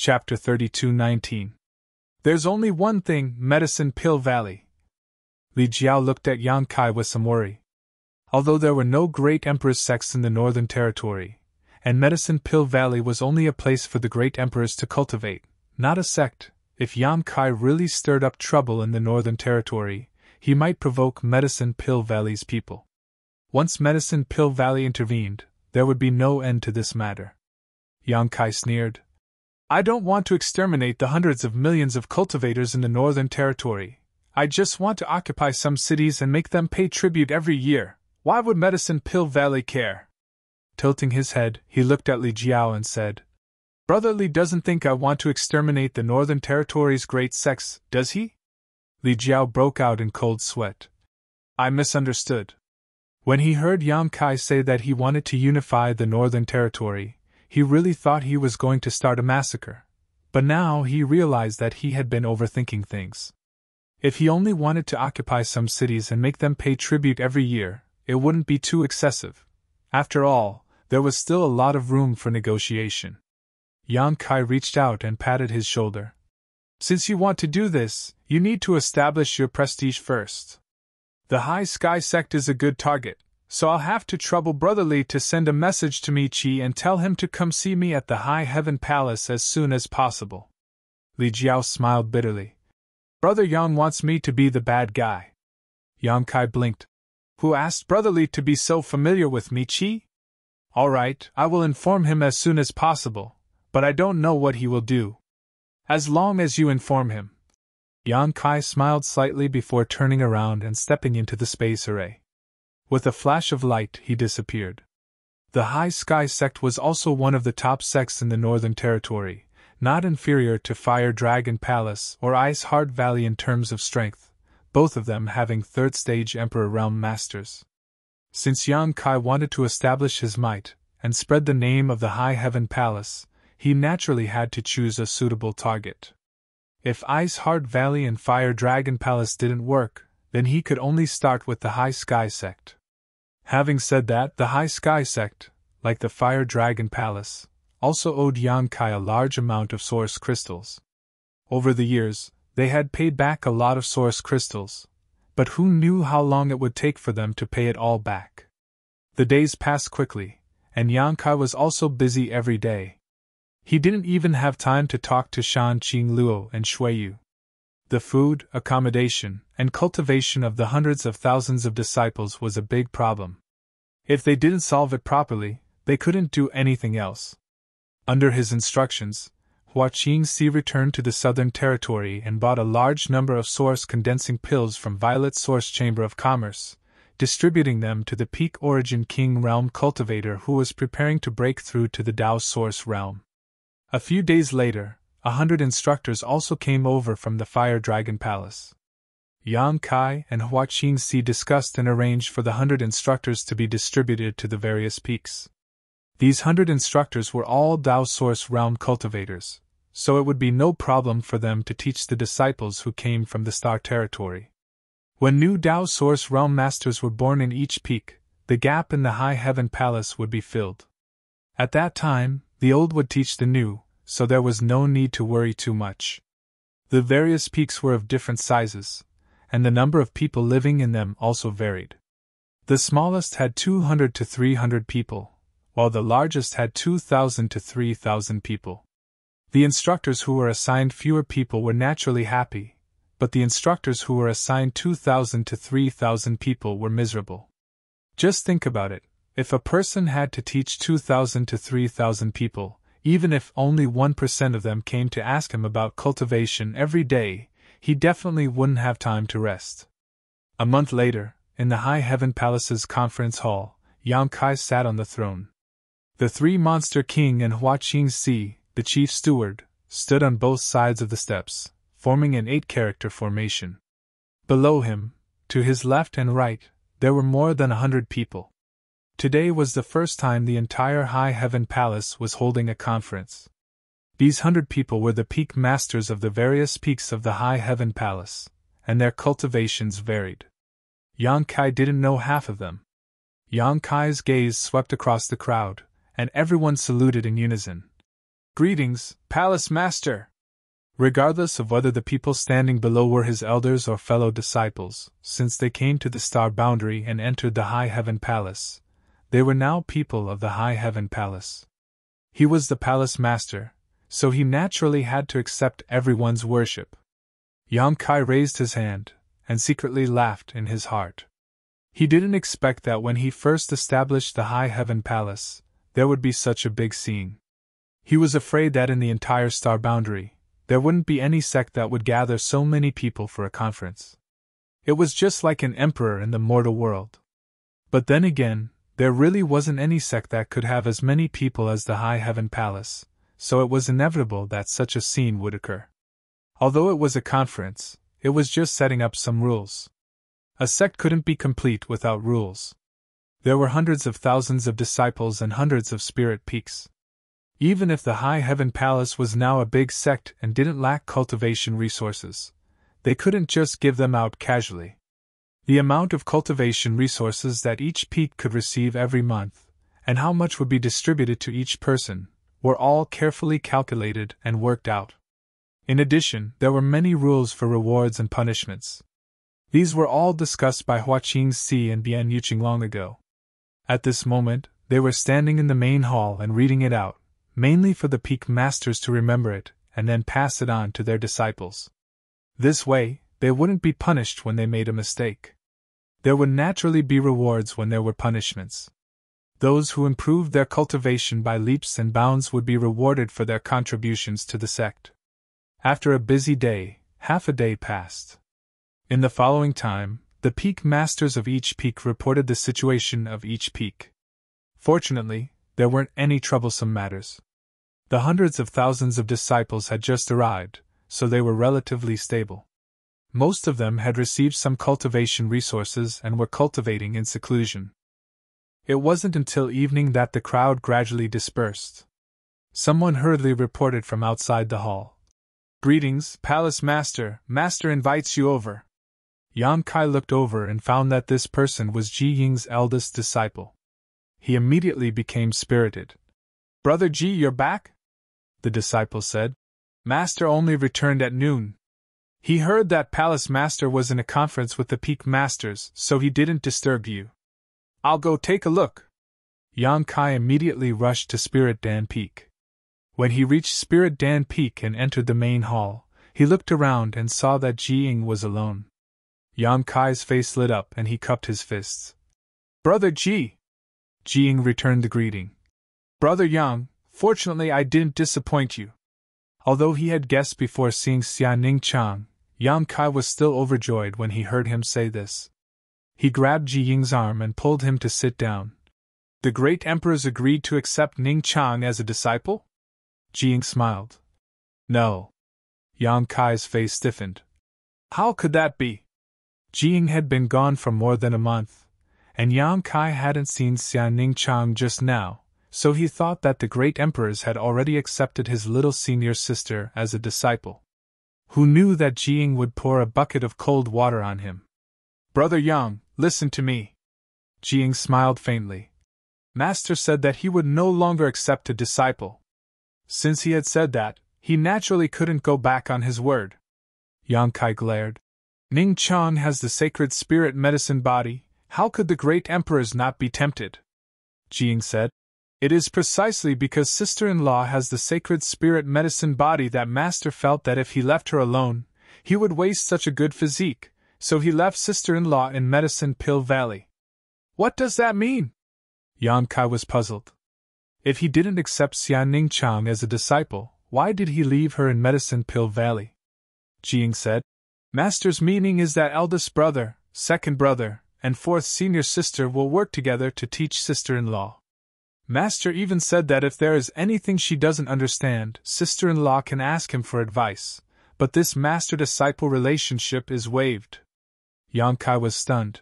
Chapter 32:19. There's only one thing, Medicine Pill Valley. Li Jiao looked at Yang Kai with some worry. Although there were no great emperor's sects in the Northern Territory, and Medicine Pill Valley was only a place for the great emperors to cultivate, not a sect, if Yang Kai really stirred up trouble in the Northern Territory, he might provoke Medicine Pill Valley's people. Once Medicine Pill Valley intervened, there would be no end to this matter. Yang Kai sneered. I don't want to exterminate the hundreds of millions of cultivators in the Northern Territory. I just want to occupy some cities and make them pay tribute every year. Why would Medicine Pill Valley care? Tilting his head, he looked at Li Jiao and said, Brother Li doesn't think I want to exterminate the Northern Territory's great sects, does he? Li Jiao broke out in cold sweat. I misunderstood. When he heard Yang Kai say that he wanted to unify the Northern Territory, he really thought he was going to start a massacre. But now he realized that he had been overthinking things. If he only wanted to occupy some cities and make them pay tribute every year, it wouldn't be too excessive. After all, there was still a lot of room for negotiation. Yang Kai reached out and patted his shoulder. Since you want to do this, you need to establish your prestige first. The High Sky Sect is a good target, so I'll have to trouble Brother Li to send a message to Mi Qi and tell him to come see me at the High Heaven Palace as soon as possible. Li Jiao smiled bitterly. Brother Yang wants me to be the bad guy. Yang Kai blinked. Who asked Brother Li to be so familiar with Mi Qi? All right, I will inform him as soon as possible, but I don't know what he will do. As long as you inform him. Yang Kai smiled slightly before turning around and stepping into the space array. With a flash of light, he disappeared. The High Sky Sect was also one of the top sects in the Northern Territory, not inferior to Fire Dragon Palace or Ice Heart Valley in terms of strength, both of them having third-stage Emperor Realm Masters. Since Yang Kai wanted to establish his might and spread the name of the High Heaven Palace, he naturally had to choose a suitable target. If Ice Heart Valley and Fire Dragon Palace didn't work, then he could only start with the High Sky Sect. Having said that, the High Sky Sect, like the Fire Dragon Palace, also owed Yang Kai a large amount of source crystals. Over the years, they had paid back a lot of source crystals, but who knew how long it would take for them to pay it all back? The days passed quickly, and Yang Kai was also busy every day. He didn't even have time to talk to Shan Qingluo and Shuiyu. The food, accommodation, and cultivation of the hundreds of thousands of disciples was a big problem. If they didn't solve it properly, they couldn't do anything else. Under his instructions, Hua Qingxi returned to the Southern Territory and bought a large number of source condensing pills from Violet Source Chamber of Commerce, distributing them to the Peak Origin King Realm cultivator who was preparing to break through to the Dao Source Realm. A few days later, 100 instructors also came over from the Fire Dragon Palace. Yang Kai and Hua Qingxi discussed and arranged for the 100 instructors to be distributed to the various peaks. These 100 instructors were all Dao Source Realm cultivators, so it would be no problem for them to teach the disciples who came from the Star Territory. When new Dao Source Realm Masters were born in each peak, the gap in the High Heaven Palace would be filled. At that time, the old would teach the new, so there was no need to worry too much. The various peaks were of different sizes, and the number of people living in them also varied. The smallest had 200 to 300 people, while the largest had 2,000 to 3,000 people. The instructors who were assigned fewer people were naturally happy, but the instructors who were assigned 2,000 to 3,000 people were miserable. Just think about it, if a person had to teach 2,000 to 3,000 people, even if only 1% of them came to ask him about cultivation every day, he definitely wouldn't have time to rest. A month later, in the High Heaven Palace's conference hall, Yang Kai sat on the throne. The three Monster King and Hua Qingxi, the chief steward, stood on both sides of the steps, forming an 8-character formation. Below him, to his left and right, there were more than 100 people. Today was the first time the entire High Heaven Palace was holding a conference. These 100 people were the peak masters of the various peaks of the High Heaven Palace, and their cultivations varied. Yang Kai didn't know half of them. Yang Kai's gaze swept across the crowd, and everyone saluted in unison. Greetings, Palace Master! Regardless of whether the people standing below were his elders or fellow disciples, since they came to the star boundary and entered the High Heaven Palace, they were now people of the High Heaven Palace. He was the Palace Master, so he naturally had to accept everyone's worship. Yang Kai raised his hand, and secretly laughed in his heart. He didn't expect that when he first established the High Heaven Palace, there would be such a big scene. He was afraid that in the entire star boundary, there wouldn't be any sect that would gather so many people for a conference. It was just like an emperor in the mortal world. But then again, there really wasn't any sect that could have as many people as the High Heaven Palace, so it was inevitable that such a scene would occur. Although it was a conference, it was just setting up some rules. A sect couldn't be complete without rules. There were hundreds of thousands of disciples and hundreds of spirit peaks. Even if the High Heaven Palace was now a big sect and didn't lack cultivation resources, they couldn't just give them out casually. The amount of cultivation resources that each peak could receive every month, and how much would be distributed to each person, were all carefully calculated and worked out. In addition, there were many rules for rewards and punishments. These were all discussed by Hua Qingxi and Bian Yuqing long ago. At this moment, they were standing in the main hall and reading it out, mainly for the peak masters to remember it and then pass it on to their disciples. This way, they wouldn't be punished when they made a mistake. There would naturally be rewards when there were punishments. Those who improved their cultivation by leaps and bounds would be rewarded for their contributions to the sect. After a busy day, half a day passed. In the following time, the peak masters of each peak reported the situation of each peak. Fortunately, there weren't any troublesome matters. The hundreds of thousands of disciples had just arrived, so they were relatively stable. Most of them had received some cultivation resources and were cultivating in seclusion. It wasn't until evening that the crowd gradually dispersed. Someone hurriedly reported from outside the hall. Greetings, Palace Master. Master invites you over. Yang Kai looked over and found that this person was Ji Ying's eldest disciple. He immediately became spirited. Brother Ji, you're back? The disciple said. Master only returned at noon. He heard that Palace Master was in a conference with the Peak Masters, so he didn't disturb you. I'll go take a look. Yang Kai immediately rushed to Spirit Dan Peak. When he reached Spirit Dan Peak and entered the main hall, he looked around and saw that Ji Ying was alone. Yang Kai's face lit up and he cupped his fists. Brother Ji! Ji Ying returned the greeting. Brother Yang, fortunately I didn't disappoint you. Although he had guessed before seeing Xia Ningchang, Yang Kai was still overjoyed when he heard him say this. He grabbed Ji Ying's arm and pulled him to sit down. The great emperors agreed to accept Ningchang as a disciple? Ji Ying smiled. No. Yang Kai's face stiffened. How could that be? Ji Ying had been gone for more than a month, and Yang Kai hadn't seen Xia Ningchang just now, so he thought that the great emperors had already accepted his little senior sister as a disciple. Who knew that Ji Ying would pour a bucket of cold water on him? Brother Yang, listen to me. Ji Ying smiled faintly. Master said that he would no longer accept a disciple. Since he had said that, he naturally couldn't go back on his word. Yang Kai glared. Ning Chang has the sacred spirit medicine body, how could the great emperors not be tempted? Ji Ying said. It is precisely because sister-in-law has the sacred spirit medicine body that Master felt that if he left her alone, he would waste such a good physique, so he left sister-in-law in Medicine Pill Valley. What does that mean? Yang Kai was puzzled. If he didn't accept Xia Ningchang as a disciple, why did he leave her in Medicine Pill Valley? Ji Ying said. Master's meaning is that eldest brother, second brother, and fourth senior sister will work together to teach sister-in-law. Master even said that if there is anything she doesn't understand, sister-in-law can ask him for advice, but this master-disciple relationship is waived. Yang Kai was stunned.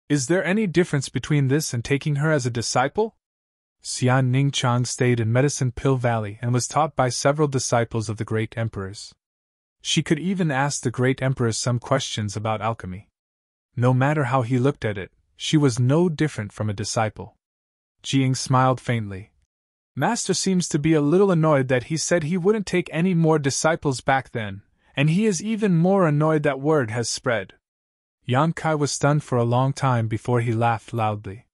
Is there any difference between this and taking her as a disciple? Xia Ningchang stayed in Medicine Pill Valley and was taught by several disciples of the great emperors. She could even ask the great emperors some questions about alchemy. No matter how he looked at it, she was no different from a disciple. Ji Ying smiled faintly. Master seems to be a little annoyed that he said he wouldn't take any more disciples back then, and he is even more annoyed that word has spread. Yang Kai was stunned for a long time before he laughed loudly.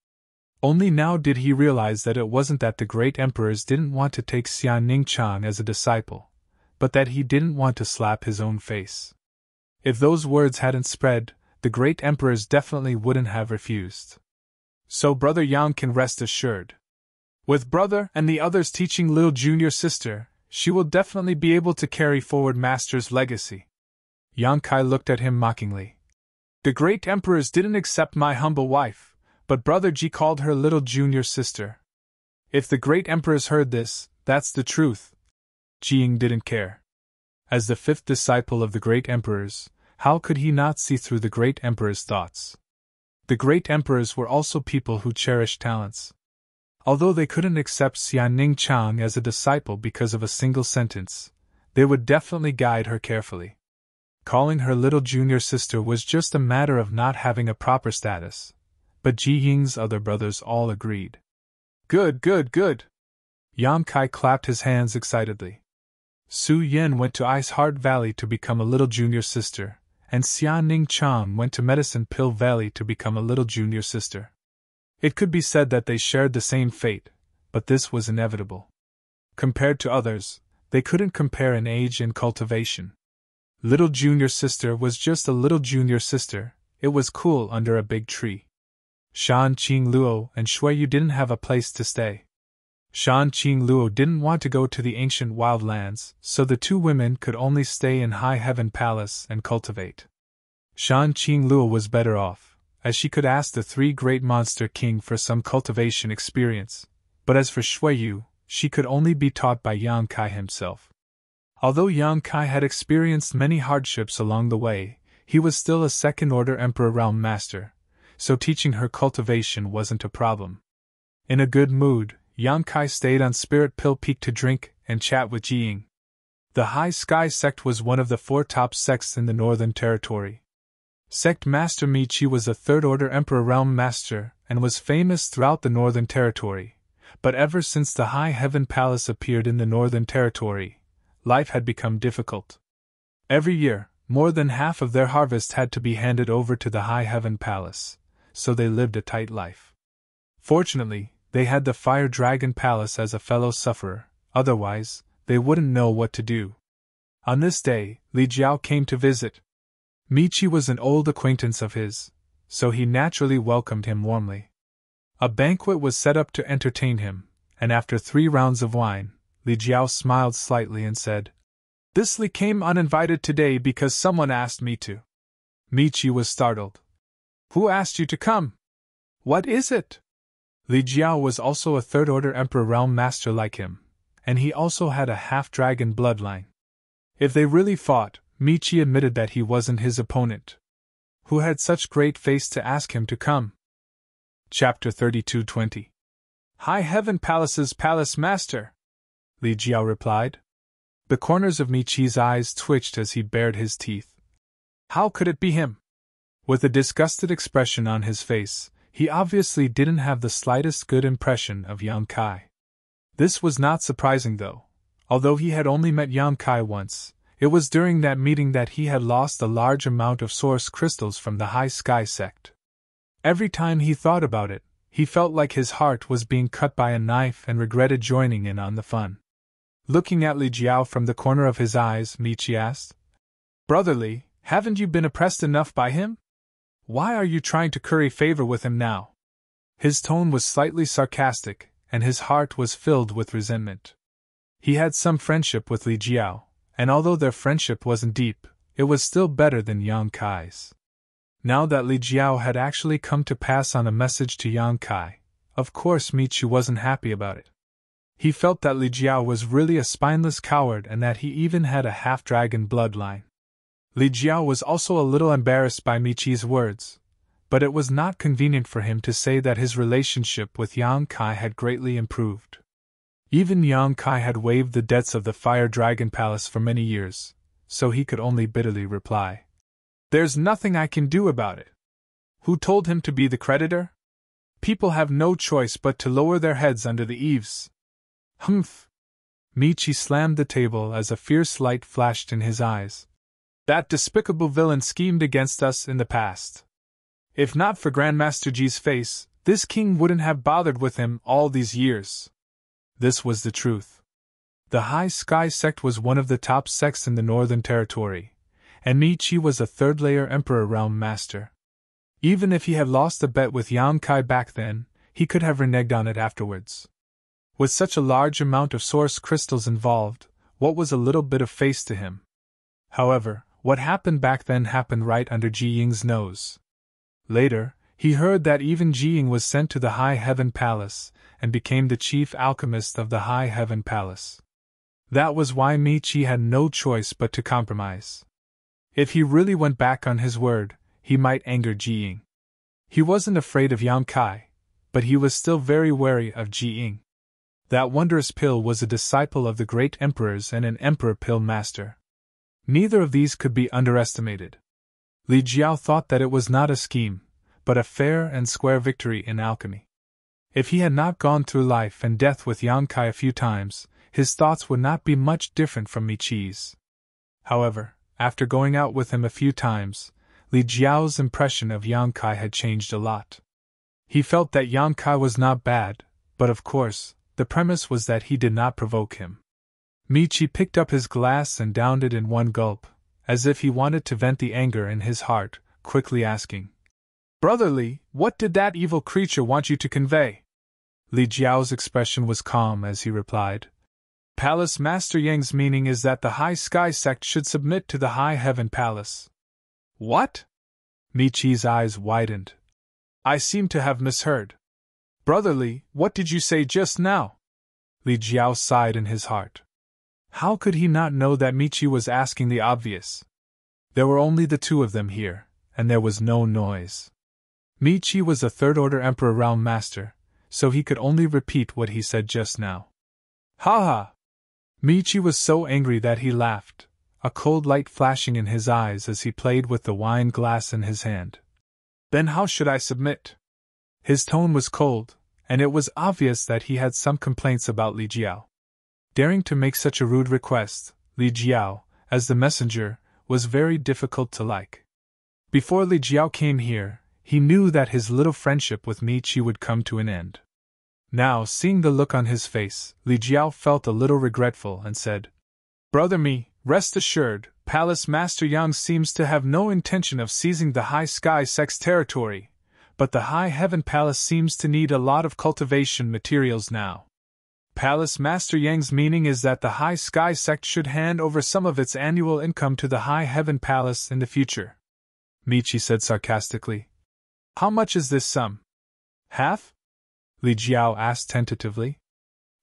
Only now did he realize that it wasn't that the great emperors didn't want to take Xian Ningchang as a disciple, but that he didn't want to slap his own face. If those words hadn't spread, the great emperors definitely wouldn't have refused. So Brother Yang can rest assured. With Brother and the others teaching little junior sister, she will definitely be able to carry forward Master's legacy. Yang Kai looked at him mockingly. The great emperors didn't accept my humble wife, but Brother Ji called her little junior sister. If the great emperors heard this, that's the truth. Jiying didn't care. As the fifth disciple of the great emperors, how could he not see through the great emperor's thoughts? The great emperors were also people who cherished talents. Although they couldn't accept Xian Ningchang as a disciple because of a single sentence, they would definitely guide her carefully. Calling her little junior sister was just a matter of not having a proper status, but Ji Ying's other brothers all agreed. Good, good, good! Yang Kai clapped his hands excitedly. Su Yen went to Ice Heart Valley to become a little junior sister, and Xian Ningchang went to Medicine Pill Valley to become a little junior sister. It could be said that they shared the same fate, but this was inevitable. Compared to others, they couldn't compare in age and cultivation. Little junior sister was just a little junior sister. It was cool under a big tree. Shan Qing Luo and Shuiyu didn't have a place to stay. Shan Qing Luo didn't want to go to the ancient wildlands, so the two women could only stay in High Heaven Palace and cultivate. Shan Qing Luo was better off, as she could ask the three great monster king for some cultivation experience, but as for Shuiyu, she could only be taught by Yang Kai himself. Although Yang Kai had experienced many hardships along the way, he was still a second-order Emperor Realm Master, so teaching her cultivation wasn't a problem. In a good mood, Yang Kai stayed on Spirit Pill Peak to drink and chat with Jiying. The High Sky Sect was one of the 4 top sects in the Northern Territory. Sect Master Michi was a third-order Emperor Realm Master and was famous throughout the Northern Territory, but ever since the High Heaven Palace appeared in the Northern Territory, life had become difficult. Every year, more than half of their harvest had to be handed over to the High Heaven Palace, so they lived a tight life. Fortunately, they had the Fire Dragon Palace as a fellow sufferer, otherwise, they wouldn't know what to do. On this day, Li Jiao came to visit. Michi was an old acquaintance of his, so he naturally welcomed him warmly. A banquet was set up to entertain him, and after 3 rounds of wine, Li Jiao smiled slightly and said, "This Li came uninvited today because someone asked me to." Michi was startled. "Who asked you to come? What is it?" Li Jiao was also a third-order Emperor Realm Master like him, and he also had a half-dragon bloodline. If they really fought, Michi admitted that he wasn't his opponent. Who had such great face to ask him to come? Chapter 32:20 High Heaven Palace's Palace Master, Li Jiao replied. The corners of Michi's eyes twitched as he bared his teeth. How could it be him? With a disgusted expression on his face, he obviously didn't have the slightest good impression of Yang Kai. This was not surprising though. Although he had only met Yang Kai once, it was during that meeting that he had lost a large amount of source crystals from the High Sky Sect. Every time he thought about it, he felt like his heart was being cut by a knife and regretted joining in on the fun. Looking at Li Jiao from the corner of his eyes, Michi asked, "Brother Li, haven't you been oppressed enough by him? Why are you trying to curry favor with him now?" His tone was slightly sarcastic, and his heart was filled with resentment. He had some friendship with Li Jiao, and although their friendship wasn't deep, it was still better than Yang Kai's. Now that Li Jiao had actually come to pass on a message to Yang Kai, of course Michi wasn't happy about it. He felt that Li Jiao was really a spineless coward and that he even had a half-dragon bloodline. Li Jiao was also a little embarrassed by Michi's words, but it was not convenient for him to say that his relationship with Yang Kai had greatly improved. Even Yang Kai had waived the debts of the Fire Dragon Palace for many years, so he could only bitterly reply, "There's nothing I can do about it." Who told him to be the creditor? People have no choice but to lower their heads under the eaves. Humph! Michi slammed the table as a fierce light flashed in his eyes. That despicable villain schemed against us in the past. If not for Grandmaster Ji's face, this king wouldn't have bothered with him all these years. This was the truth. The High Sky sect was one of the top sects in the Northern Territory, and Michi was a third-layer Emperor Realm Master. Even if he had lost a bet with Yang Kai back then, he could have reneged on it afterwards. With such a large amount of source crystals involved, what was a little bit of face to him? However, what happened back then happened right under Ji Ying's nose. Later, he heard that even Ji Ying was sent to the High Heaven Palace, and became the chief alchemist of the High Heaven Palace. That was why Michi had no choice but to compromise. If he really went back on his word, he might anger Ji Ying. He wasn't afraid of Yang Kai, but he was still very wary of Ji Ying. That wondrous pill was a disciple of the great emperors and an emperor pill master. Neither of these could be underestimated. Li Jiao thought that it was not a scheme, but a fair and square victory in alchemy. If he had not gone through life and death with Yang Kai a few times, his thoughts would not be much different from Michi's. However, after going out with him a few times, Li Jiao's impression of Yang Kai had changed a lot. He felt that Yang Kai was not bad, but of course, the premise was that he did not provoke him. Michi picked up his glass and downed it in one gulp, as if he wanted to vent the anger in his heart, quickly asking, "Brother Li, what did that evil creature want you to convey?" Li Jiao's expression was calm as he replied, "Palace Master Yang's meaning is that the High Sky sect should submit to the High Heaven Palace." "What?" Michi's eyes widened. "I seem to have misheard. Brother Li, what did you say just now?" Li Jiao sighed in his heart. How could he not know that Michi was asking the obvious? There were only the two of them here, and there was no noise. Michi was a third-order Emperor Realm Master, so he could only repeat what he said just now. Ha ha! Michi was so angry that he laughed, a cold light flashing in his eyes as he played with the wine glass in his hand. "Then how should I submit?" His tone was cold, and it was obvious that he had some complaints about Li Jiao. Daring to make such a rude request, Li Jiao, as the messenger, was very difficult to like. Before Li Jiao came here, he knew that his little friendship with Michi would come to an end. Now, seeing the look on his face, Li Jiao felt a little regretful and said, "Brother Mi, rest assured, Palace Master Yang seems to have no intention of seizing the High Sky sect's territory, but the High Heaven Palace seems to need a lot of cultivation materials now. Palace Master Yang's meaning is that the High Sky sect should hand over some of its annual income to the High Heaven Palace in the future," Michi said sarcastically. "How much is this sum?" "Half?" Li Jiao asked tentatively.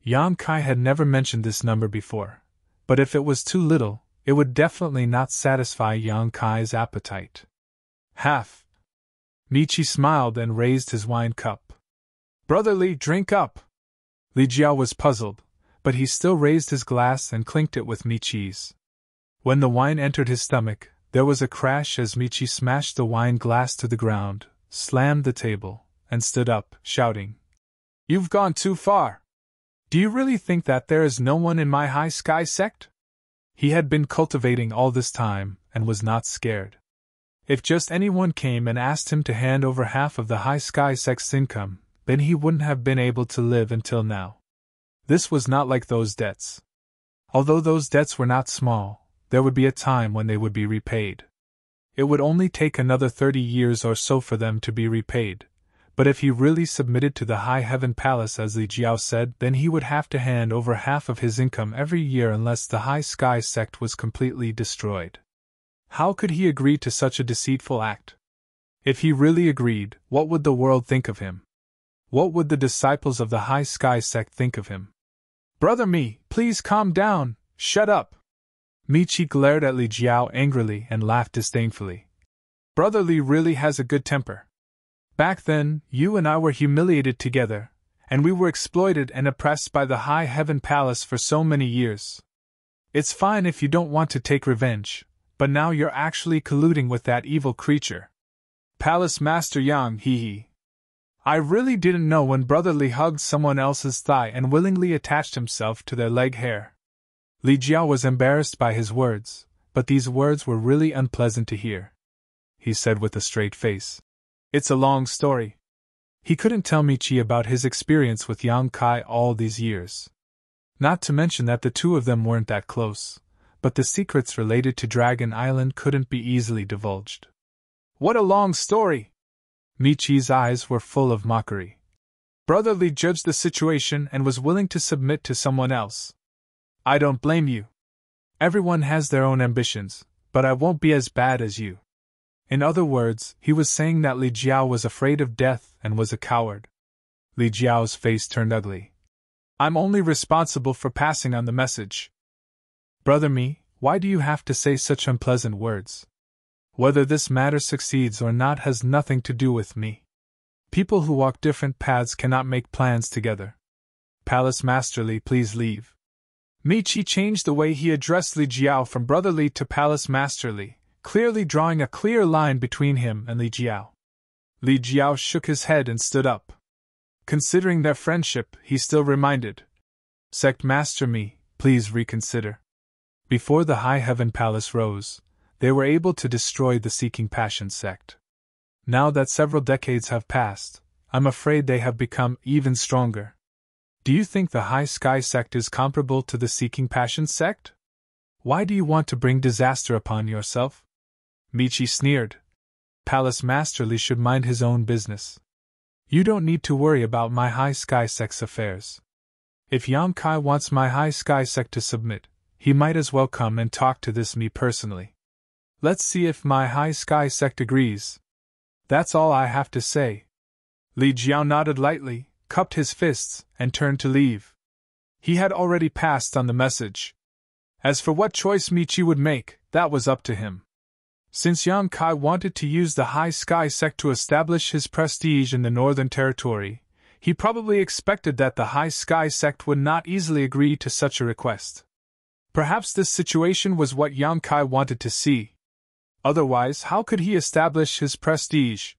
Yang Kai had never mentioned this number before, but if it was too little, it would definitely not satisfy Yang Kai's appetite. "Half." Michi smiled and raised his wine cup. "Brother Li, drink up!" Li Jiao was puzzled, but he still raised his glass and clinked it with Michi's. When the wine entered his stomach, there was a crash as Michi smashed the wine glass to the ground, slammed the table, and stood up, shouting, "You've gone too far! Do you really think that there is no one in my High Sky sect?" He had been cultivating all this time, and was not scared. If just anyone came and asked him to hand over half of the High Sky sect's income, then he wouldn't have been able to live until now. This was not like those debts. Although those debts were not small, there would be a time when they would be repaid. It would only take another 30 years or so for them to be repaid, but if he really submitted to the High Heaven Palace as Li Jiao said, then he would have to hand over half of his income every year unless the High Sky sect was completely destroyed. How could he agree to such a deceitful act? If he really agreed, what would the world think of him? What would the disciples of the High Sky sect think of him? "Brother Mi, please calm down, shut up!" Michi glared at Li Jiao angrily and laughed disdainfully. "Brother Li really has a good temper. Back then, you and I were humiliated together, and we were exploited and oppressed by the High Heaven Palace for so many years. It's fine if you don't want to take revenge, but now you're actually colluding with that evil creature. Palace Master Yang, hee hee. I really didn't know when Brother Li hugged someone else's thigh and willingly attached himself to their leg hair. Li Jiao was embarrassed by his words, but these words were really unpleasant to hear. He said with a straight face. It's a long story. He couldn't tell Michi about his experience with Yang Kai all these years. Not to mention that the two of them weren't that close, but the secrets related to Dragon Island couldn't be easily divulged. What a long story! Michi's eyes were full of mockery. Brother Li judged the situation and was willing to submit to someone else. I don't blame you. Everyone has their own ambitions, but I won't be as bad as you. In other words, he was saying that Li Jiao was afraid of death and was a coward. Li Jiao's face turned ugly. I'm only responsible for passing on the message. Brother Mi, why do you have to say such unpleasant words? Whether this matter succeeds or not has nothing to do with me. People who walk different paths cannot make plans together. Palace Master Li, please leave. Michi changed the way he addressed Li Jiao from Brother Li to Palace Master Li, clearly drawing a clear line between him and Li Jiao. Li Jiao shook his head and stood up. Considering their friendship, he still reminded, Sect Master Mi, please reconsider. Before the High Heaven Palace rose, they were able to destroy the Seeking Passion sect. Now that several decades have passed, I'm afraid they have become even stronger. Do you think the High Sky sect is comparable to the Seeking Passion sect? Why do you want to bring disaster upon yourself? Michi sneered. Palace Master Li should mind his own business. You don't need to worry about my High Sky sect's affairs. If Yang Kai wants my High Sky sect to submit, he might as well come and talk to this me personally. Let's see if my High Sky sect agrees. That's all I have to say. Li Jiao nodded lightly, cupped his fists, and turned to leave. He had already passed on the message. As for what choice Michi would make, that was up to him. Since Yang Kai wanted to use the High Sky sect to establish his prestige in the Northern Territory, he probably expected that the High Sky sect would not easily agree to such a request. Perhaps this situation was what Yang Kai wanted to see. Otherwise, how could he establish his prestige?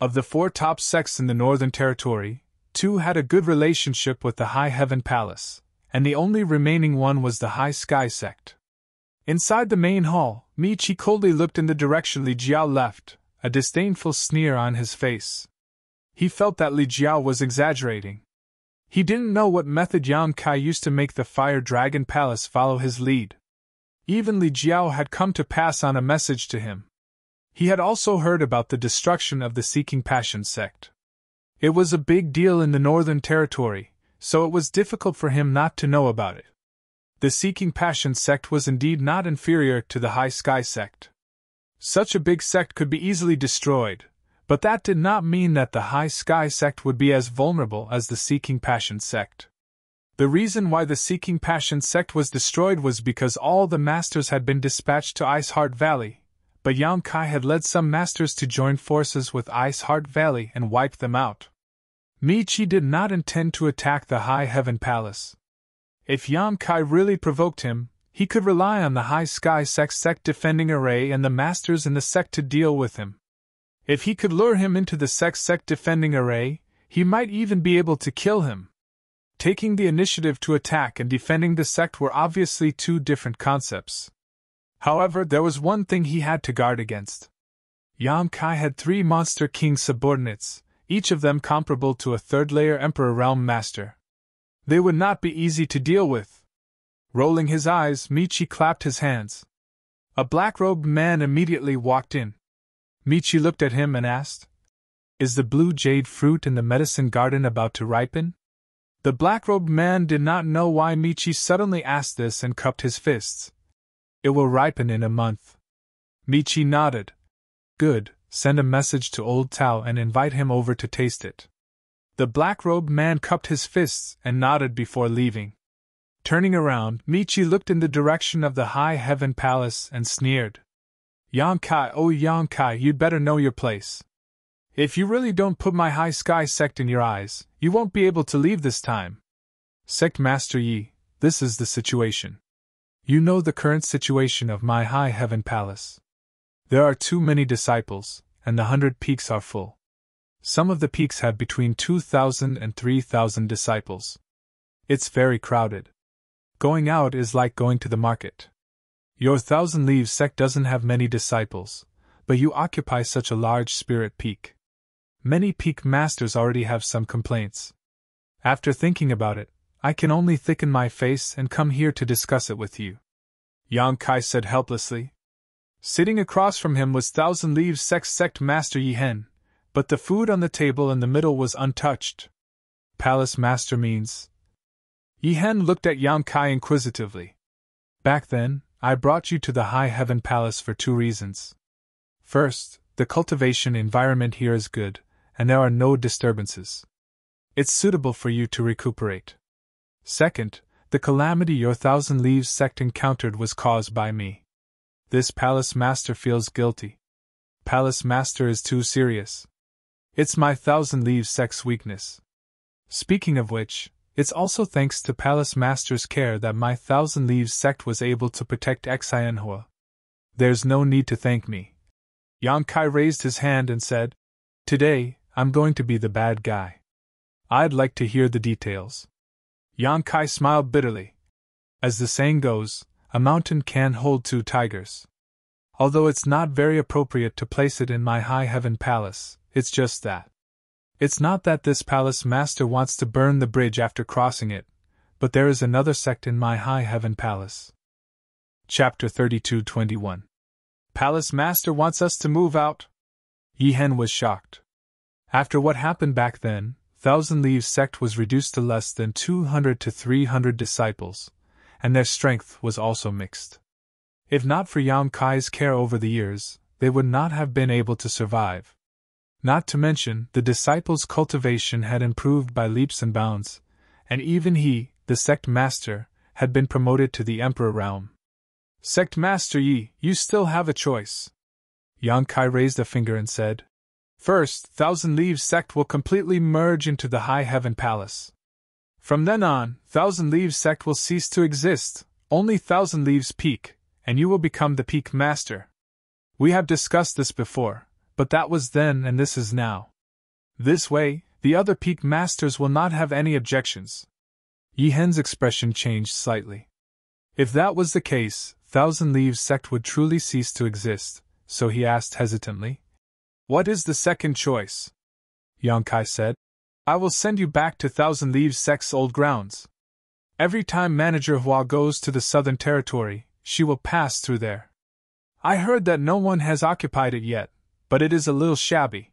Of the 4 top sects in the Northern Territory, 2 had a good relationship with the High Heaven Palace, and the only remaining one was the High Sky sect. Inside the main hall, Michi coldly looked in the direction Li Jiao left, a disdainful sneer on his face. He felt that Li Jiao was exaggerating. He didn't know what method Yang Kai used to make the Fire Dragon Palace follow his lead. Even Li Jiao had come to pass on a message to him. He had also heard about the destruction of the Seeking Passion sect. It was a big deal in the Northern Territory, so it was difficult for him not to know about it. The Seeking Passion sect was indeed not inferior to the High Sky sect. Such a big sect could be easily destroyed, but that did not mean that the High Sky sect would be as vulnerable as the Seeking Passion sect. The reason why the Seeking Passion sect was destroyed was because all the masters had been dispatched to Ice Heart Valley, but Yang Kai had led some masters to join forces with Ice Heart Valley and wipe them out. Michi did not intend to attack the High Heaven Palace. If Yang Kai really provoked him, he could rely on the High Sky sect defending array and the masters in the sect to deal with him. If he could lure him into the sect defending array, he might even be able to kill him. Taking the initiative to attack and defending the sect were obviously 2 different concepts. However, there was one thing he had to guard against. Yang Kai had 3 Monster King subordinates, each of them comparable to a 3rd-layer Emperor Realm Master. They would not be easy to deal with. Rolling his eyes, Michi clapped his hands. A black-robed man immediately walked in. Michi looked at him and asked, Is the blue jade fruit in the medicine garden about to ripen? The black-robed man did not know why Michi suddenly asked this and cupped his fists. It will ripen in a month. Michi nodded. Good, send a message to Old Tao and invite him over to taste it. The black-robed man cupped his fists and nodded before leaving. Turning around, Michi looked in the direction of the High Heaven Palace and sneered. Yang Kai, oh Yang Kai, you'd better know your place. If you really don't put my High Sky sect in your eyes, you won't be able to leave this time. Sect Master Yi, this is the situation. You know the current situation of my High Heaven Palace. There are too many disciples, and the 100 peaks are full. Some of the peaks have between 2,000 and 3,000 disciples. It's very crowded. Going out is like going to the market. Your Thousand Leaves sect doesn't have many disciples, but you occupy such a large spirit peak. Many peak masters already have some complaints. After thinking about it, I can only thicken my face and come here to discuss it with you," Yang Kai said helplessly. Sitting across from him was Thousand Leaves sect master Yi Hen, but the food on the table in the middle was untouched. "Palace master means?" Yi Hen looked at Yang Kai inquisitively. "Back then, I brought you to the High Heaven Palace for 2 reasons. First, the cultivation environment here is good, and there are no disturbances. It's suitable for you to recuperate. Second, the calamity your Thousand Leaves sect encountered was caused by me. This Palace Master feels guilty. Palace Master is too serious. It's my Thousand Leaves sect's weakness. Speaking of which, it's also thanks to Palace Master's care that my Thousand Leaves sect was able to protect Xianhua. There's no need to thank me." Yang Kai raised his hand and said, "Today, I'm going to be the bad guy. I'd like to hear the details." Yang Kai smiled bitterly. As the saying goes, a mountain can hold 2 tigers. Although it's not very appropriate to place it in my High Heaven Palace, it's just that. It's not that this Palace Master wants to burn the bridge after crossing it, but there is another sect in my High Heaven Palace. Chapter 32:21. Palace Master wants us to move out? Yi Hen was shocked. After what happened back then, Thousand Leaves sect was reduced to less than 200 to 300 disciples, and their strength was also mixed. If not for Yang Kai's care over the years, they would not have been able to survive. Not to mention, the disciples' cultivation had improved by leaps and bounds, and even he, the sect master, had been promoted to the Emperor realm. "Sect Master Yi, you still have a choice." Yang Kai raised a finger and said, "First, Thousand Leaves sect will completely merge into the High Heaven Palace. From then on, Thousand Leaves sect will cease to exist, only Thousand Leaves peak, and you will become the peak master. We have discussed this before, but that was then and this is now. This way, the other peak masters will not have any objections." Yi Hen's expression changed slightly. If that was the case, Thousand Leaves sect would truly cease to exist, so he asked hesitantly, "What is the second choice?" Yang Kai said, "I will send you back to Thousand Leaves sect's old grounds. Every time Manager Hua goes to the Southern Territory, she will pass through there. I heard that no one has occupied it yet, but it is a little shabby.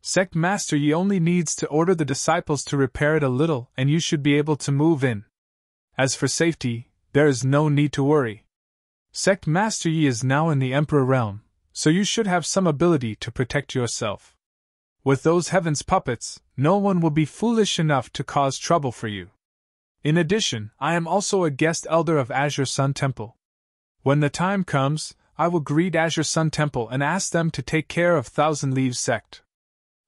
Sect Master Yi only needs to order the disciples to repair it a little and you should be able to move in. As for safety, there is no need to worry. Sect Master Yi is now in the Emperor realm, so you should have some ability to protect yourself. With those heavens puppets, no one will be foolish enough to cause trouble for you. In addition, I am also a guest elder of Azure Sun Temple. When the time comes, I will greet Azure Sun Temple and ask them to take care of Thousand Leaves sect.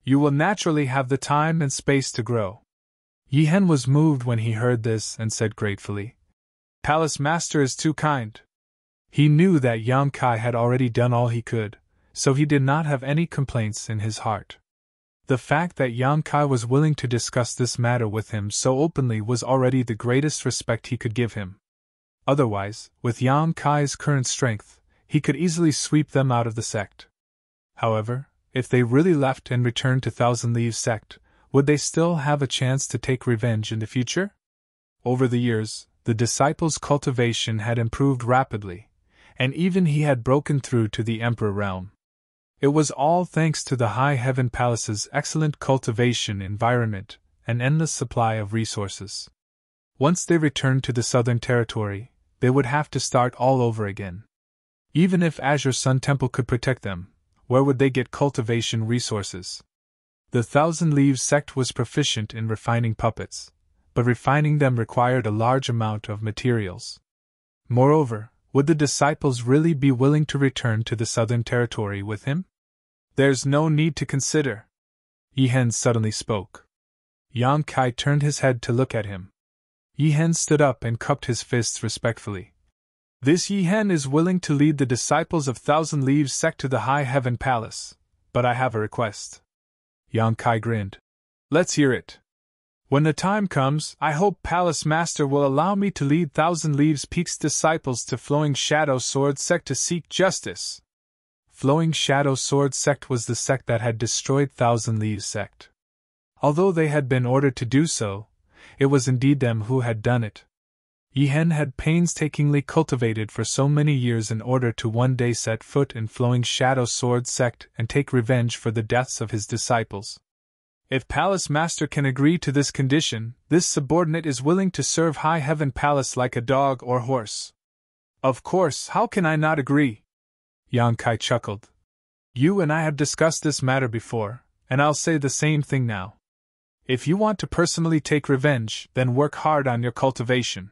You will naturally have the time and space to grow." Yi Hen was moved when he heard this and said gratefully, "Palace Master is too kind." He knew that Yang Kai had already done all he could, so he did not have any complaints in his heart. The fact that Yang Kai was willing to discuss this matter with him so openly was already the greatest respect he could give him. Otherwise, with Yang Kai's current strength, he could easily sweep them out of the sect. However, if they really left and returned to Thousand Leaves sect, would they still have a chance to take revenge in the future? Over the years, the disciples' cultivation had improved rapidly, and even he had broken through to the Emperor realm. It was all thanks to the High Heaven Palace's excellent cultivation environment and endless supply of resources. Once they returned to the Southern Territory, they would have to start all over again. Even if Azure Sun Temple could protect them, where would they get cultivation resources? The Thousand Leaves sect was proficient in refining puppets, but refining them required a large amount of materials. Moreover, would the disciples really be willing to return to the Southern Territory with him? "There's no need to consider," Yi Hen suddenly spoke. Yang Kai turned his head to look at him. Yi Hen stood up and cupped his fists respectfully. "This Yi Hen is willing to lead the disciples of Thousand Leaves sect to the High Heaven Palace, but I have a request. Yang Kai grinned. Let's hear it. When the time comes, I hope Palace Master will allow me to lead Thousand Leaves Peak's disciples to Flowing Shadow Sword Sect to seek justice. Flowing Shadow Sword Sect was the sect that had destroyed Thousand Leaves Sect. Although they had been ordered to do so, it was indeed them who had done it. Yihen had painstakingly cultivated for so many years in order to one day set foot in Flowing Shadow Sword Sect and take revenge for the deaths of his disciples. If Palace Master can agree to this condition, this subordinate is willing to serve High Heaven Palace like a dog or horse. Of course, how can I not agree? Yang Kai chuckled. You and I have discussed this matter before, and I'll say the same thing now. If you want to personally take revenge, then work hard on your cultivation.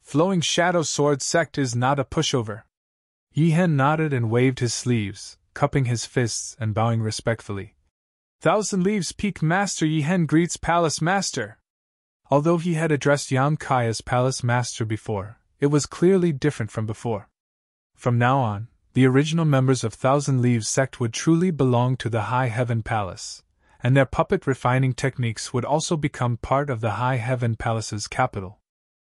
Flowing Shadow Sword Sect is not a pushover. Yihen nodded and waved his sleeves, cupping his fists and bowing respectfully. Thousand Leaves Peak Master Yihen greets Palace Master. Although he had addressed Yang Kai as Palace Master before, it was clearly different from before. From now on, the original members of Thousand Leaves Sect would truly belong to the High Heaven Palace, and their puppet refining techniques would also become part of the High Heaven Palace's capital.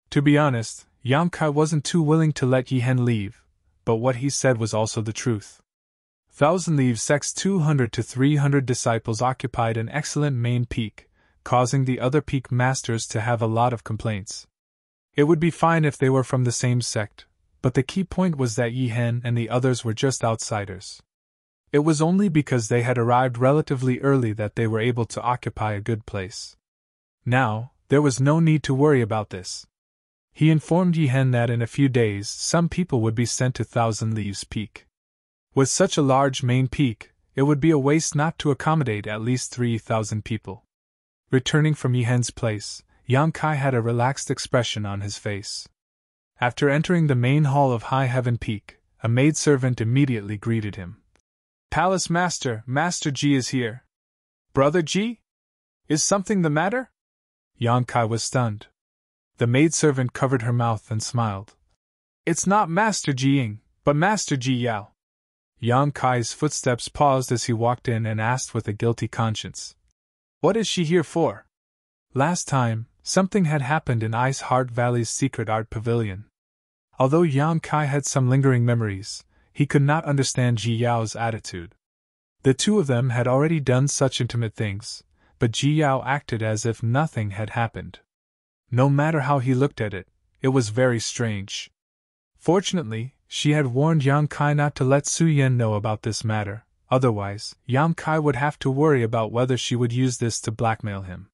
To be honest, Yang Kai wasn't too willing to let Yihen leave, but what he said was also the truth. Thousand Leaves Sect's 200 to 300 disciples occupied an excellent main peak, causing the other peak masters to have a lot of complaints. It would be fine if they were from the same sect, but the key point was that Yihen and the others were just outsiders. It was only because they had arrived relatively early that they were able to occupy a good place. Now, there was no need to worry about this. He informed Yihen that in a few days some people would be sent to Thousand Leaves Peak. With such a large main peak, it would be a waste not to accommodate at least 3,000 people. Returning from Yihen's place, Yang Kai had a relaxed expression on his face. After entering the main hall of High Heaven Peak, a maidservant immediately greeted him. Palace Master, Master Ji is here. Brother Ji? Is something the matter? Yang Kai was stunned. The maidservant covered her mouth and smiled. It's not Master Ji Ying, but Master Ji Yao. Yang Kai's footsteps paused as he walked in and asked with a guilty conscience. What is she here for? Last time, something had happened in Ice Heart Valley's secret art pavilion. Although Yang Kai had some lingering memories, he could not understand Ji Yao's attitude. The two of them had already done such intimate things, but Ji Yao acted as if nothing had happened. No matter how he looked at it, it was very strange. Fortunately, she had warned Yang Kai not to let Su Yan know about this matter, otherwise, Yang Kai would have to worry about whether she would use this to blackmail him.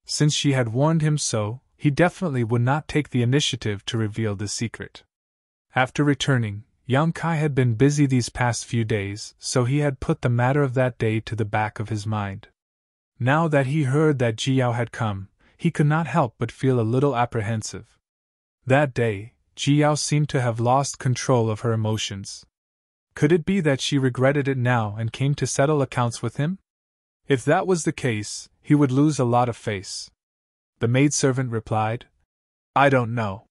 Since she had warned him so, he definitely would not take the initiative to reveal the secret. After returning, Yang Kai had been busy these past few days, so he had put the matter of that day to the back of his mind. Now that he heard that Ji Yao had come, he could not help but feel a little apprehensive. That day, Ji Yao seemed to have lost control of her emotions. Could it be that she regretted it now and came to settle accounts with him? If that was the case, he would lose a lot of face. The maidservant replied, I don't know.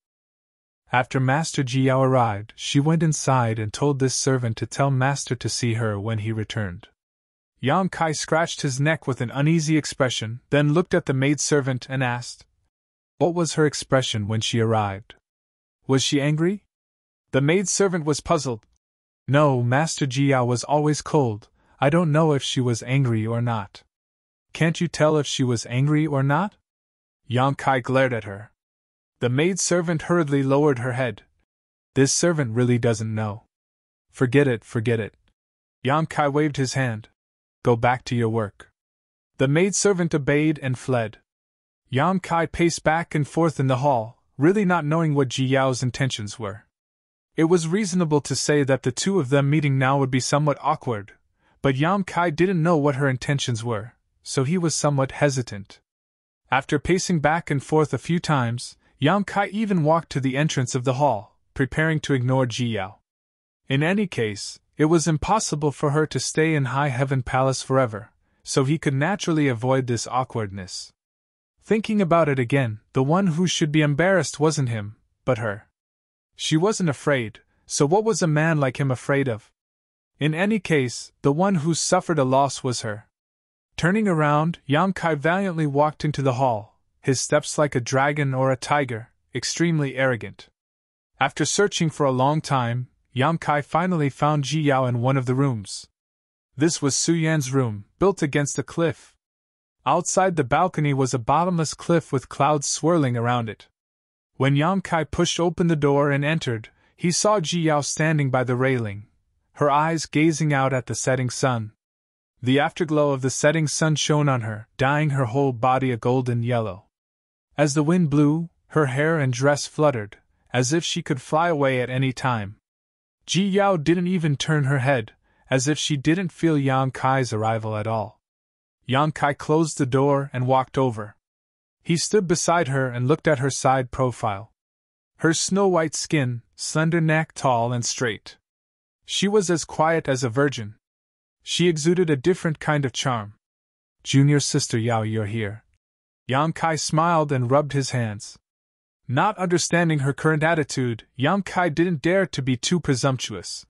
After Master Ji Yao arrived, she went inside and told this servant to tell Master to see her when he returned. Yang Kai scratched his neck with an uneasy expression, then looked at the maidservant and asked, what was her expression when she arrived? Was she angry? The maidservant was puzzled. No, Master Ji Yao was always cold. I don't know if she was angry or not. Can't you tell if she was angry or not? Yang Kai glared at her. The maidservant hurriedly lowered her head. This servant really doesn't know. Forget it, forget it. Yang Kai waved his hand. Go back to your work. The maidservant obeyed and fled. Yang Kai paced back and forth in the hall, really not knowing what Ji Yao's intentions were. It was reasonable to say that the two of them meeting now would be somewhat awkward, but Yang Kai didn't know what her intentions were, so he was somewhat hesitant. After pacing back and forth a few times, Yang Kai even walked to the entrance of the hall, preparing to ignore Ji Yao. In any case, it was impossible for her to stay in High Heaven Palace forever, so he could naturally avoid this awkwardness. Thinking about it again, the one who should be embarrassed wasn't him, but her. She wasn't afraid, so what was a man like him afraid of? In any case, the one who suffered a loss was her. Turning around, Yang Kai valiantly walked into the hall, his steps like a dragon or a tiger, extremely arrogant. After searching for a long time, Yang Kai finally found Ji Yao in one of the rooms. This was Su Yan's room, built against a cliff. Outside the balcony was a bottomless cliff with clouds swirling around it. When Yang Kai pushed open the door and entered, he saw Ji Yao standing by the railing, her eyes gazing out at the setting sun. The afterglow of the setting sun shone on her, dyeing her whole body a golden yellow. As the wind blew, her hair and dress fluttered, as if she could fly away at any time. Ji Yao didn't even turn her head, as if she didn't feel Yang Kai's arrival at all. Yang Kai closed the door and walked over. He stood beside her and looked at her side profile. Her snow-white skin, slender neck tall and straight. She was as quiet as a virgin. She exuded a different kind of charm. "Junior sister Yao, you're here." Yang Kai smiled and rubbed his hands. Not understanding her current attitude, Yang Kai didn't dare to be too presumptuous.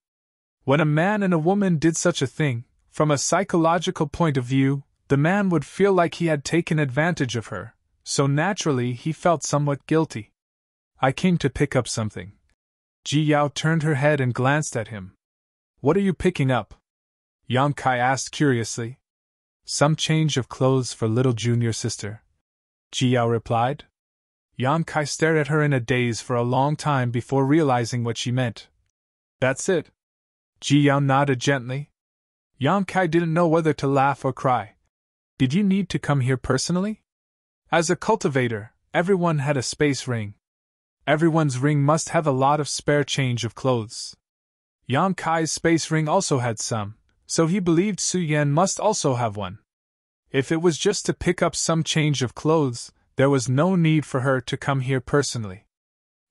When a man and a woman did such a thing, from a psychological point of view, the man would feel like he had taken advantage of her, so naturally he felt somewhat guilty. "I came to pick up something." Ji Yao turned her head and glanced at him. "What are you picking up?" Yang Kai asked curiously. "Some change of clothes for little junior sister," Ji Yao replied. Yang Kai stared at her in a daze for a long time before realizing what she meant. "That's it?" Ji Yao nodded gently. Yang Kai didn't know whether to laugh or cry. "Did you need to come here personally?" As a cultivator, everyone had a space ring. Everyone's ring must have a lot of spare change of clothes. Yang Kai's space ring also had some, so he believed Su Yan must also have one. If it was just to pick up some change of clothes, there was no need for her to come here personally.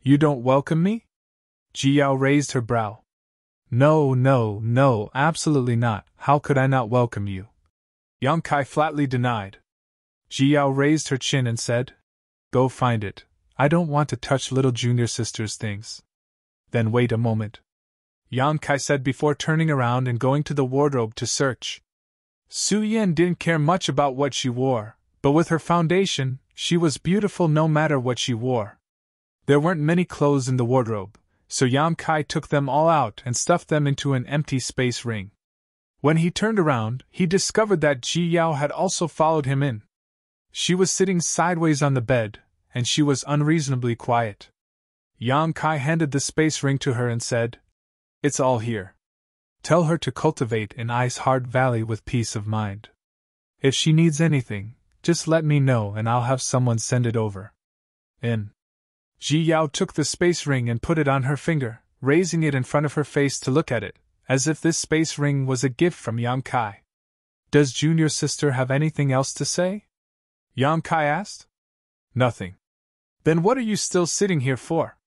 "You don't welcome me?" Ji Yao raised her brow. No, absolutely not. How could I not welcome you?" Yang Kai flatly denied. Ji Yao raised her chin and said, "Go find it. I don't want to touch little junior sister's things." "Then wait a moment," Yang Kai said before turning around and going to the wardrobe to search. Su Yan didn't care much about what she wore, but with her foundation, she was beautiful no matter what she wore. There weren't many clothes in the wardrobe, so Yang Kai took them all out and stuffed them into an empty space ring. When he turned around, he discovered that Ji Yao had also followed him in. She was sitting sideways on the bed, and she was unreasonably quiet. Yang Kai handed the space ring to her and said, "It's all here. Tell her to cultivate in Ice Heart Valley with peace of mind. If she needs anything, just let me know and I'll have someone send it over." In. Ji Yao took the space ring and put it on her finger, raising it in front of her face to look at it, as if this space ring was a gift from Yang Kai. "Does junior sister have anything else to say?" Yang Kai asked. "Nothing." "Then what are you still sitting here for?"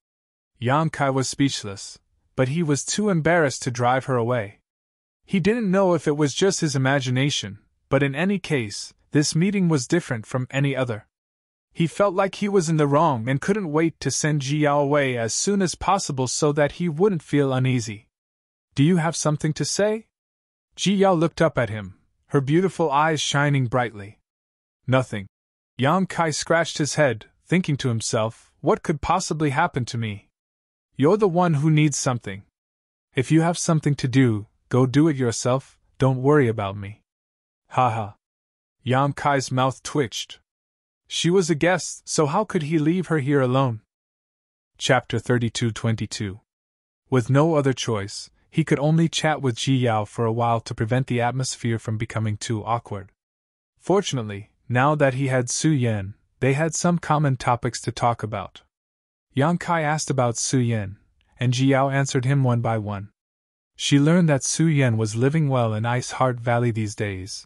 Yang Kai was speechless, but he was too embarrassed to drive her away. He didn't know if it was just his imagination, but in any case, this meeting was different from any other. He felt like he was in the wrong and couldn't wait to send Ji Yao away as soon as possible so that he wouldn't feel uneasy. "Do you have something to say?" Ji Yao looked up at him, her beautiful eyes shining brightly. "Nothing." Yang Kai scratched his head, thinking to himself, what could possibly happen to me? You're the one who needs something. If you have something to do, go do it yourself, don't worry about me. Haha. Yang Kai's mouth twitched. She was a guest, so how could he leave her here alone? Chapter 32-22. With no other choice, he could only chat with Ji Yao for a while to prevent the atmosphere from becoming too awkward. Fortunately, now that he had Su Yan, they had some common topics to talk about. Yang Kai asked about Su Yan, and Ji Yao answered him one by one. She learned that Su Yan was living well in Ice Heart Valley these days,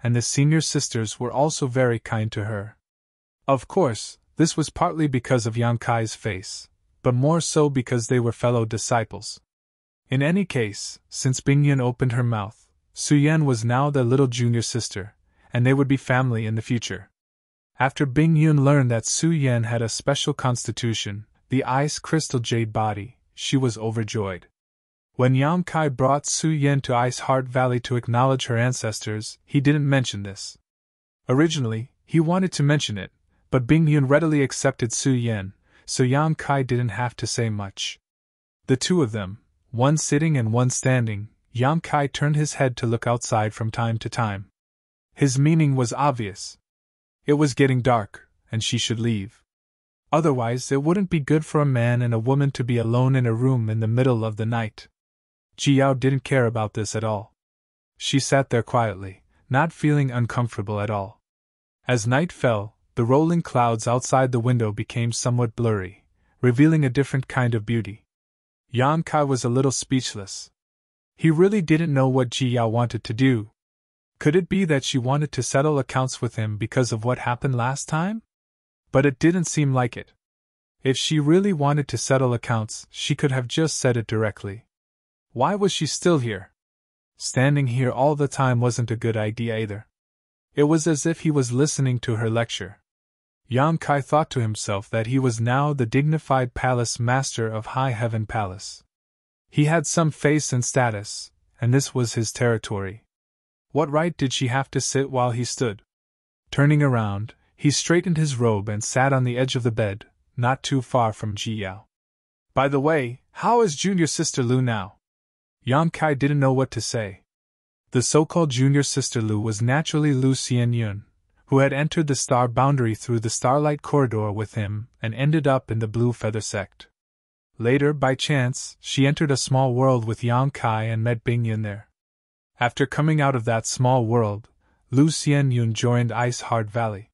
and the senior sisters were also very kind to her. Of course, this was partly because of Yang Kai's face, but more so because they were fellow disciples. In any case, since Bingyun opened her mouth, Su Yan was now their little junior sister, and they would be family in the future. After Bingyun learned that Su Yan had a special constitution, the ice crystal jade body, she was overjoyed. When Yang Kai brought Su Yan to Ice Heart Valley to acknowledge her ancestors, he didn't mention this, Originally, he wanted to mention it, but Bing Yun readily accepted Su Yan, so Yang Kai didn't have to say much. The two of them, one sitting and one standing, Yang Kai turned his head to look outside from time to time. His meaning was obvious. It was getting dark, and she should leave. Otherwise, it wouldn't be good for a man and a woman to be alone in a room in the middle of the night. Ji Yao didn't care about this at all. She sat there quietly, not feeling uncomfortable at all. As night fell, the rolling clouds outside the window became somewhat blurry, revealing a different kind of beauty. Yang Kai was a little speechless. He really didn't know what Ji Yao wanted to do. Could it be that she wanted to settle accounts with him because of what happened last time? But it didn't seem like it. If she really wanted to settle accounts, she could have just said it directly. Why was she still here? Standing here all the time wasn't a good idea either. It was as if he was listening to her lecture. Yang Kai thought to himself that he was now the dignified palace master of High Heaven Palace. He had some face and status, and this was his territory. What right did she have to sit while he stood? Turning around, he straightened his robe and sat on the edge of the bed, not too far from Ji Yao. By the way, how is junior sister Lu now? Yang Kai didn't know what to say. The so-called junior sister Lu was naturally Lu Xianyun, who had entered the star boundary through the starlight corridor with him and ended up in the Blue Feather sect. Later, by chance, she entered a small world with Yang Kai and met Bing Yun there. After coming out of that small world, Lu Xianyun joined Ice Heart Valley.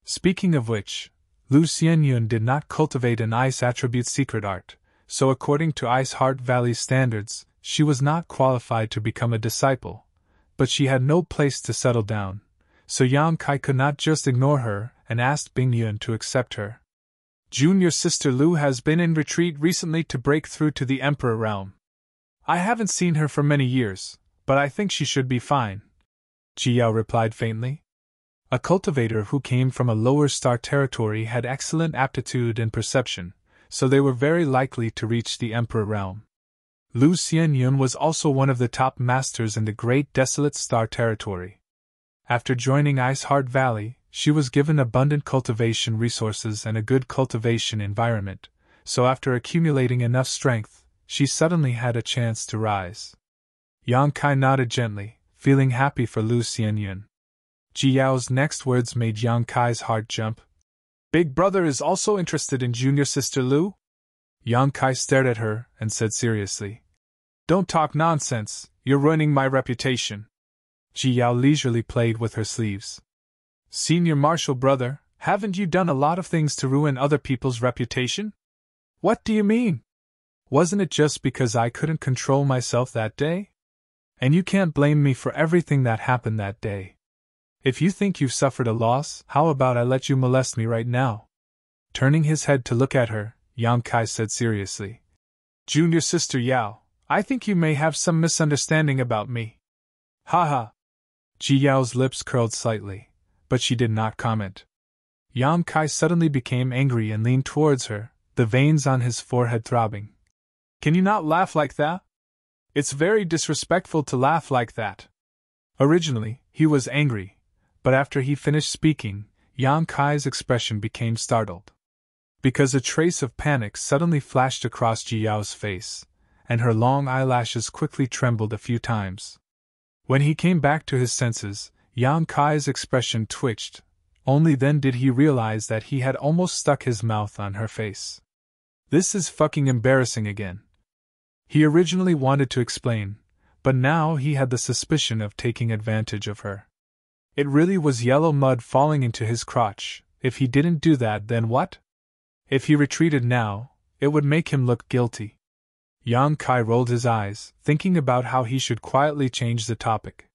Speaking of which, Lu Xianyun did not cultivate an ice attribute secret art, so according to Ice Heart Valley's standards, she was not qualified to become a disciple, but she had no place to settle down, so Yang Kai could not just ignore her and asked Bing Yun to accept her. Junior sister Lu has been in retreat recently to break through to the Emperor realm. I haven't seen her for many years, but I think she should be fine, Ji Yao replied faintly. A cultivator who came from a lower star territory had excellent aptitude and perception, so they were very likely to reach the Emperor realm. Lu Xianyun was also one of the top masters in the Great Desolate Star territory. After joining Ice Heart Valley, she was given abundant cultivation resources and a good cultivation environment, so after accumulating enough strength, she suddenly had a chance to rise. Yang Kai nodded gently, feeling happy for Lu Xianyun. Ji Yao's next words made Yang Kai's heart jump. Big brother is also interested in junior sister Lu? Yang Kai stared at her and said seriously. Don't talk nonsense, you're ruining my reputation. Ji Yao leisurely played with her sleeves. Senior martial brother, haven't you done a lot of things to ruin other people's reputation? What do you mean? Wasn't it just because I couldn't control myself that day? And you can't blame me for everything that happened that day. If you think you've suffered a loss, how about I let you molest me right now? Turning his head to look at her, Yang Kai said seriously. Junior sister Yao, I think you may have some misunderstanding about me. Ha. Ji Yao's lips curled slightly, but she did not comment. Yang Kai suddenly became angry and leaned towards her, the veins on his forehead throbbing. Can you not laugh like that? It's very disrespectful to laugh like that. Originally, he was angry, but after he finished speaking, Yang Kai's expression became startled. Because a trace of panic suddenly flashed across Ji Yao's face, and her long eyelashes quickly trembled a few times. When he came back to his senses, Yang Kai's expression twitched. Only then did he realize that he had almost stuck his mouth on her face. This is fucking embarrassing again. He originally wanted to explain, but now he had the suspicion of taking advantage of her. It really was yellow mud falling into his crotch. If he didn't do that, then what? If he retreated now, it would make him look guilty. Yang Kai rolled his eyes, thinking about how he should quietly change the topic.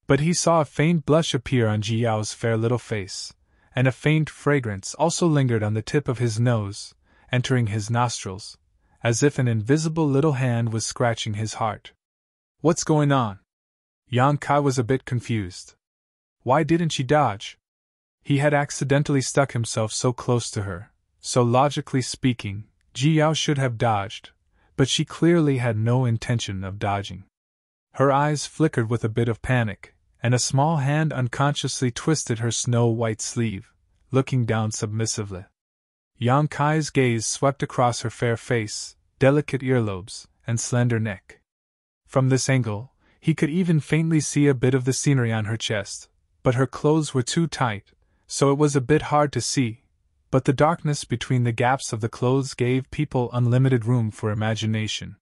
But he saw a faint blush appear on Ji Yao's fair little face, and a faint fragrance also lingered on the tip of his nose, entering his nostrils, as if an invisible little hand was scratching his heart. What's going on? Yang Kai was a bit confused. Why didn't she dodge? He had accidentally stuck himself so close to her, so logically speaking, Ji Yao should have dodged, but she clearly had no intention of dodging. Her eyes flickered with a bit of panic, and a small hand unconsciously twisted her snow-white sleeve, looking down submissively. Yang Kai's gaze swept across her fair face, delicate earlobes, and slender neck. From this angle, he could even faintly see a bit of the scenery on her chest, but her clothes were too tight, so it was a bit hard to see, but the darkness between the gaps of the clothes gave people unlimited room for imagination.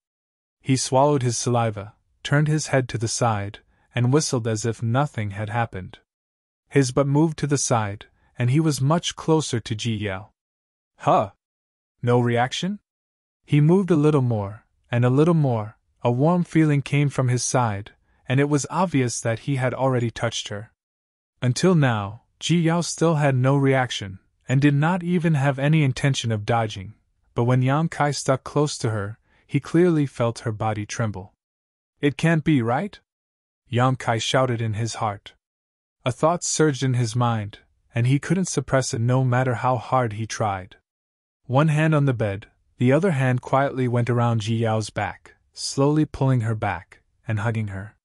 He swallowed his saliva, turned his head to the side, and whistled as if nothing had happened. His butt moved to the side, and he was much closer to Ji Yao. Huh! No reaction? He moved a little more, and a little more. A warm feeling came from his side, and it was obvious that he had already touched her. Until now, Ji Yao still had no reaction, and did not even have any intention of dodging, but when Yang Kai stuck close to her, he clearly felt her body tremble. It can't be, right? Yang Kai shouted in his heart. A thought surged in his mind, and he couldn't suppress it no matter how hard he tried. One hand on the bed, the other hand quietly went around Ji Yao's back, slowly pulling her back, and hugging her.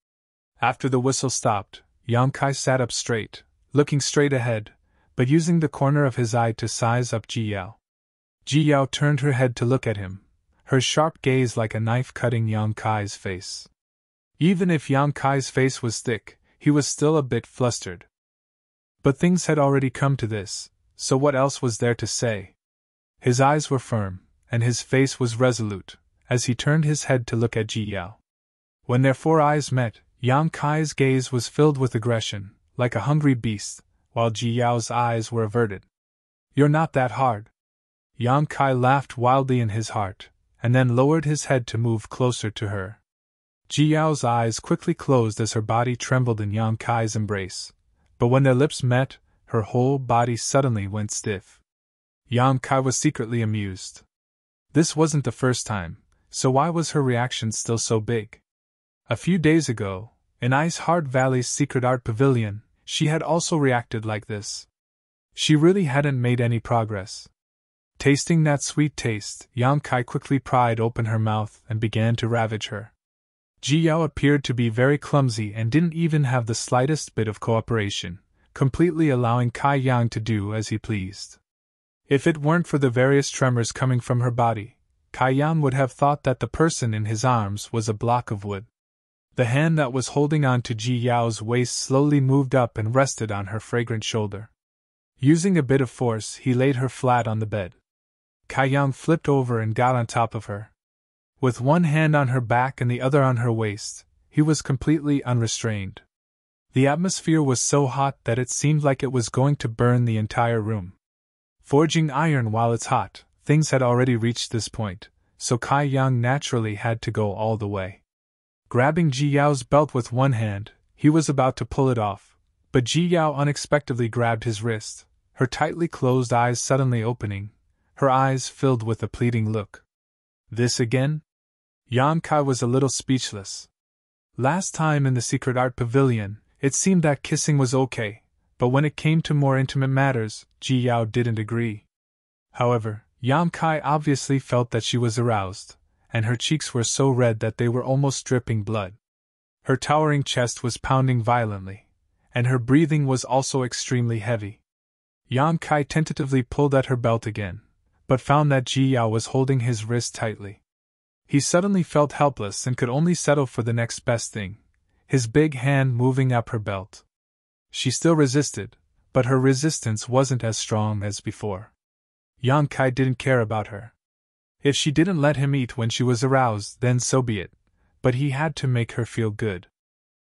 After the whistle stopped, Yang Kai sat up straight, looking straight ahead, but using the corner of his eye to size up Ji Yao. Ji Yao turned her head to look at him, her sharp gaze like a knife cutting Yang Kai's face. Even if Yang Kai's face was thick, he was still a bit flustered. But things had already come to this, so what else was there to say? His eyes were firm, and his face was resolute, as he turned his head to look at Ji Yao. When their four eyes met, Yang Kai's gaze was filled with aggression, like a hungry beast, while Ji Yao's eyes were averted. You're not that hard. Yang Kai laughed wildly in his heart, and then lowered his head to move closer to her. Ji Yao's eyes quickly closed as her body trembled in Yang Kai's embrace, but when their lips met, her whole body suddenly went stiff. Yang Kai was secretly amused. This wasn't the first time, so why was her reaction still so big? A few days ago, in Ice Heart Valley's secret art pavilion, she had also reacted like this. She really hadn't made any progress. Tasting that sweet taste, Yang Kai quickly pried open her mouth and began to ravage her. Ji Yao appeared to be very clumsy and didn't even have the slightest bit of cooperation, completely allowing Kai Yang to do as he pleased. If it weren't for the various tremors coming from her body, Kai Yang would have thought that the person in his arms was a block of wood. The hand that was holding on to Ji Yao's waist slowly moved up and rested on her fragrant shoulder. Using a bit of force, he laid her flat on the bed. Kai Yang flipped over and got on top of her. With one hand on her back and the other on her waist, he was completely unrestrained. The atmosphere was so hot that it seemed like it was going to burn the entire room. Forging iron while it's hot, things had already reached this point, so Kai Yang naturally had to go all the way. Grabbing Ji Yao's belt with one hand, he was about to pull it off, but Ji Yao unexpectedly grabbed his wrist, her tightly closed eyes suddenly opening, her eyes filled with a pleading look. This again? Yang Kai was a little speechless. Last time in the secret art pavilion, it seemed that kissing was okay, but when it came to more intimate matters, Ji Yao didn't agree. However, Yang Kai obviously felt that she was aroused, and her cheeks were so red that they were almost dripping blood. Her towering chest was pounding violently, and her breathing was also extremely heavy. Yang Kai tentatively pulled at her belt again, but found that Ji Yao was holding his wrist tightly. He suddenly felt helpless and could only settle for the next best thing, his big hand moving up her belt. She still resisted, but her resistance wasn't as strong as before. Yang Kai didn't care about her. If she didn't let him eat when she was aroused, then so be it, but he had to make her feel good.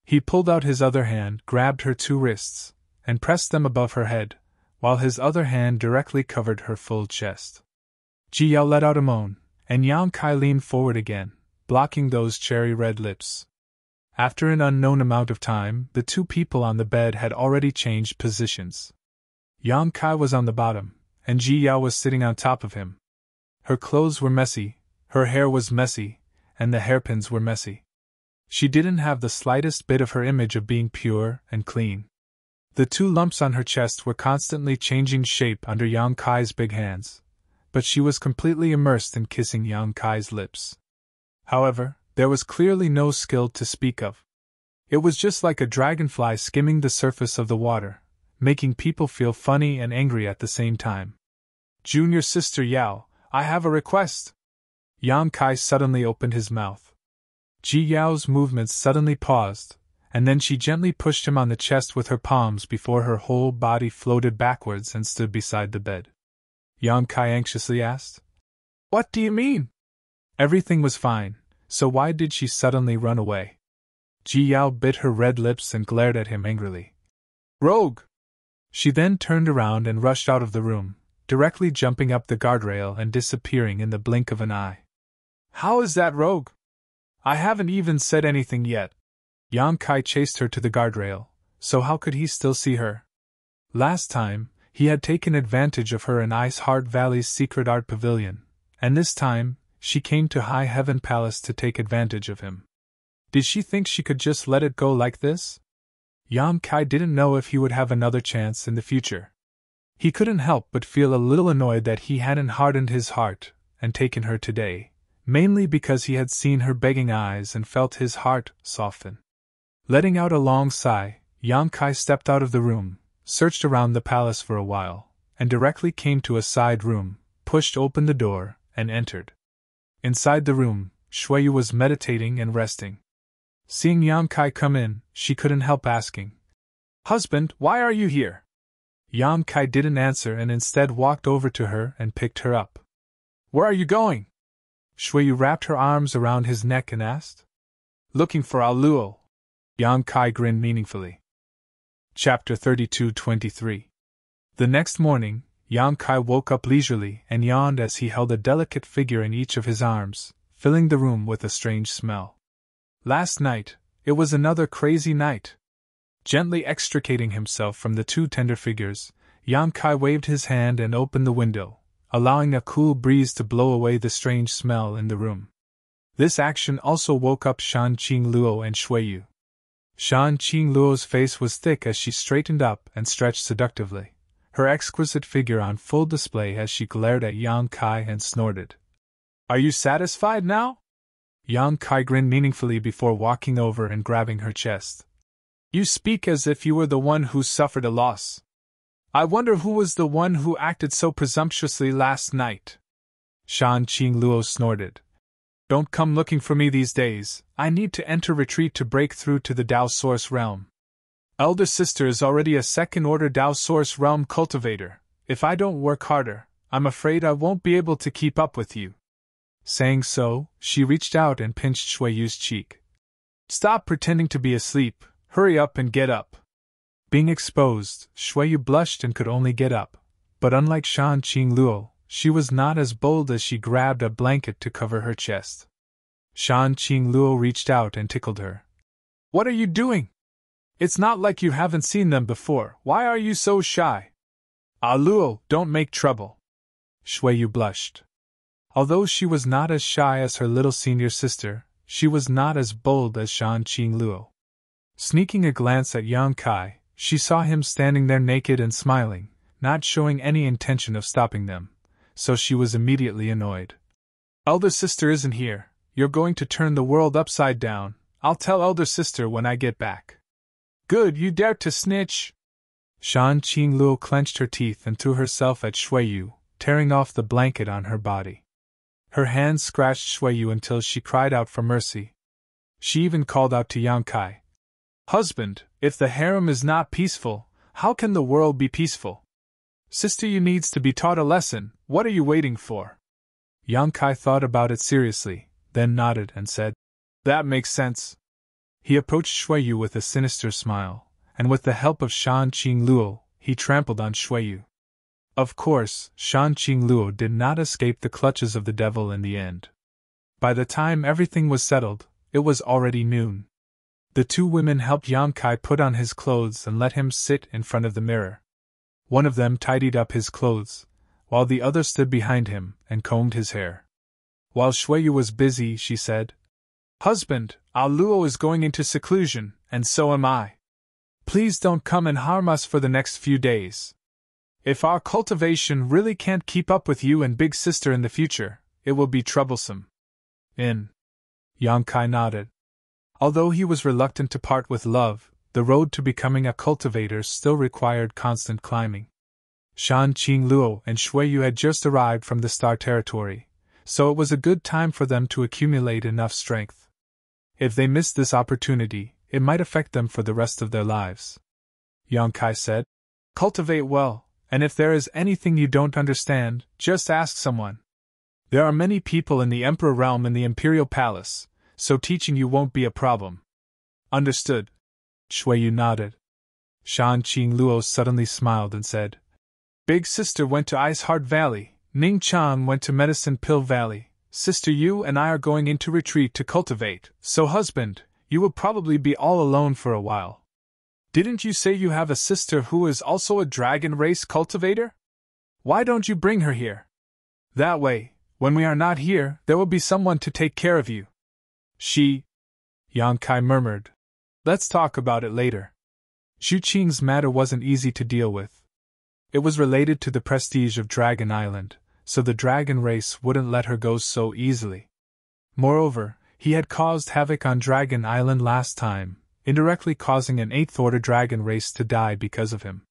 He pulled out his other hand, grabbed her two wrists, and pressed them above her head, while his other hand directly covered her full chest. Ji Yao let out a moan, and Yang Kai leaned forward again, blocking those cherry-red lips. After an unknown amount of time, the two people on the bed had already changed positions. Yang Kai was on the bottom, and Ji Yao was sitting on top of him. Her clothes were messy, her hair was messy, and the hairpins were messy. She didn't have the slightest bit of her image of being pure and clean. The two lumps on her chest were constantly changing shape under Yang Kai's big hands, but she was completely immersed in kissing Yang Kai's lips. However, there was clearly no skill to speak of. It was just like a dragonfly skimming the surface of the water, making people feel funny and angry at the same time. Junior sister Yao, I have a request. Yang Kai suddenly opened his mouth. Ji Yao's movements suddenly paused, and then she gently pushed him on the chest with her palms before her whole body floated backwards and stood beside the bed. Yang Kai anxiously asked, What do you mean? Everything was fine, so why did she suddenly run away? Ji Yao bit her red lips and glared at him angrily. Rogue! She then turned around and rushed out of the room, directly jumping up the guardrail and disappearing in the blink of an eye. How is that rogue? I haven't even said anything yet. Yang Kai chased her to the guardrail, so how could he still see her? Last time, he had taken advantage of her in Ice Heart Valley's secret art pavilion, and this time, she came to High Heaven Palace to take advantage of him. Did she think she could just let it go like this? Yang Kai didn't know if he would have another chance in the future. He couldn't help but feel a little annoyed that he hadn't hardened his heart and taken her today, mainly because he had seen her begging eyes and felt his heart soften. Letting out a long sigh, Yang Kai stepped out of the room, searched around the palace for a while, and directly came to a side room, pushed open the door, and entered. Inside the room, Shuiyu was meditating and resting. Seeing Yang Kai come in, she couldn't help asking, Husband, why are you here? Yang Kai didn't answer and instead walked over to her and picked her up. Where are you going? Shuiyu wrapped her arms around his neck and asked. Looking for Aluo. Yang Kai grinned meaningfully. Chapter 32-23. The next morning, Yang Kai woke up leisurely and yawned as he held a delicate figure in each of his arms, filling the room with a strange smell. Last night, it was another crazy night. Gently extricating himself from the two tender figures, Yang Kai waved his hand and opened the window, allowing a cool breeze to blow away the strange smell in the room. This action also woke up Shan Qingluo and Shuiyu. Shan Qingluo's face was thick as she straightened up and stretched seductively, her exquisite figure on full display as she glared at Yang Kai and snorted. Are you satisfied now? Yang Kai grinned meaningfully before walking over and grabbing her chest. You speak as if you were the one who suffered a loss. I wonder who was the one who acted so presumptuously last night. Shan Qingluo snorted. Don't come looking for me these days, I need to enter retreat to break through to the Dao Source Realm. Elder sister is already a second-order Dao Source Realm cultivator. If I don't work harder, I'm afraid I won't be able to keep up with you. Saying so, she reached out and pinched Shuiyu's cheek. Stop pretending to be asleep, hurry up and get up. Being exposed, Shuiyu blushed and could only get up, but unlike Shan Qingluo, she was not as bold as she grabbed a blanket to cover her chest. Shan Qingluo reached out and tickled her. What are you doing? It's not like you haven't seen them before, why are you so shy? Luo, don't make trouble. Shuiyu blushed. Although she was not as shy as her little senior sister, she was not as bold as Shan Qingluo. Sneaking a glance at Yang Kai, she saw him standing there naked and smiling, not showing any intention of stopping them, so she was immediately annoyed. Elder sister isn't here, you're going to turn the world upside down, I'll tell elder sister when I get back. Good, you dared to snitch! Shan Qingluo clenched her teeth and threw herself at Shuiyu, tearing off the blanket on her body. Her hands scratched Shuiyu until she cried out for mercy. She even called out to Yang Kai. Husband, if the harem is not peaceful, how can the world be peaceful? Sister, you needs to be taught a lesson, what are you waiting for? Yang Kai thought about it seriously, then nodded and said, That makes sense. He approached Shuiyu with a sinister smile, and with the help of Shan Qingluo, he trampled on Shuiyu. Of course, Shan Qingluo did not escape the clutches of the devil in the end. By the time everything was settled, it was already noon. The two women helped Yang Kai put on his clothes and let him sit in front of the mirror. One of them tidied up his clothes, while the other stood behind him and combed his hair. While Shuiyu was busy, she said, Husband, Luo is going into seclusion, and so am I. Please don't come and harm us for the next few days. If our cultivation really can't keep up with you and big sister in the future, it will be troublesome. Yang Kai nodded. Although he was reluctant to part with love, the road to becoming a cultivator still required constant climbing. Shan Qingluo and Shuiyu had just arrived from the Star Territory, so it was a good time for them to accumulate enough strength. If they missed this opportunity, it might affect them for the rest of their lives. Yang Kai said, "Cultivate well, and if there is anything you don't understand, just ask someone. There are many people in the Emperor realm in the Imperial Palace, so teaching you won't be a problem." "Understood." Shuiyu nodded. Shan Qingluo suddenly smiled and said, "Big sister went to Ice Heart Valley, Ning Chan went to Medicine Pill Valley, sister you and I are going into retreat to cultivate, so husband, you will probably be all alone for a while. Didn't you say you have a sister who is also a dragon race cultivator? Why don't you bring her here? That way, when we are not here, there will be someone to take care of you." "She," Yang Kai murmured. "Let's talk about it later." Xu Qing's matter wasn't easy to deal with. It was related to the prestige of Dragon Island, so the dragon race wouldn't let her go so easily. Moreover, he had caused havoc on Dragon Island last time, indirectly causing an 8th-order dragon race to die because of him.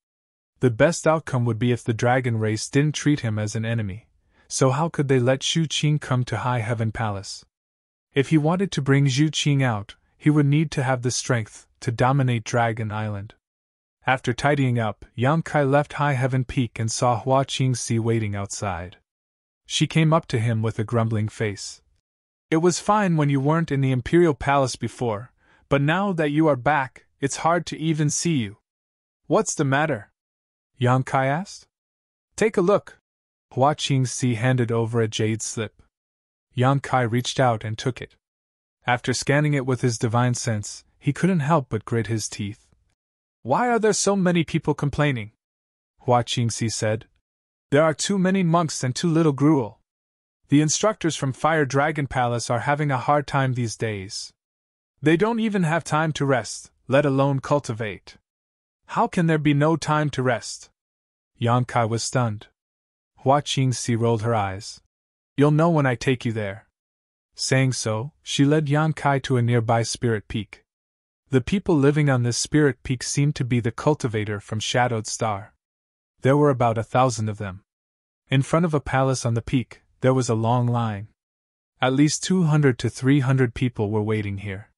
The best outcome would be if the dragon race didn't treat him as an enemy, so how could they let Xu Qing come to High Heaven Palace? If he wanted to bring Xu Qing out, he would need to have the strength to dominate Dragon Island. After tidying up, Yang Kai left High Heaven Peak and saw Hua Qingxi waiting outside. She came up to him with a grumbling face. "It was fine when you weren't in the Imperial Palace before, but now that you are back, it's hard to even see you. What's the matter?" Yang Kai asked. "Take a look." Hua Qingxi handed over a jade slip. Yang Kai reached out and took it. After scanning it with his divine sense, he couldn't help but grit his teeth. "Why are there so many people complaining?" Hua Qingxi said. "There are too many monks and too little gruel. The instructors from Fire Dragon Palace are having a hard time these days. They don't even have time to rest, let alone cultivate. How can there be no time to rest?" Yang Kai was stunned. Hua Qingxi rolled her eyes. "You'll know when I take you there." Saying so, she led Yang Kai to a nearby spirit peak. The people living on this spirit peak seemed to be the cultivator from Shadowed Star. There were about 1,000 of them. In front of a palace on the peak, there was a long line. At least 200 to 300 people were waiting here.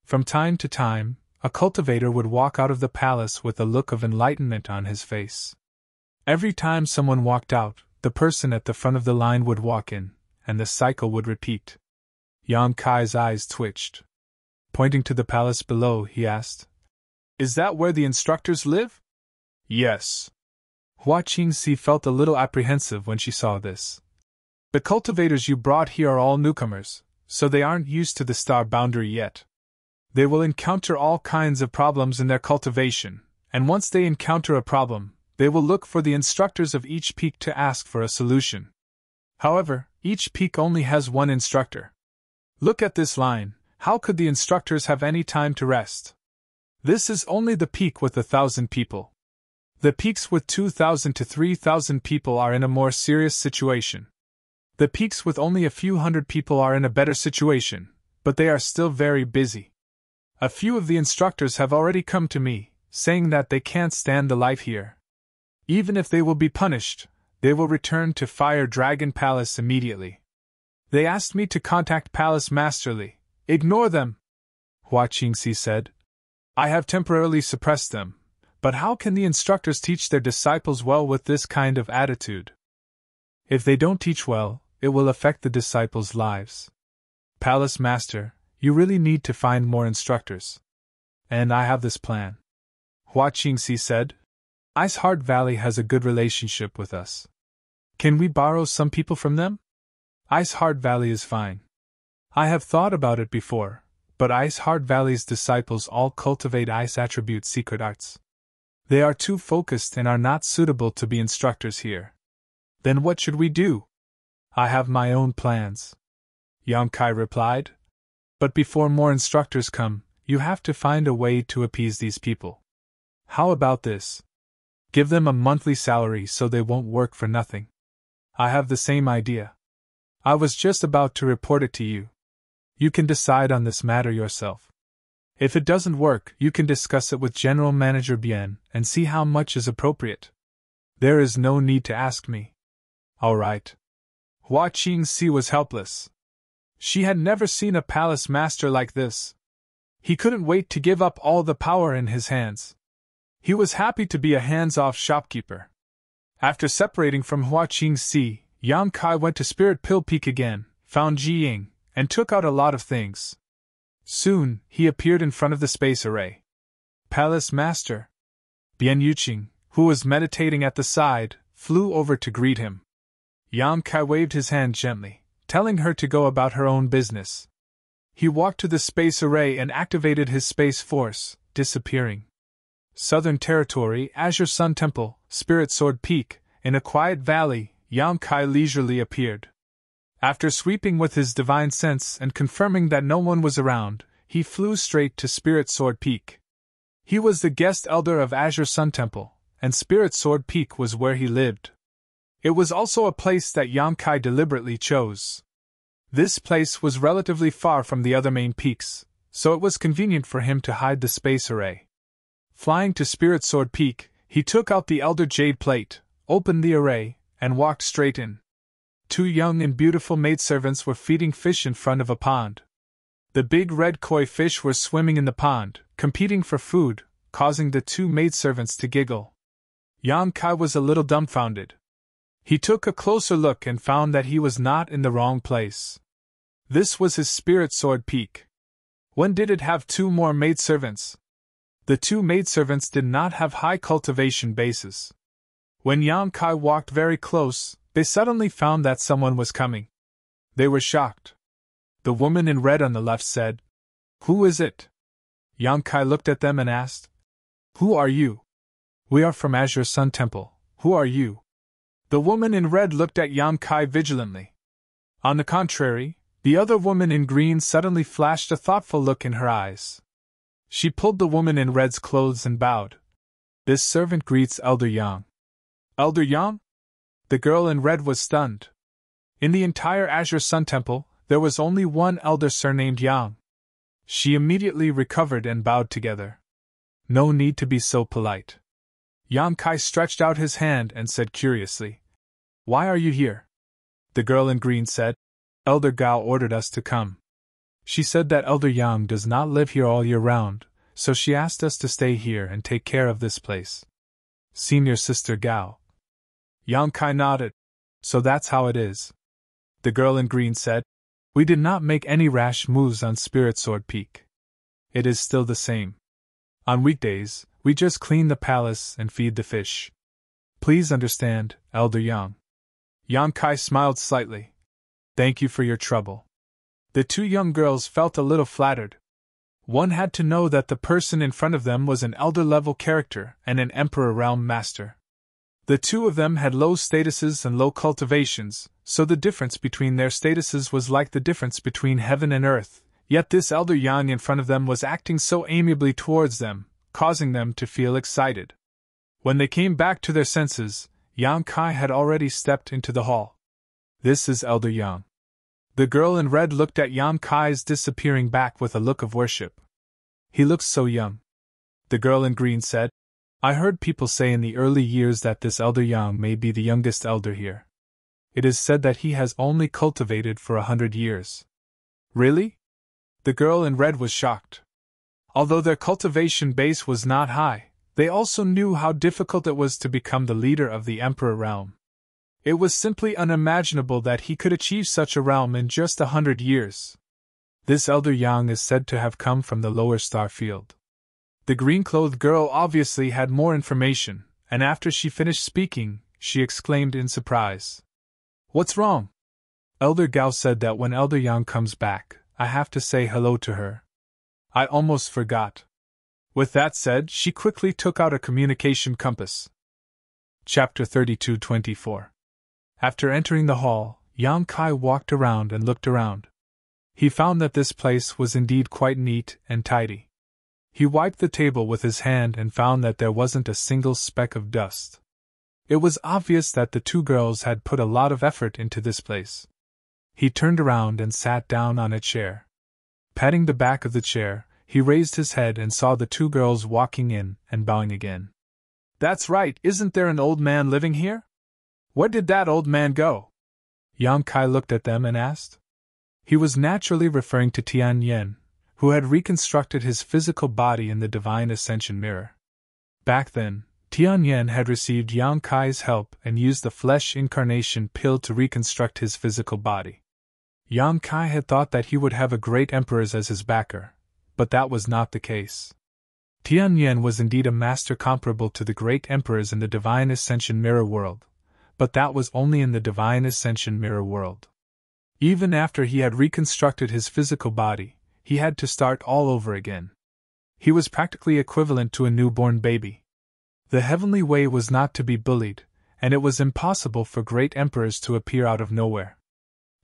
From time to time, a cultivator would walk out of the palace with a look of enlightenment on his face. Every time someone walked out, the person at the front of the line would walk in, and the cycle would repeat. Yang Kai's eyes twitched. Pointing to the palace below, he asked, "Is that where the instructors live?" "Yes." Hua Qingxi felt a little apprehensive when she saw this. "The cultivators you brought here are all newcomers, so they aren't used to the star boundary yet. They will encounter all kinds of problems in their cultivation, and once they encounter a problem, they will look for the instructors of each peak to ask for a solution. However, each peak only has one instructor. Look at this line. How could the instructors have any time to rest? This is only the peak with 1,000 people. The peaks with 2,000 to 3,000 people are in a more serious situation. The peaks with only a few hundred people are in a better situation, but they are still very busy. A few of the instructors have already come to me, saying that they can't stand the life here. Even if they will be punished, they will return to Fire Dragon Palace immediately. They asked me to contact Palace Masterly. Ignore them," Hua Qingxi said. "I have temporarily suppressed them, but how can the instructors teach their disciples well with this kind of attitude? If they don't teach well, it will affect the disciples' lives. Palace Master, you really need to find more instructors. And I have this plan," Hua Qingxi said. "Ice Heart Valley has a good relationship with us. Can we borrow some people from them? Ice Heart Valley is fine. I have thought about it before, but Ice Heart Valley's disciples all cultivate ice attribute secret arts. They are too focused and are not suitable to be instructors here. Then what should we do?" "I have my own plans," Yang Kai replied. "But before more instructors come, you have to find a way to appease these people. How about this? Give them a monthly salary so they won't work for nothing." "I have the same idea. I was just about to report it to you. You can decide on this matter yourself." If it doesn't work, you can discuss it with General Manager Bien and see how much is appropriate. There is no need to ask me. All right. Hua Qingxi was helpless. She had never seen a palace master like this. He couldn't wait to give up all the power in his hands. He was happy to be a hands-off shopkeeper. After separating from Hua Qingxi, Yang Kai went to Spirit Pill Peak again, found Ji Ying, and took out a lot of things. Soon, he appeared in front of the space array. Palace Master. Bian Yuqing, who was meditating at the side, flew over to greet him. Yang Kai waved his hand gently, telling her to go about her own business. He walked to the space array and activated his space force, disappearing. Southern Territory, Azure Sun Temple, Spirit Sword Peak, in a quiet valley, Yang Kai leisurely appeared. After sweeping with his divine sense and confirming that no one was around, he flew straight to Spirit Sword Peak. He was the guest elder of Azure Sun Temple, and Spirit Sword Peak was where he lived. It was also a place that Yang Kai deliberately chose. This place was relatively far from the other main peaks, so it was convenient for him to hide the space array. Flying to Spirit Sword Peak, he took out the Elder Jade Plate, opened the array, and walked straight in. Two young and beautiful maidservants were feeding fish in front of a pond. The big red koi fish were swimming in the pond, competing for food, causing the two maidservants to giggle. Yang Kai was a little dumbfounded. He took a closer look and found that he was not in the wrong place. This was his Spirit Sword Peak. When did it have two more maidservants? The two maidservants did not have high cultivation bases. When Yang Kai walked very close, they suddenly found that someone was coming. They were shocked. The woman in red on the left said, "Who is it?" Yang Kai looked at them and asked, "Who are you?" "We are from Azure Sun Temple. Who are you?" The woman in red looked at Yang Kai vigilantly. On the contrary, the other woman in green suddenly flashed a thoughtful look in her eyes. She pulled the woman in red's clothes and bowed. "This servant greets Elder Yang." "Elder Yang?" The girl in red was stunned. In the entire Azure Sun Temple, there was only one elder surnamed Yang. She immediately recovered and bowed together. No need to be so polite. Yang Kai stretched out his hand and said curiously, "Why are you here?" The girl in green said, "Elder Gao ordered us to come. She said that Elder Yang does not live here all year round, so she asked us to stay here and take care of this place." "Senior Sister Gao." Yang Kai nodded. "So that's how it is." The girl in green said, "We did not make any rash moves on Spirit Sword Peak. It is still the same. On weekdays, we just clean the palace and feed the fish. Please understand, Elder Yang." Yang Kai smiled slightly. "Thank you for your trouble." The two young girls felt a little flattered. One had to know that the person in front of them was an elder-level character and an Emperor Realm Master. The two of them had low statuses and low cultivations, so the difference between their statuses was like the difference between heaven and earth, yet this Elder Yang in front of them was acting so amiably towards them, causing them to feel excited. When they came back to their senses, Yang Kai had already stepped into the hall. "This is Elder Yang." The girl in red looked at Yang Kai's disappearing back with a look of worship. "He looks so young." The girl in green said, "I heard people say in the early years that this Elder Yang may be the youngest elder here. It is said that he has only cultivated for 100 years. "Really?" The girl in red was shocked. Although their cultivation base was not high, they also knew how difficult it was to become the leader of the Emperor realm. It was simply unimaginable that he could achieve such a realm in just 100 years. This Elder Yang is said to have come from the lower star field. The green-clothed girl obviously had more information, and after she finished speaking, she exclaimed in surprise, "What's wrong?" "Elder Gao said that when Elder Yang comes back, I have to say hello to her. I almost forgot." With that said, she quickly took out a communication compass. Chapter 32-24. After entering the hall, Yang Kai walked around and looked around. He found that this place was indeed quite neat and tidy. He wiped the table with his hand and found that there wasn't a single speck of dust. It was obvious that the two girls had put a lot of effort into this place. He turned around and sat down on a chair. Patting the back of the chair, He raised his head and saw the two girls walking in and bowing again. That's right, isn't there an old man living here? Where did that old man go? Yang Kai looked at them and asked. He was naturally referring to Tian Yen, who had reconstructed his physical body in the Divine Ascension Mirror. Back then, Tian Yen had received Yang Kai's help and used the flesh incarnation pill to reconstruct his physical body. Yang Kai had thought that he would have a great emperor as his backer, but that was not the case. Tian Yen was indeed a master comparable to the great emperors in the Divine Ascension Mirror world, but that was only in the Divine Ascension Mirror world. Even after he had reconstructed his physical body, he had to start all over again. He was practically equivalent to a newborn baby. The heavenly way was not to be bullied, and it was impossible for great emperors to appear out of nowhere.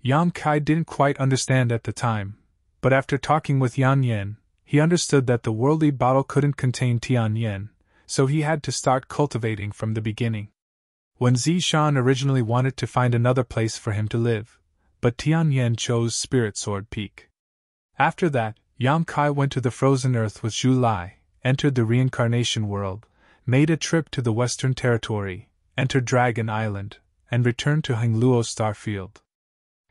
Yang Kai didn't quite understand at the time, but after talking with Yan Yen, he understood that the worldly bottle couldn't contain Tian Yen, so he had to start cultivating from the beginning. When Zishan originally wanted to find another place for him to live, but Tian Yen chose Spirit Sword Peak. After that, Yang Kai went to the frozen earth with Zhu Lai, entered the reincarnation world, made a trip to the Western Territory, entered Dragon Island, and returned to Hengluo Starfield.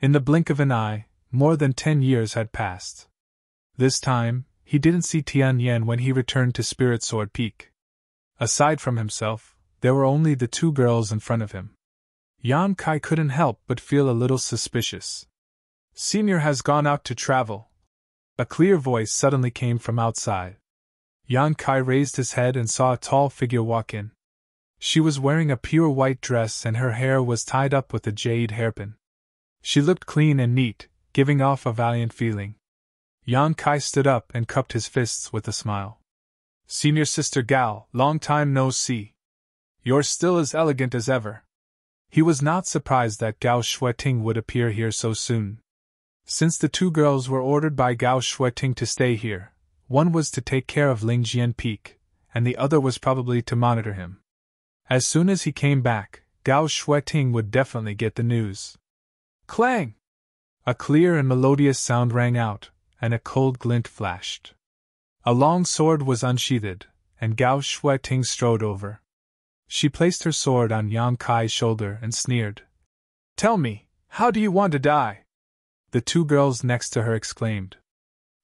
In the blink of an eye, more than 10 years had passed. This time, he didn't see Tian Yen when he returned to Spirit Sword Peak. Aside from himself, there were only the two girls in front of him. Yang Kai couldn't help but feel a little suspicious. Senior has gone out to travel. A clear voice suddenly came from outside. Yang Kai raised his head and saw a tall figure walk in. She was wearing a pure white dress and her hair was tied up with a jade hairpin. She looked clean and neat, giving off a valiant feeling. Yang Kai stood up and cupped his fists with a smile. Senior Sister Gao, long time no see. You're still as elegant as ever. He was not surprised that Gao Shueting would appear here so soon. Since the two girls were ordered by Gao Shueting to stay here, one was to take care of Lingjian Peak, and the other was probably to monitor him. As soon as he came back, Gao Shueting would definitely get the news. Clang! A clear and melodious sound rang out, and a cold glint flashed. A long sword was unsheathed, and Gao Shueting strode over. She placed her sword on Yang Kai's shoulder and sneered. Tell me, how do you want to die? The two girls next to her exclaimed.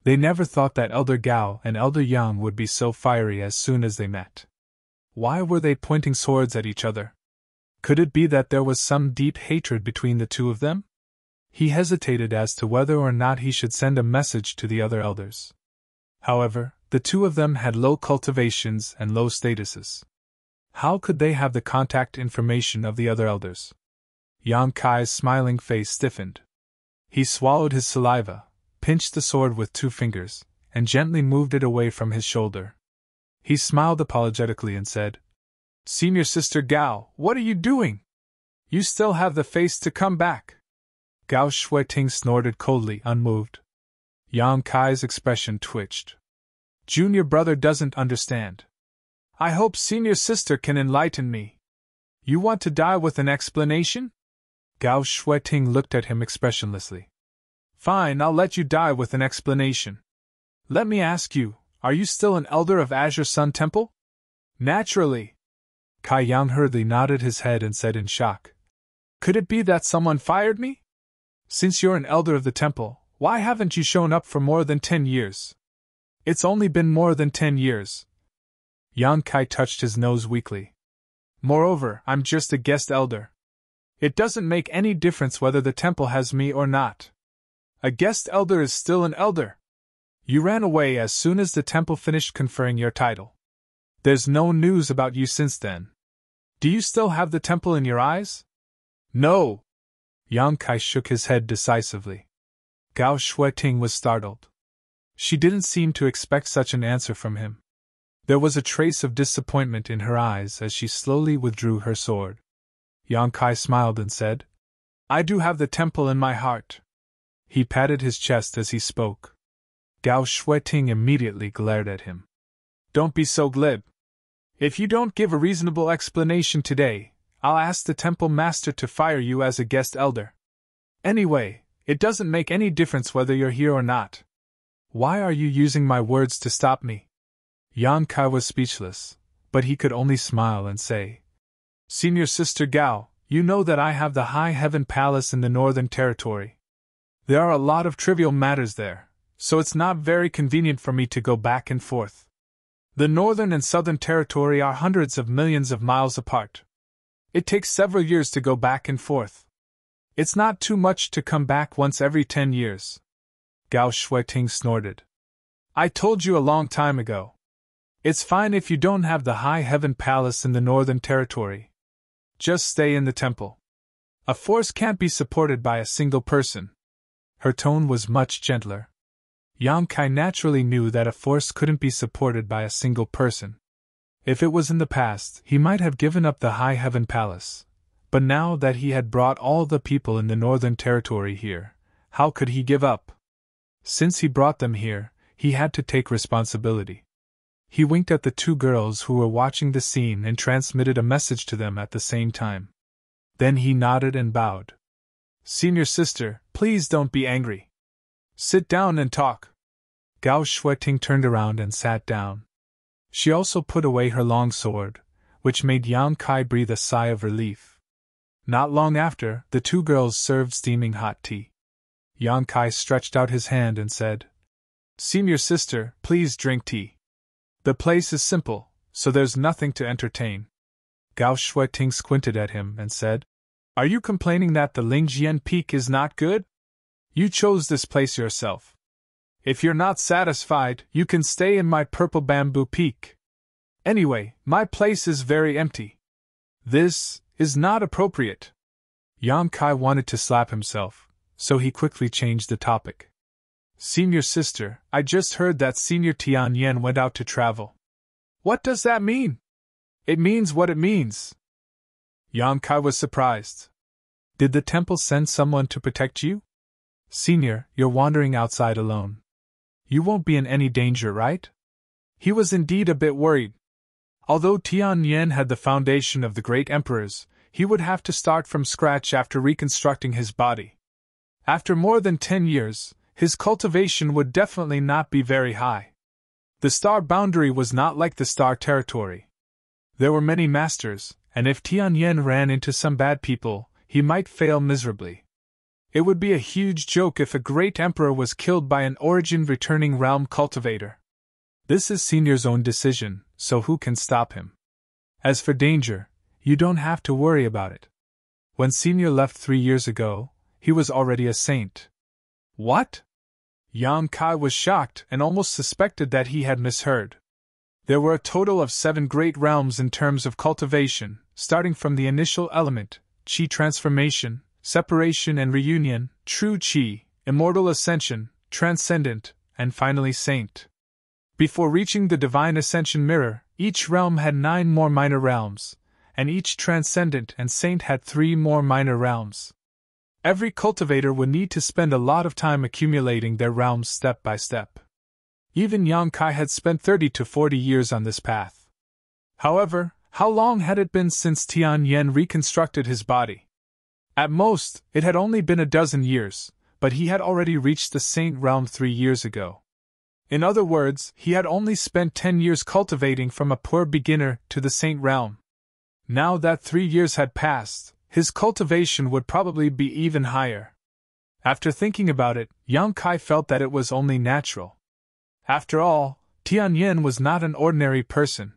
They never thought that Elder Gao and Elder Yang would be so fiery as soon as they met. Why were they pointing swords at each other? Could it be that there was some deep hatred between the two of them? He hesitated as to whether or not he should send a message to the other elders. However, the two of them had low cultivations and low statuses. How could they have the contact information of the other elders? Yang Kai's smiling face stiffened. He swallowed his saliva, pinched the sword with 2 fingers, and gently moved it away from his shoulder. He smiled apologetically and said, Senior Sister Gao, what are you doing? You still have the face to come back. Gao Shueting snorted coldly, unmoved. Yang Kai's expression twitched. Junior brother doesn't understand. I hope Senior Sister can enlighten me. You want to die with an explanation? Gao Shueting looked at him expressionlessly. Fine, I'll let you die with an explanation. Let me ask you, are you still an elder of Azure Sun Temple? Naturally. Kai Yang hurriedly nodded his head and said in shock. Could it be that someone fired me? Since you're an elder of the temple, why haven't you shown up for more than 10 years? It's only been more than 10 years. Yang Kai touched his nose weakly. Moreover, I'm just a guest elder. It doesn't make any difference whether the temple has me or not. A guest elder is still an elder. You ran away as soon as the temple finished conferring your title. There's no news about you since then. Do you still have the temple in your eyes? No. Yang Kai shook his head decisively. Gao Shueting was startled. She didn't seem to expect such an answer from him. There was a trace of disappointment in her eyes as she slowly withdrew her sword. Yang Kai smiled and said, I do have the temple in my heart. He patted his chest as he spoke. Gao Shueting immediately glared at him. Don't be so glib. If you don't give a reasonable explanation today, I'll ask the temple master to fire you as a guest elder. Anyway, it doesn't make any difference whether you're here or not. Why are you using my words to stop me? Yang Kai was speechless, but he could only smile and say, Senior Sister Gao, you know that I have the High Heaven Palace in the Northern Territory. There are a lot of trivial matters there, so it's not very convenient for me to go back and forth. The Northern and Southern Territory are hundreds of millions of miles apart. It takes several years to go back and forth. It's not too much to come back once every 10 years. Gao Shuiting snorted. I told you a long time ago. It's fine if you don't have the High Heaven Palace in the Northern Territory. Just stay in the temple. A force can't be supported by a single person. Her tone was much gentler. Yang Kai naturally knew that a force couldn't be supported by a single person. If it was in the past, he might have given up the High Heaven Palace. But now that he had brought all the people in the Northern Territory here, how could he give up? Since he brought them here, he had to take responsibility. He winked at the two girls who were watching the scene and transmitted a message to them at the same time. Then he nodded and bowed. Senior sister, please don't be angry. Sit down and talk. Gao Shuiting turned around and sat down. She also put away her long sword, which made Yang Kai breathe a sigh of relief. Not long after, the two girls served steaming hot tea. Yang Kai stretched out his hand and said, Senior sister, please drink tea. The place is simple, so there's nothing to entertain. Gao Shuiting squinted at him and said, Are you complaining that the Lingjian Peak is not good? You chose this place yourself. If you're not satisfied, you can stay in my purple bamboo peak. Anyway, my place is very empty. This is not appropriate. Yang Kai wanted to slap himself, so he quickly changed the topic. Senior sister, I just heard that Senior Tianyan went out to travel. What does that mean? It means what it means. Yang Kai was surprised. Did the temple send someone to protect you? Senior, you're wandering outside alone. You won't be in any danger, right? He was indeed a bit worried. Although Tianyan had the foundation of the great emperors, he would have to start from scratch after reconstructing his body. After more than 10 years, his cultivation would definitely not be very high. The star boundary was not like the star territory. There were many masters, and if Tianyan ran into some bad people, he might fail miserably. It would be a huge joke if a great emperor was killed by an origin-returning realm cultivator. This is Senior's own decision, so who can stop him? As for danger, you don't have to worry about it. When Senior left 3 years ago, he was already a saint. What? Yang Kai was shocked and almost suspected that he had misheard. There were a total of 7 great realms in terms of cultivation, starting from the initial element, Qi transformation, separation and reunion, true Qi, immortal ascension, transcendent, and finally saint. Before reaching the divine ascension mirror, each realm had 9 more minor realms, and each transcendent and saint had 3 more minor realms. Every cultivator would need to spend a lot of time accumulating their realms step by step. Even Yang Kai had spent 30 to 40 years on this path. However, how long had it been since Tianyan reconstructed his body? At most, it had only been a dozen years, but he had already reached the saint realm 3 years ago. In other words, he had only spent 10 years cultivating from a poor beginner to the saint realm. Now that 3 years had passed, his cultivation would probably be even higher. After thinking about it, Yang Kai felt that it was only natural. After all, Tianyan was not an ordinary person.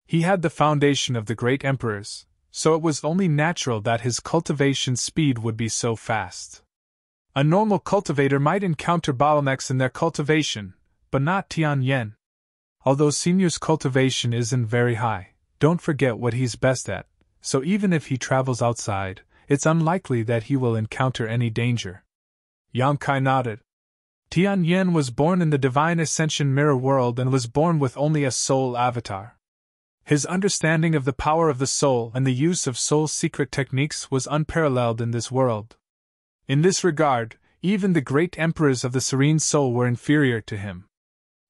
He had the foundation of the great emperors, so it was only natural that his cultivation speed would be so fast. A normal cultivator might encounter bottlenecks in their cultivation, but not Tianyan. Although Senior's cultivation isn't very high, don't forget what he's best at, so even if he travels outside, it's unlikely that he will encounter any danger. Yang Kai nodded. Tianyan was born in the Divine Ascension Mirror world and was born with only a soul avatar. His understanding of the power of the soul and the use of soul secret techniques was unparalleled in this world. In this regard, even the great emperors of the serene soul were inferior to him.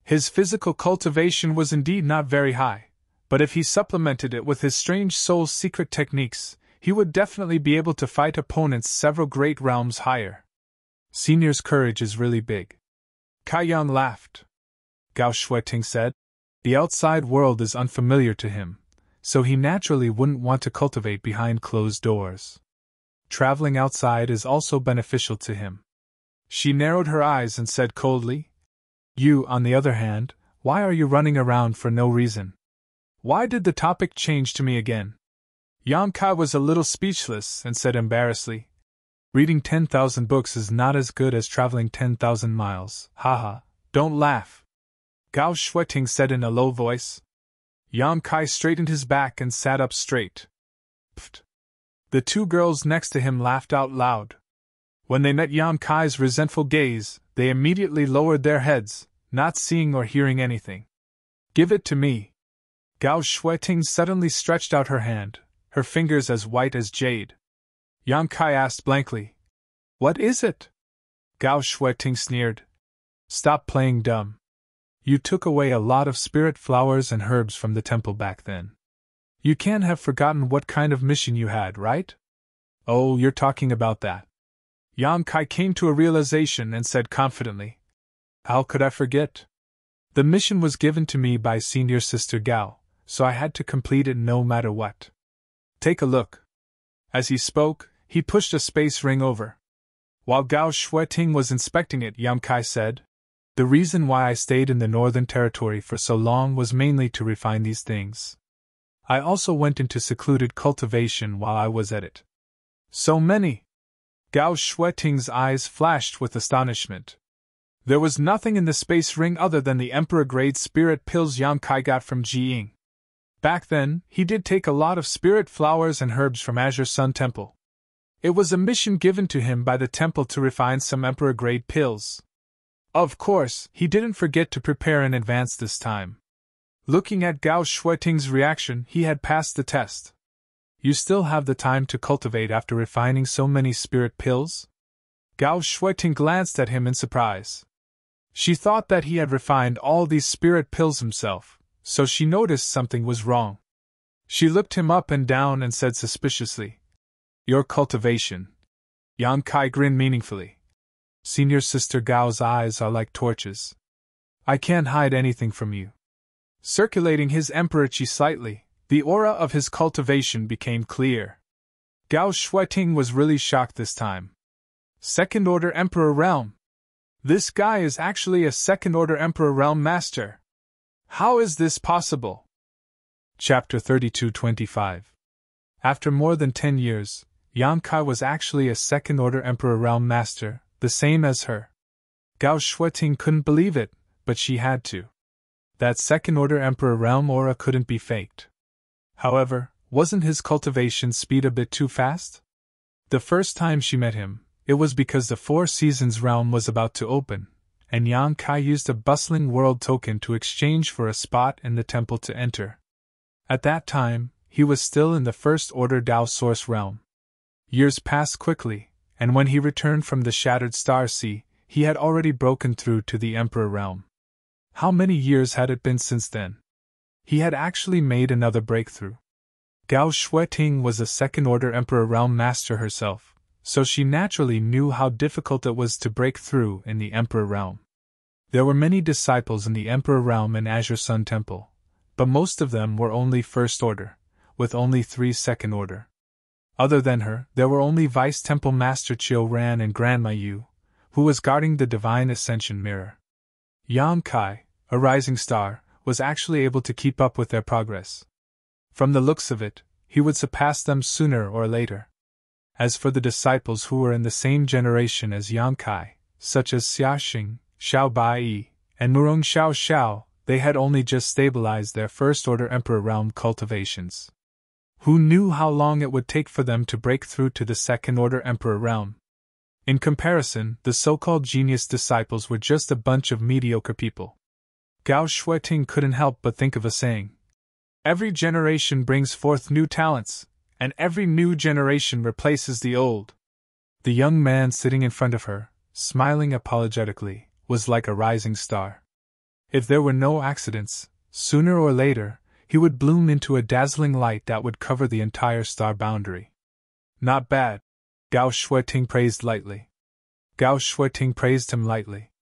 His physical cultivation was indeed not very high, but if he supplemented it with his strange soul secret techniques, he would definitely be able to fight opponents several great realms higher. Senior's courage is really big. Kai Yang laughed. Gao Shueting said, "The outside world is unfamiliar to him, so he naturally wouldn't want to cultivate behind closed doors. Traveling outside is also beneficial to him." She narrowed her eyes and said coldly, "You, on the other hand, why are you running around for no reason? Why did the topic change to me again?" Yang Kai was a little speechless and said embarrassedly, "Reading 10,000 books is not as good as traveling 10,000 miles. Haha, don't laugh." Gao Shueting said in a low voice. Yang Kai straightened his back and sat up straight. Pfft. The two girls next to him laughed out loud. When they met Yang Kai's resentful gaze, they immediately lowered their heads, not seeing or hearing anything. "Give it to me." Gao Shueting suddenly stretched out her hand, her fingers as white as jade. Yang Kai asked blankly, "What is it?" Gao Shueting sneered. "Stop playing dumb. You took away a lot of spirit flowers and herbs from the temple back then. You can't have forgotten what kind of mission you had, right?" "Oh, you're talking about that." Yang Kai came to a realization and said confidently, "How could I forget? The mission was given to me by Senior Sister Gao, so I had to complete it no matter what. Take a look." As he spoke, he pushed a space ring over. While Gao Shueting was inspecting it, Yang Kai said, "The reason why I stayed in the Northern Territory for so long was mainly to refine these things. I also went into secluded cultivation while I was at it." "So many?" Gao Shueting's eyes flashed with astonishment. There was nothing in the space ring other than the Emperor-grade spirit pills Yang Kai got from Jiying. Back then, he did take a lot of spirit flowers and herbs from Azure Sun Temple. It was a mission given to him by the temple to refine some Emperor-grade pills. Of course, he didn't forget to prepare in advance this time. Looking at Gao Shueting's reaction, he had passed the test. "You still have the time to cultivate after refining so many spirit pills?" Gao Shueting glanced at him in surprise. She thought that he had refined all these spirit pills himself, so she noticed something was wrong. She looked him up and down and said suspiciously, "Your cultivation." Yang Kai grinned meaningfully. Senior Sister Gao's eyes are like torches. "I can't hide anything from you." Circulating his emperor chi slightly, the aura of his cultivation became clear. Gao Shueting was really shocked this time. Second-order Emperor Realm. This guy is actually a second-order Emperor Realm Master. How is this possible? Chapter 32-25. After more than 10 years, Yang Kai was actually a second-order Emperor Realm Master, the same as her. Gao Shueting couldn't believe it, but she had to. That second-order Emperor Realm aura couldn't be faked. However, wasn't his cultivation speed a bit too fast? The first time she met him, it was because the Four Seasons realm was about to open, and Yang Kai used a bustling world token to exchange for a spot in the temple to enter. At that time, he was still in the first-order Dao Source realm. Years passed quickly, and when he returned from the Shattered Star Sea, he had already broken through to the Emperor realm. How many years had it been since then? He had actually made another breakthrough. Gao Shueting was a second-order Emperor realm master herself, so she naturally knew how difficult it was to break through in the Emperor realm. There were many disciples in the Emperor realm and Azure Sun Temple, but most of them were only first order, with only 3 second order. Other than her, there were only Vice Temple Master Chiu Ran and Grandma Yu, who was guarding the Divine Ascension Mirror. Yang Kai, a rising star, was actually able to keep up with their progress. From the looks of it, he would surpass them sooner or later. As for the disciples who were in the same generation as Yang Kai, such as Xiaxing, Xiao Bai, and Murong Xiao Xiao, they had only just stabilized their first-order Emperor realm cultivations. Who knew how long it would take for them to break through to the second-order Emperor realm? In comparison, the so-called genius disciples were just a bunch of mediocre people. Gao Shueting couldn't help but think of a saying. Every generation brings forth new talents, and every new generation replaces the old. The young man sitting in front of her, smiling apologetically, was like a rising star. If there were no accidents, sooner or later, he would bloom into a dazzling light that would cover the entire star boundary. Not bad, Gao Shueting praised lightly. Gao Shueting praised him lightly.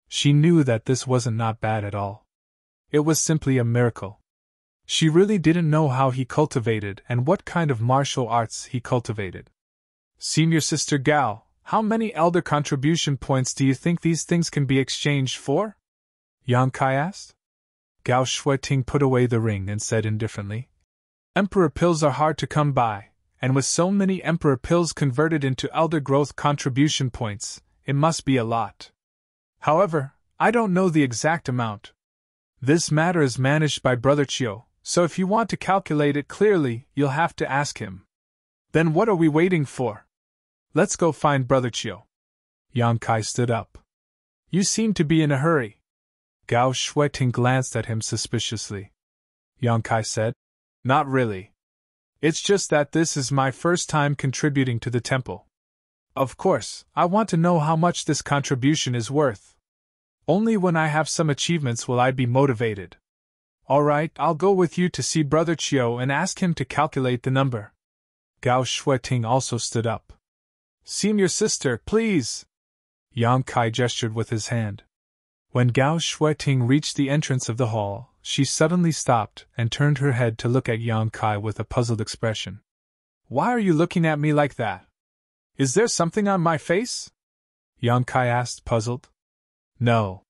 She knew that this wasn't not bad at all. It was simply a miracle. She really didn't know how he cultivated and what kind of martial arts he cultivated. Senior Sister Gao, how many elder contribution points do you think these things can be exchanged for? Yang Kai asked. Gao Shueting put away the ring and said indifferently, Emperor pills are hard to come by, and with so many Emperor pills converted into elder growth contribution points, it must be a lot. However, I don't know the exact amount. This matter is managed by Brother Chiu, so if you want to calculate it clearly, you'll have to ask him. Then what are we waiting for? Let's go find Brother Chiu. Yang Kai stood up. You seem to be in a hurry. Gao Shueting glanced at him suspiciously. Yang Kai said, Not really. It's just that this is my first time contributing to the temple. Of course, I want to know how much this contribution is worth. Only when I have some achievements will I be motivated. Alright, I'll go with you to see Brother Chiu and ask him to calculate the number. Gao Shueting also stood up. Senior sister, please! Yang Kai gestured with his hand. When Gao Shueting reached the entrance of the hall, she suddenly stopped and turned her head to look at Yang Kai with a puzzled expression. Why are you looking at me like that? Is there something on my face? Yang Kai asked, puzzled. No.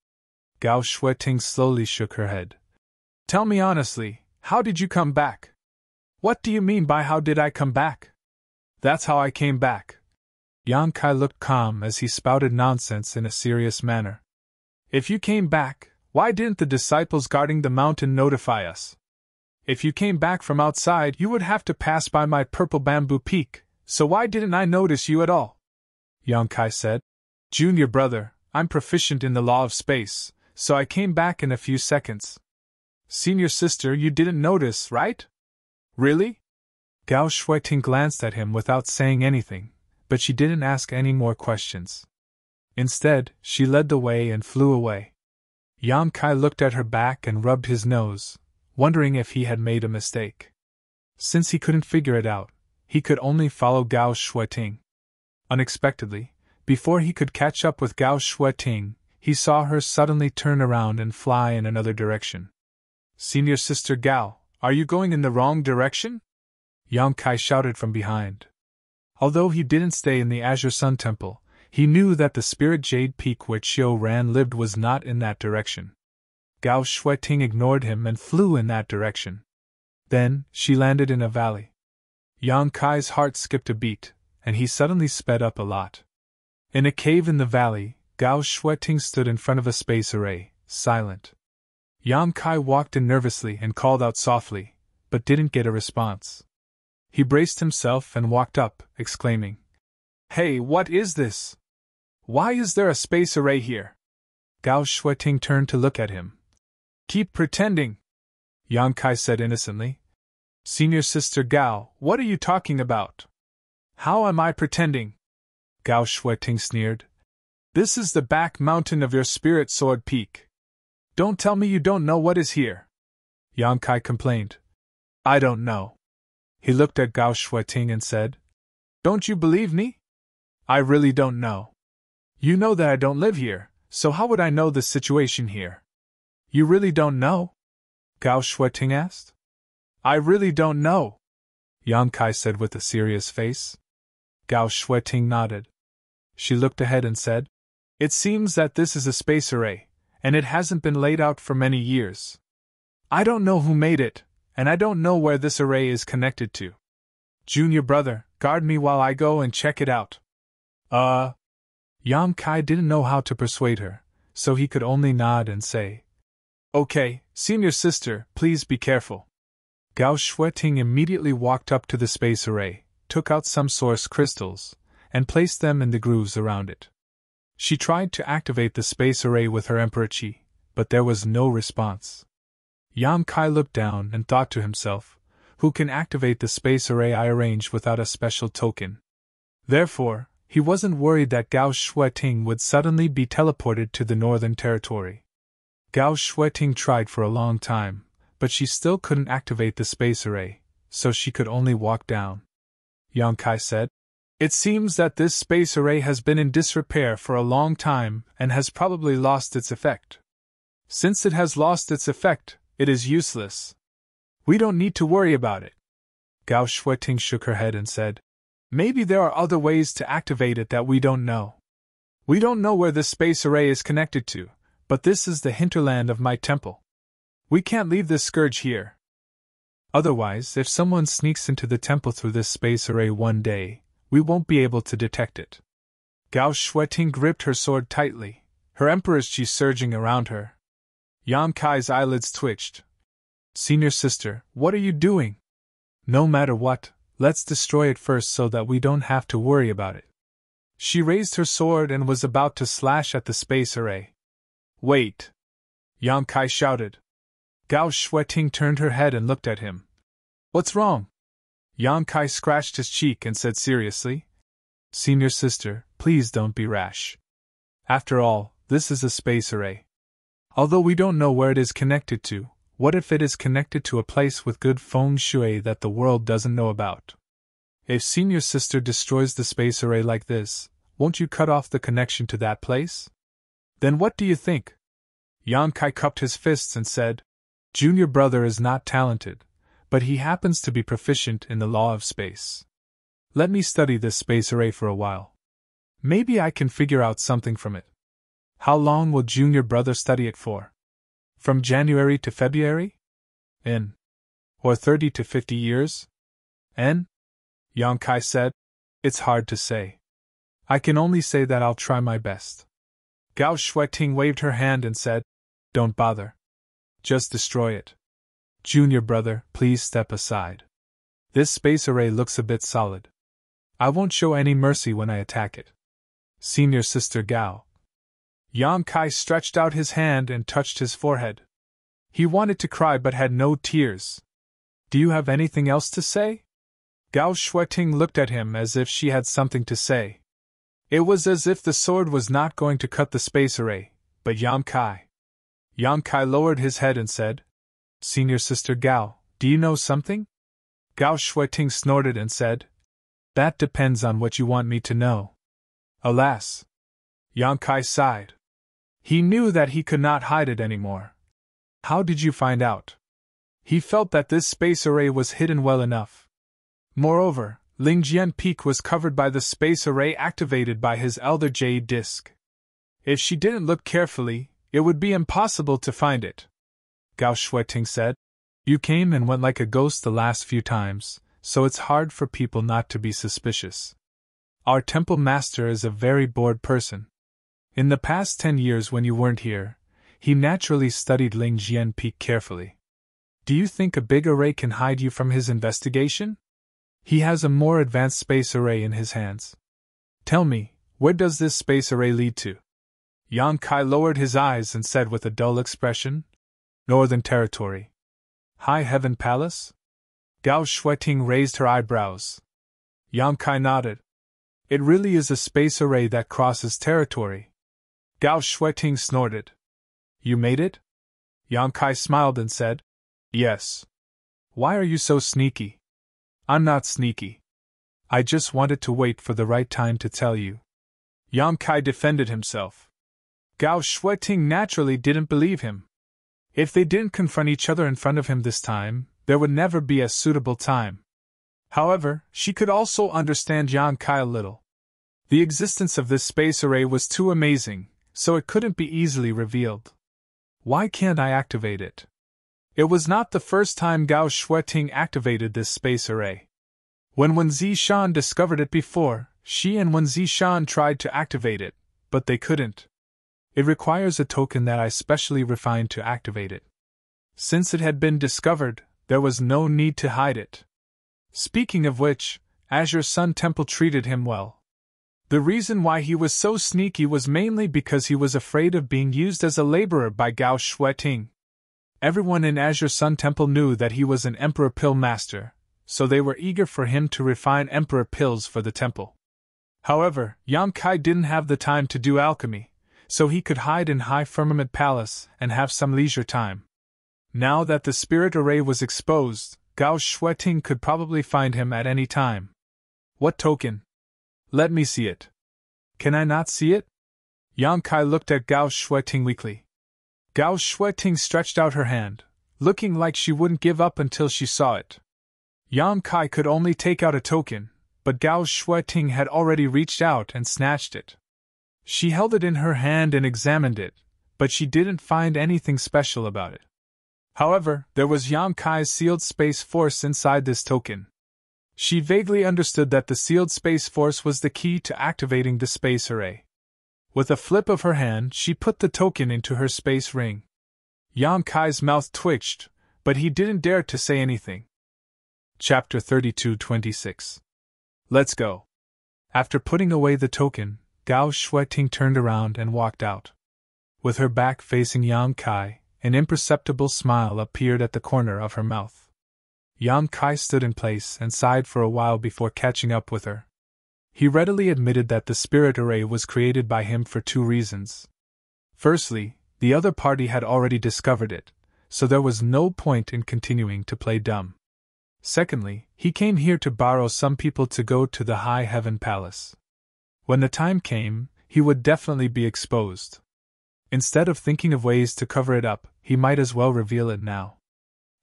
Gao Shueting slowly shook her head. Tell me honestly, how did you come back? What do you mean by how did I come back? That's how I came back. Yang Kai looked calm as he spouted nonsense in a serious manner. If you came back, why didn't the disciples guarding the mountain notify us? If you came back from outside, you would have to pass by my purple bamboo peak, so why didn't I notice you at all? Yang Kai said, Junior brother, I'm proficient in the law of space, so I came back in a few seconds. Senior sister, you didn't notice, right? Really? Gao Shueting glanced at him without saying anything, but she didn't ask any more questions. Instead, she led the way and flew away. Yang Kai looked at her back and rubbed his nose, wondering if he had made a mistake. Since he couldn't figure it out, he could only follow Gao Shueting. Unexpectedly, before he could catch up with Gao Shueting, he saw her suddenly turn around and fly in another direction. Senior Sister Gao, are you going in the wrong direction? Yang Kai shouted from behind. Although he didn't stay in the Azure Sun Temple, he knew that the Spirit Jade Peak where Chiu Ran lived was not in that direction. Gao Shueting ignored him and flew in that direction. Then, she landed in a valley. Yang Kai's heart skipped a beat, and he suddenly sped up a lot. In a cave in the valley, Gao Shueting stood in front of a space array, silent. Yang Kai walked in nervously and called out softly, but didn't get a response. He braced himself and walked up, exclaiming, Hey, what is this? Why is there a space array here? Gao Shueting turned to look at him. Keep pretending, Yang Kai said innocently. Senior Sister Gao, what are you talking about? How am I pretending? Gao Shueting sneered. This is the back mountain of your Spirit Sword Peak. Don't tell me you don't know what is here. Yang Kai complained. I don't know. He looked at Gao Shueting and said, Don't you believe me? I really don't know. You know that I don't live here, so how would I know the situation here? You really don't know? Gao Shueting asked. I really don't know, Yang Kai said with a serious face. Gao Shueting nodded. She looked ahead and said, It seems that this is a space array, and it hasn't been laid out for many years. I don't know who made it, and I don't know where this array is connected to. Junior brother, guard me while I go and check it out. Yang Kai didn't know how to persuade her, so he could only nod and say, Okay, senior sister, please be careful. Gao Shueting immediately walked up to the space array, took out some source crystals, and placed them in the grooves around it. She tried to activate the space array with her Emperor Qi, but there was no response. Yang Kai looked down and thought to himself, Who can activate the space array I arranged without a special token? Therefore, he wasn't worried that Gao Shueting would suddenly be teleported to the Northern Territory. Gao Shueting tried for a long time, but she still couldn't activate the space array, so she could only walk down. Yang Kai said, It seems that this space array has been in disrepair for a long time and has probably lost its effect. Since it has lost its effect, it is useless. We don't need to worry about it. Gao Shuiting shook her head and said, maybe there are other ways to activate it that we don't know. We don't know where this space array is connected to, but this is the hinterland of my temple. We can't leave this scourge here. Otherwise, if someone sneaks into the temple through this space array one day, we won't be able to detect it. Gao Shuiting gripped her sword tightly, her emperor's chi surging around her. Yan Kai's eyelids twitched. Senior sister, what are you doing? No matter what, let's destroy it first so that we don't have to worry about it. She raised her sword and was about to slash at the space array. Wait! Yan Kai shouted. Gao Shuiting turned her head and looked at him. What's wrong? Yan Kai scratched his cheek and said seriously, Senior sister, please don't be rash. After all, this is a space array. Although we don't know where it is connected to, what if it is connected to a place with good feng shui that the world doesn't know about? If senior sister destroys the space array like this, won't you cut off the connection to that place? Then what do you think? Yan Kai cupped his fists and said, Junior brother is not talented, but he happens to be proficient in the law of space. Let me study this space array for a while. Maybe I can figure out something from it. How long will junior brother study it for? From January to February? In. Or 30 to 50 years? N? Yang Kai said, It's hard to say. I can only say that I'll try my best. Gao Shuiting waved her hand and said, Don't bother. Just destroy it. Junior brother, please step aside. This space array looks a bit solid. I won't show any mercy when I attack it. Senior sister Gao. Yang Kai stretched out his hand and touched his forehead. He wanted to cry but had no tears. Do you have anything else to say? Gao Shuiting looked at him as if she had something to say. It was as if the sword was not going to cut the space array, but Yang Kai. Yang Kai lowered his head and said, Senior sister Gao, do you know something? Gao Shuiting snorted and said, That depends on what you want me to know. Alas! Yang Kai sighed. He knew that he could not hide it anymore. How did you find out? He felt that this space array was hidden well enough. Moreover, Lingjian Peak was covered by the space array activated by his elder jade disk. If she didn't look carefully, it would be impossible to find it. Gao Shuiting said, You came and went like a ghost the last few times, so it's hard for people not to be suspicious. Our temple master is a very bored person. In the past 10 years when you weren't here, he naturally studied Lingjian Peak carefully. Do you think a big array can hide you from his investigation? He has a more advanced space array in his hands. Tell me, where does this space array lead to? Yang Kai lowered his eyes and said with a dull expression, Northern Territory. High Heaven Palace? Gao Shuiting raised her eyebrows. Yang Kai nodded. It really is a space array that crosses territory. Gao Shuiting snorted. You made it? Yang Kai smiled and said, Yes. Why are you so sneaky? I'm not sneaky. I just wanted to wait for the right time to tell you. Yang Kai defended himself. Gao Shuiting naturally didn't believe him. If they didn't confront each other in front of him this time, there would never be a suitable time. However, she could also understand Yang Kai a little. The existence of this space array was too amazing, so it couldn't be easily revealed. Why can't I activate it? It was not the first time Gao Shuiting activated this space array. When Wen Zishan discovered it before, she and Wen Zishan tried to activate it, but they couldn't. It requires a token that I specially refined to activate it. Since it had been discovered, there was no need to hide it. Speaking of which, Azure Sun Temple treated him well. The reason why he was so sneaky was mainly because he was afraid of being used as a laborer by Gao Shuiting. Everyone in Azure Sun Temple knew that he was an Emperor Pill Master, so they were eager for him to refine Emperor Pills for the temple. However, Yang Kai didn't have the time to do alchemy, so he could hide in High Firmament Palace and have some leisure time. Now that the spirit array was exposed, Gao Shuiting could probably find him at any time. What token? Let me see it. Can I not see it? Yang Kai looked at Gao Shueting weakly. Gao Shueting stretched out her hand, looking like she wouldn't give up until she saw it. Yang Kai could only take out a token, but Gao Shueting had already reached out and snatched it. She held it in her hand and examined it, but she didn't find anything special about it. However, there was Yang Kai's sealed space force inside this token. She vaguely understood that the sealed space force was the key to activating the space array. With a flip of her hand, she put the token into her space ring. Yang Kai's mouth twitched, but he didn't dare to say anything. Chapter 32:26. Let's go. After putting away the token, Gao Shueting turned around and walked out. With her back facing Yang Kai, an imperceptible smile appeared at the corner of her mouth. Yang Kai stood in place and sighed for a while before catching up with her. He readily admitted that the spirit array was created by him for two reasons. Firstly, the other party had already discovered it, so there was no point in continuing to play dumb. Secondly, he came here to borrow some people to go to the High Heaven Palace. When the time came, he would definitely be exposed. Instead of thinking of ways to cover it up, he might as well reveal it now.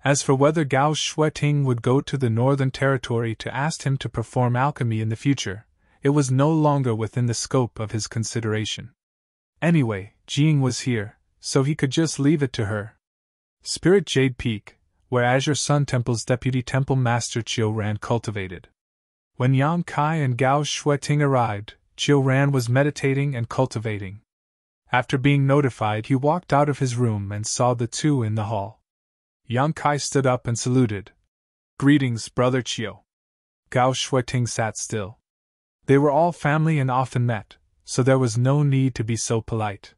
As for whether Gao Shueting would go to the Northern Territory to ask him to perform alchemy in the future, it was no longer within the scope of his consideration. Anyway, Jing was here, so he could just leave it to her. Spirit Jade Peak, where Azure Sun Temple's deputy temple master Chiu Ran cultivated. When Yang Kai and Gao Shueting arrived, Chiu Ran was meditating and cultivating. After being notified, he walked out of his room and saw the two in the hall. Yang Kai stood up and saluted. Greetings, Brother Chiu. Gao Shueting sat still. They were all family and often met, so there was no need to be so polite.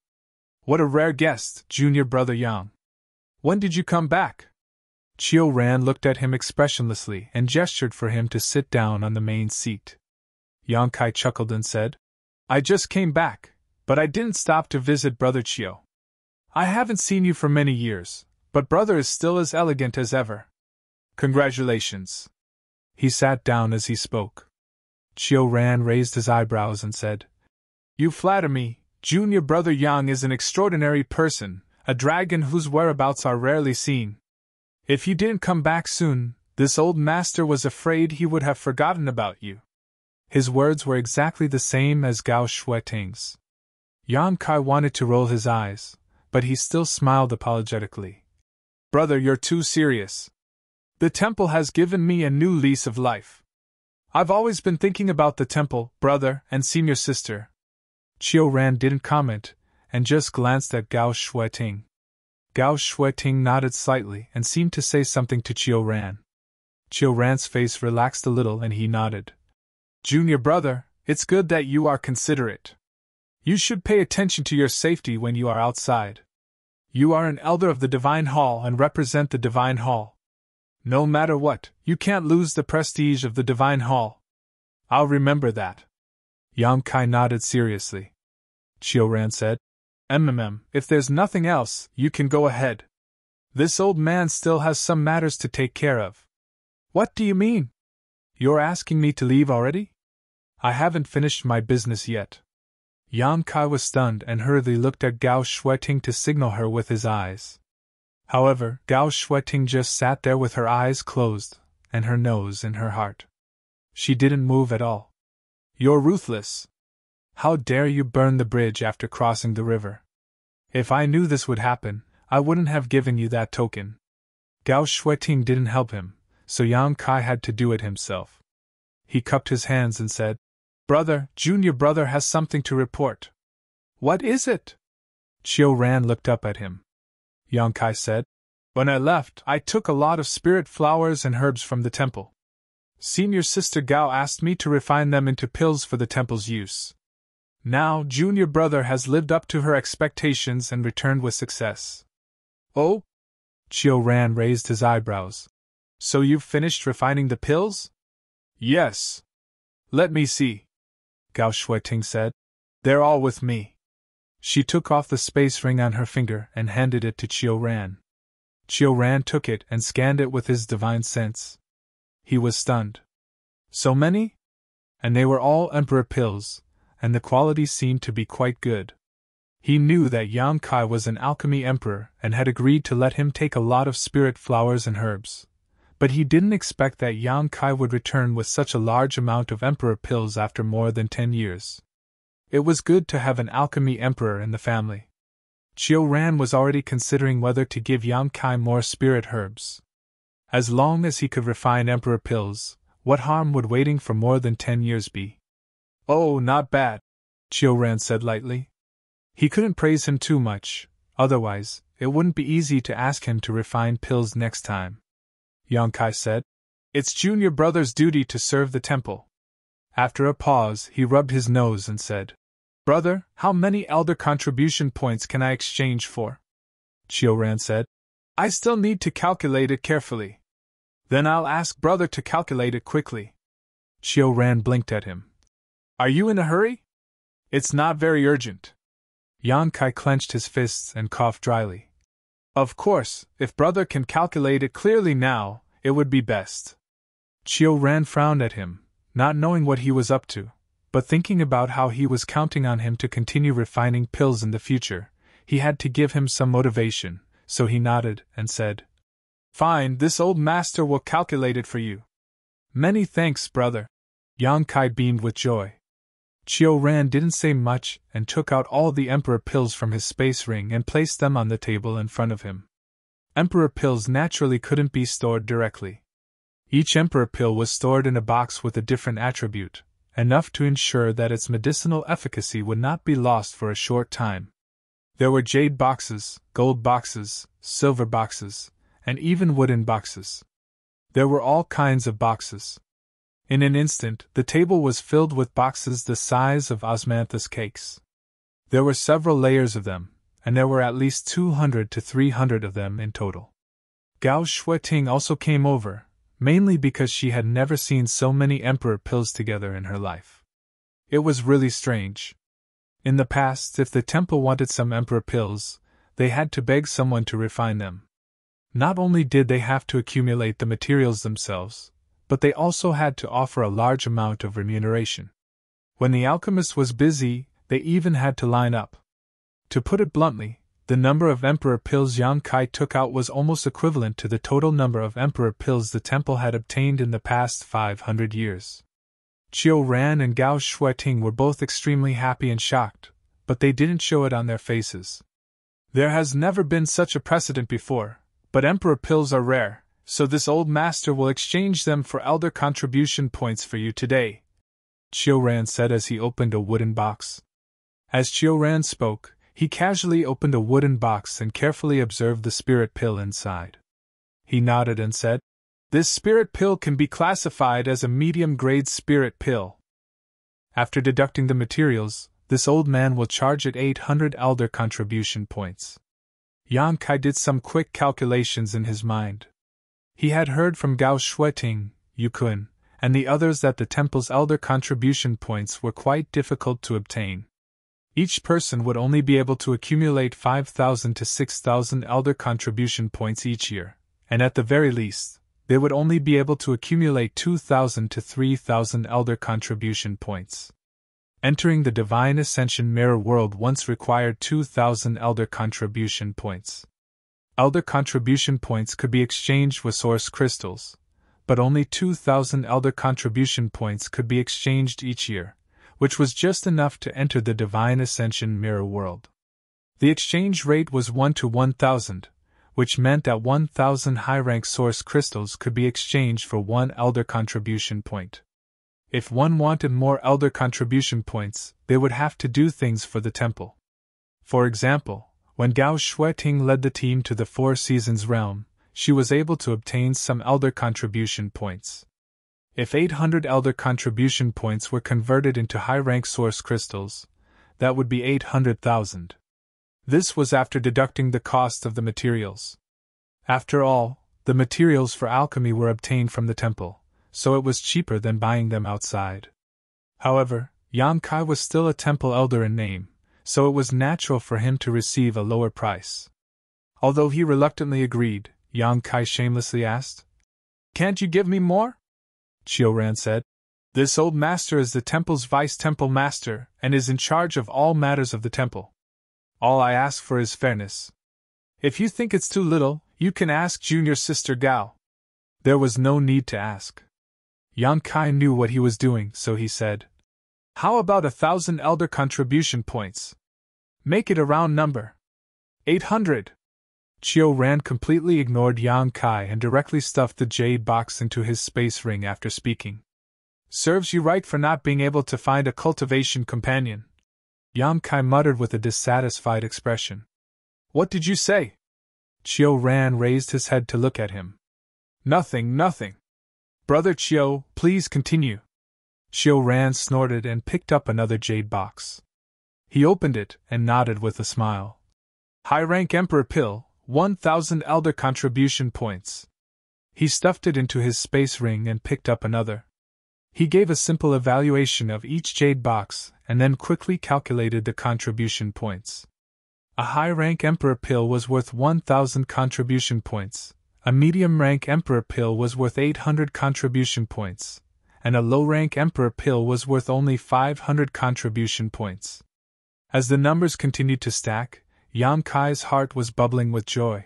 What a rare guest, Junior Brother Yang. When did you come back? Chiu Ran looked at him expressionlessly and gestured for him to sit down on the main seat. Yang Kai chuckled and said, I just came back, but I didn't stop to visit Brother Chiu. I haven't seen you for many years, but Brother is still as elegant as ever. Congratulations. He sat down as he spoke. Chiu Ran raised his eyebrows and said, You flatter me. Junior Brother Yang is an extraordinary person, a dragon whose whereabouts are rarely seen. If you didn't come back soon, this old master was afraid he would have forgotten about you. His words were exactly the same as Gao Shueting's. Yang Kai wanted to roll his eyes, but he still smiled apologetically. Brother, you're too serious. The temple has given me a new lease of life. I've always been thinking about the temple, brother, and senior sister. Chiu Ran didn't comment, and just glanced at Gao Shueting. Gao Shueting nodded slightly and seemed to say something to Chiu Ran. Chiu Ran's face relaxed a little and he nodded. Junior brother, it's good that you are considerate. You should pay attention to your safety when you are outside. You are an elder of the Divine Hall and represent the Divine Hall. No matter what, you can't lose the prestige of the Divine Hall. I'll remember that. Yang Kai nodded seriously. Chiu Ran said, If there's nothing else, you can go ahead. This old man still has some matters to take care of. What do you mean? You're asking me to leave already? I haven't finished my business yet. Yang Kai was stunned and hurriedly looked at Gao Shueting to signal her with his eyes. However, Gao Shueting just sat there with her eyes closed and her nose in her heart. She didn't move at all. You're ruthless. How dare you burn the bridge after crossing the river? If I knew this would happen, I wouldn't have given you that token. Gao Shueting didn't help him, so Yang Kai had to do it himself. He cupped his hands and said, Brother, Junior Brother has something to report. What is it? Chiu Ran looked up at him. Yang Kai said, When I left, I took a lot of spirit flowers and herbs from the temple. Senior Sister Gao asked me to refine them into pills for the temple's use. Now, Junior Brother has lived up to her expectations and returned with success. Oh? Chiu Ran raised his eyebrows. So you've finished refining the pills? Yes. Let me see. Gao Shueting said. They're all with me. She took off the space ring on her finger and handed it to Chiu Ran. Chiu Ran took it and scanned it with his divine sense. He was stunned. So many? and they were all emperor pills, and the quality seemed to be quite good. He knew that Yang Kai was an alchemy emperor and had agreed to let him take a lot of spirit flowers and herbs. But he didn't expect that Yang Kai would return with such a large amount of emperor pills after more than 10 years. It was good to have an alchemy emperor in the family. Chiu Ran was already considering whether to give Yang Kai more spirit herbs. As long as he could refine emperor pills, what harm would waiting for more than 10 years be? Oh, not bad, Chiu Ran said lightly. He couldn't praise him too much, otherwise, it wouldn't be easy to ask him to refine pills next time. Yang Kai said, "It's junior brother's duty to serve the temple." After a pause, he rubbed his nose and said, "Brother, how many elder contribution points can I exchange for?" Chiu Ran said, "I still need to calculate it carefully." "Then I'll ask brother to calculate it quickly." Chiu Ran blinked at him. "Are you in a hurry?" "It's not very urgent." Yang Kai clenched his fists and coughed dryly. "Of course, if brother can calculate it clearly now, it would be best." Chiu Ran frowned at him, not knowing what he was up to, but thinking about how he was counting on him to continue refining pills in the future. He had to give him some motivation, so he nodded and said, "Fine, this old master will calculate it for you." "Many thanks, brother." Yang Kai beamed with joy. Chiu Ran didn't say much and took out all the emperor pills from his space ring and placed them on the table in front of him. Emperor pills naturally couldn't be stored directly. Each emperor pill was stored in a box with a different attribute, enough to ensure that its medicinal efficacy would not be lost for a short time. There were jade boxes, gold boxes, silver boxes, and even wooden boxes. There were all kinds of boxes. In an instant, the table was filled with boxes the size of osmanthus cakes. There were several layers of them, and there were at least 200 to 300 of them in total. Gao Shueting also came over, mainly because she had never seen so many emperor pills together in her life. It was really strange. In the past, if the temple wanted some emperor pills, they had to beg someone to refine them. Not only did they have to accumulate the materials themselves, but they also had to offer a large amount of remuneration. When the alchemist was busy, they even had to line up. To put it bluntly, the number of emperor pills Yang Kai took out was almost equivalent to the total number of emperor pills the temple had obtained in the past 500 years. Chiu Ran and Gao Shueting were both extremely happy and shocked, but they didn't show it on their faces. "There has never been such a precedent before, but emperor pills are rare, so this old master will exchange them for elder contribution points for you today," Chiu Ran said as he opened a wooden box. As Chiu Ran spoke, he casually opened a wooden box and carefully observed the spirit pill inside. He nodded and said, "This spirit pill can be classified as a medium-grade spirit pill. After deducting the materials, this old man will charge it 800 elder contribution points." Yang Kai did some quick calculations in his mind. He had heard from Gao Shueting, Yu Kun, and the others that the temple's elder contribution points were quite difficult to obtain. Each person would only be able to accumulate 5,000 to 6,000 elder contribution points each year, and at the very least, they would only be able to accumulate 2,000 to 3,000 elder contribution points. Entering the Divine Ascension Mirror World once required 2,000 elder contribution points. Elder contribution points could be exchanged with source crystals, but only 2,000 elder contribution points could be exchanged each year, which was just enough to enter the Divine Ascension Mirror World. The exchange rate was 1 to 1,000, which meant that 1,000 high-rank source crystals could be exchanged for 1 elder contribution point. If one wanted more elder contribution points, they would have to do things for the temple. For example, when Gao Shueting led the team to the Four Seasons realm, she was able to obtain some elder contribution points. If 800 elder contribution points were converted into high-rank source crystals, that would be 800,000. This was after deducting the cost of the materials. After all, the materials for alchemy were obtained from the temple, so it was cheaper than buying them outside. However, Yang Kai was still a temple elder in name, so it was natural for him to receive a lower price. Although he reluctantly agreed, Yang Kai shamelessly asked, "Can't you give me more?" Chiu Ran said, This old master is the temple's vice-temple master and is in charge of all matters of the temple. All I ask for is fairness. If you think it's too little, you can ask junior sister Gao. There was no need to ask. Yang Kai knew what he was doing, so he said, "How about 1,000 elder contribution points? Make it a round number. 800. Chiu Ran completely ignored Yang Kai and directly stuffed the jade box into his space ring after speaking. Serves you right for not being able to find a cultivation companion. Yang Kai muttered with a dissatisfied expression. What did you say? Chiu Ran raised his head to look at him. Nothing. Brother Chiu, please continue. Chiu Ran snorted and picked up another jade box. He opened it and nodded with a smile. High-rank Emperor Pill, 1,000 elder contribution points. He stuffed it into his space ring and picked up another. He gave a simple evaluation of each jade box and then quickly calculated the contribution points. A high-rank Emperor Pill was worth 1,000 contribution points, a medium-rank Emperor Pill was worth 800 contribution points, and a low-rank Emperor Pill was worth only 500 contribution points. As the numbers continued to stack, Yang Kai's heart was bubbling with joy.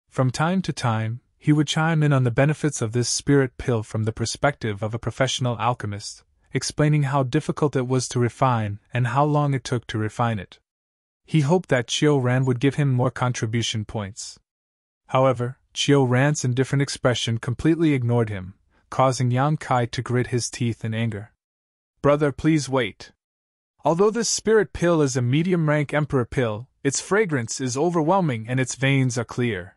From time to time, he would chime in on the benefits of this spirit pill from the perspective of a professional alchemist, explaining how difficult it was to refine and how long it took to refine it. He hoped that Chiu Ran would give him more contribution points. However, Chiu Ran's indifferent expression completely ignored him, causing Yang Kai to grit his teeth in anger. Brother, please wait. Although this spirit pill is a medium-rank Emperor Pill, its fragrance is overwhelming and its veins are clear.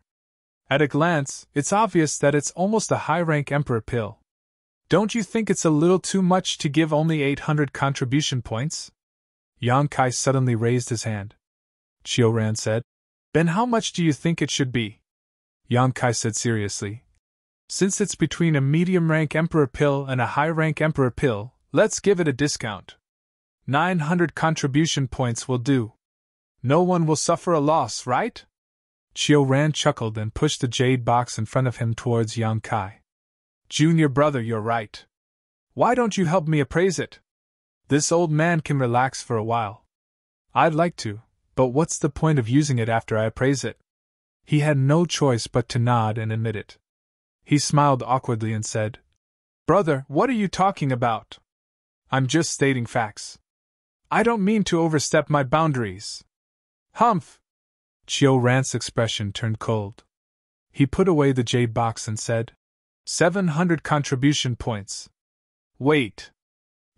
At a glance, it's obvious that it's almost a high-rank Emperor Pill. Don't you think it's a little too much to give only 800 contribution points? Yang Kai suddenly raised his hand. Chiu Ran said, Then how much do you think it should be? Yang Kai said seriously, Since it's between a medium-rank Emperor Pill and a high-rank Emperor Pill, let's give it a discount. 900 contribution points will do. No one will suffer a loss, right? Chiu Ran chuckled and pushed the jade box in front of him towards Yang Kai. Junior brother, you're right. Why don't you help me appraise it? This old man can relax for a while. I'd like to, but what's the point of using it after I appraise it? He had no choice but to nod and admit it. He smiled awkwardly and said, Brother, what are you talking about? I'm just stating facts. I don't mean to overstep my boundaries. Humph! Chiu Ran's expression turned cold. He put away the jade box and said, 700 contribution points. Wait!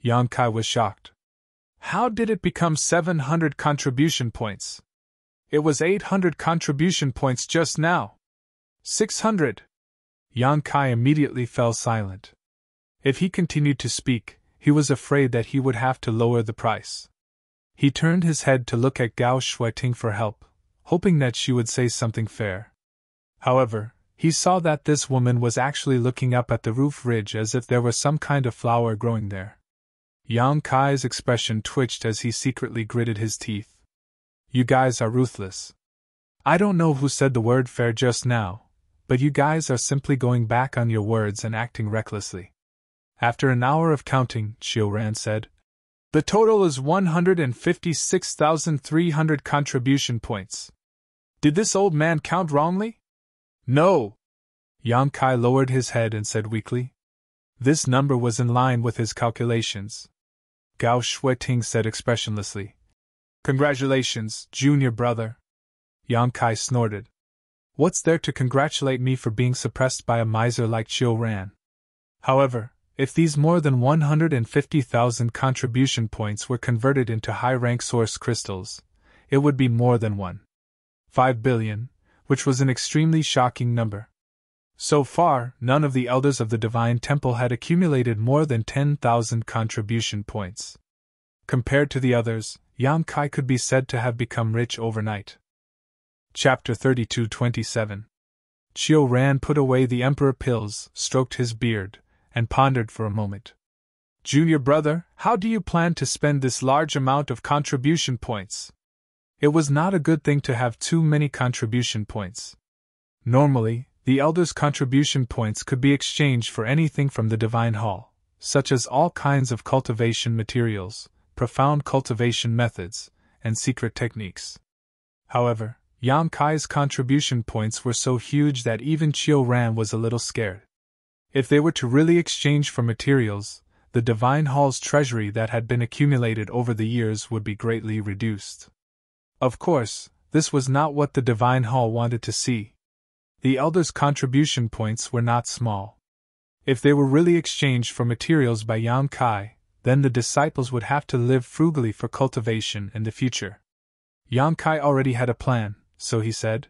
Yang Kai was shocked. How did it become 700 contribution points? It was 800 contribution points just now. 600! Yang Kai immediately fell silent. If he continued to speak, he was afraid that he would have to lower the price. He turned his head to look at Gao Shuiting for help, hoping that she would say something fair. However, he saw that this woman was actually looking up at the roof ridge as if there was some kind of flower growing there. Yang Kai's expression twitched as he secretly gritted his teeth. You guys are ruthless. I don't know who said the word fair just now, but you guys are simply going back on your words and acting recklessly. After an hour of counting, Chiu Ran said, The total is 156,300 contribution points. Did this old man count wrongly? No. Yang Kai lowered his head and said weakly. This number was in line with his calculations. Gao Shuiting said expressionlessly. Congratulations, junior brother. Yang Kai snorted. What's there to congratulate me for being suppressed by a miser like Chiu Ran? However, if these more than 150,000 contribution points were converted into high-rank source crystals, it would be more than 1.5 billion, which was an extremely shocking number. So far, none of the elders of the Divine Temple had accumulated more than 10,000 contribution points. Compared to the others, Yang Kai could be said to have become rich overnight. Chapter 32-27. Chiu Ran put away the Emperor pills, stroked his beard, and pondered for a moment. Junior brother, how do you plan to spend this large amount of contribution points? It was not a good thing to have too many contribution points. Normally, the elders' contribution points could be exchanged for anything from the Divine Hall, such as all kinds of cultivation materials, profound cultivation methods, and secret techniques. However, Yang Kai's contribution points were so huge that even Chiu Ran was a little scared. If they were to really exchange for materials, the Divine Hall's treasury that had been accumulated over the years would be greatly reduced. Of course, this was not what the Divine Hall wanted to see. The elders' contribution points were not small. If they were really exchanged for materials by Yang Kai, then the disciples would have to live frugally for cultivation in the future. Yang Kai already had a plan, so he said,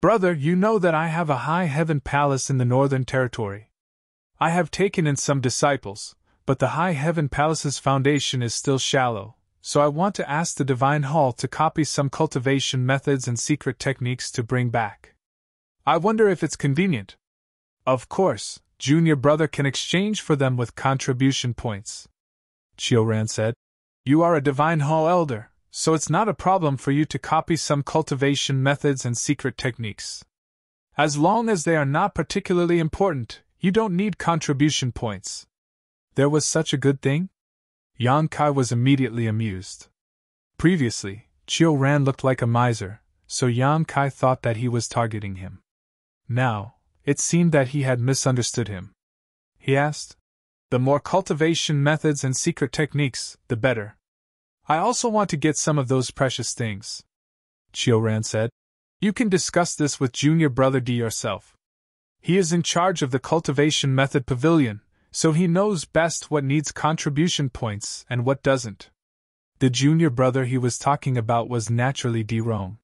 "Brother, you know that I have a high heaven palace in the Northern Territory. I have taken in some disciples, but the high heaven palace's foundation is still shallow, so I want to ask the Divine Hall to copy some cultivation methods and secret techniques to bring back. I wonder if it's convenient." "Of course, junior brother can exchange for them with contribution points," Chiu Ran said. "You are a Divine Hall elder, so it's not a problem for you to copy some cultivation methods and secret techniques. As long as they are not particularly important, you don't need contribution points." There was such a good thing? Yang Kai was immediately amused. Previously, Chiu Ran looked like a miser, so Yang Kai thought that he was targeting him. Now, it seemed that he had misunderstood him. He asked, "The more cultivation methods and secret techniques, the better. I also want to get some of those precious things," Chiu Ran said. "You can discuss this with junior brother D yourself. He is in charge of the cultivation method pavilion, so he knows best what needs contribution points and what doesn't." The junior brother he was talking about was naturally D Rome.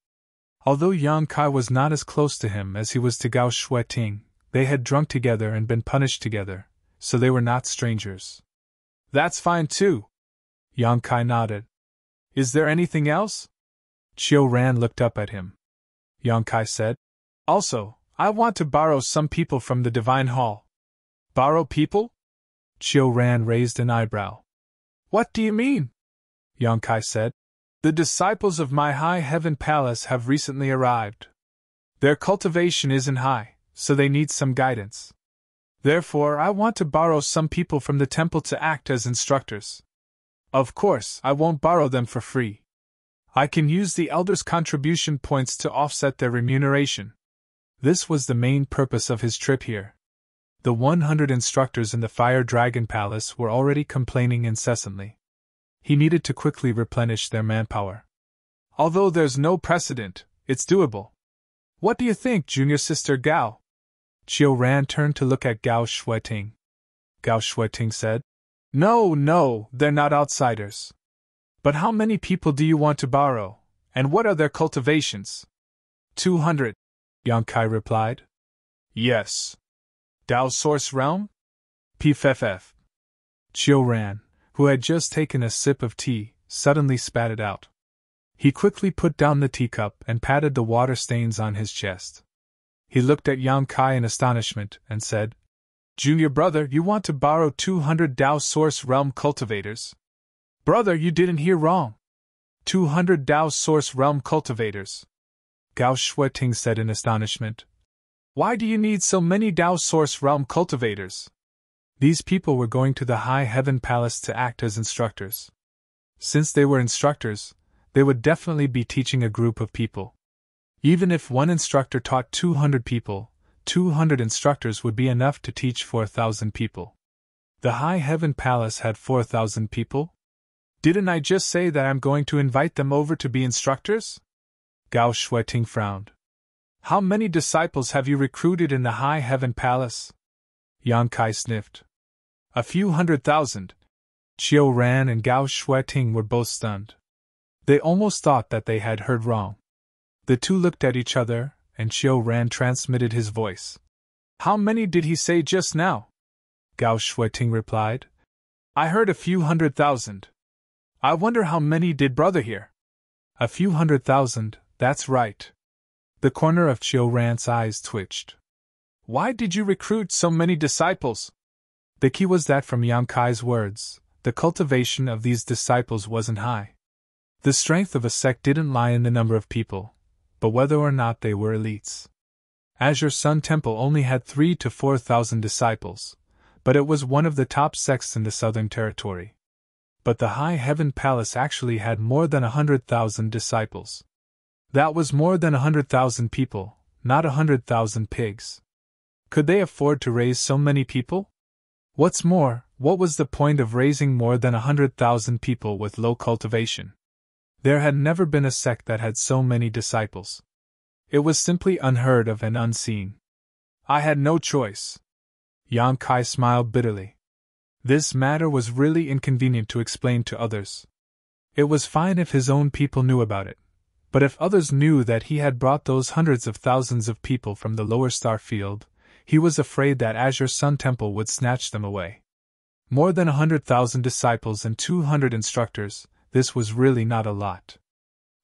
Although Yang Kai was not as close to him as he was to Gao Shueting, they had drunk together and been punished together, so they were not strangers. "That's fine too," Yang Kai nodded. "Is there anything else?" Chiu Ran looked up at him. Yang Kai said, "Also, I want to borrow some people from the Divine Hall." "Borrow people?" Chiu Ran raised an eyebrow. "What do you mean?" Yang Kai said. "The disciples of my high heaven palace have recently arrived. Their cultivation isn't high, so they need some guidance. Therefore, I want to borrow some people from the temple to act as instructors. Of course, I won't borrow them for free. I can use the elders' contribution points to offset their remuneration." This was the main purpose of his trip here. The 100 instructors in the Fire Dragon Palace were already complaining incessantly. He needed to quickly replenish their manpower. "Although there's no precedent, it's doable. What do you think, junior sister Gao?" Chiu Ran turned to look at Gao Shueting. Gao Shueting said, No, they're not outsiders. But how many people do you want to borrow, and what are their cultivations?" 200, Yang Kai replied. "Yes. Dao Source Realm?" PFFF. Chiu Ran, who had just taken a sip of tea, suddenly spat it out. He quickly put down the teacup and patted the water stains on his chest. He looked at Yang Kai in astonishment and said, "Junior brother, you want to borrow 200 Dao Source Realm cultivators?" "Brother, you didn't hear wrong. 200 Dao Source Realm cultivators," Gao Shueting said in astonishment. "Why do you need so many Dao Source Realm cultivators?" These people were going to the High Heaven Palace to act as instructors. Since they were instructors, they would definitely be teaching a group of people. Even if one instructor taught 200 people, 200 instructors would be enough to teach 4,000 people. The High Heaven Palace had 4,000 people? Didn't I just say that I'm going to invite them over to be instructors? Gao Shueting frowned. "How many disciples have you recruited in the High Heaven Palace?" Yang Kai sniffed. "A few 100,000. Chiu Ran and Gao Shueting were both stunned. They almost thought that they had heard wrong. The two looked at each other, and Chiu Ran transmitted his voice. "How many did he say just now?" Gao Shueting replied. "I heard a few 100,000. I wonder how many did brother hear?" "A few 100,000, that's right." The corner of Chiu Ran's eyes twitched. "Why did you recruit so many disciples?" The key was that from Yang Kai's words, the cultivation of these disciples wasn't high. The strength of a sect didn't lie in the number of people, but whether or not they were elites. Azure Sun Temple only had 3,000 to 4,000 disciples, but it was one of the top sects in the Southern Territory. But the High Heaven Palace actually had more than 100,000 disciples. That was more than 100,000 people, not 100,000 pigs. Could they afford to raise so many people? What's more, what was the point of raising more than 100,000 people with low cultivation? There had never been a sect that had so many disciples. It was simply unheard of and unseen. I had no choice. Yang Kai smiled bitterly. This matter was really inconvenient to explain to others. It was fine if his own people knew about it, but if others knew that he had brought those hundreds of thousands of people from the lower star field, he was afraid that Azure Sun Temple would snatch them away. More than 100,000 disciples and 200 instructors, this was really not a lot.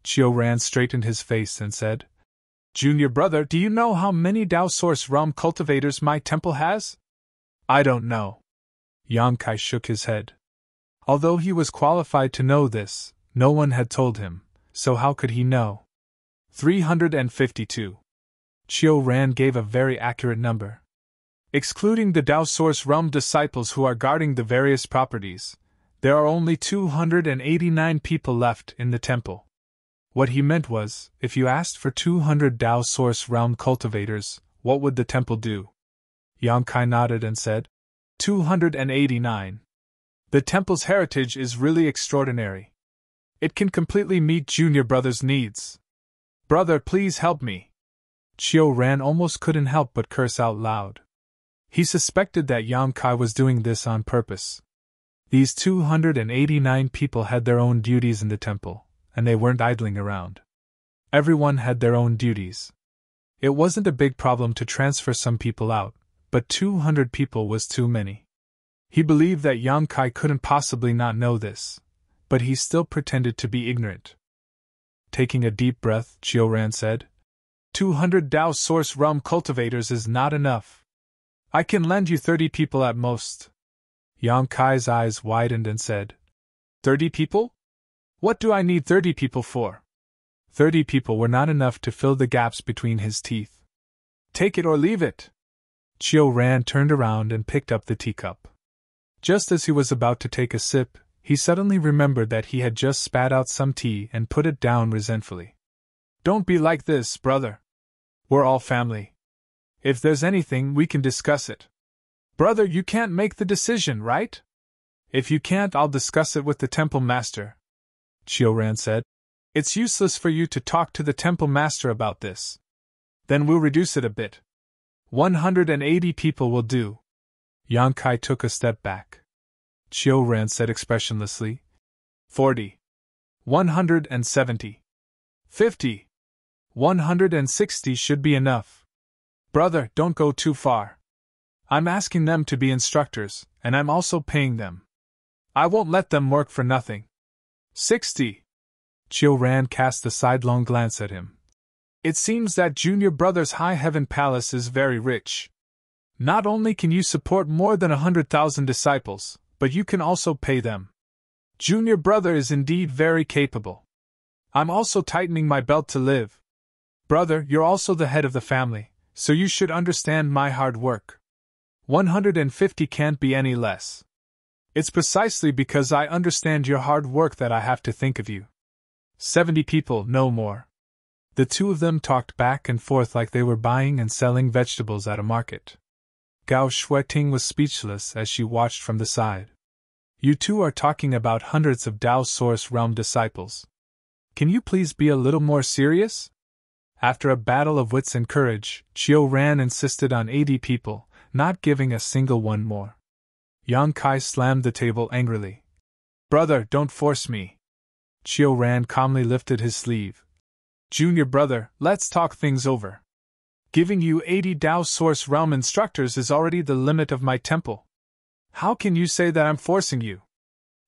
Chiu Ran straightened his face and said, Junior brother, do you know how many Dao Source Realm cultivators my temple has? I don't know. Yang Kai shook his head. Although he was qualified to know this, no one had told him, so how could he know? 352. Chiu Ran gave a very accurate number. Excluding the Dao Source Realm disciples who are guarding the various properties, there are only 289 people left in the temple. What he meant was, if you asked for 200 Dao Source Realm cultivators, what would the temple do? Yang Kai nodded and said, 289. The temple's heritage is really extraordinary. It can completely meet Junior Brother's needs. Brother, please help me. Chiu Ran almost couldn't help but curse out loud. He suspected that Yang Kai was doing this on purpose. These 289 people had their own duties in the temple, and they weren't idling around. Everyone had their own duties. It wasn't a big problem to transfer some people out, but 200 people was too many. He believed that Yang Kai couldn't possibly not know this, but he still pretended to be ignorant. Taking a deep breath, Chiu Ran said, 200 Dao Source Realm cultivators is not enough. I can lend you 30 people at most. Yang Kai's eyes widened and said, 30 people? What do I need 30 people for? 30 people were not enough to fill the gaps between his teeth. Take it or leave it. Chiu Ran turned around and picked up the teacup. Just as he was about to take a sip, he suddenly remembered that he had just spat out some tea and put it down resentfully. Don't be like this, brother. We're all family. If there's anything, we can discuss it. Brother, you can't make the decision, right? If you can't, I'll discuss it with the temple master. Chiu Ran said. It's useless for you to talk to the temple master about this. Then we'll reduce it a bit. 180 people will do. Yang Kai took a step back. Chiu Ran said expressionlessly. 40. 170. 50. 160 should be enough. Brother, don't go too far. I'm asking them to be instructors, and I'm also paying them. I won't let them work for nothing. 60. Chiu Ran cast a sidelong glance at him. It seems that Junior Brother's High Heaven Palace is very rich. Not only can you support more than 100,000 disciples, but you can also pay them. Junior Brother is indeed very capable. I'm also tightening my belt to live. Brother, you're also the head of the family, so you should understand my hard work. 150 can't be any less. It's precisely because I understand your hard work that I have to think of you. 70 people, no more. The two of them talked back and forth like they were buying and selling vegetables at a market. Gao Shueting was speechless as she watched from the side. You two are talking about hundreds of Dao Source Realm disciples. Can you please be a little more serious? After a battle of wits and courage, Chiu Ran insisted on 80 people, not giving a single one more. Yang Kai slammed the table angrily. Brother, don't force me. Chiu Ran calmly lifted his sleeve. Junior brother, let's talk things over. Giving you 80 Dao Source Realm instructors is already the limit of my temple. How can you say that I'm forcing you?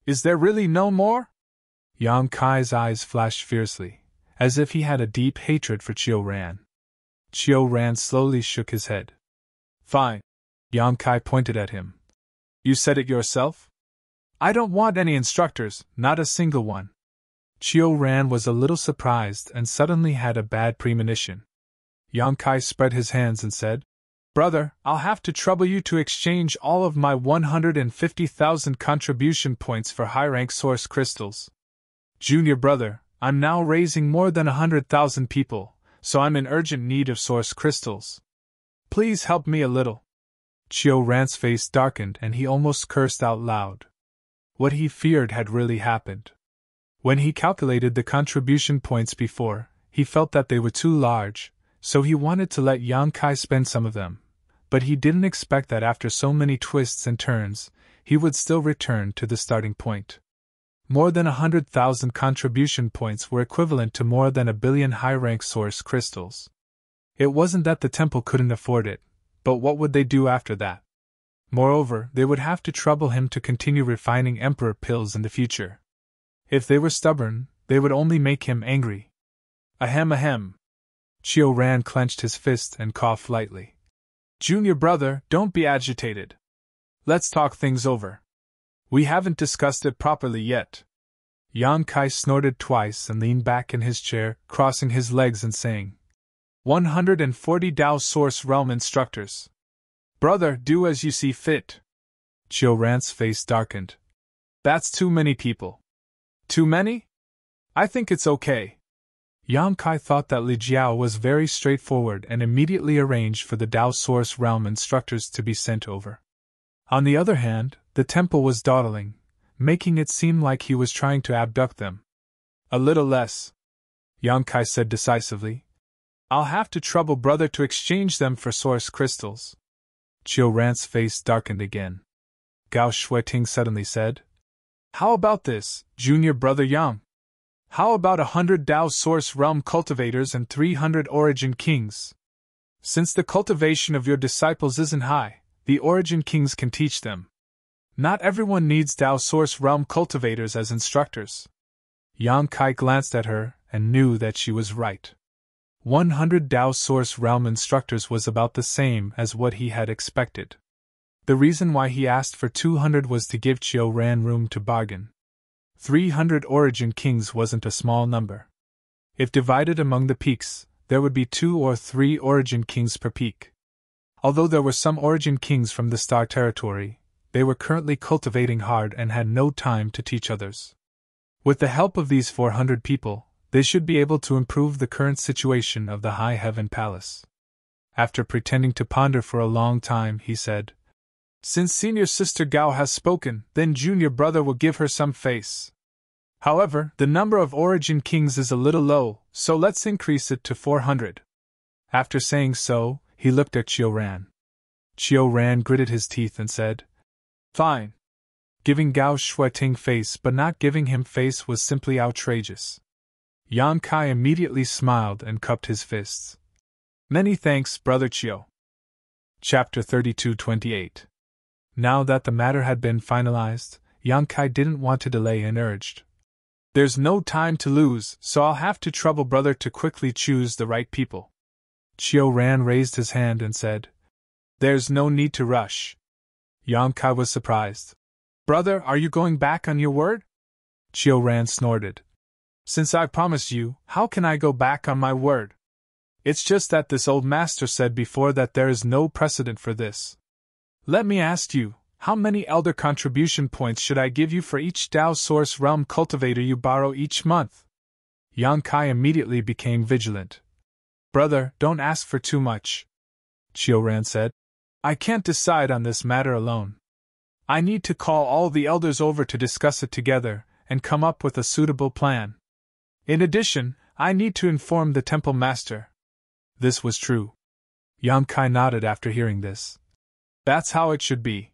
Is there really no more? Yang Kai's eyes flashed fiercely, as if he had a deep hatred for Chiu Ran. Chiu Ran slowly shook his head. Fine. Yang Kai pointed at him. You said it yourself? I don't want any instructors, not a single one. Chiu Ran was a little surprised and suddenly had a bad premonition. Yang Kai spread his hands and said, Brother, I'll have to trouble you to exchange all of my 150,000 contribution points for high-rank source crystals. Junior brother, I'm now raising more than 100,000 people, so I'm in urgent need of source crystals. Please help me a little. Chiu Ran's face darkened and he almost cursed out loud. What he feared had really happened. When he calculated the contribution points before, he felt that they were too large, so he wanted to let Yang Kai spend some of them. But he didn't expect that after so many twists and turns, he would still return to the starting point. More than 100,000 contribution points were equivalent to more than 1 billion high-rank source crystals. It wasn't that the temple couldn't afford it, but what would they do after that? Moreover, they would have to trouble him to continue refining emperor pills in the future. If they were stubborn, they would only make him angry. Ahem ahem. Chiu Ran clenched his fist and coughed lightly. Junior brother, don't be agitated. Let's talk things over. We haven't discussed it properly yet. Yang Kai snorted twice and leaned back in his chair, crossing his legs and saying, 140 Dao Source Realm instructors. Brother, do as you see fit. Chiu Ran's face darkened. That's too many people. Too many? I think it's okay. Yang Kai thought that Li Jiao was very straightforward and immediately arranged for the Dao Source Realm instructors to be sent over. On the other hand, the temple was dawdling, making it seem like he was trying to abduct them. A little less, Yang Kai said decisively. I'll have to trouble brother to exchange them for source crystals. Chiu Ran's face darkened again. Gao Shuiting suddenly said, How about this, junior brother Yang? How about 100 Dao Source Realm cultivators and 300 Origin Kings? Since the cultivation of your disciples isn't high, the Origin Kings can teach them. Not everyone needs Dao Source Realm cultivators as instructors. Yang Kai glanced at her and knew that she was right. 100 Dao Source Realm instructors was about the same as what he had expected. The reason why he asked for 200 was to give Chiu Ran room to bargain. 300 Origin Kings wasn't a small number. If divided among the peaks, there would be 2 or 3 Origin Kings per peak. Although there were some Origin Kings from the Star Territory, they were currently cultivating hard and had no time to teach others. With the help of these 400 people, they should be able to improve the current situation of the High Heaven Palace. After pretending to ponder for a long time, he said, Since senior sister Gao has spoken, then junior brother will give her some face. However, the number of Origin Kings is a little low, so let's increase it to 400. After saying so, he looked at Chiu Ran. Chiu Ran gritted his teeth and said, Fine. Giving Gao Shuiting face but not giving him face was simply outrageous. Yang Kai immediately smiled and cupped his fists. Many thanks, brother Chiu. Chapter 32-28. Now that the matter had been finalized, Yang Kai didn't want to delay and urged, There's no time to lose, so I'll have to trouble brother to quickly choose the right people. Chiu Ran raised his hand and said, There's no need to rush. Yang Kai was surprised. Brother, are you going back on your word? Chiu Ran snorted. Since I promised you, how can I go back on my word? It's just that this old master said before that there is no precedent for this. Let me ask you, how many elder contribution points should I give you for each Dao Source Realm cultivator you borrow each month? Yang Kai immediately became vigilant. Brother, don't ask for too much. Chiu Ran said. I can't decide on this matter alone. I need to call all the elders over to discuss it together and come up with a suitable plan. In addition, I need to inform the temple master. This was true. Yang Kai nodded after hearing this. That's how it should be.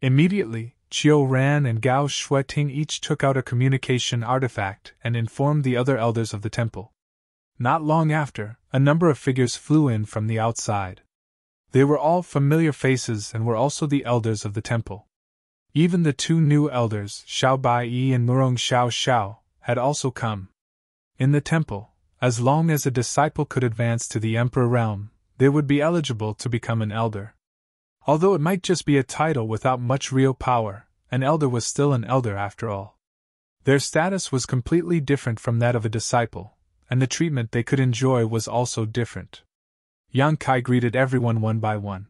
Immediately, Chiu Ran and Gao Shuiting each took out a communication artifact and informed the other elders of the temple. Not long after, a number of figures flew in from the outside. They were all familiar faces and were also the elders of the temple. Even the 2 new elders, Xiao Bai-yi and Murong Xiao Xiao, had also come. In the temple, as long as a disciple could advance to the Emperor realm, they would be eligible to become an elder. Although it might just be a title without much real power, an elder was still an elder after all. Their status was completely different from that of a disciple, and the treatment they could enjoy was also different. Yang Kai greeted everyone one by one.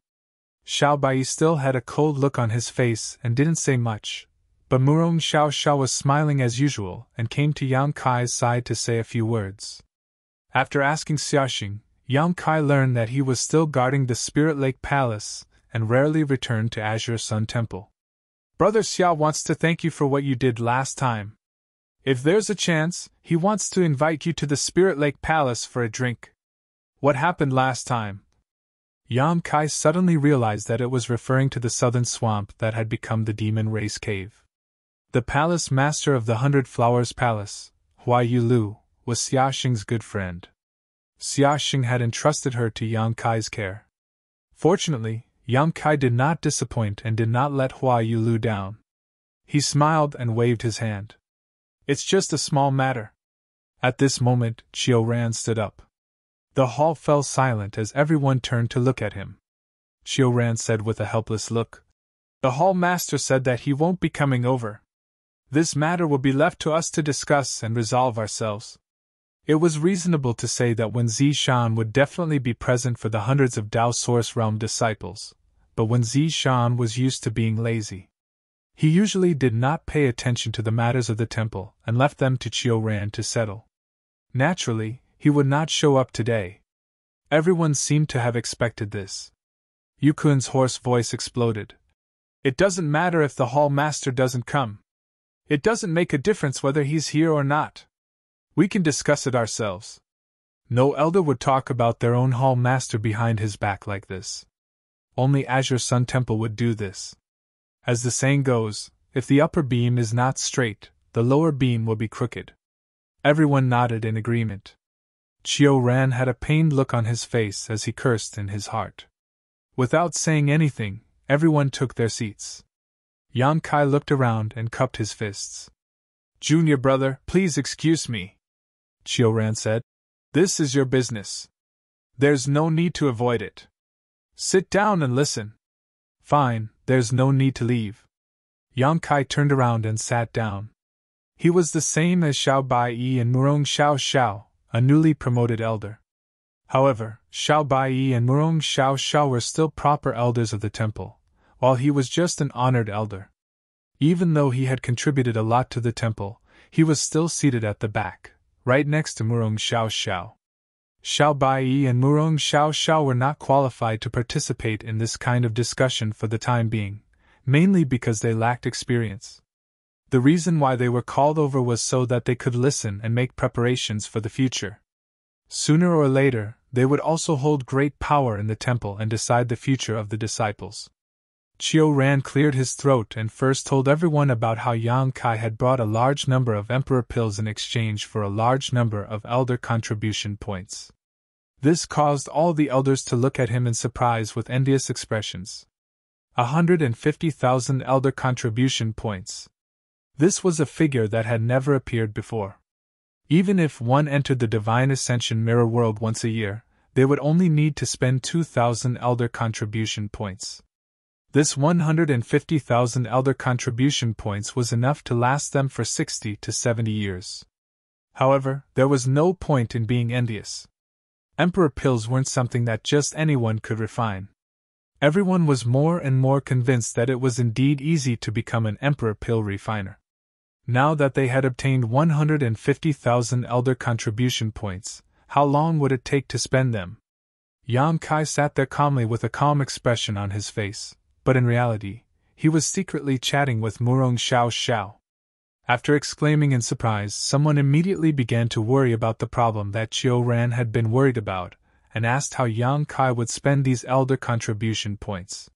Xiao Bai still had a cold look on his face and didn't say much, but Murong Xiao was smiling as usual and came to Yang Kai's side to say a few words. After asking Xiaoxing, Yang Kai learned that he was still guarding the Spirit Lake Palace and rarely returned to Azure Sun Temple. Brother Xiao wants to thank you for what you did last time. If there's a chance, he wants to invite you to the Spirit Lake Palace for a drink. What happened last time? Yang Kai suddenly realized that it was referring to the southern swamp that had become the Demon Race Cave. The palace master of the Hundred Flowers Palace, Hua Yulu, was Xiaoxing's good friend. Xiaoxing had entrusted her to Yang Kai's care. Fortunately, Yang Kai did not disappoint and did not let Hua Yulu down. He smiled and waved his hand. It's just a small matter. At this moment, Qiu Ran stood up. The hall fell silent as everyone turned to look at him. Qiu Ran said with a helpless look, "The hall master said that he won't be coming over. This matter will be left to us to discuss and resolve ourselves." It was reasonable to say that when Zishan would definitely be present for the hundreds of Dao Source Realm disciples, but when Zishan was used to being lazy, he usually did not pay attention to the matters of the temple and left them to Qiu Ran to settle. Naturally, he would not show up today. Everyone seemed to have expected this. Yukun's hoarse voice exploded. "It doesn't matter if the hall master doesn't come. It doesn't make a difference whether he's here or not. We can discuss it ourselves." No elder would talk about their own hall master behind his back like this. Only Azure Sun Temple would do this. As the saying goes, if the upper beam is not straight, the lower beam will be crooked. Everyone nodded in agreement. Qiu Ran had a pained look on his face as he cursed in his heart. Without saying anything, everyone took their seats. Yang Kai looked around and cupped his fists. "Junior brother, please excuse me," Qiu Ran said. "This is your business. There's no need to avoid it. Sit down and listen." "Fine, there's no need to leave." Yang Kai turned around and sat down. He was the same as Xiao Bai and Murong Xiao, a newly promoted elder. However, Xiao Bai and Murong Xiao were still proper elders of the temple, while he was just an honored elder. Even though he had contributed a lot to the temple, he was still seated at the back, right next to Murong Xiao. Xiao Bai and Murong Xiao were not qualified to participate in this kind of discussion for the time being, mainly because they lacked experience. The reason why they were called over was so that they could listen and make preparations for the future. Sooner or later, they would also hold great power in the temple and decide the future of the disciples. Qiu Ran cleared his throat and first told everyone about how Yang Kai had brought a large number of Emperor pills in exchange for a large number of elder contribution points. This caused all the elders to look at him in surprise with envious expressions. 150,000 elder contribution points. This was a figure that had never appeared before. Even if one entered the Divine Ascension Mirror World once a year, they would only need to spend 2,000 elder contribution points. This 150,000 elder contribution points was enough to last them for 60 to 70 years. However, there was no point in being envious. Emperor pills weren't something that just anyone could refine. Everyone was more and more convinced that it was indeed easy to become an Emperor pill refiner. Now that they had obtained 150,000 elder contribution points, how long would it take to spend them? Yang Kai sat there calmly with a calm expression on his face, but in reality, he was secretly chatting with Murong Xiao. After exclaiming in surprise, someone immediately began to worry about the problem that Qiu Ran had been worried about, and asked how Yang Kai would spend these elder contribution points.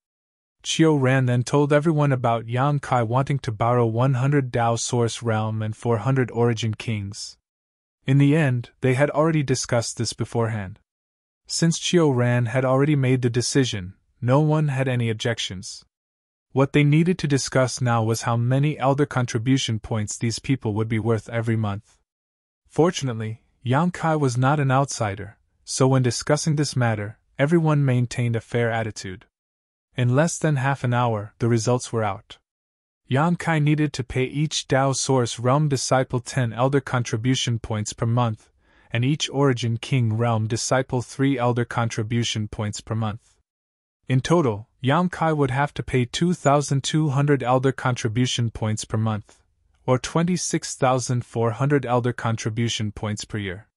Qiu Ran then told everyone about Yang Kai wanting to borrow 100 Dao Source Realm and 400 Origin Kings. In the end, they had already discussed this beforehand. Since Qiu Ran had already made the decision, no one had any objections. What they needed to discuss now was how many elder contribution points these people would be worth every month. Fortunately, Yang Kai was not an outsider, so when discussing this matter, everyone maintained a fair attitude. In less than half an hour, the results were out. Yang Kai needed to pay each Dao Source Realm disciple 10 elder contribution points per month, and each Origin King realm disciple 3 elder contribution points per month. In total, Yang Kai would have to pay 2,200 elder contribution points per month, or 26,400 elder contribution points per year.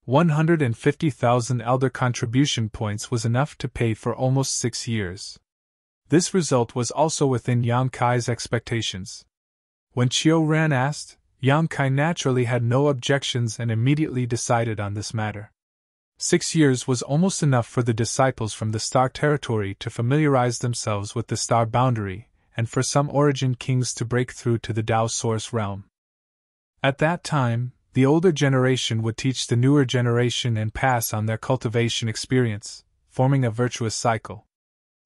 150,000 elder contribution points was enough to pay for almost 6 years. This result was also within Yang Kai's expectations. When Qiu Ran asked, Yang Kai naturally had no objections and immediately decided on this matter. 6 years was almost enough for the disciples from the Star Territory to familiarize themselves with the star boundary, and for some Origin Kings to break through to the Tao Source realm. At that time, the older generation would teach the newer generation and pass on their cultivation experience, forming a virtuous cycle.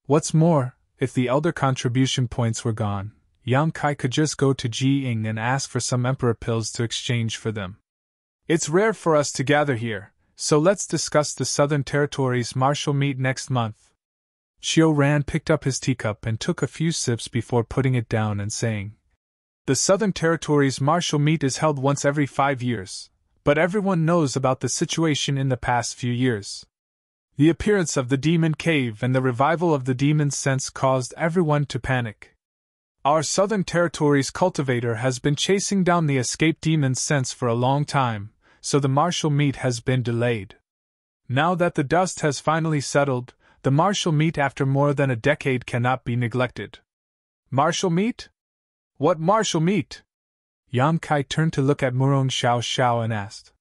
What's more, if the elder contribution points were gone, Yang Kai could just go to Ji Ying and ask for some emperor pills to exchange for them. It's rare for us to gather here, so let's discuss the Southern Territory's martial meet next month. Qiu Ran picked up his teacup and took a few sips before putting it down and saying, "The Southern Territory's martial meet is held once every 5 years, but everyone knows about the situation in the past few years. The appearance of the demon cave and the revival of the demon sense caused everyone to panic. Our Southern Territory's cultivator has been chasing down the escaped demon sense for a long time, so the martial meet has been delayed. Now that the dust has finally settled, the martial meet after more than a decade cannot be neglected." "Martial meet? What martial meet?" Yang Kai turned to look at Murong Xiao Xiao and asked.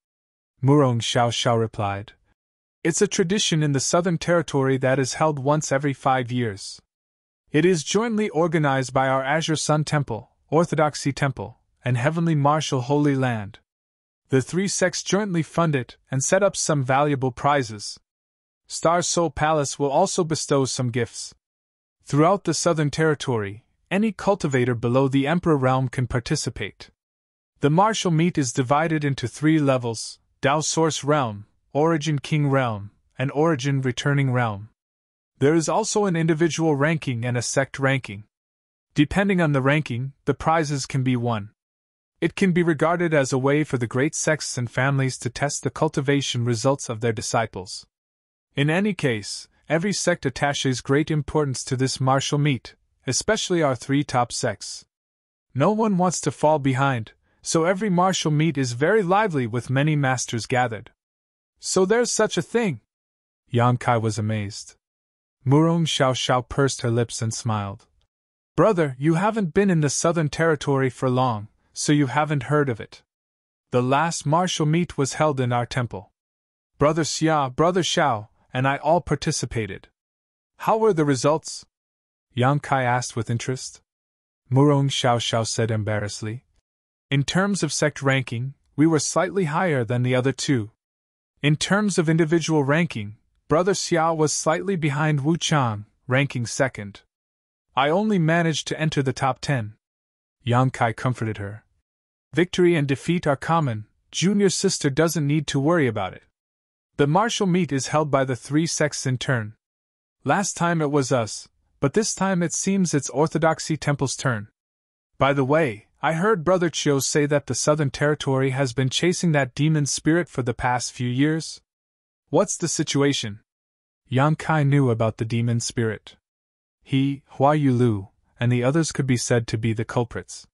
Murong Xiao Xiao replied, "It's a tradition in the Southern Territory that is held once every 5 years. It is jointly organized by our Azure Sun Temple, Orthodoxy Temple, and Heavenly Martial Holy Land. The 3 sects jointly fund it and set up some valuable prizes. Star Soul Palace will also bestow some gifts. Throughout the Southern Territory, any cultivator below the Emperor realm can participate. The martial meet is divided into 3 levels: Tao Source Realm, Origin King Realm, and Origin Returning Realm. There is also an individual ranking and a sect ranking. Depending on the ranking, the prizes can be won. It can be regarded as a way for the great sects and families to test the cultivation results of their disciples. In any case, every sect attaches great importance to this martial meet, especially our 3 top sects. No one wants to fall behind, so every martial meet is very lively with many masters gathered." "So there's such a thing?" Yang Kai was amazed. Murong Xiao Xiao pursed her lips and smiled. "Brother, you haven't been in the Southern Territory for long, so you haven't heard of it. The last martial meet was held in our temple. Brother Xia, Brother Xiao, and I all participated." "How were the results?" Yang Kai asked with interest. Murong Xiao Xiao said embarrassedly, "In terms of sect ranking, we were slightly higher than the other 2. In terms of individual ranking, Brother Xia was slightly behind Wu Chang, ranking 2nd. I only managed to enter the top 10. Yang Kai comforted her. "Victory and defeat are common, junior sister doesn't need to worry about it. The martial meet is held by the 3 sects in turn. Last time it was us, but this time it seems it's Orthodoxy Temple's turn. By the way, I heard Brother Chiu say that the Southern Territory has been chasing that demon spirit for the past few years. What's the situation?" Yang Kai knew about the demon spirit. He, Hua Yulu, and the others could be said to be the culprits.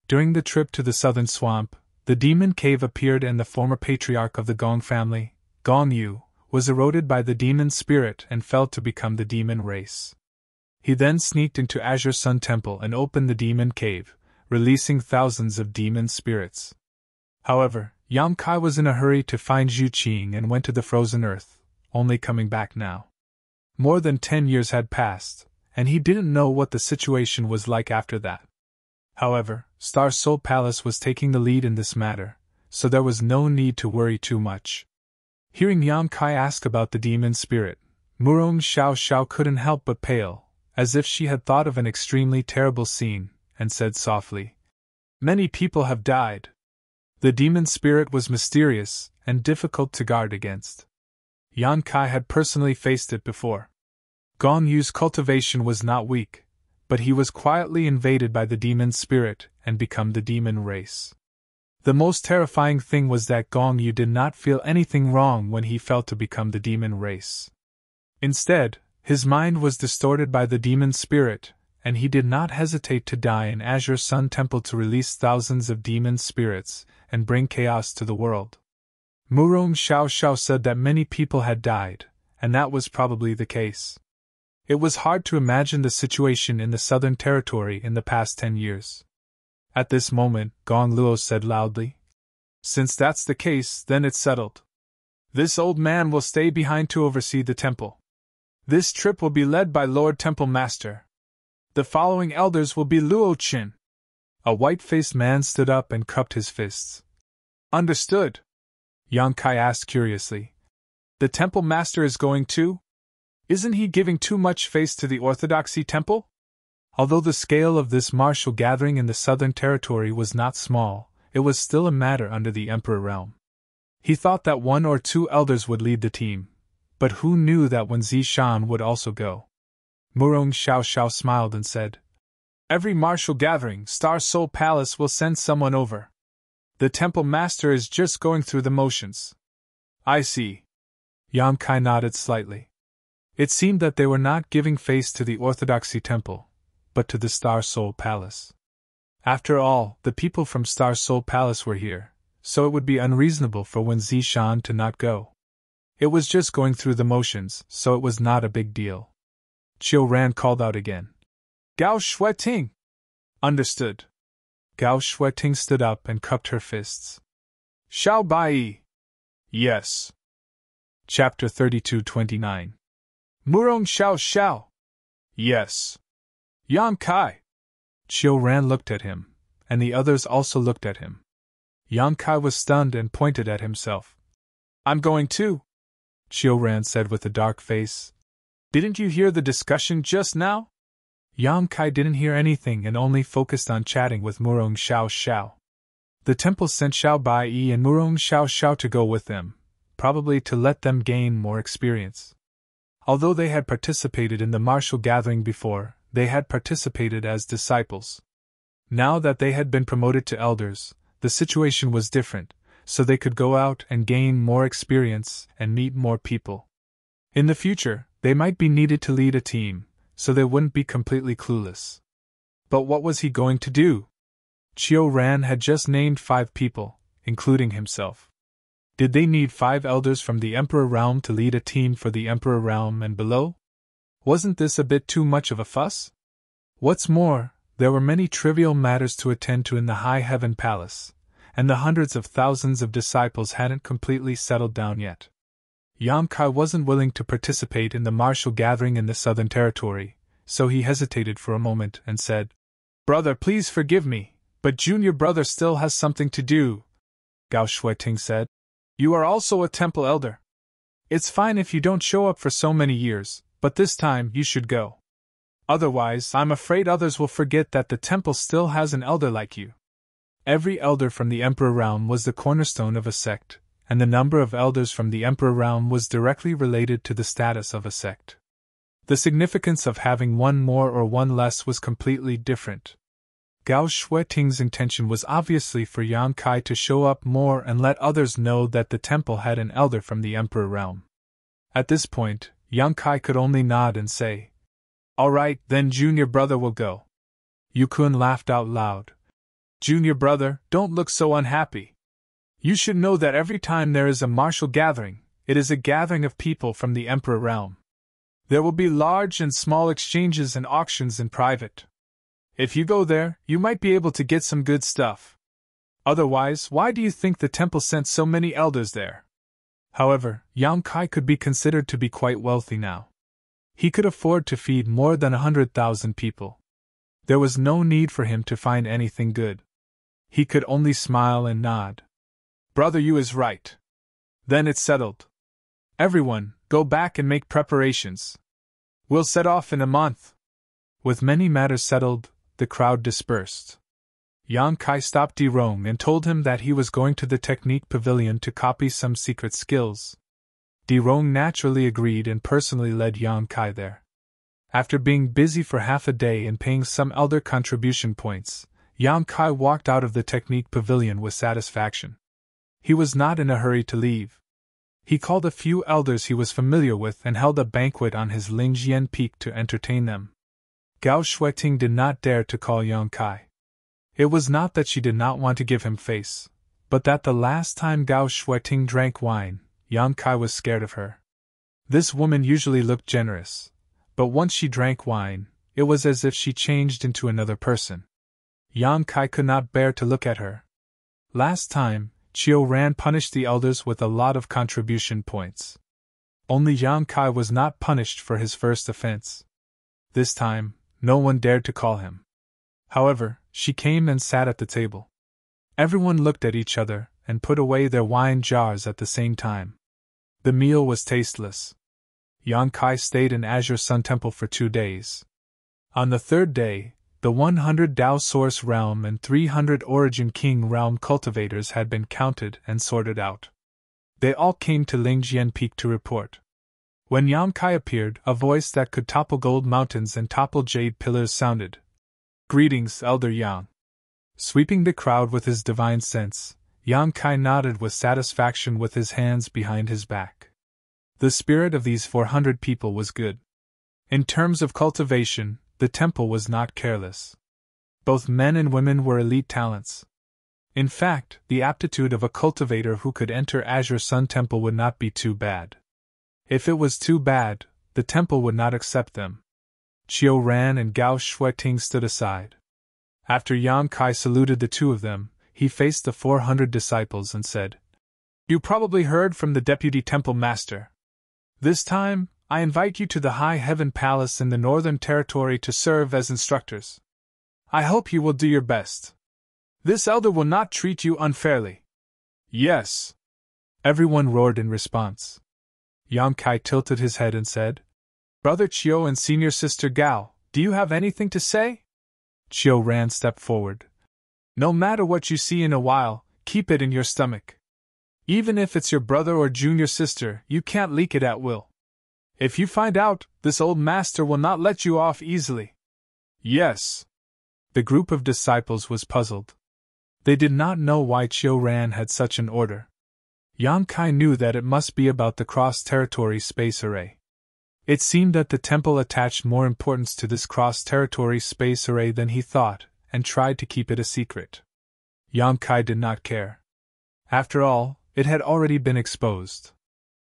During the trip to the southern swamp, the demon cave appeared and the former patriarch of the Gong family, Gong Yu, was eroded by the demon spirit and fell to become the demon race. He then sneaked into Azure Sun Temple and opened the demon cave, releasing thousands of demon spirits. However, Yang Kai was in a hurry to find Zhu Qing and went to the frozen earth, only coming back now. More than 10 years had passed, and he didn't know what the situation was like after that. However, Star Soul Palace was taking the lead in this matter, so there was no need to worry too much. Hearing Yang Kai ask about the demon spirit, Murong Xiao Xiao couldn't help but pale, as if she had thought of an extremely terrible scene, and said softly, "Many people have died. The demon spirit was mysterious and difficult to guard against. Yang Kai had personally faced it before. Gong Yu's cultivation was not weak, but he was quietly invaded by the demon spirit and become the demon race. The most terrifying thing was that Gong Yu did not feel anything wrong when he felt to become the demon race. Instead, his mind was distorted by the demon spirit, and he did not hesitate to die in Azure Sun Temple to release thousands of demon spirits and bring chaos to the world. Murong Xiao Xiao said that many people had died, and that was probably the case. It was hard to imagine the situation in the Southern Territory in the past 10 years. At this moment, Gong Luo said loudly, "Since that's the case, then it's settled. This old man will stay behind to oversee the temple. This trip will be led by Lord Temple Master. The following elders will be Luo Qin." A white-faced man stood up and cupped his fists. "Understood?" Yang Kai asked curiously. "The Temple Master is going too? Isn't he giving too much face to the Orthodoxy Temple?" Although the scale of this martial gathering in the Southern Territory was not small, it was still a matter under the Emperor realm. He thought that 1 or 2 elders would lead the team, but who knew that Wen Zishan would also go? Murong Xiao Xiao smiled and said, "Every martial gathering, Star Soul Palace will send someone over. The Temple Master is just going through the motions." "I see." Yang Kai nodded slightly. It seemed that they were not giving face to the Orthodoxy Temple, but to the Star Soul Palace. After all, the people from Star Soul Palace were here, so it would be unreasonable for Wen Zishan to not go. It was just going through the motions, so it was not a big deal. Chiu Ran called out again, "Gao Shueting!" "Understood." Gao Shueting stood up and cupped her fists. "Xiao Bai!" "Yes." Chapter 32-29. "Murong Xiao Xiao!" "Yes." "Yang Kai!" Chiu Ran looked at him, and the others also looked at him. Yang Kai was stunned and pointed at himself. "I'm going too," Chiu Ran said with a dark face. "Didn't you hear the discussion just now?" Yang Kai didn't hear anything and only focused on chatting with Murong Xiao Xiao. The temple sent Xiao Bai and Murong Xiao Xiao to go with them, probably to let them gain more experience. Although they had participated in the martial gathering before, they had participated as disciples. Now that they had been promoted to elders, the situation was different, so they could go out and gain more experience and meet more people. In the future, they might be needed to lead a team, so they wouldn't be completely clueless. But what was he going to do? Chiu Ran had just named 5 people, including himself. Did they need 5 elders from the Emperor Realm to lead a team for the Emperor Realm and below? Wasn't this a bit too much of a fuss? What's more, there were many trivial matters to attend to in the High Heaven Palace, and the hundreds of thousands of disciples hadn't completely settled down yet. Yang Kai wasn't willing to participate in the martial gathering in the Southern Territory, so he hesitated for a moment and said, "Brother, please forgive me, but Junior Brother still has something to do." Gao Shueting said, "You are also a temple elder. It's fine if you don't show up for so many years, but this time you should go. Otherwise, I'm afraid others will forget that the temple still has an elder like you." Every elder from the Emperor Realm was the cornerstone of a sect, and the number of elders from the Emperor Realm was directly related to the status of a sect. The significance of having one more or one less was completely different. Gao Shueting's intention was obviously for Yang Kai to show up more and let others know that the temple had an elder from the Emperor Realm. At this point, Yang Kai could only nod and say, "All right, then Junior Brother will go." Yu Kun laughed out loud. "Junior Brother, don't look so unhappy. You should know that every time there is a martial gathering, it is a gathering of people from the Emperor Realm. There will be large and small exchanges and auctions in private. If you go there, you might be able to get some good stuff. Otherwise, why do you think the temple sent so many elders there?" However, Yang Kai could be considered to be quite wealthy now. He could afford to feed more than 100,000 people. There was no need for him to find anything good. He could only smile and nod. "Brother Yu is right. Then it's settled. Everyone, go back and make preparations. We'll set off in a month." With many matters settled, the crowd dispersed. Yang Kai stopped Di Rong and told him that he was going to the Technique Pavilion to copy some secret skills. Di Rong naturally agreed and personally led Yang Kai there. After being busy for half a day and paying some elder contribution points, Yang Kai walked out of the technique pavilion with satisfaction. He was not in a hurry to leave. He called a few elders he was familiar with and held a banquet on his Lingjian Peak to entertain them. Gao Shueting did not dare to call Yang Kai. It was not that she did not want to give him face, but that the last time Gao Shueting drank wine, Yang Kai was scared of her. This woman usually looked generous, but once she drank wine, it was as if she changed into another person. Yang Kai could not bear to look at her. Last time, Chiu Ran punished the elders with a lot of contribution points. Only Yang Kai was not punished for his first offense. This time, no one dared to call him. However, she came and sat at the table. Everyone looked at each other and put away their wine jars at the same time. The meal was tasteless. Yang Kai stayed in Azure Sun Temple for 2 days. On the 3rd day, the 100 Dao Source Realm and 300 Origin King Realm cultivators had been counted and sorted out. They all came to Lingjian Peak to report. When Yang Kai appeared, a voice that could topple gold mountains and topple jade pillars sounded. "Greetings, Elder Yang." Sweeping the crowd with his divine sense, Yang Kai nodded with satisfaction with his hands behind his back. The spirit of these 400 people was good. In terms of cultivation, the temple was not careless. Both men and women were elite talents. In fact, the aptitude of a cultivator who could enter Azure Sun Temple would not be too bad. If it was too bad, the temple would not accept them. Chiu Ran and Gao Shueting stood aside. After Yang Kai saluted the two of them, he faced the 400 disciples and said, "You probably heard from the Deputy Temple Master. This time, I invite you to the High Heaven Palace in the Northern Territory to serve as instructors. I hope you will do your best. This elder will not treat you unfairly." "Yes!" Everyone roared in response. Yang Kai tilted his head and said, "Brother Chiu and Senior Sister Gao, do you have anything to say?" Chiu Ran stepped forward. "No matter what you see in a while, keep it in your stomach. Even if it's your brother or junior sister, you can't leak it at will. If you find out, this old master will not let you off easily." "Yes." The group of disciples was puzzled. They did not know why Chiu Ran had such an order. Yang Kai knew that it must be about the cross-territory space array. It seemed that the temple attached more importance to this cross-territory space array than he thought, and tried to keep it a secret. Yang Kai did not care. After all, it had already been exposed.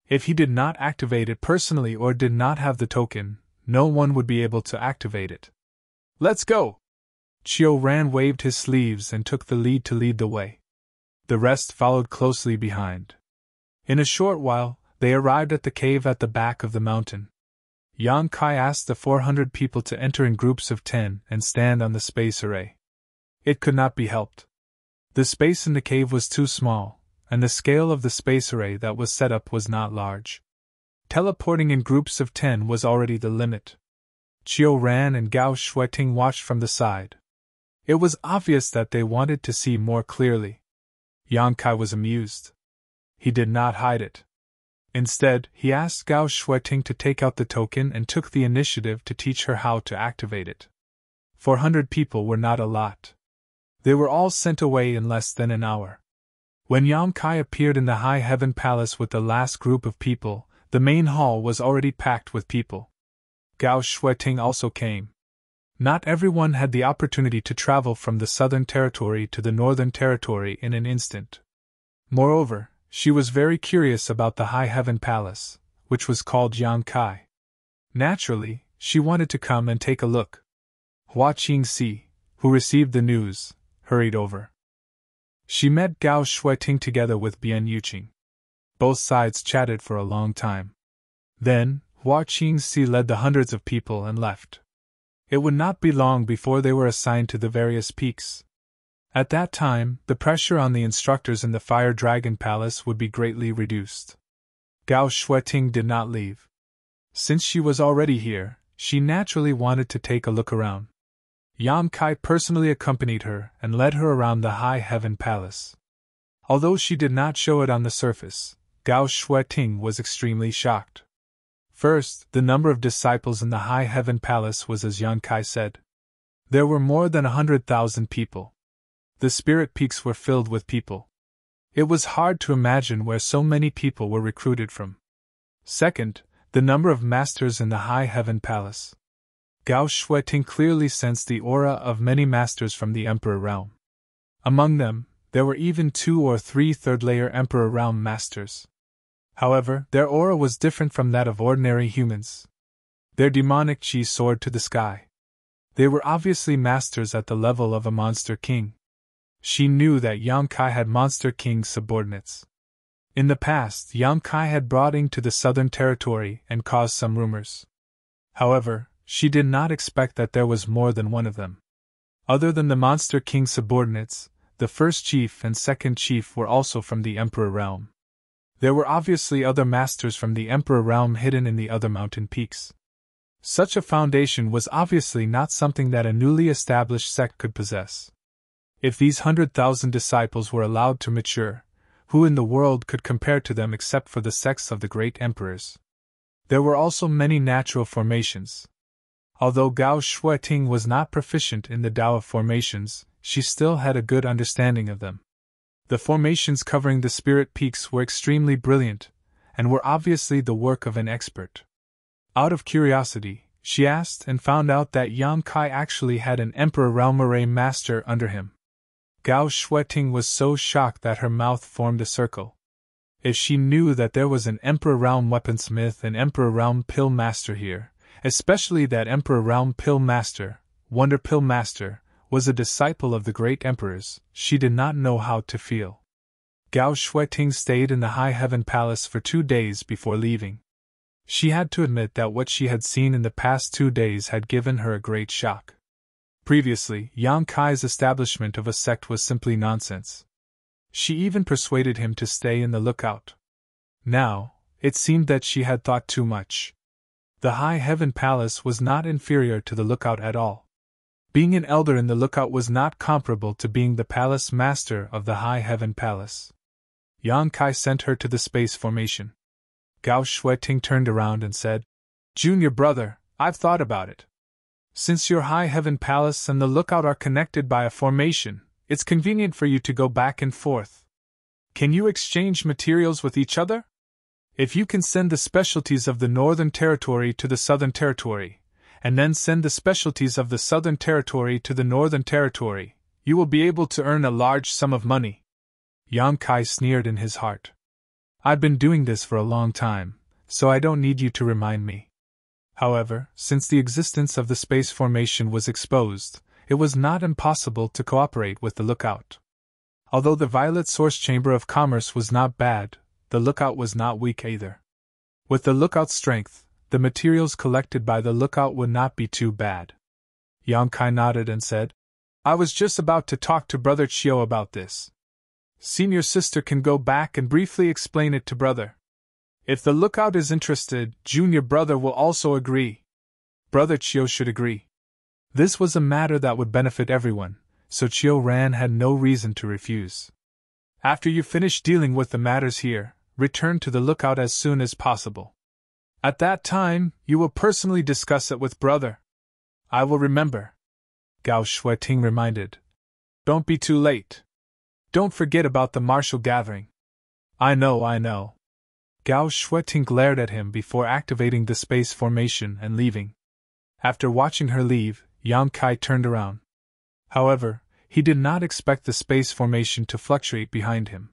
If he did not activate it personally or did not have the token, no one would be able to activate it. "Let's go!" Chiu Ran waved his sleeves and took the lead to lead the way. The rest followed closely behind. In a short while, they arrived at the cave at the back of the mountain. Yang Kai asked the 400 people to enter in groups of 10 and stand on the space array. It could not be helped. The space in the cave was too small, and the scale of the space array that was set up was not large. Teleporting in groups of 10 was already the limit. Chiu Ran and Gao Shueting watched from the side. It was obvious that they wanted to see more clearly. Yang Kai was amused. He did not hide it. Instead, he asked Gao Shueting to take out the token and took the initiative to teach her how to activate it. 400 people were not a lot. They were all sent away in less than an hour. When Yang Kai appeared in the High Heaven Palace with the last group of people, the main hall was already packed with people. Gao Shueting also came. Not everyone had the opportunity to travel from the Southern Territory to the Northern Territory in an instant. Moreover, she was very curious about the High Heaven Palace, which was called Yang Kai. Naturally, she wanted to come and take a look. Hua Qingxi, who received the news, hurried over. She met Gao Shueting together with Bian Yuqing. Both sides chatted for a long time. Then, Hua Qingxi led the hundreds of people and left. It would not be long before they were assigned to the various peaks. At that time, the pressure on the instructors in the Fire Dragon Palace would be greatly reduced. Gao Shueting did not leave. Since she was already here, she naturally wanted to take a look around. Yang Kai personally accompanied her and led her around the High Heaven Palace. Although she did not show it on the surface, Gao Shueting was extremely shocked. First, the number of disciples in the High Heaven Palace was as Yang Kai said. There were more than 100,000 people. The spirit peaks were filled with people. It was hard to imagine where so many people were recruited from. Second, the number of masters in the High Heaven Palace. Gao Shueting clearly sensed the aura of many masters from the Emperor realm. Among them, there were even 2 or 3 third-layer Emperor realm masters. However, their aura was different from that of ordinary humans. Their demonic chi soared to the sky. They were obviously masters at the level of a monster king. She knew that Yang Kai had monster king subordinates. In the past, Yang Kai had brought Ing to the southern territory and caused some rumors. However, she did not expect that there was more than one of them. Other than the monster king subordinates, the first chief and second chief were also from the Emperor realm. There were obviously other masters from the Emperor realm hidden in the other mountain peaks. Such a foundation was obviously not something that a newly established sect could possess. If these 100,000 disciples were allowed to mature, who in the world could compare to them except for the sects of the great emperors? There were also many natural formations. Although Gao Shueting was not proficient in the Tao of formations, she still had a good understanding of them. The formations covering the spirit peaks were extremely brilliant, and were obviously the work of an expert. Out of curiosity, she asked and found out that Yang Kai actually had an Emperor Realm Array master under him. Gao Shueting was so shocked that her mouth formed a circle. If she knew that there was an Emperor Realm Weaponsmith and Emperor Realm Pill Master here, especially that Emperor Realm Pill Master, Wonder Pill Master, was a disciple of the great emperors, she did not know how to feel. Gao Shueting stayed in the High Heaven Palace for 2 days before leaving. She had to admit that what she had seen in the past 2 days had given her a great shock. Previously, Yang Kai's establishment of a sect was simply nonsense. She even persuaded him to stay in the lookout. Now, it seemed that she had thought too much. The High Heaven Palace was not inferior to the lookout at all. Being an elder in the lookout was not comparable to being the palace master of the High Heaven Palace. Yang Kai sent her to the space formation. Gao Shueting turned around and said, "Junior brother, I've thought about it. Since your High Heaven Palace and the lookout are connected by a formation, it's convenient for you to go back and forth. Can you exchange materials with each other? If you can send the specialties of the Northern Territory to the Southern Territory, and then send the specialties of the Southern Territory to the Northern Territory, you will be able to earn a large sum of money." Yang Kai sneered in his heart. "I've been doing this for a long time, so I don't need you to remind me." However, since the existence of the space formation was exposed, it was not impossible to cooperate with the lookout. Although the Violet Source Chamber of Commerce was not bad, the lookout was not weak either. With the lookout's strength, the materials collected by the lookout would not be too bad. Yang Kai nodded and said, "I was just about to talk to Brother Chiu about this. Senior sister can go back and briefly explain it to brother. If the lookout is interested, junior brother will also agree. Brother Chiu should agree." This was a matter that would benefit everyone, so Chiu Ran had no reason to refuse. "After you finish dealing with the matters here, return to the lookout as soon as possible. At that time, you will personally discuss it with brother." "I will remember," Gao Shueting reminded. "Don't be too late. Don't forget about the martial gathering." I know. Gao Shueting glared at him before activating the space formation and leaving. After watching her leave, Yang Kai turned around. However, he did not expect the space formation to fluctuate behind him.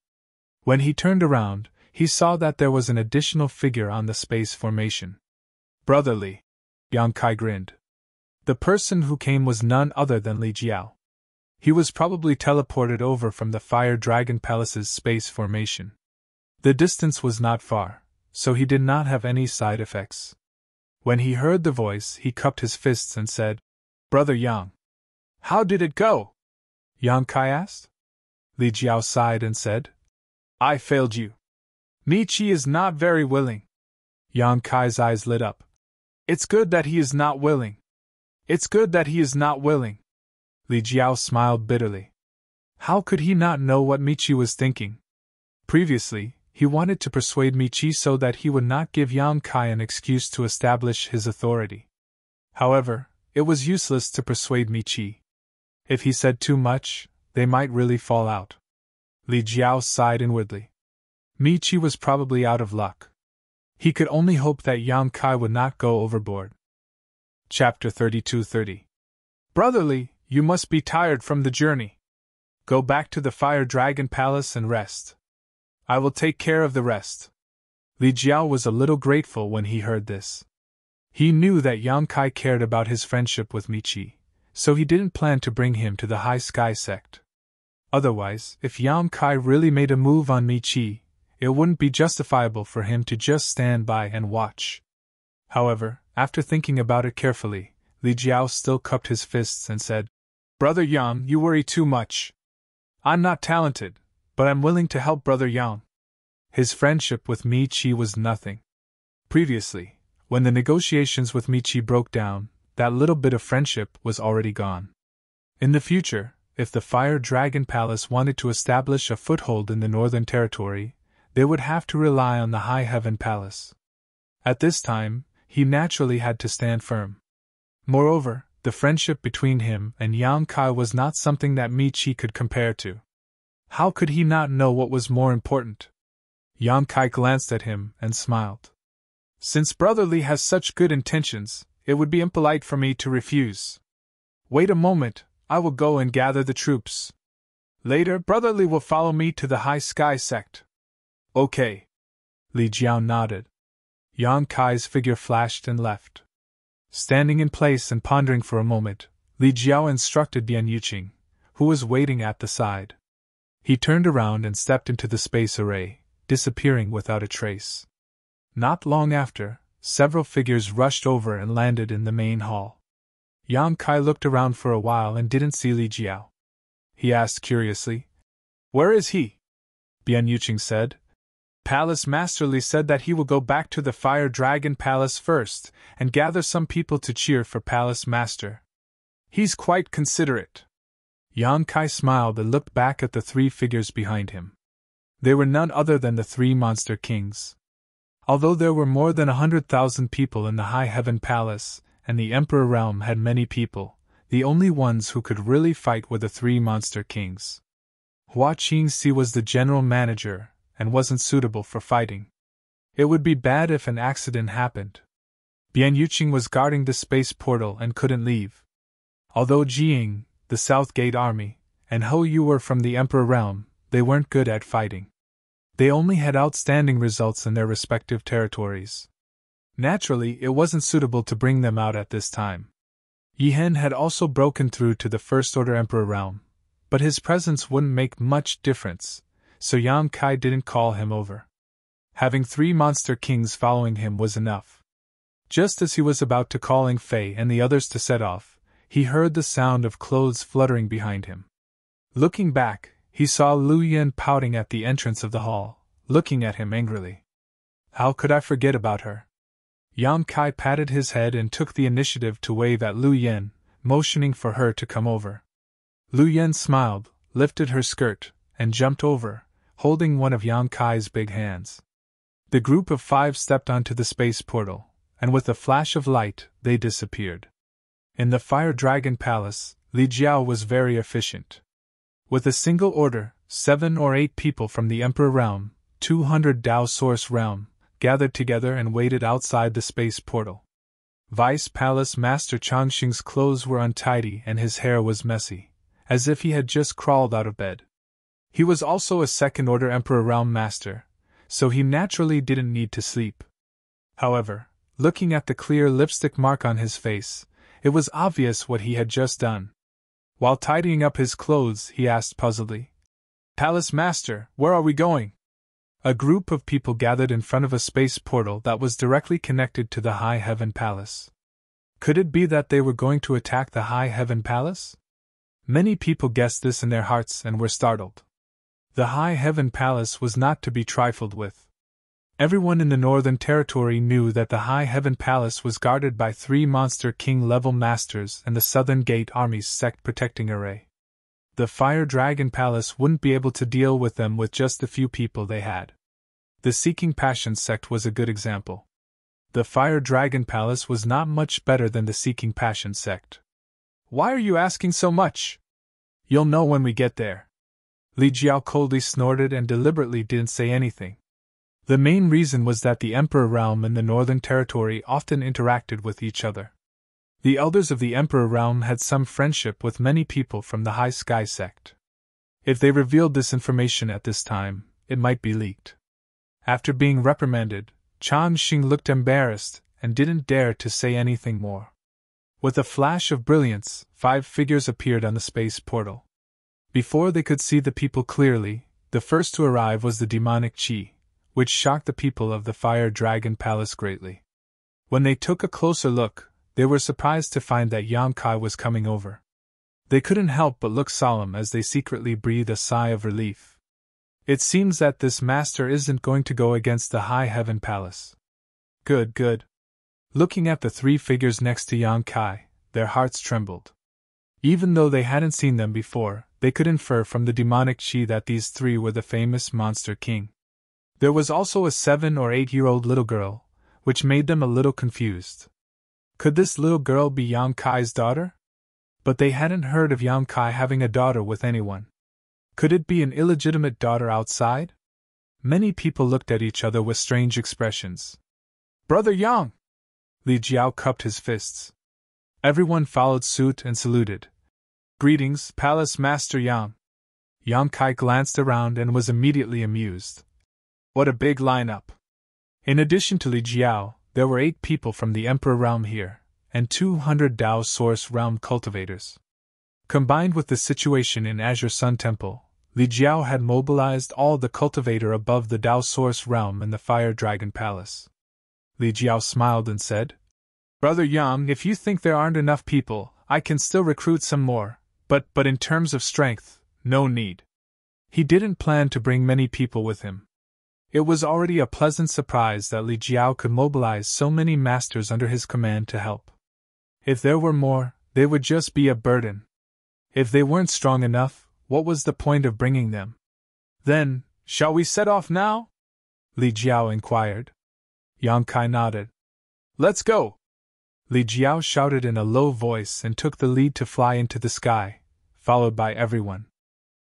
When he turned around, he saw that there was an additional figure on the space formation. "Brotherly," Yang Kai grinned. The person who came was none other than Li Jiao. He was probably teleported over from the Fire Dragon Palace's space formation. The distance was not far, so he did not have any side effects. When he heard the voice, he cupped his fists and said, "Brother Yang, how did it go?" Yang Kai asked. Li Jiao sighed and said, "I failed you. Michi is not very willing." Yang Kai's eyes lit up. "It's good that he is not willing. It's good that he is not willing." Li Jiao smiled bitterly. How could he not know what Michi was thinking? Previously, he wanted to persuade Michi so that he would not give Yang Kai an excuse to establish his authority. However, it was useless to persuade Michi. If he said too much, they might really fall out. Li Jiao sighed inwardly. Michi was probably out of luck. He could only hope that Yang Kai would not go overboard. Chapter 32:30. Brotherly, you must be tired from the journey. Go back to the Fire Dragon Palace and rest. I will take care of the rest. Li Jiao was a little grateful when he heard this. He knew that Yang Kai cared about his friendship with Michi, so he didn't plan to bring him to the High Sky sect. Otherwise, if Yang Kai really made a move on Michi, it wouldn't be justifiable for him to just stand by and watch. However, after thinking about it carefully, Li Jiao still cupped his fists and said, Brother Yang, you worry too much. I'm not talented, but I'm willing to help Brother Yang. His friendship with Michi was nothing. Previously, when the negotiations with Michi broke down, that little bit of friendship was already gone. In the future, if the Fire Dragon Palace wanted to establish a foothold in the Northern Territory, they would have to rely on the High Heaven Palace. At this time, he naturally had to stand firm. Moreover, the friendship between him and Yang Kai was not something that Michi could compare to. How could he not know what was more important? Yang Kai glanced at him and smiled. Since Brotherly has such good intentions, it would be impolite for me to refuse. Wait a moment, I will go and gather the troops. Later, Brotherly will follow me to the High Sky sect. Okay. Li Jiao nodded. Yang Kai's figure flashed and left. Standing in place and pondering for a moment, Li Jiao instructed Bian Yuqing, who was waiting at the side. He turned around and stepped into the space array, disappearing without a trace. Not long after, several figures rushed over and landed in the main hall. Yang Kai looked around for a while and didn't see Li Jiao. He asked curiously, Where is he? Bian Yuqing said, Palace Master Li said that he will go back to the Fire Dragon Palace first and gather some people to cheer for Palace Master. He's quite considerate. Yang Kai smiled and looked back at the three figures behind him. They were none other than the three monster kings. Although there were more than 100,000 people in the High Heaven Palace, and the Emperor Realm had many people, the only ones who could really fight were the three monster kings. Hua Qingxi was the general manager, and wasn't suitable for fighting. It would be bad if an accident happened. Bian Yuqing was guarding the space portal and couldn't leave. Although Jiying, the South Gate Army, and Hou Yu were from the Emperor Realm, they weren't good at fighting. They only had outstanding results in their respective territories. Naturally, it wasn't suitable to bring them out at this time. Yihen had also broken through to the First Order Emperor Realm, but his presence wouldn't make much difference, so Yang Kai didn't call him over. Having three monster kings following him was enough. Just as he was about to call Fei and the others to set off, he heard the sound of clothes fluttering behind him. Looking back, he saw Lu Yan pouting at the entrance of the hall, looking at him angrily. How could I forget about her? Yang Kai patted his head and took the initiative to wave at Lu Yan, motioning for her to come over. Lu Yan smiled, lifted her skirt, and jumped over, holding one of Yang Kai's big hands. The group of five stepped onto the space portal, and with a flash of light, they disappeared. In the Fire Dragon Palace, Li Jiao was very efficient. With a single order, 7 or 8 people from the Emperor Realm, 200 Dao Source Realm, gathered together and waited outside the space portal. Vice Palace Master Changxing's clothes were untidy and his hair was messy, as if he had just crawled out of bed. He was also a second-order Emperor Realm Master, so he naturally didn't need to sleep. However, looking at the clear lipstick mark on his face, it was obvious what he had just done. While tidying up his clothes, he asked puzzledly, Palace Master, where are we going? A group of people gathered in front of a space portal that was directly connected to the High Heaven Palace. Could it be that they were going to attack the High Heaven Palace? Many people guessed this in their hearts and were startled. The High Heaven Palace was not to be trifled with. Everyone in the Northern Territory knew that the High Heaven Palace was guarded by 3 Monster King-level masters and the Southern Gate Army's sect protecting array. The Fire Dragon Palace wouldn't be able to deal with them with just the few people they had. The Seeking Passion sect was a good example. The Fire Dragon Palace was not much better than the Seeking Passion sect. Why are you asking so much? You'll know when we get there. Li Jiao coldly snorted and deliberately didn't say anything. The main reason was that the Emperor realm and the Northern Territory often interacted with each other. The elders of the Emperor realm had some friendship with many people from the High Sky sect. If they revealed this information at this time, it might be leaked. After being reprimanded, Changxing looked embarrassed and didn't dare to say anything more. With a flash of brilliance, 5 figures appeared on the space portal. Before they could see the people clearly, the first to arrive was the demonic Qi, which shocked the people of the Fire Dragon Palace greatly. When they took a closer look, they were surprised to find that Yang Kai was coming over. They couldn't help but look solemn as they secretly breathed a sigh of relief. It seems that this master isn't going to go against the High Heaven Palace. Good, good. Looking at the 3 figures next to Yang Kai, their hearts trembled. Even though they hadn't seen them before, they could infer from the demonic Qi that these 3 were the famous Monster King. There was also a 7 or 8-year-old little girl, which made them a little confused. Could this little girl be Yang Kai's daughter? But they hadn't heard of Yang Kai having a daughter with anyone. Could it be an illegitimate daughter outside? Many people looked at each other with strange expressions. Brother Yang! Li Jiao cupped his fists. Everyone followed suit and saluted. Greetings, Palace Master Yang. Yang Kai glanced around and was immediately amused. What a big lineup! In addition to Li Jiao, there were 8 people from the Emperor realm here, and 200 Dao Source realm cultivators. Combined with the situation in Azure Sun Temple, Li Jiao had mobilized all the cultivator above the Dao Source realm in the Fire Dragon Palace. Li Jiao smiled and said, Brother Yang, if you think there aren't enough people, I can still recruit some more, but in terms of strength, no need. He didn't plan to bring many people with him. It was already a pleasant surprise that Li Jiao could mobilize so many masters under his command to help. If there were more, they would just be a burden. If they weren't strong enough, what was the point of bringing them? Then, shall we set off now? Li Jiao inquired. Yang Kai nodded. Let's go! Li Jiao shouted in a low voice and took the lead to fly into the sky, followed by everyone.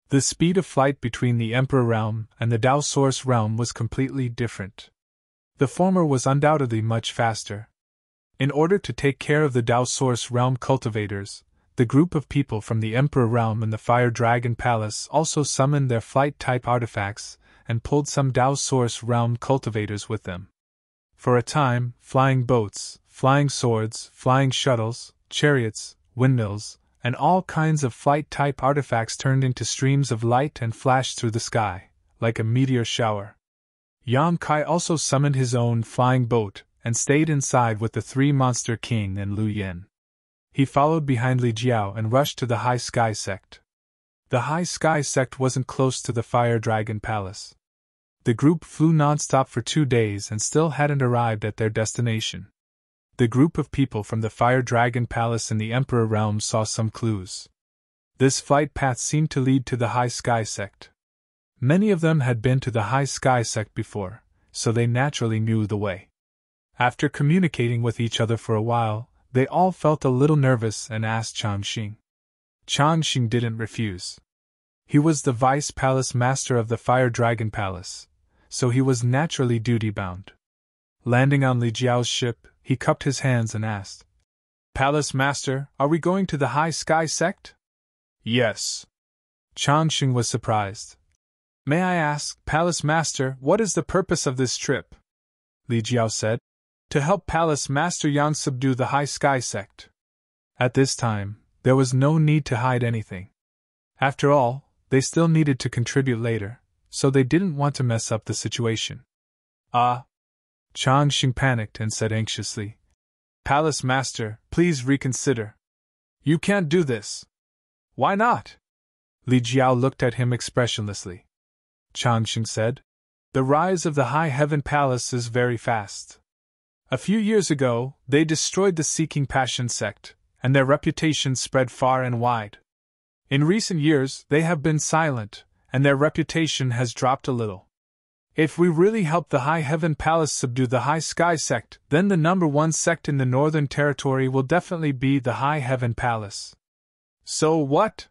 The speed of flight between the Emperor realm and the Dao Source realm was completely different. The former was undoubtedly much faster. In order to take care of the Dao Source realm cultivators, the group of people from the Emperor realm and the Fire Dragon Palace also summoned their flight-type artifacts and pulled some Dao Source realm cultivators with them. For a time, flying boats, flying swords, flying shuttles, chariots, windmills, and all kinds of flight-type artifacts turned into streams of light and flashed through the sky, like a meteor shower. Yang Kai also summoned his own flying boat and stayed inside with the 3 Monster King and Lu Yin. He followed behind Li Jiao and rushed to the High Sky sect. The High Sky sect wasn't close to the Fire Dragon Palace. The group flew non-stop for 2 days and still hadn't arrived at their destination. The group of people from the Fire Dragon Palace in the Emperor realm saw some clues. This flight path seemed to lead to the High Sky sect. Many of them had been to the High Sky sect before, so they naturally knew the way. After communicating with each other for a while, they all felt a little nervous and asked Changxing. Changxing didn't refuse. He was the Vice Palace Master of the Fire Dragon Palace, so he was naturally duty-bound. Landing on Li Jiao's ship, he cupped his hands and asked, Palace Master, are we going to the High Sky sect? Yes. Changxing was surprised. May I ask, Palace Master, what is the purpose of this trip? Li Jiao said. To help Palace Master Yang subdue the High Sky sect. At this time, there was no need to hide anything. After all, they still needed to contribute later, so they didn't want to mess up the situation. Changxing panicked and said anxiously, Palace Master, please reconsider. You can't do this. Why not? Li Jiao looked at him expressionlessly. Changxing said, The rise of the High Heaven Palace is very fast. A few years ago, they destroyed the Seeking Passion sect, and their reputation spread far and wide. In recent years, they have been silent, and their reputation has dropped a little. If we really help the High Heaven Palace subdue the High Sky sect, then the number 1 sect in the Northern Territory will definitely be the High Heaven Palace. So what?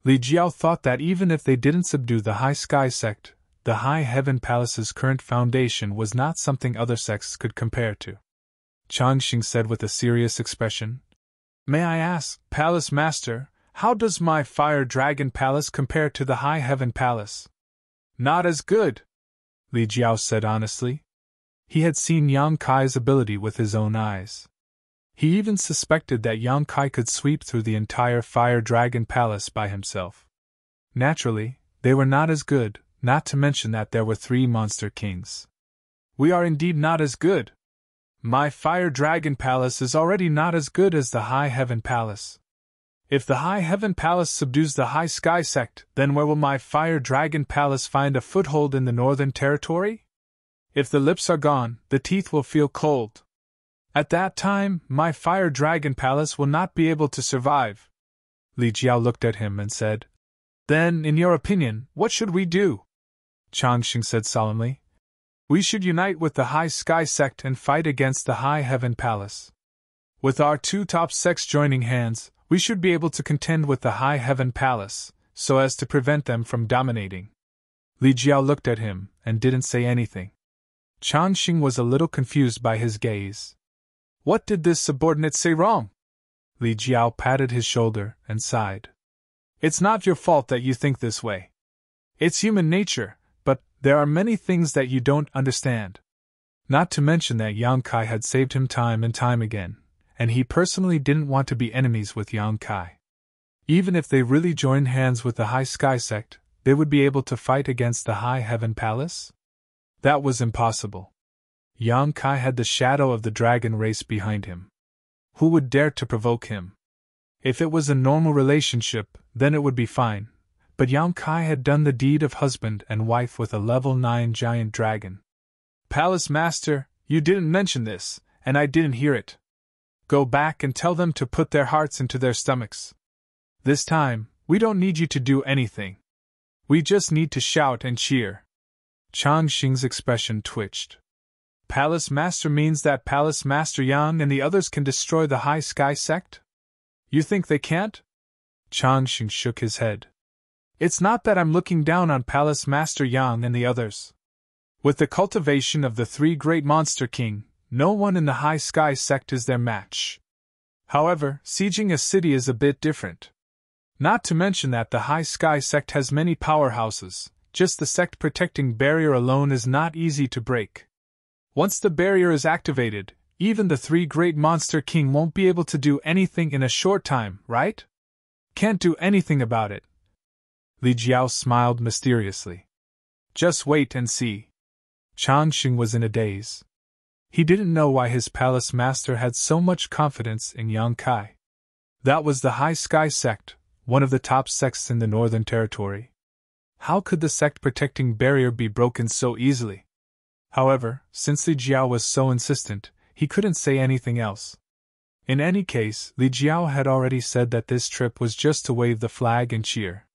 Li Jiao thought that even if they didn't subdue the High Sky sect, the High Heaven Palace's current foundation was not something other sects could compare to. Changxing said with a serious expression, "May I ask, Palace Master, how does my Fire Dragon Palace compare to the High Heaven Palace?" "Not as good," Li Jiao said honestly. He had seen Yang Kai's ability with his own eyes. He even suspected that Yang Kai could sweep through the entire Fire Dragon Palace by himself. Naturally, they were not as good, not to mention that there were 3 monster kings. "We are indeed not as good. My Fire Dragon Palace is already not as good as the High Heaven Palace. If the High Heaven Palace subdues the High Sky sect, then where will my Fire Dragon Palace find a foothold in the Northern Territory? If the lips are gone, the teeth will feel cold. At that time, my Fire Dragon Palace will not be able to survive." Li Jiao looked at him and said, "Then, in your opinion, what should we do?" Changxing said solemnly, "We should unite with the High Sky sect and fight against the High Heaven Palace. With our 2 top sects joining hands, we should be able to contend with the High Heaven Palace, so as to prevent them from dominating." Li Jiao looked at him and didn't say anything. Changxing was a little confused by his gaze. What did this subordinate say wrong? Li Jiao patted his shoulder and sighed. "It's not your fault that you think this way. It's human nature, but there are many things that you don't understand." Not to mention that Yang Kai had saved him time and time again, and he personally didn't want to be enemies with Yang Kai. Even if they really joined hands with the High Sky sect, they would be able to fight against the High Heaven Palace? That was impossible. Yang Kai had the shadow of the dragon race behind him. Who would dare to provoke him? If it was a normal relationship, then it would be fine, but Yang Kai had done the deed of husband and wife with a level 9 giant dragon. "Palace Master, you didn't mention this, and I didn't hear it. Go back and tell them to put their hearts into their stomachs. This time, we don't need you to do anything. We just need to shout and cheer." Changxing's expression twitched. "Palace Master means that Palace Master Yang and the others can destroy the High Sky sect? You think they can't?" Changxing shook his head. "It's not that I'm looking down on Palace Master Yang and the others. With the cultivation of the 3 great monster king, no one in the High Sky sect is their match. However, sieging a city is a bit different. Not to mention that the High Sky sect has many powerhouses, just the sect protecting barrier alone is not easy to break. Once the barrier is activated, even the 3 great monster king won't be able to do anything in a short time, right? Can't do anything about it." Li Jiao smiled mysteriously. "Just wait and see." Changxing was in a daze. He didn't know why his palace master had so much confidence in Yang Kai. That was the High Sky sect, one of the top sects in the Northern Territory. How could the sect protecting barrier be broken so easily? However, since Li Jiao was so insistent, he couldn't say anything else. In any case, Li Jiao had already said that this trip was just to wave the flag and cheer.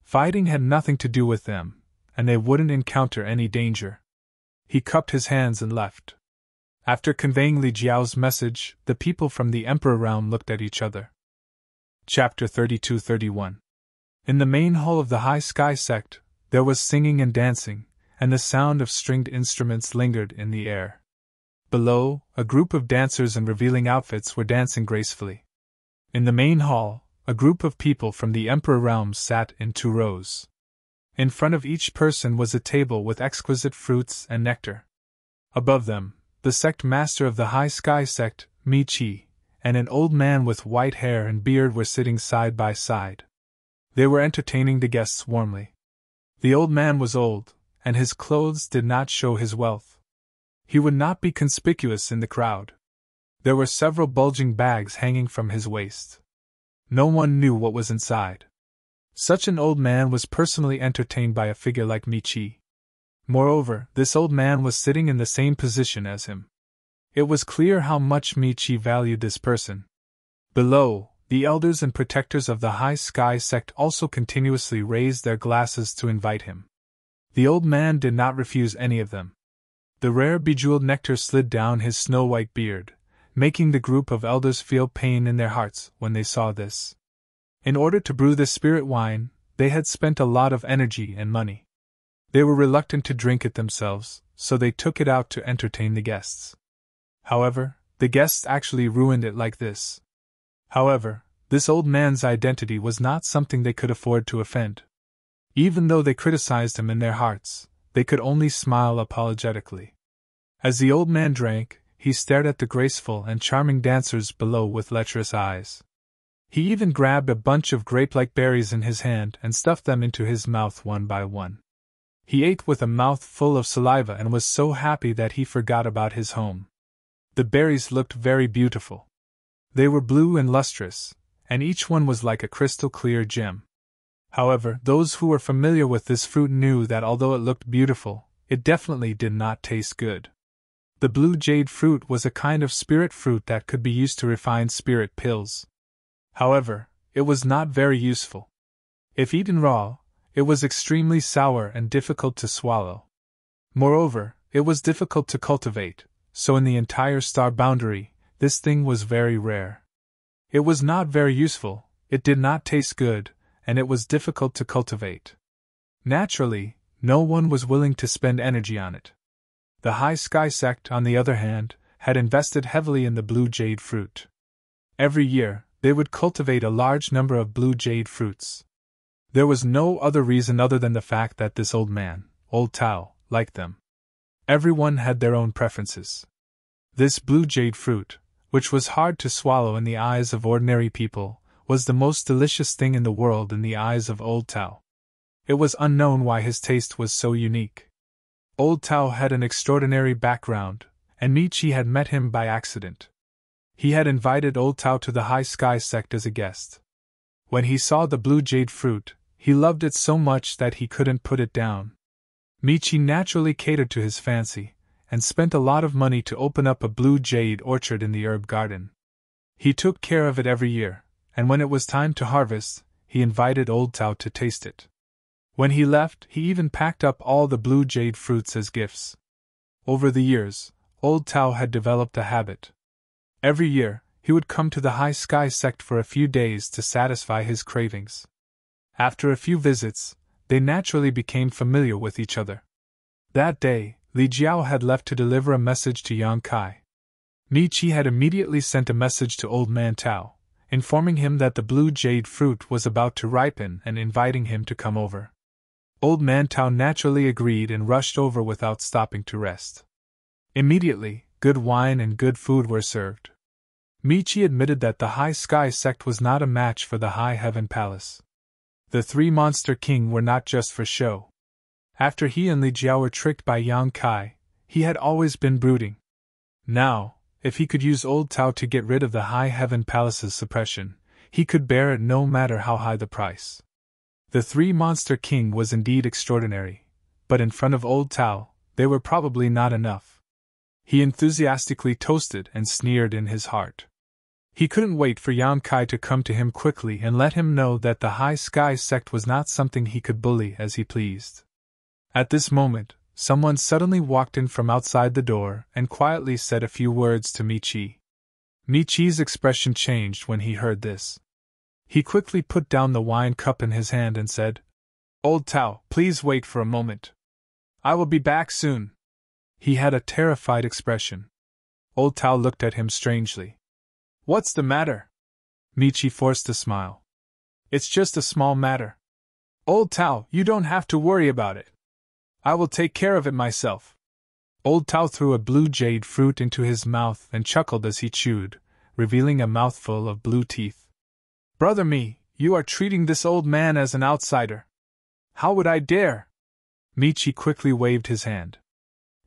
Fighting had nothing to do with them, and they wouldn't encounter any danger. He cupped his hands and left. After conveying Li Jiao's message, the people from the Emperor realm looked at each other. Chapter 32-31. In the main hall of the High Sky sect, there was singing and dancing, and the sound of stringed instruments lingered in the air. Below, a group of dancers in revealing outfits were dancing gracefully. In the main hall, a group of people from the Emperor realms sat in 2 rows. In front of each person was a table with exquisite fruits and nectar. Above them, the sect master of the High Sky sect, Mi Chi, and an old man with white hair and beard were sitting side by side. They were entertaining the guests warmly. The old man was old, and his clothes did not show his wealth. He would not be conspicuous in the crowd. There were several bulging bags hanging from his waist. No one knew what was inside. Such an old man was personally entertained by a figure like Mi Chi. Moreover, this old man was sitting in the same position as him. It was clear how much Mi Chi valued this person. Below, the elders and protectors of the High Sky sect also continuously raised their glasses to invite him. The old man did not refuse any of them. The rare bejeweled nectar slid down his snow-white beard, making the group of elders feel pain in their hearts when they saw this. In order to brew this spirit wine, they had spent a lot of energy and money. They were reluctant to drink it themselves, so they took it out to entertain the guests. However, the guests actually ruined it like this. However, this old man's identity was not something they could afford to offend. Even though they criticized him in their hearts, they could only smile apologetically. As the old man drank, he stared at the graceful and charming dancers below with lecherous eyes. He even grabbed a bunch of grape-like berries in his hand and stuffed them into his mouth one by one. He ate with a mouth full of saliva and was so happy that he forgot about his home. The berries looked very beautiful. They were blue and lustrous, and each one was like a crystal-clear gem. However, those who were familiar with this fruit knew that although it looked beautiful, it definitely did not taste good. The blue jade fruit was a kind of spirit fruit that could be used to refine spirit pills. However, it was not very useful. If eaten raw, it was extremely sour and difficult to swallow. Moreover, it was difficult to cultivate, so in the entire star boundary, this thing was very rare. It was not very useful, it did not taste good, and it was difficult to cultivate. Naturally, no one was willing to spend energy on it. The High Sky sect, on the other hand, had invested heavily in the blue jade fruit. Every year, they would cultivate a large number of blue jade fruits. There was no other reason other than the fact that this old man, Old Tao, liked them. Everyone had their own preferences. This blue jade fruit, which was hard to swallow in the eyes of ordinary people, was the most delicious thing in the world in the eyes of Old Tao. It was unknown why his taste was so unique. Old Tao had an extraordinary background, and Michi had met him by accident. He had invited Old Tao to the High Sky sect as a guest. When he saw the blue jade fruit, he loved it so much that he couldn't put it down. Michi naturally catered to his fancy, and spent a lot of money to open up a blue jade orchard in the herb garden. He took care of it every year, and when it was time to harvest, he invited Old Tao to taste it. When he left, he even packed up all the blue jade fruits as gifts. Over the years, Old Tao had developed a habit. Every year, he would come to the High Sky sect for a few days to satisfy his cravings. After a few visits, they naturally became familiar with each other. That day, Li Jiao had left to deliver a message to Yang Kai. Michi had immediately sent a message to Old Man Tao, informing him that the blue jade fruit was about to ripen and inviting him to come over. Old Man Tao naturally agreed and rushed over without stopping to rest. Immediately, good wine and good food were served. Michi admitted that the High Sky sect was not a match for the High Heaven Palace. The three Monster King were not just for show. After he and Li Jiao were tricked by Yang Kai, he had always been brooding. Now, if he could use Old Tao to get rid of the High Heaven Palace's suppression, he could bear it no matter how high the price. The three Monster King was indeed extraordinary, but in front of Old Tao, they were probably not enough. He enthusiastically toasted and sneered in his heart. He couldn't wait for Yang Kai to come to him quickly and let him know that the High Sky sect was not something he could bully as he pleased. At this moment, someone suddenly walked in from outside the door and quietly said a few words to Michi. Michi's expression changed when he heard this. He quickly put down the wine cup in his hand and said, "Old Tao, please wait for a moment. I will be back soon." He had a terrified expression. Old Tao looked at him strangely. "What's the matter?" Michi forced a smile. "It's just a small matter. Old Tao, you don't have to worry about it. I will take care of it myself." Old Tao threw a blue jade fruit into his mouth and chuckled as he chewed, revealing a mouthful of blue teeth. "Brother me, you are treating this old man as an outsider. How would I dare?" Michi quickly waved his hand.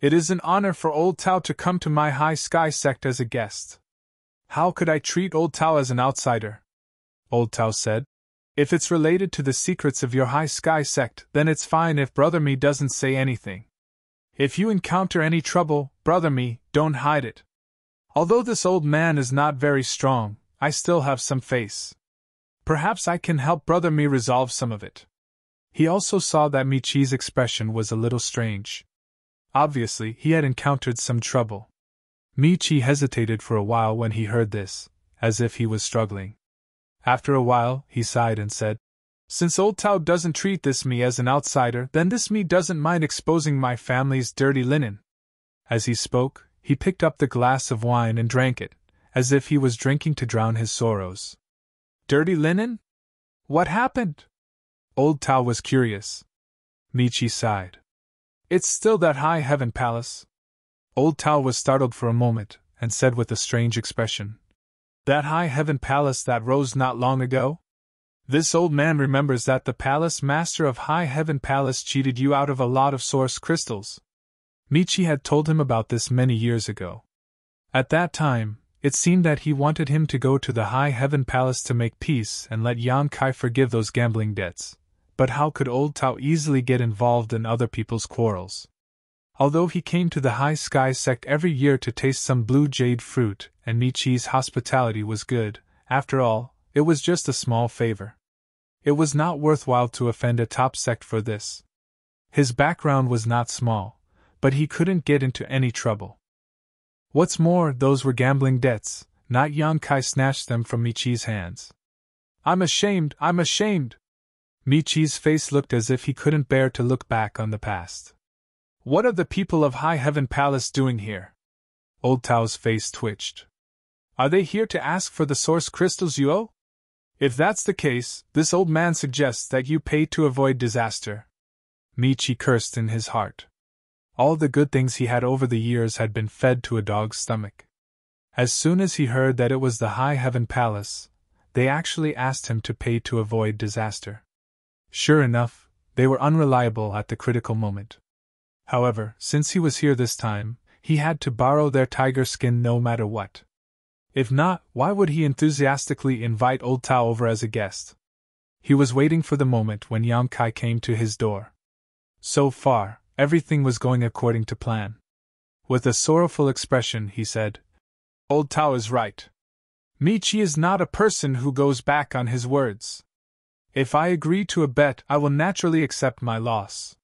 "It is an honor for Old Tao to come to my High Sky sect as a guest. How could I treat Old Tao as an outsider?" Old Tao said. "If it's related to the secrets of your High Sky sect, then it's fine if Brother me doesn't say anything. If you encounter any trouble, Brother me, don't hide it. Although this old man is not very strong, I still have some faith. Perhaps I can help Brother me resolve some of it." He also saw that Michi's expression was a little strange. Obviously, he had encountered some trouble. Michi hesitated for a while when he heard this, as if he was struggling. After a while, he sighed and said, "Since old Tao doesn't treat this me as an outsider, then this me doesn't mind exposing my family's dirty linen." As he spoke, he picked up the glass of wine and drank it, as if he was drinking to drown his sorrows. "Dirty linen? What happened?" Old Tao was curious. Michi sighed. "It's still that high heaven palace." Old Tao was startled for a moment, and said with a strange expression, "That high heaven palace that rose not long ago? This old man remembers that the palace master of high heaven palace cheated you out of a lot of source crystals." Michi had told him about this many years ago. At that time, it seemed that he wanted him to go to the high heaven palace to make peace and let Yang Kai forgive those gambling debts. But how could old Tao easily get involved in other people's quarrels? Although he came to the High Sky sect every year to taste some blue jade fruit, and Michi's hospitality was good, after all, it was just a small favor. It was not worthwhile to offend a top sect for this. His background was not small, but he couldn't get into any trouble. What's more, those were gambling debts, not Yang Kai snatched them from Michi's hands. I'm ashamed! Michi's face looked as if he couldn't bear to look back on the past. "What are the people of High Heaven Palace doing here?" Old Tao's face twitched. "Are they here to ask for the source crystals you owe? If that's the case, this old man suggests that you pay to avoid disaster." Michi cursed in his heart. All the good things he had over the years had been fed to a dog's stomach. As soon as he heard that it was the High Heaven Palace, they actually asked him to pay to avoid disaster. Sure enough, they were unreliable at the critical moment. However, since he was here this time, he had to borrow their tiger skin no matter what. If not, why would he enthusiastically invite old Tao over as a guest? He was waiting for the moment when Yang Kai came to his door. So far, everything was going according to plan. With a sorrowful expression, he said, "Old Tao is right. Michi is not a person who goes back on his words. If I agree to a bet, I will naturally accept my loss.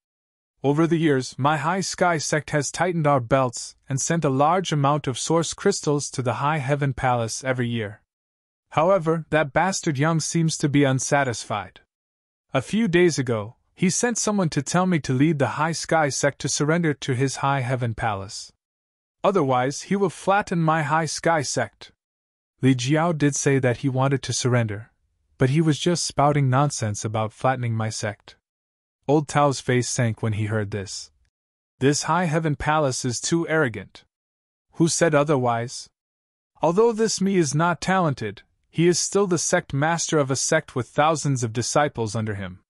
Over the years, my High Sky sect has tightened our belts and sent a large amount of source crystals to the High Heaven Palace every year. However, that bastard Young seems to be unsatisfied. A few days ago, he sent someone to tell me to lead the High Sky sect to surrender to his High Heaven Palace. Otherwise, he will flatten my High Sky sect." Li Jiao did say that he wanted to surrender, but he was just spouting nonsense about flattening my sect. Old Tao's face sank when he heard this. This High Heaven Palace is too arrogant. Who said otherwise? Although this me is not talented, he is still the sect master of a sect with thousands of disciples under him.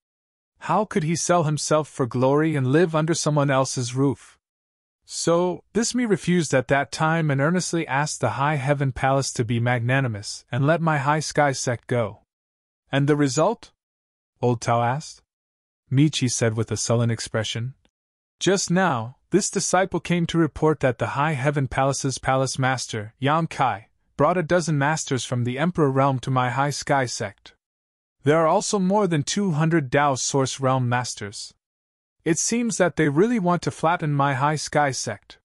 How could he sell himself for glory and live under someone else's roof? So, this me refused at that time and earnestly asked the High Heaven Palace to be magnanimous and let my High Sky sect go. And the result? Old Tao asked. Michi said with a sullen expression. Just now, this disciple came to report that the High Heaven Palace's palace master, Yang Kai, brought a dozen masters from the Emperor Realm to my High Sky sect. There are also more than 200 Dao Source Realm masters. It seems that they really want to flatten my High Sky sect.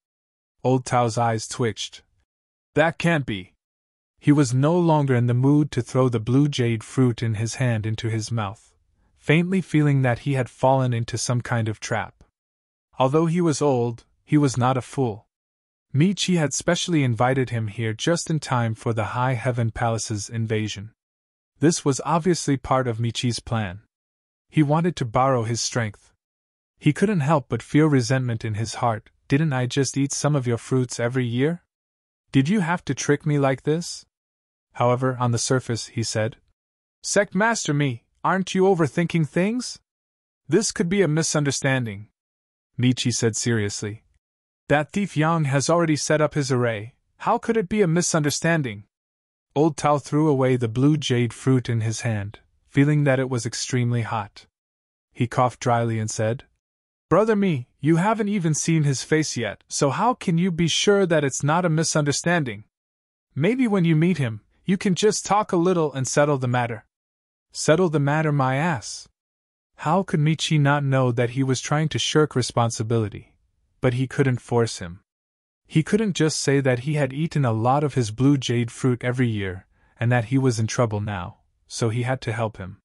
Old Tao's eyes twitched. That can't be. He was no longer in the mood to throw the blue jade fruit in his hand into his mouth, faintly feeling that he had fallen into some kind of trap. Although he was old, he was not a fool. Michi had specially invited him here just in time for the High Heaven Palace's invasion. This was obviously part of Michi's plan. He wanted to borrow his strength. He couldn't help but feel resentment in his heart. Didn't I just eat some of your fruits every year? Did you have to trick me like this? However, on the surface, he said, Sect Master me, aren't you overthinking things? This could be a misunderstanding. Michi said seriously. That thief Yang has already set up his array. How could it be a misunderstanding? Old Tao threw away the blue jade fruit in his hand, feeling that it was extremely hot. He coughed dryly and said, Brother me, you haven't even seen his face yet, so how can you be sure that it's not a misunderstanding? Maybe when you meet him, you can just talk a little and settle the matter. Settle the matter, my ass. How could Michi not know that he was trying to shirk responsibility? But he couldn't force him. He couldn't just say that he had eaten a lot of his blue jade fruit every year, and that he was in trouble now, so he had to help him.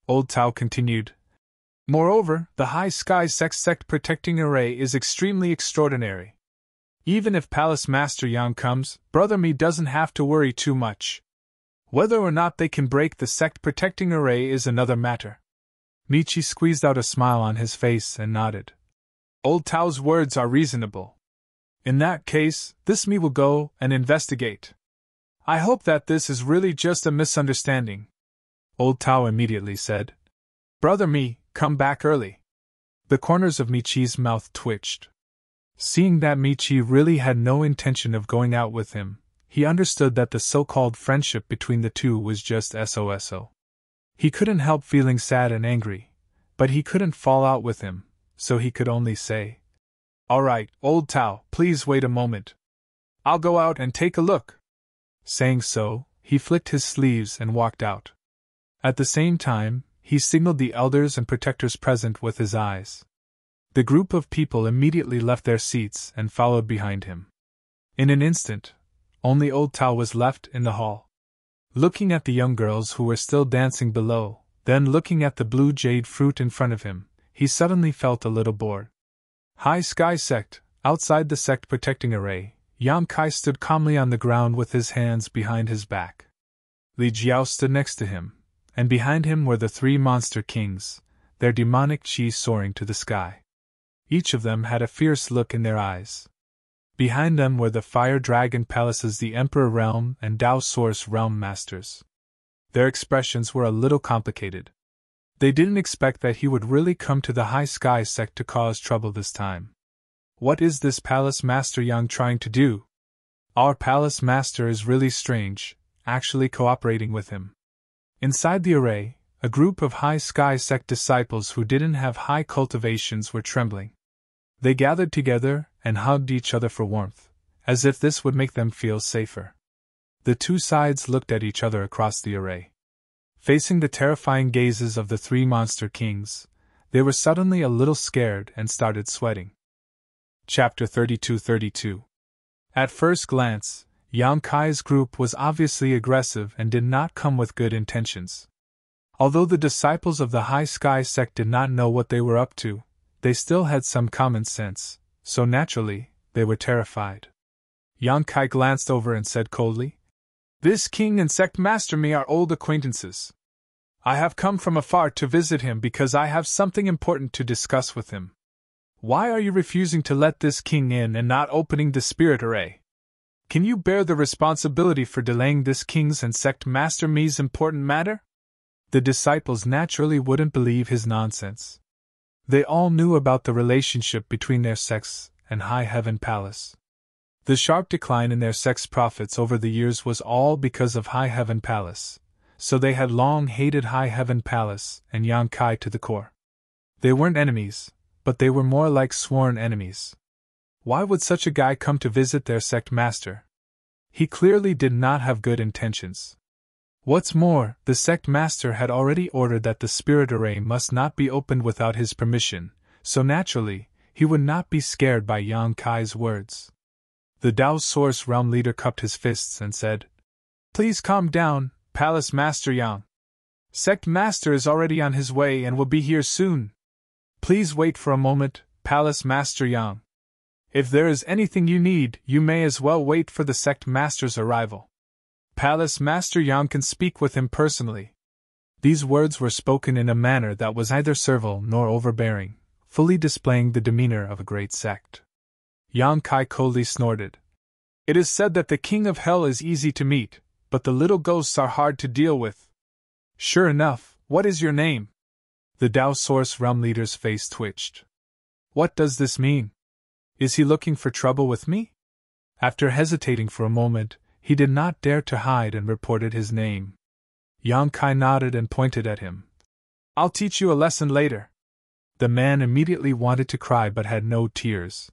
Old Tao continued. Moreover, the High Sky sect protecting array is extremely extraordinary. Even if Palace Master Yang comes, Brother Mi doesn't have to worry too much. Whether or not they can break the sect protecting array is another matter. Michi squeezed out a smile on his face and nodded. Old Tao's words are reasonable. In that case, this Mi will go and investigate. I hope that this is really just a misunderstanding. Old Tao immediately said. Brother Mi, come back early. The corners of Michi's mouth twitched. Seeing that Michi really had no intention of going out with him, he understood that the so-called friendship between the two was just SOSO. He couldn't help feeling sad and angry, but he couldn't fall out with him, so he could only say, All right, Old Tao, please wait a moment. I'll go out and take a look. Saying so, he flicked his sleeves and walked out. At the same time, he signaled the elders and protectors present with his eyes. The group of people immediately left their seats and followed behind him. In an instant, only Old Tao was left in the hall. Looking at the young girls who were still dancing below, then looking at the blue jade fruit in front of him, he suddenly felt a little bored. High Sky Sect, outside the sect protecting array, Yang Kai stood calmly on the ground with his hands behind his back. Li Jiao stood next to him, and behind him were the three monster kings, their demonic chi soaring to the sky. Each of them had a fierce look in their eyes. Behind them were the Fire Dragon Palace's the Emperor Realm and Dao Source Realm Masters. Their expressions were a little complicated. They didn't expect that he would really come to the High Sky Sect to cause trouble this time. What is this Palace Master Yang trying to do? Our Palace Master is really strange, actually cooperating with him. Inside the array, a group of High Sky Sect disciples who didn't have high cultivations were trembling. They gathered together and hugged each other for warmth, as if this would make them feel safer. The two sides looked at each other across the array. Facing the terrifying gazes of the three monster kings, they were suddenly a little scared and started sweating. Chapter 32-32. At first glance, Yang Kai's group was obviously aggressive and did not come with good intentions. Although the disciples of the High Sky Sect did not know what they were up to, they still had some common sense, so naturally, they were terrified. Yang Kai glanced over and said coldly, This king and sect master me are old acquaintances. I have come from afar to visit him because I have something important to discuss with him. Why are you refusing to let this king in and not opening the spirit array? Can you bear the responsibility for delaying this king's and sect master me's important matter? The disciples naturally wouldn't believe his nonsense. They all knew about the relationship between their sects and High Heaven Palace. The sharp decline in their sect's profits over the years was all because of High Heaven Palace, so they had long hated High Heaven Palace and Yang Kai to the core. They weren't enemies, but they were more like sworn enemies. Why would such a guy come to visit their sect master? He clearly did not have good intentions. What's more, the sect master had already ordered that the spirit array must not be opened without his permission, so naturally, he would not be scared by Yang Kai's words. The Dao Source Realm leader cupped his fists and said, Please calm down, Palace Master Yang. Sect Master is already on his way and will be here soon. Please wait for a moment, Palace Master Yang. If there is anything you need, you may as well wait for the Sect Master's arrival. Palace Master Yang can speak with him personally. These words were spoken in a manner that was neither servile nor overbearing, fully displaying the demeanor of a great sect. Yang Kai coldly snorted. It is said that the King of Hell is easy to meet, but the little ghosts are hard to deal with. Sure enough, what is your name? The Dao Source Realm leader's face twitched. What does this mean? Is he looking for trouble with me? After hesitating for a moment, he did not dare to hide and reported his name. Yang Kai nodded and pointed at him. I'll teach you a lesson later. The man immediately wanted to cry but had no tears.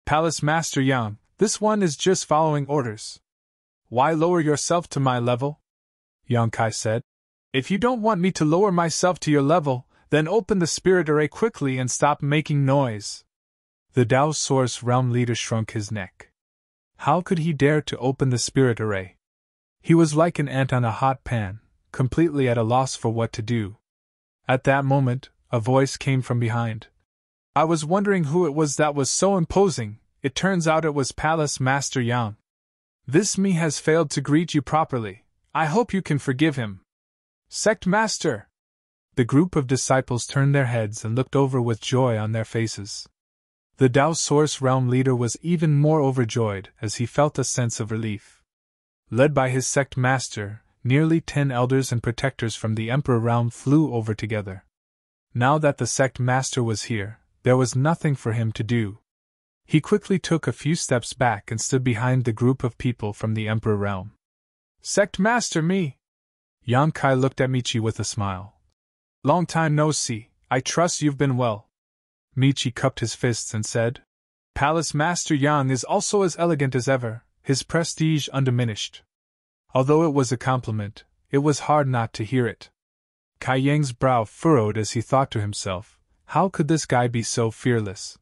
Palace Master Yang, this one is just following orders. Why lower yourself to my level? Yang Kai said. If you don't want me to lower myself to your level, then open the spirit array quickly and stop making noise. The Dao Source Realm leader shrunk his neck. How could he dare to open the spirit array? He was like an ant on a hot pan, completely at a loss for what to do. At that moment, a voice came from behind. I was wondering who it was that was so imposing. It turns out it was Palace Master Yang. This me has failed to greet you properly. I hope you can forgive him. Sect Master! The group of disciples turned their heads and looked over with joy on their faces. The Tao Source Realm leader was even more overjoyed as he felt a sense of relief. Led by his sect master, nearly 10 elders and protectors from the Emperor realm flew over together. Now that the sect master was here, there was nothing for him to do. He quickly took a few steps back and stood behind the group of people from the Emperor realm. Sect Master me! Yang Kai looked at Michi with a smile. Long time no see, I trust you've been well. Michi cupped his fists and said, Palace Master Yang is also as elegant as ever, his prestige undiminished. Although it was a compliment, it was hard not to hear it. Kai Yang's brow furrowed as he thought to himself, how could this guy be so fearless?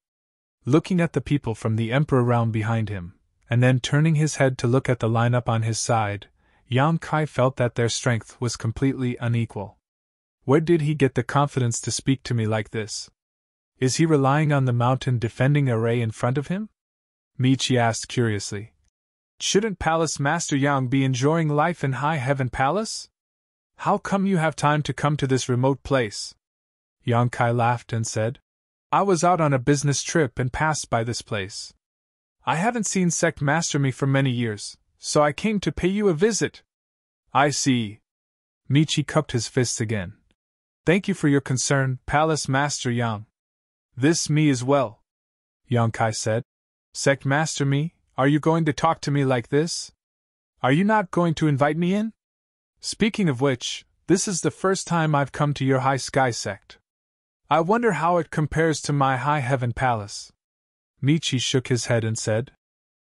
Looking at the people from the Emperor realm behind him, and then turning his head to look at the lineup on his side, Yang Kai felt that their strength was completely unequal. Where did he get the confidence to speak to me like this? Is he relying on the mountain defending array in front of him? Michi asked curiously. Shouldn't Palace Master Yang be enjoying life in High Heaven Palace? How come you have time to come to this remote place? Yang Kai laughed and said, I was out on a business trip and passed by this place. I haven't seen Sect Master me for many years, so I came to pay you a visit. I see. Michi cupped his fists again. Thank you for your concern, Palace Master Yang. This me as well. Yang Kai said. Sect Master me, are you going to talk to me like this? Are you not going to invite me in? Speaking of which, this is the first time I've come to your High Sky Sect. I wonder how it compares to my High Heaven Palace. Michi shook his head and said,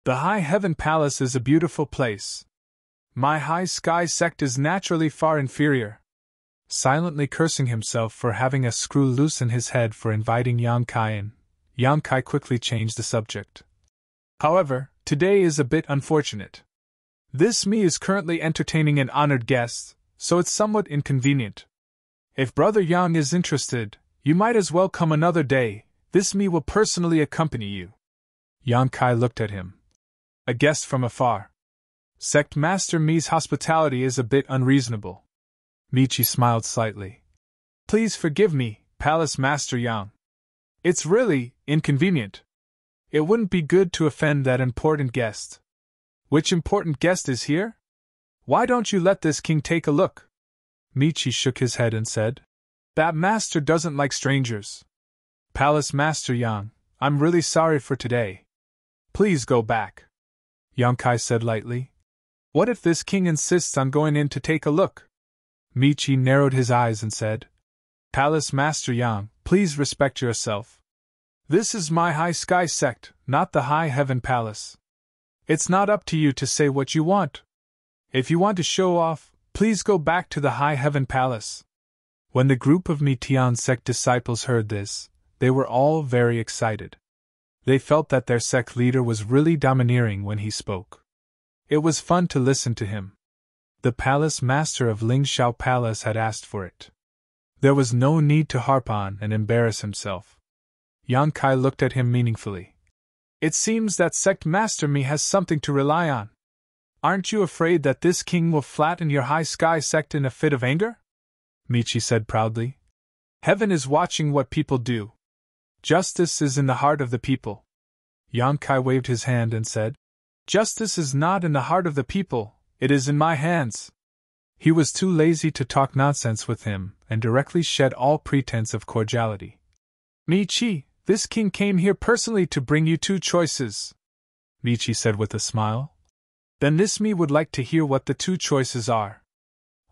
The High Heaven Palace is a beautiful place. My High Sky Sect is naturally far inferior. Silently cursing himself for having a screw loose in his head for inviting Yang Kai in, Yang Kai quickly changed the subject. However, today is a bit unfortunate. This me is currently entertaining an honored guest, so it's somewhat inconvenient. If Brother Yang is interested, you might as well come another day. This me will personally accompany you. Yang Kai looked at him. A guest from afar. Sect Master Mi's hospitality is a bit unreasonable. Michi smiled slightly. Please forgive me, Palace Master Yang. It's really inconvenient. It wouldn't be good to offend that important guest. Which important guest is here? Why don't you let this king take a look? Michi shook his head and said, That master doesn't like strangers. Palace Master Yang, I'm really sorry for today. Please go back. Yang Kai said lightly. What if this king insists on going in to take a look? Michi narrowed his eyes and said, Palace Master Yang, please respect yourself. This is my High Sky Sect, not the High Heaven Palace. It's not up to you to say what you want. If you want to show off, please go back to the High Heaven Palace. When the group of Mitian sect disciples heard this, they were all very excited. They felt that their sect leader was really domineering when he spoke. It was fun to listen to him. The palace master of Lingxiao Palace had asked for it. There was no need to harp on and embarrass himself. Yang Kai looked at him meaningfully. It seems that Sect Master Mi has something to rely on. Aren't you afraid that this king will flatten your High Sky Sect in a fit of anger? Michi said proudly. Heaven is watching what people do. Justice is in the heart of the people. Yang Kai waved his hand and said, Justice is not in the heart of the people, it is in my hands. He was too lazy to talk nonsense with him and directly shed all pretense of cordiality. Michi, this king came here personally to bring you 2 choices, Michi said with a smile. Then this me would like to hear what the 2 choices are.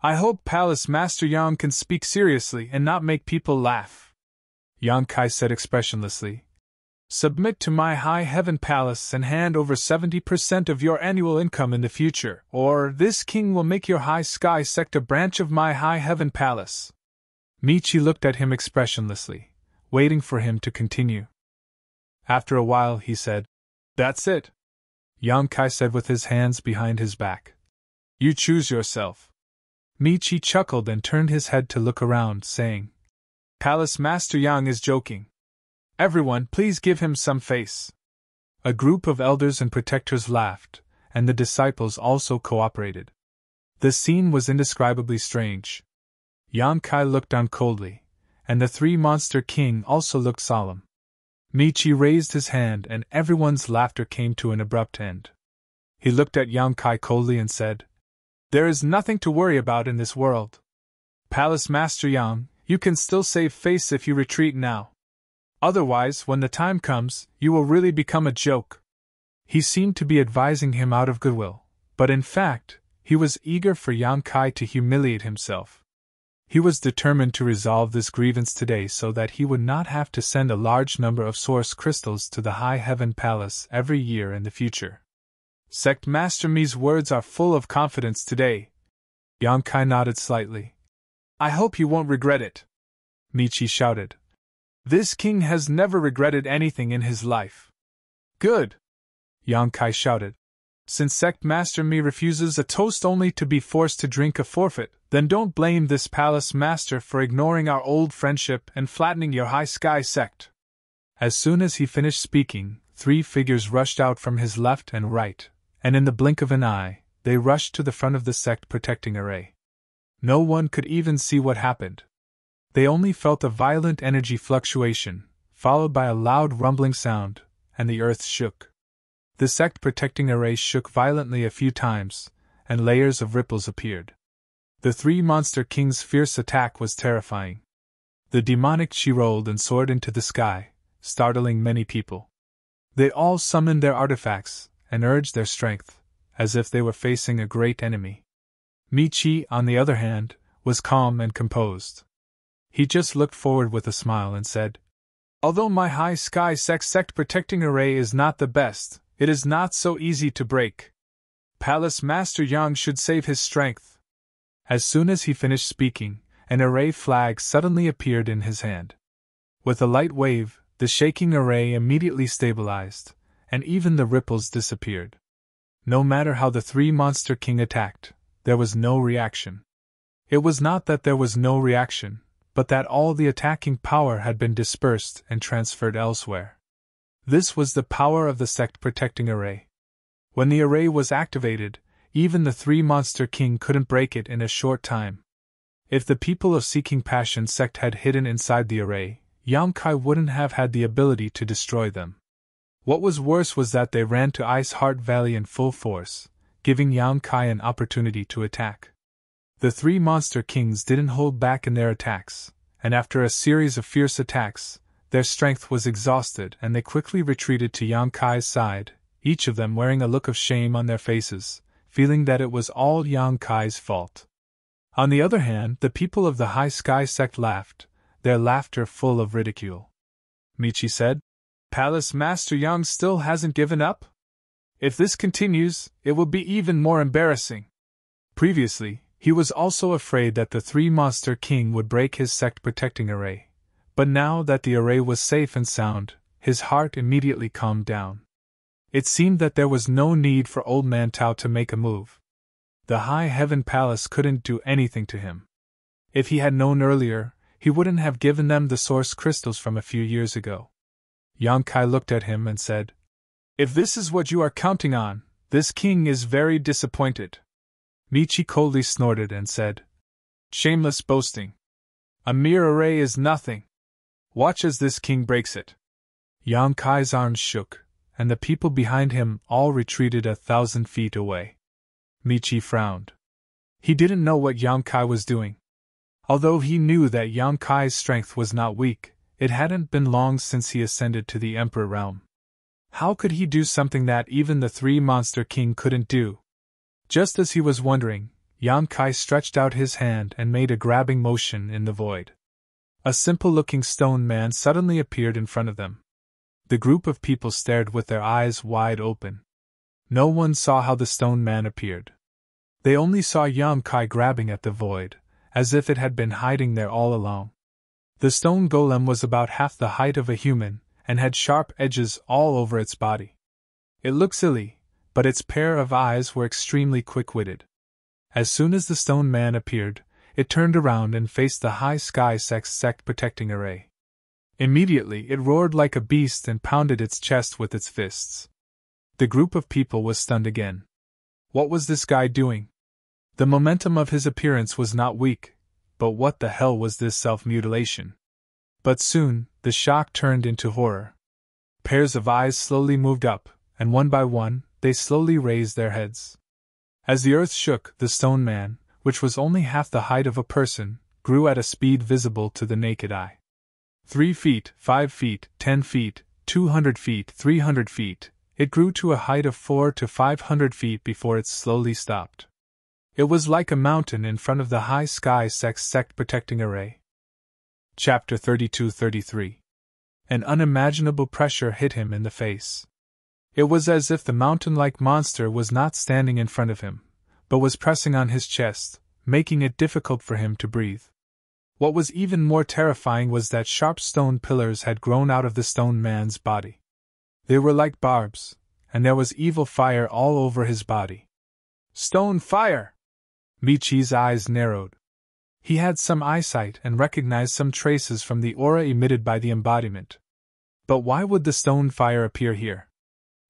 I hope Palace Master Yang can speak seriously and not make people laugh. Yang Kai said expressionlessly. Submit to my High Heaven Palace and hand over 70% of your annual income in the future, or this king will make your High Sky Sect a branch of my High Heaven Palace. Michi looked at him expressionlessly, waiting for him to continue. After a while he said, That's it. Yang Kai said with his hands behind his back. You choose yourself. Michi chuckled and turned his head to look around, saying, Palace Master Yang is joking. Everyone, please give him some face. A group of elders and protectors laughed, and the disciples also cooperated. The scene was indescribably strange. Yang Kai looked on coldly, and the three-monster king also looked solemn. Michi raised his hand and everyone's laughter came to an abrupt end. He looked at Yang Kai coldly and said, There is nothing to worry about in this world. Palace Master Yang, you can still save face if you retreat now. Otherwise, when the time comes, you will really become a joke. He seemed to be advising him out of goodwill, but in fact, he was eager for Yang Kai to humiliate himself. He was determined to resolve this grievance today so that he would not have to send a large number of source crystals to the High Heaven Palace every year in the future. Sect Master Mi's words are full of confidence today. Yang Kai nodded slightly. I hope you won't regret it. Michi shouted. This king has never regretted anything in his life. Good! Yang Kai shouted. Since Sect Master Mi refuses a toast only to be forced to drink a forfeit, then don't blame this palace master for ignoring our old friendship and flattening your high sky sect. As soon as he finished speaking, 3 figures rushed out from his left and right, and in the blink of an eye, they rushed to the front of the sect protecting array. No one could even see what happened. They only felt a violent energy fluctuation, followed by a loud rumbling sound, and the earth shook. The sect protecting array shook violently a few times, and layers of ripples appeared. The 3-monster king's fierce attack was terrifying. The demonic chi rolled and soared into the sky, startling many people. They all summoned their artifacts, and urged their strength, as if they were facing a great enemy. Michi, on the other hand, was calm and composed. He just looked forward with a smile and said, Although my high sky sect protecting array is not the best, it is not so easy to break. Palace Master Yang should save his strength. As soon as he finished speaking, an array flag suddenly appeared in his hand. With a light wave, the shaking array immediately stabilized, and even the ripples disappeared. No matter how the 3-monster king attacked, there was no reaction. It was not that there was no reaction, but that all the attacking power had been dispersed and transferred elsewhere. This was the power of the sect protecting array. When the array was activated, even the 3-monster king couldn't break it in a short time. If the people of Seeking Passion sect had hidden inside the array, Yang Kai wouldn't have had the ability to destroy them. What was worse was that they ran to Ice Heart Valley in full force, giving Yang Kai an opportunity to attack. The 3-monster kings didn't hold back in their attacks, and after a series of fierce attacks, their strength was exhausted and they quickly retreated to Yang Kai's side, each of them wearing a look of shame on their faces, feeling that it was all Yang Kai's fault. On the other hand, the people of the High Sky sect laughed, their laughter full of ridicule. Michi said, Palace Master Yang still hasn't given up? If this continues, it will be even more embarrassing. Previously, he was also afraid that the 3-monster king would break his sect protecting array, but now that the array was safe and sound, his heart immediately calmed down. It seemed that there was no need for Old Man Tao to make a move. The High Heaven Palace couldn't do anything to him. If he had known earlier, he wouldn't have given them the source crystals from a few years ago. Yang Kai looked at him and said, If this is what you are counting on, this king is very disappointed. Michi coldly snorted and said, Shameless boasting. A mere array is nothing. Watch as this king breaks it. Yang Kai's arms shook, and the people behind him all retreated 1,000 feet away. Michi frowned. He didn't know what Yang Kai was doing. Although he knew that Yang Kai's strength was not weak, it hadn't been long since he ascended to the Emperor realm. How could he do something that even the 3-monster king couldn't do? Just as he was wondering, Yang Kai stretched out his hand and made a grabbing motion in the void. A simple-looking stone man suddenly appeared in front of them. The group of people stared with their eyes wide open. No one saw how the stone man appeared. They only saw Yang Kai grabbing at the void, as if it had been hiding there all along. The stone golem was about half the height of a human, and had sharp edges all over its body. It looked silly, but its pair of eyes were extremely quick-witted. As soon as the stone man appeared, it turned around and faced the high sky sect protecting array. Immediately it roared like a beast and pounded its chest with its fists. The group of people was stunned again. What was this guy doing? The momentum of his appearance was not weak, but what the hell was this self-mutilation? But soon, the shock turned into horror. Pairs of eyes slowly moved up, and one by one, they slowly raised their heads. As the earth shook, the stone man, which was only half the height of a person, grew at a speed visible to the naked eye. 3 feet, 5 feet, 10 feet, 200 feet, 300 feet, it grew to a height of 400 to 500 feet before it slowly stopped. It was like a mountain in front of the high sky sect protecting array. Chapter 32-33. An unimaginable pressure hit him in the face. It was as if the mountain-like monster was not standing in front of him, but was pressing on his chest, making it difficult for him to breathe. What was even more terrifying was that sharp stone pillars had grown out of the stone man's body. They were like barbs, and there was evil fire all over his body. Stone fire! Michi's eyes narrowed. He had some eyesight and recognized some traces from the aura emitted by the embodiment. But why would the stone fire appear here?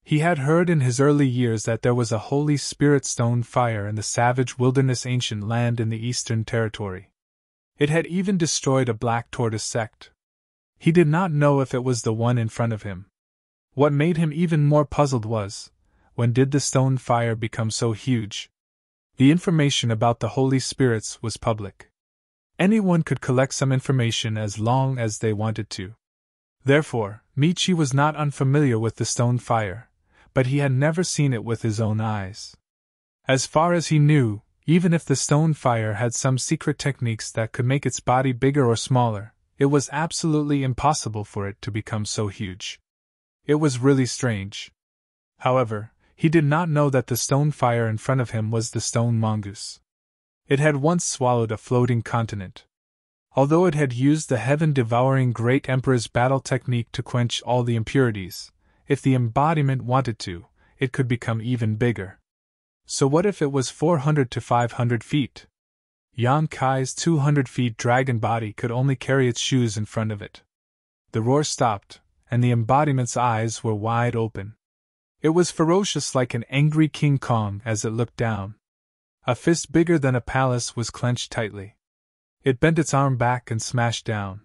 He had heard in his early years that there was a Holy Spirit stone fire in the savage wilderness ancient land in the Eastern Territory. It had even destroyed a black tortoise sect. He did not know if it was the one in front of him. What made him even more puzzled was, when did the stone fire become so huge? The information about the Holy Spirits was public. Anyone could collect some information as long as they wanted to. Therefore, Michi was not unfamiliar with the stone fire, but he had never seen it with his own eyes. As far as he knew, even if the stone fire had some secret techniques that could make its body bigger or smaller, it was absolutely impossible for it to become so huge. It was really strange. However, he did not know that the stone fire in front of him was the stone mongoose. It had once swallowed a floating continent. Although it had used the heaven-devouring Great Emperor's battle technique to quench all the impurities, if the embodiment wanted to, it could become even bigger. So what if it was 400 to 500 feet? Yan Kai's 200 feet dragon body could only carry its shoes in front of it. The roar stopped, and the embodiment's eyes were wide open. It was ferocious like an angry King Kong as it looked down. A fist bigger than a palace was clenched tightly. It bent its arm back and smashed down.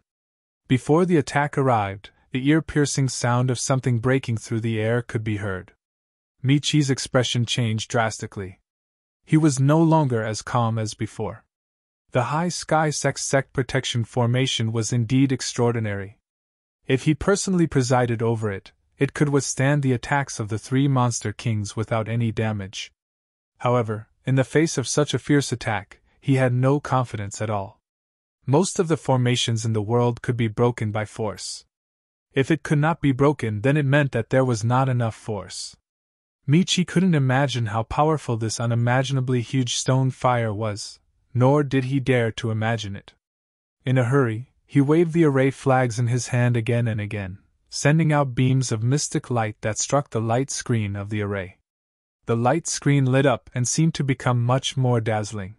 Before the attack arrived, the ear-piercing sound of something breaking through the air could be heard. Michi's expression changed drastically. He was no longer as calm as before. The high sky sect protection formation was indeed extraordinary. If he personally presided over it, it could withstand the attacks of the 3 monster kings without any damage. However, in the face of such a fierce attack, he had no confidence at all. Most of the formations in the world could be broken by force. If it could not be broken, then it meant that there was not enough force. Michi couldn't imagine how powerful this unimaginably huge stone fire was, nor did he dare to imagine it. In a hurry, he waved the array flags in his hand again and again, sending out beams of mystic light that struck the light screen of the array. The light screen lit up and seemed to become much more dazzling.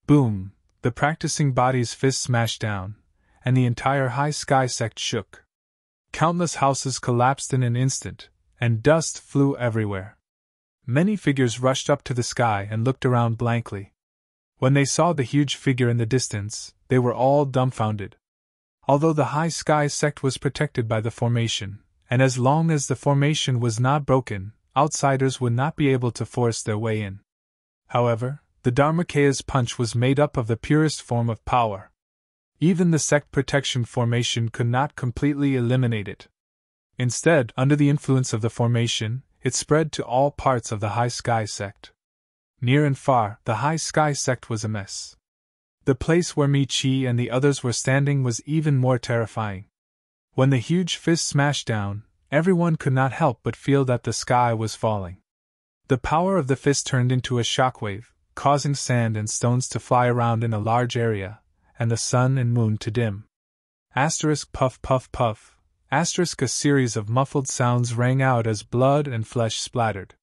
Boom! The practicing body's fist smashed down, and the entire high sky sect shook. Countless houses collapsed in an instant, and dust flew everywhere. Many figures rushed up to the sky and looked around blankly. When they saw the huge figure in the distance, they were all dumbfounded. Although the high sky sect was protected by the formation, and as long as the formation was not broken, outsiders would not be able to force their way in. However, the Dharmakaya's punch was made up of the purest form of power. Even the sect protection formation could not completely eliminate it. Instead, under the influence of the formation, it spread to all parts of the high sky sect. Near and far, the high sky sect was a mess. The place where Michi and the others were standing was even more terrifying. When the huge fist smashed down, everyone could not help but feel that the sky was falling. The power of the fist turned into a shockwave, causing sand and stones to fly around in a large area, and the sun and moon to dim. Asterisk puff puff puff. Asterisk a series of muffled sounds rang out as blood and flesh splattered.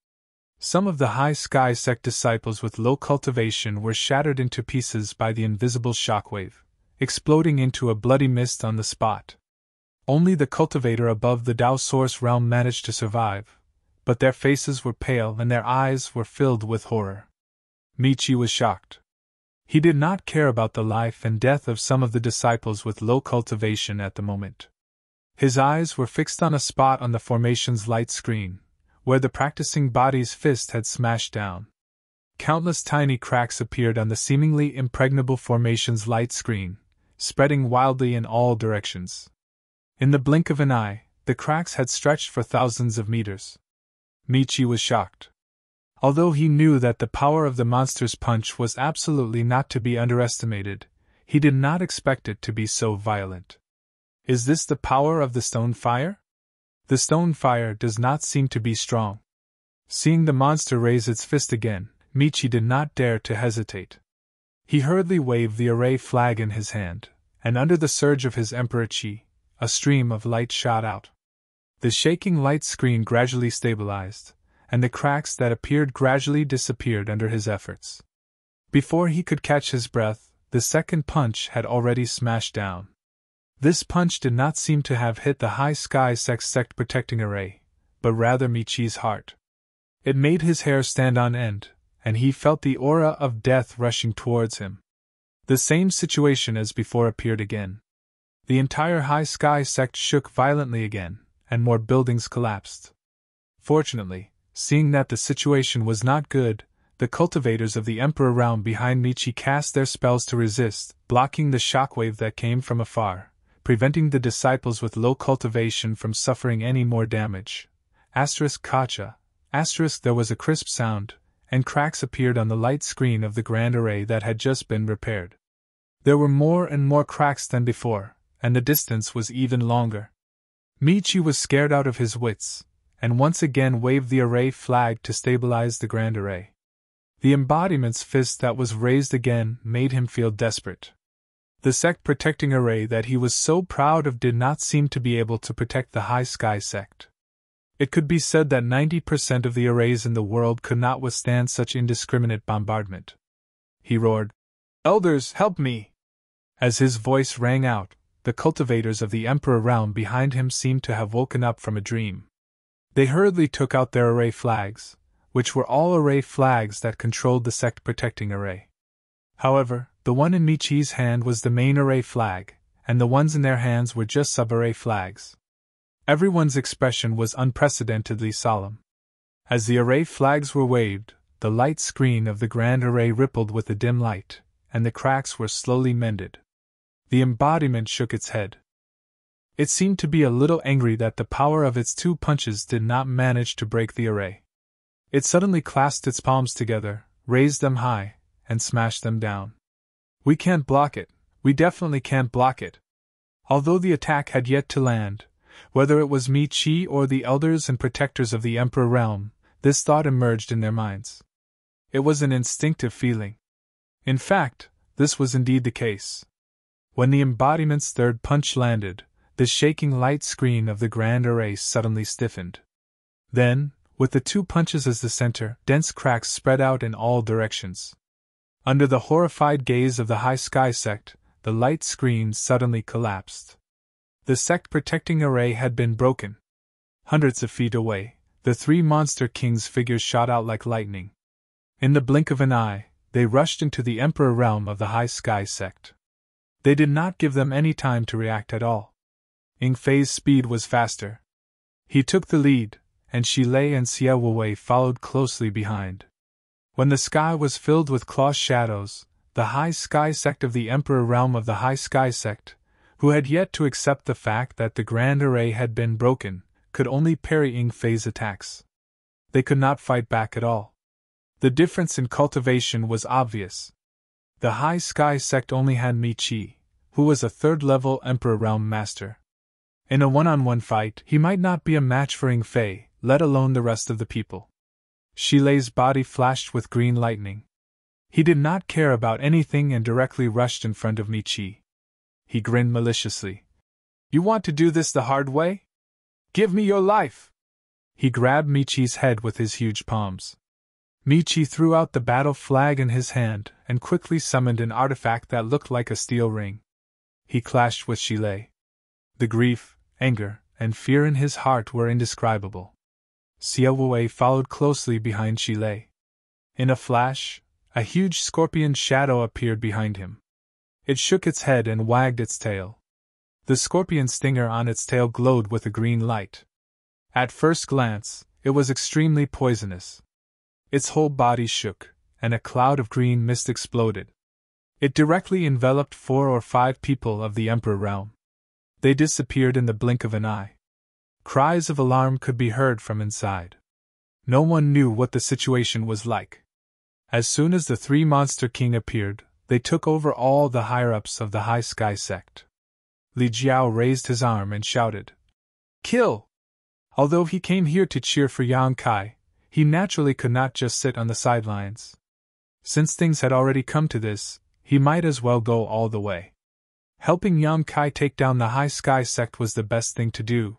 Some of the high sky sect disciples with low cultivation were shattered into pieces by the invisible shockwave, exploding into a bloody mist on the spot. Only the cultivator above the Tao Source realm managed to survive, but their faces were pale and their eyes were filled with horror. Michi was shocked. He did not care about the life and death of some of the disciples with low cultivation at the moment. His eyes were fixed on a spot on the formation's light screen, where the practicing body's fist had smashed down. Countless tiny cracks appeared on the seemingly impregnable formation's light screen, spreading wildly in all directions. In the blink of an eye, the cracks had stretched for thousands of meters. Michi was shocked. Although he knew that the power of the monster's punch was absolutely not to be underestimated, he did not expect it to be so violent. Is this the power of the stone fire? The stone fire does not seem to be strong. Seeing the monster raise its fist again, Michi did not dare to hesitate. He hurriedly waved the array flag in his hand, and under the surge of his emperor chi, a stream of light shot out. The shaking light screen gradually stabilized, and the cracks that appeared gradually disappeared under his efforts. Before he could catch his breath, the second punch had already smashed down. This punch did not seem to have hit the high sky sect protecting array, but rather Michi's heart. It made his hair stand on end, and he felt the aura of death rushing towards him. The same situation as before appeared again. The entire high sky sect shook violently again, and more buildings collapsed. Fortunately, seeing that the situation was not good, the cultivators of the Emperor realm behind Michi cast their spells to resist, blocking the shockwave that came from afar, preventing the disciples with low cultivation from suffering any more damage. Kacha. There was a crisp sound, and cracks appeared on the light screen of the grand array that had just been repaired. There were more and more cracks than before, and the distance was even longer. Michi was scared out of his wits, and once again waved the array flag to stabilize the grand array. The embodiment's fist that was raised again made him feel desperate. The sect protecting array that he was so proud of did not seem to be able to protect the high sky sect. It could be said that 90% of the arrays in the world could not withstand such indiscriminate bombardment. He roared, "Elders, help me!" As his voice rang out, the cultivators of the Emperor realm behind him seemed to have woken up from a dream. They hurriedly took out their array flags, which were all array flags that controlled the sect protecting array. However, the one in Michi's hand was the main array flag, and the ones in their hands were just sub-array flags. Everyone's expression was unprecedentedly solemn. As the array flags were waved, the light screen of the grand array rippled with the dim light, and the cracks were slowly mended. The embodiment shook its head. It seemed to be a little angry that the power of its two punches did not manage to break the array. It suddenly clasped its palms together, raised them high, and smashed them down. "We can't block it. We definitely can't block it." Although the attack had yet to land, whether it was Michi or the elders and protectors of the Emperor realm, this thought emerged in their minds. It was an instinctive feeling. In fact, this was indeed the case. When the embodiment's third punch landed, the shaking light screen of the grand array suddenly stiffened. Then, with the two punches as the center, dense cracks spread out in all directions. Under the horrified gaze of the high sky sect, the light screen suddenly collapsed. The sect protecting array had been broken. Hundreds of feet away, the three monster kings' figures shot out like lightning. In the blink of an eye, they rushed into the Emperor realm of the high sky sect. They did not give them any time to react at all. Yingfei's speed was faster. He took the lead, and Shilei and Xiaowei followed closely behind. When the sky was filled with claw shadows, the high sky sect of the Emperor realm of the high sky sect, who had yet to accept the fact that the grand array had been broken, could only parry Yingfei's attacks. They could not fight back at all. The difference in cultivation was obvious. The high sky sect only had Michi, who was a third-level Emperor realm master. In a one-on-one fight, he might not be a match for Yingfei, let alone the rest of the people. Shilei's body flashed with green lightning. He did not care about anything and directly rushed in front of Michi. He grinned maliciously. "You want to do this the hard way? Give me your life!" He grabbed Michi's head with his huge palms. Michi threw out the battle flag in his hand and quickly summoned an artifact that looked like a steel ring. He clashed with Shilei. The grief, anger, and fear in his heart were indescribable. Xiaowei followed closely behind Shilei. In a flash, a huge scorpion shadow appeared behind him. It shook its head and wagged its tail. The scorpion stinger on its tail glowed with a green light. At first glance, it was extremely poisonous. Its whole body shook, and a cloud of green mist exploded. It directly enveloped 4 or 5 people of the Emperor realm. They disappeared in the blink of an eye. Cries of alarm could be heard from inside. No one knew what the situation was like. As soon as the 3 Monster King appeared, they took over all the higher-ups of the High Sky sect. Li Jiao raised his arm and shouted, "Kill!" Although he came here to cheer for Yang Kai, he naturally could not just sit on the sidelines. Since things had already come to this, he might as well go all the way. Helping Yang Kai take down the High Sky sect was the best thing to do.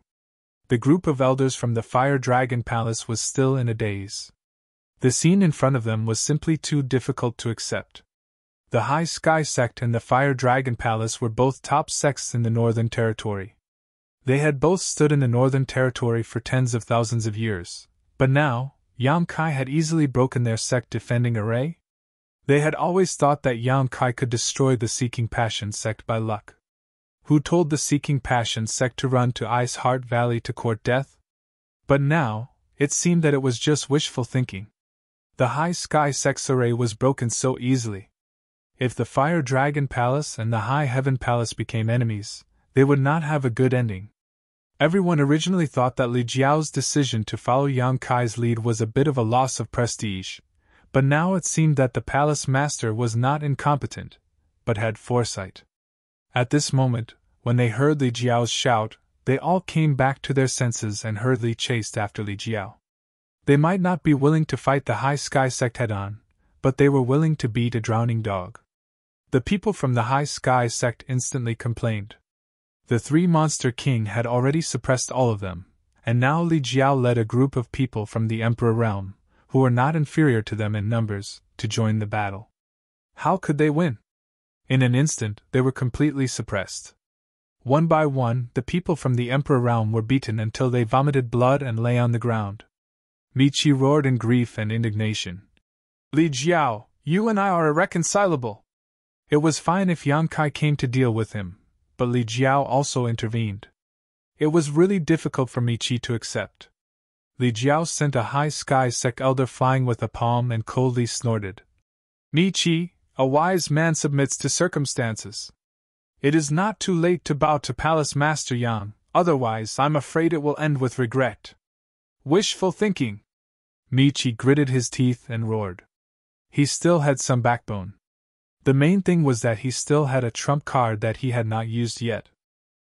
The group of elders from the Fire Dragon Palace was still in a daze. The scene in front of them was simply too difficult to accept. The High Sky sect and the Fire Dragon Palace were both top sects in the Northern Territory. They had both stood in the Northern Territory for tens of thousands of years, but now, Yang Kai had easily broken their sect defending array. They had always thought that Yang Kai could destroy the Seeking Passion sect by luck. Who told the Seeking Passion sect to run to Ice Heart Valley to court death? But now, it seemed that it was just wishful thinking. The High Sky sect's array was broken so easily. If the Fire Dragon Palace and the High Heaven Palace became enemies, they would not have a good ending. Everyone originally thought that Li Jiao's decision to follow Yang Kai's lead was a bit of a loss of prestige, but now it seemed that the palace master was not incompetent, but had foresight. At this moment, when they heard Li Jiao's shout, they all came back to their senses and hurriedly chased after Li Jiao. They might not be willing to fight the High Sky sect head-on, but they were willing to beat a drowning dog. The people from the High Sky sect instantly complained. The 3 Monster King had already suppressed all of them, and now Li Jiao led a group of people from the Emperor realm, who were not inferior to them in numbers, to join the battle. How could they win? In an instant, they were completely suppressed. One by one, the people from the Emperor realm were beaten until they vomited blood and lay on the ground. Michi roared in grief and indignation. "Li Jiao, you and I are irreconcilable." It was fine if Yang Kai came to deal with him, but Li Jiao also intervened. It was really difficult for Michi to accept. Li Jiao sent a High Sky sect elder flying with a palm and coldly snorted. "Michi, a wise man submits to circumstances. It is not too late to bow to Palace Master Yang, otherwise I'm afraid it will end with regret." "Wishful thinking." Michi gritted his teeth and roared. He still had some backbone. The main thing was that he still had a trump card that he had not used yet.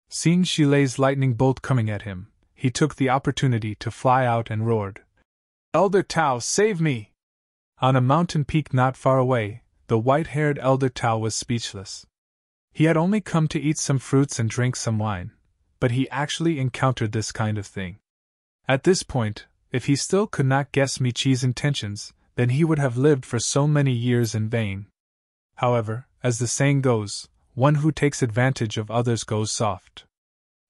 Seeing Shilei's lightning bolt coming at him, he took the opportunity to fly out and roared, "Elder Tao, save me!" On a mountain peak not far away, the white-haired Elder Tao was speechless. He had only come to eat some fruits and drink some wine, but he actually encountered this kind of thing. At this point, if he still could not guess Michi's intentions, then he would have lived for so many years in vain. However, as the saying goes, one who takes advantage of others goes soft.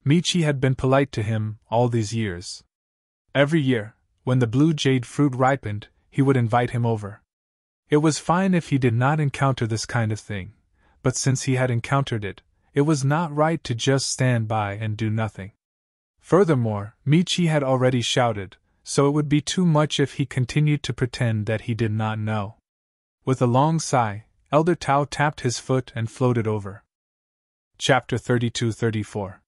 Michi had been polite to him all these years. Every year, when the blue jade fruit ripened, he would invite him over. It was fine if he did not encounter this kind of thing, but since he had encountered it, it was not right to just stand by and do nothing. Furthermore, Michi had already shouted, so it would be too much if he continued to pretend that he did not know. With a long sigh, Elder Tao tapped his foot and floated over. Chapter 32-34.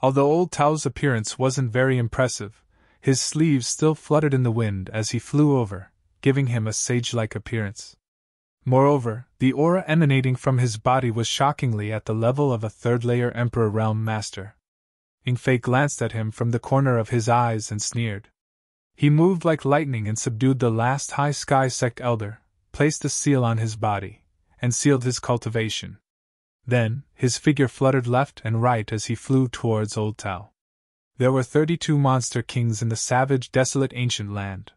Although old Tao's appearance wasn't very impressive, his sleeves still fluttered in the wind as he flew over, giving him a sage-like appearance. Moreover, the aura emanating from his body was shockingly at the level of a third-layer Emperor Realm Master. Yingfei glanced at him from the corner of his eyes and sneered. He moved like lightning and subdued the last High Sky sect elder, placed the seal on his body, and sealed his cultivation. Then, his figure fluttered left and right as he flew towards Old Tao. There were 32 monster kings in the savage, desolate ancient land.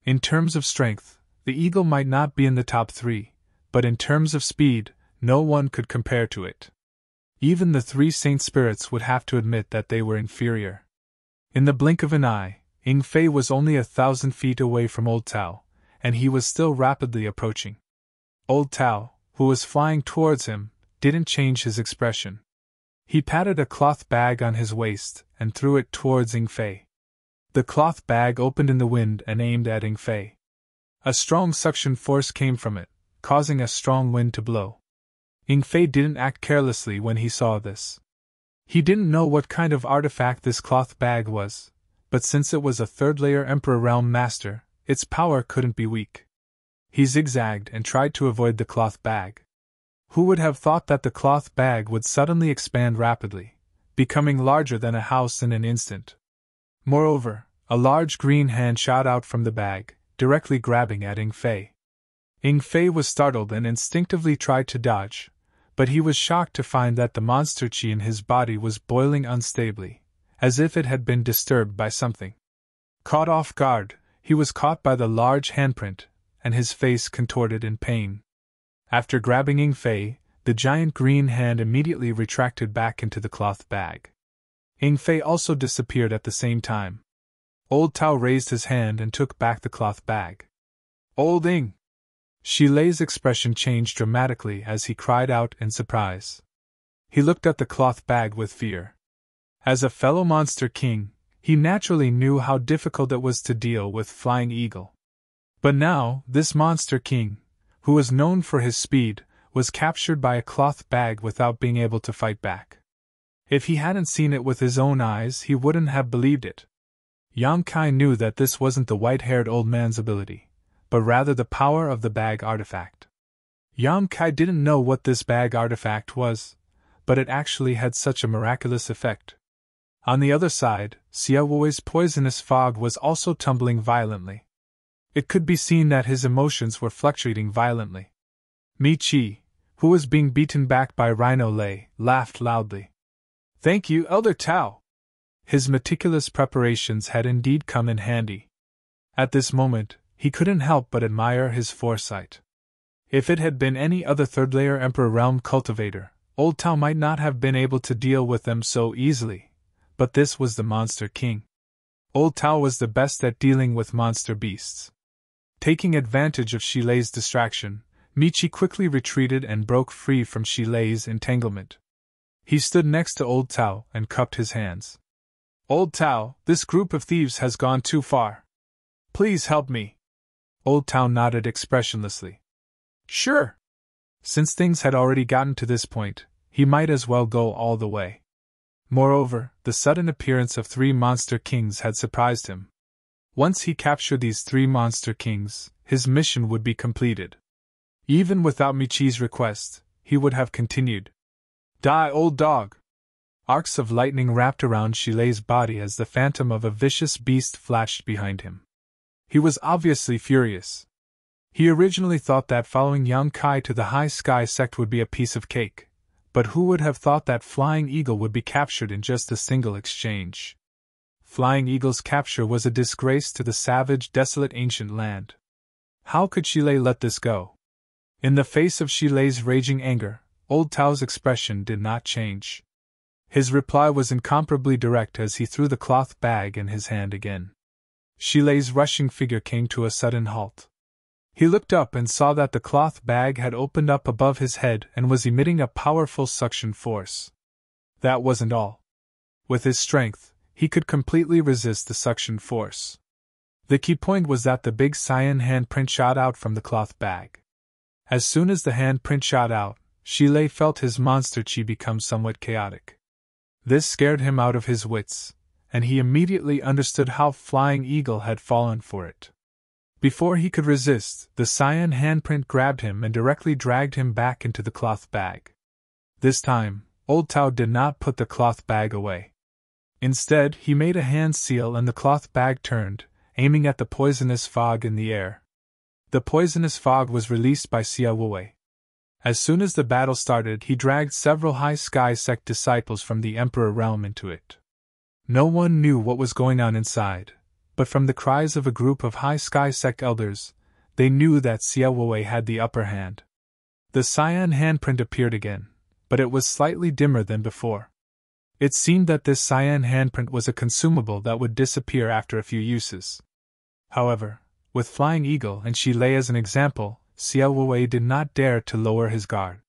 In terms of strength, the eagle might not be in the top 3, but in terms of speed, no one could compare to it. Even the 3 saint spirits would have to admit that they were inferior. In the blink of an eye, Ing Fei was only 1,000 feet away from Old Tao, and he was still rapidly approaching. Old Tao, who was flying towards him, didn't change his expression. He patted a cloth bag on his waist and threw it towards Ing Fei. The cloth bag opened in the wind and aimed at Ing Fei. A strong suction force came from it, causing a strong wind to blow. Ing Fei didn't act carelessly when he saw this. He didn't know what kind of artifact this cloth bag was, but since it was a third-layer Emperor Realm Master, its power couldn't be weak. He zigzagged and tried to avoid the cloth bag. Who would have thought that the cloth bag would suddenly expand rapidly, becoming larger than a house in an instant? Moreover, a large green hand shot out from the bag, directly grabbing at Ing Fei. Ing Fei was startled and instinctively tried to dodge, but he was shocked to find that the monster chi in his body was boiling unstably, as if it had been disturbed by something. Caught off guard, he was caught by the large handprint, and his face contorted in pain. After grabbing Ing Fei, the giant green hand immediately retracted back into the cloth bag. Ing Fei also disappeared at the same time. Old Tao raised his hand and took back the cloth bag. "Old Ing!" Shi Lei's expression changed dramatically as he cried out in surprise. He looked at the cloth bag with fear. As a fellow monster king, he naturally knew how difficult it was to deal with Flying Eagle. But now, this monster king, who was known for his speed, was captured by a cloth bag without being able to fight back. If he hadn't seen it with his own eyes, he wouldn't have believed it. Yang Kai knew that this wasn't the white-haired old man's ability, but rather the power of the bag artifact. Yang Kai didn't know what this bag artifact was, but it actually had such a miraculous effect. On the other side, Xia Wui's poisonous fog was also tumbling violently. It could be seen that his emotions were fluctuating violently. Mi Qi, who was being beaten back by Rhino Lei, laughed loudly. "Thank you, Elder Tao!" His meticulous preparations had indeed come in handy. At this moment, he couldn't help but admire his foresight. If it had been any other third-layer Emperor Realm cultivator, Old Tao might not have been able to deal with them so easily, but this was the Monster King. Old Tao was the best at dealing with monster beasts. Taking advantage of Shi Lei's distraction, Mi Qi quickly retreated and broke free from Shi Lei's entanglement. He stood next to Old Tao and cupped his hands. "Old Tao, this group of thieves has gone too far. Please help me." Old Tao nodded expressionlessly. "Sure." Since things had already gotten to this point, he might as well go all the way. Moreover, the sudden appearance of 3 monster kings had surprised him. Once he captured these 3 monster kings, his mission would be completed. Even without Michi's request, he would have continued. "Die, old dog!" Arcs of lightning wrapped around Shi Lei's body as the phantom of a vicious beast flashed behind him. He was obviously furious. He originally thought that following Yang Kai to the High Sky sect would be a piece of cake, but who would have thought that Flying Eagle would be captured in just a single exchange? Flying Eagle's capture was a disgrace to the savage, desolate ancient land. How could Shi Lei let this go? In the face of Shi Lei's raging anger, Old Tao's expression did not change. His reply was incomparably direct as he threw the cloth bag in his hand again. Shi Lei's rushing figure came to a sudden halt. He looked up and saw that the cloth bag had opened up above his head and was emitting a powerful suction force. That wasn't all. With his strength, he could completely resist the suction force. The key point was that the big cyan handprint shot out from the cloth bag. As soon as the handprint shot out, Shi Lei felt his monster chi become somewhat chaotic. This scared him out of his wits, and he immediately understood how Flying Eagle had fallen for it. Before he could resist, the cyan handprint grabbed him and directly dragged him back into the cloth bag. This time, Old Tao did not put the cloth bag away. Instead, he made a hand seal and the cloth bag turned, aiming at the poisonous fog in the air. The poisonous fog was released by Xia Wei. As soon as the battle started, he dragged several High Sky Sect disciples from the Emperor Realm into it. No one knew what was going on inside, but from the cries of a group of High Sky Sect elders, they knew that Xiao Wei had the upper hand. The cyan handprint appeared again, but it was slightly dimmer than before. It seemed that this cyan handprint was a consumable that would disappear after a few uses. However, with Flying Eagle and Shi Lei as an example, Xiao Wei did not dare to lower his guard.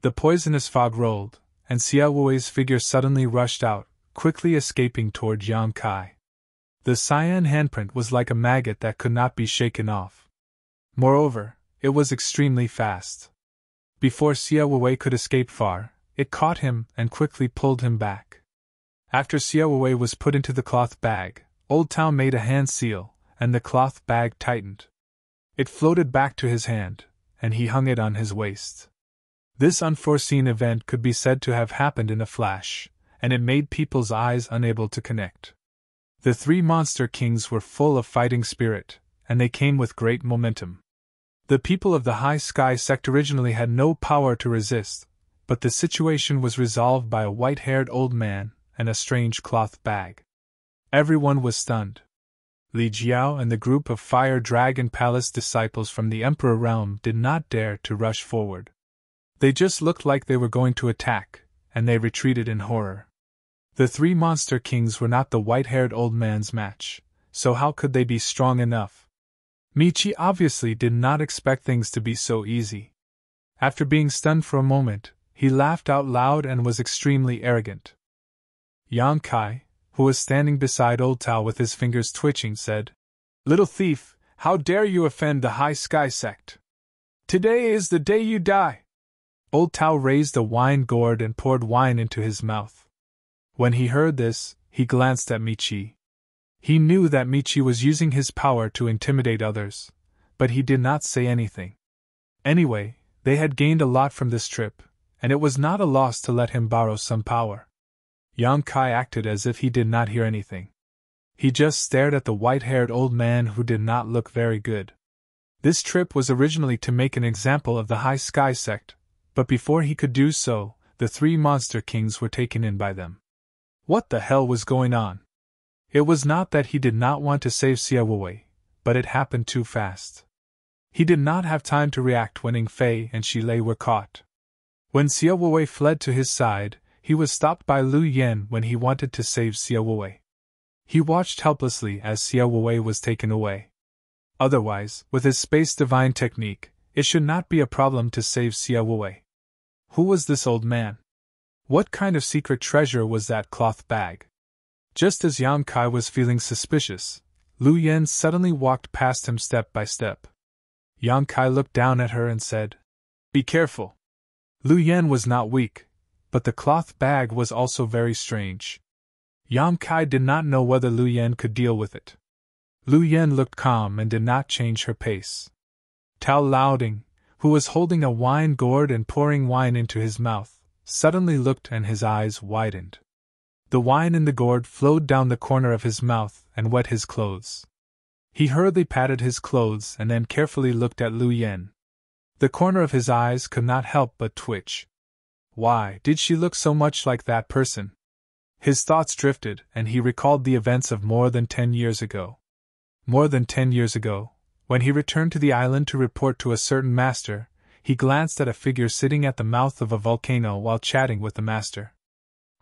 The poisonous fog rolled, and Xiao Wei's figure suddenly rushed out, quickly escaping toward Yang Kai. The cyan handprint was like a maggot that could not be shaken off. Moreover, it was extremely fast. Before Xiao Wei could escape far, it caught him and quickly pulled him back. After Xiao Wei was put into the cloth bag, Old Tao made a hand seal, and the cloth bag tightened. It floated back to his hand, and he hung it on his waist. This unforeseen event could be said to have happened in a flash, and it made people's eyes unable to connect. The three monster kings were full of fighting spirit, and they came with great momentum. The people of the High Sky sect originally had no power to resist, but the situation was resolved by a white-haired old man and a strange cloth bag. Everyone was stunned. Li Jiao and the group of Fire Dragon Palace disciples from the Emperor Realm did not dare to rush forward. They just looked like they were going to attack, and they retreated in horror. The three monster kings were not the white-haired old man's match, so how could they be strong enough? Michi obviously did not expect things to be so easy. After being stunned for a moment, he laughed out loud and was extremely arrogant. Yang Kai, who was standing beside Old Tao with his fingers twitching, said, "Little thief, how dare you offend the High Sky sect? Today is the day you die." Old Tao raised a wine gourd and poured wine into his mouth. When he heard this, he glanced at Michi. He knew that Michi was using his power to intimidate others, but he did not say anything. Anyway, they had gained a lot from this trip, and it was not a loss to let him borrow some power. Yang Kai acted as if he did not hear anything. He just stared at the white-haired old man who did not look very good. This trip was originally to make an example of the High Sky sect, but before he could do so, the three monster kings were taken in by them. What the hell was going on? It was not that he did not want to save Xiao Wei, but it happened too fast. He did not have time to react when Ing Fei and Shi Lei were caught. When Xiao Wei fled to his side, he was stopped by Lu Yan when he wanted to save Xiao Wei. He watched helplessly as Xiao Wei was taken away. Otherwise, with his space divine technique, it should not be a problem to save Xiao Wei. Who was this old man? What kind of secret treasure was that cloth bag? Just as Yang Kai was feeling suspicious, Lu Yan suddenly walked past him step by step. Yang Kai looked down at her and said, "Be careful." Lu Yan was not weak, but the cloth bag was also very strange. Yang Kai did not know whether Lu Yan could deal with it. Lu Yan looked calm and did not change her pace. Tao Laoding, who was holding a wine gourd and pouring wine into his mouth, suddenly looked and his eyes widened. The wine in the gourd flowed down the corner of his mouth and wet his clothes. He hurriedly patted his clothes and then carefully looked at Lu Yan. The corner of his eyes could not help but twitch. Why did she look so much like that person? His thoughts drifted, and he recalled the events of more than 10 years ago. More than 10 years ago, when he returned to the island to report to a certain master, he glanced at a figure sitting at the mouth of a volcano while chatting with the master.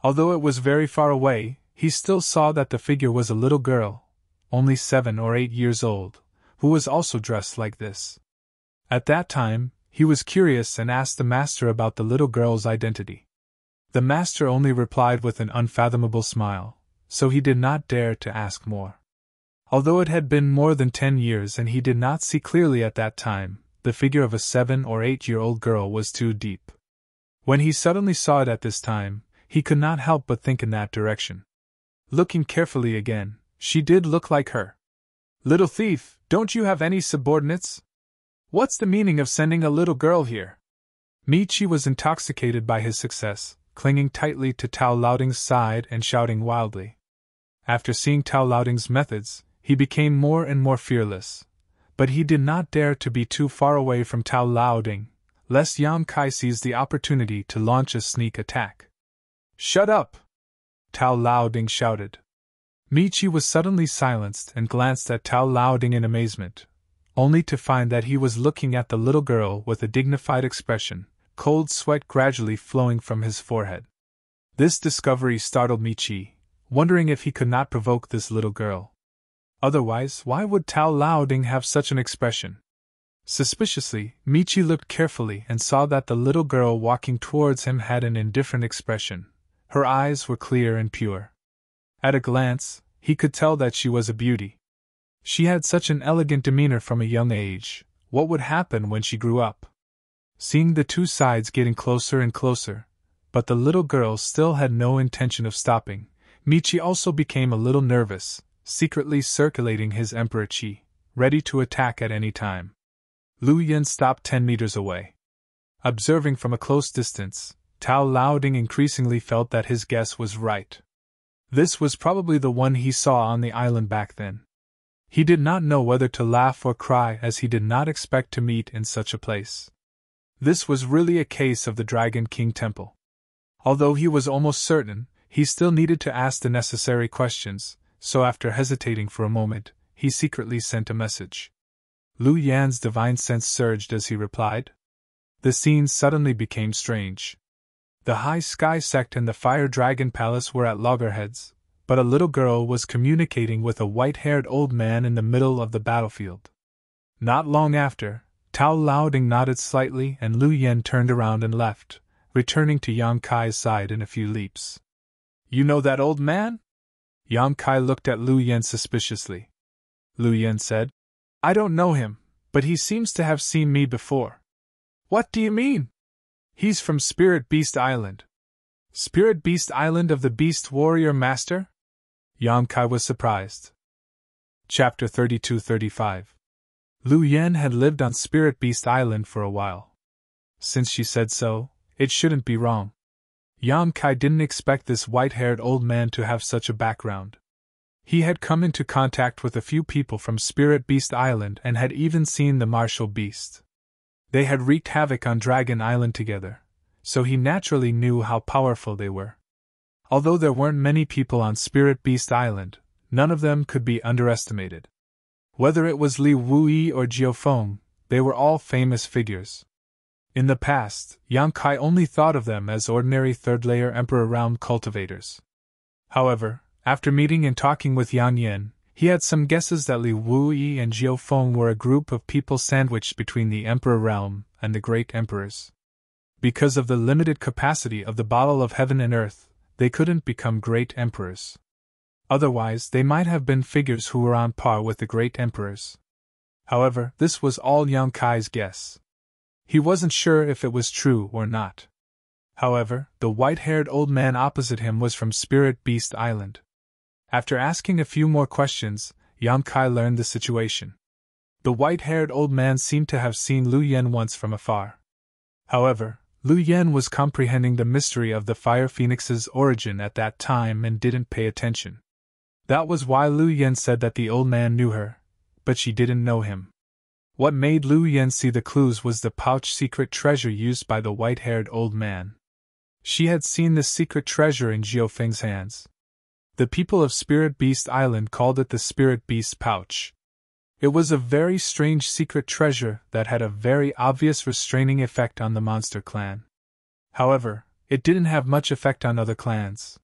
Although it was very far away, he still saw that the figure was a little girl, only 7 or 8 years old, who was also dressed like this. At that time, he was curious and asked the master about the little girl's identity. The master only replied with an unfathomable smile, so he did not dare to ask more. Although it had been more than 10 years and he did not see clearly at that time, the figure of a 7 or 8-year-old girl was too deep. When he suddenly saw it at this time, he could not help but think in that direction. Looking carefully again, she did look like her. "Little thief, don't you have any subordinates? What's the meaning of sending a little girl here?" Michi was intoxicated by his success, clinging tightly to Tao Laoding's side and shouting wildly. After seeing Tao Laoding's methods, he became more and more fearless, but he did not dare to be too far away from Tao Laoding, lest Yang Kai seize the opportunity to launch a sneak attack. "Shut up!" Tao Laoding shouted. Michi was suddenly silenced and glanced at Tao Laoding in amazement. only to find that he was looking at the little girl with a dignified expression, cold sweat gradually flowing from his forehead. This discovery startled Michi, wondering if he could not provoke this little girl. Otherwise, why would Tao Laoding have such an expression? Suspiciously, Michi looked carefully and saw that the little girl walking towards him had an indifferent expression. Her eyes were clear and pure. At a glance, he could tell that she was a beauty. She had such an elegant demeanor from a young age. What would happen when she grew up? Seeing the two sides getting closer and closer, but the little girl still had no intention of stopping, Michi also became a little nervous, secretly circulating his Emperor Qi, ready to attack at any time. Lu Yen stopped 10 meters away. Observing from a close distance, Tao Laoding increasingly felt that his guess was right. This was probably the one he saw on the island back then. He did not know whether to laugh or cry, as he did not expect to meet in such a place. This was really a case of the Dragon King Temple. Although he was almost certain, he still needed to ask the necessary questions, so after hesitating for a moment, he secretly sent a message. Lu Yan's divine sense surged as he replied. The scene suddenly became strange. The High Sky Sect and the Fire Dragon Palace were at loggerheads, but a little girl was communicating with a white-haired old man in the middle of the battlefield. Not long after, Tao Laoding nodded slightly and Lu Yan turned around and left, returning to Yang Kai's side in a few leaps. You know that old man? Yang Kai looked at Lu Yan suspiciously. Lu Yan said, I don't know him, but he seems to have seen me before. What do you mean? He's from Spirit Beast Island. Spirit Beast Island of the Beast Warrior Master? Yang Kai was surprised. Chapter 32-35. Lu Yan had lived on Spirit Beast Island for a while. Since she said so, it shouldn't be wrong. Yang Kai didn't expect this white-haired old man to have such a background. He had come into contact with a few people from Spirit Beast Island and had even seen the martial beast. They had wreaked havoc on Dragon Island together, so he naturally knew how powerful they were. Although there weren't many people on Spirit Beast Island, none of them could be underestimated. Whether it was Li Wuyi or Jiufeng, they were all famous figures. In the past, Yang Kai only thought of them as ordinary third-layer Emperor realm cultivators. However, after meeting and talking with Yang Yin, he had some guesses that Li Wuyi and Jiufeng were a group of people sandwiched between the Emperor realm and the great emperors. Because of the limited capacity of the bottle of heaven and earth, they couldn't become great emperors. Otherwise, they might have been figures who were on par with the great emperors. However, this was all Yang Kai's guess. He wasn't sure if it was true or not. However, the white-haired old man opposite him was from Spirit Beast Island. After asking a few more questions, Yang Kai learned the situation. The white-haired old man seemed to have seen Lu Yan once from afar. However, Lu Yan was comprehending the mystery of the Fire Phoenix's origin at that time and didn't pay attention. That was why Lu Yan said that the old man knew her, but she didn't know him. What made Lu Yan see the clues was the pouch secret treasure used by the white-haired old man. She had seen this secret treasure in Jiufeng's hands. The people of Spirit Beast Island called it the Spirit Beast Pouch. It was a very strange secret treasure that had a very obvious restraining effect on the monster clan. However, it didn't have much effect on other clans.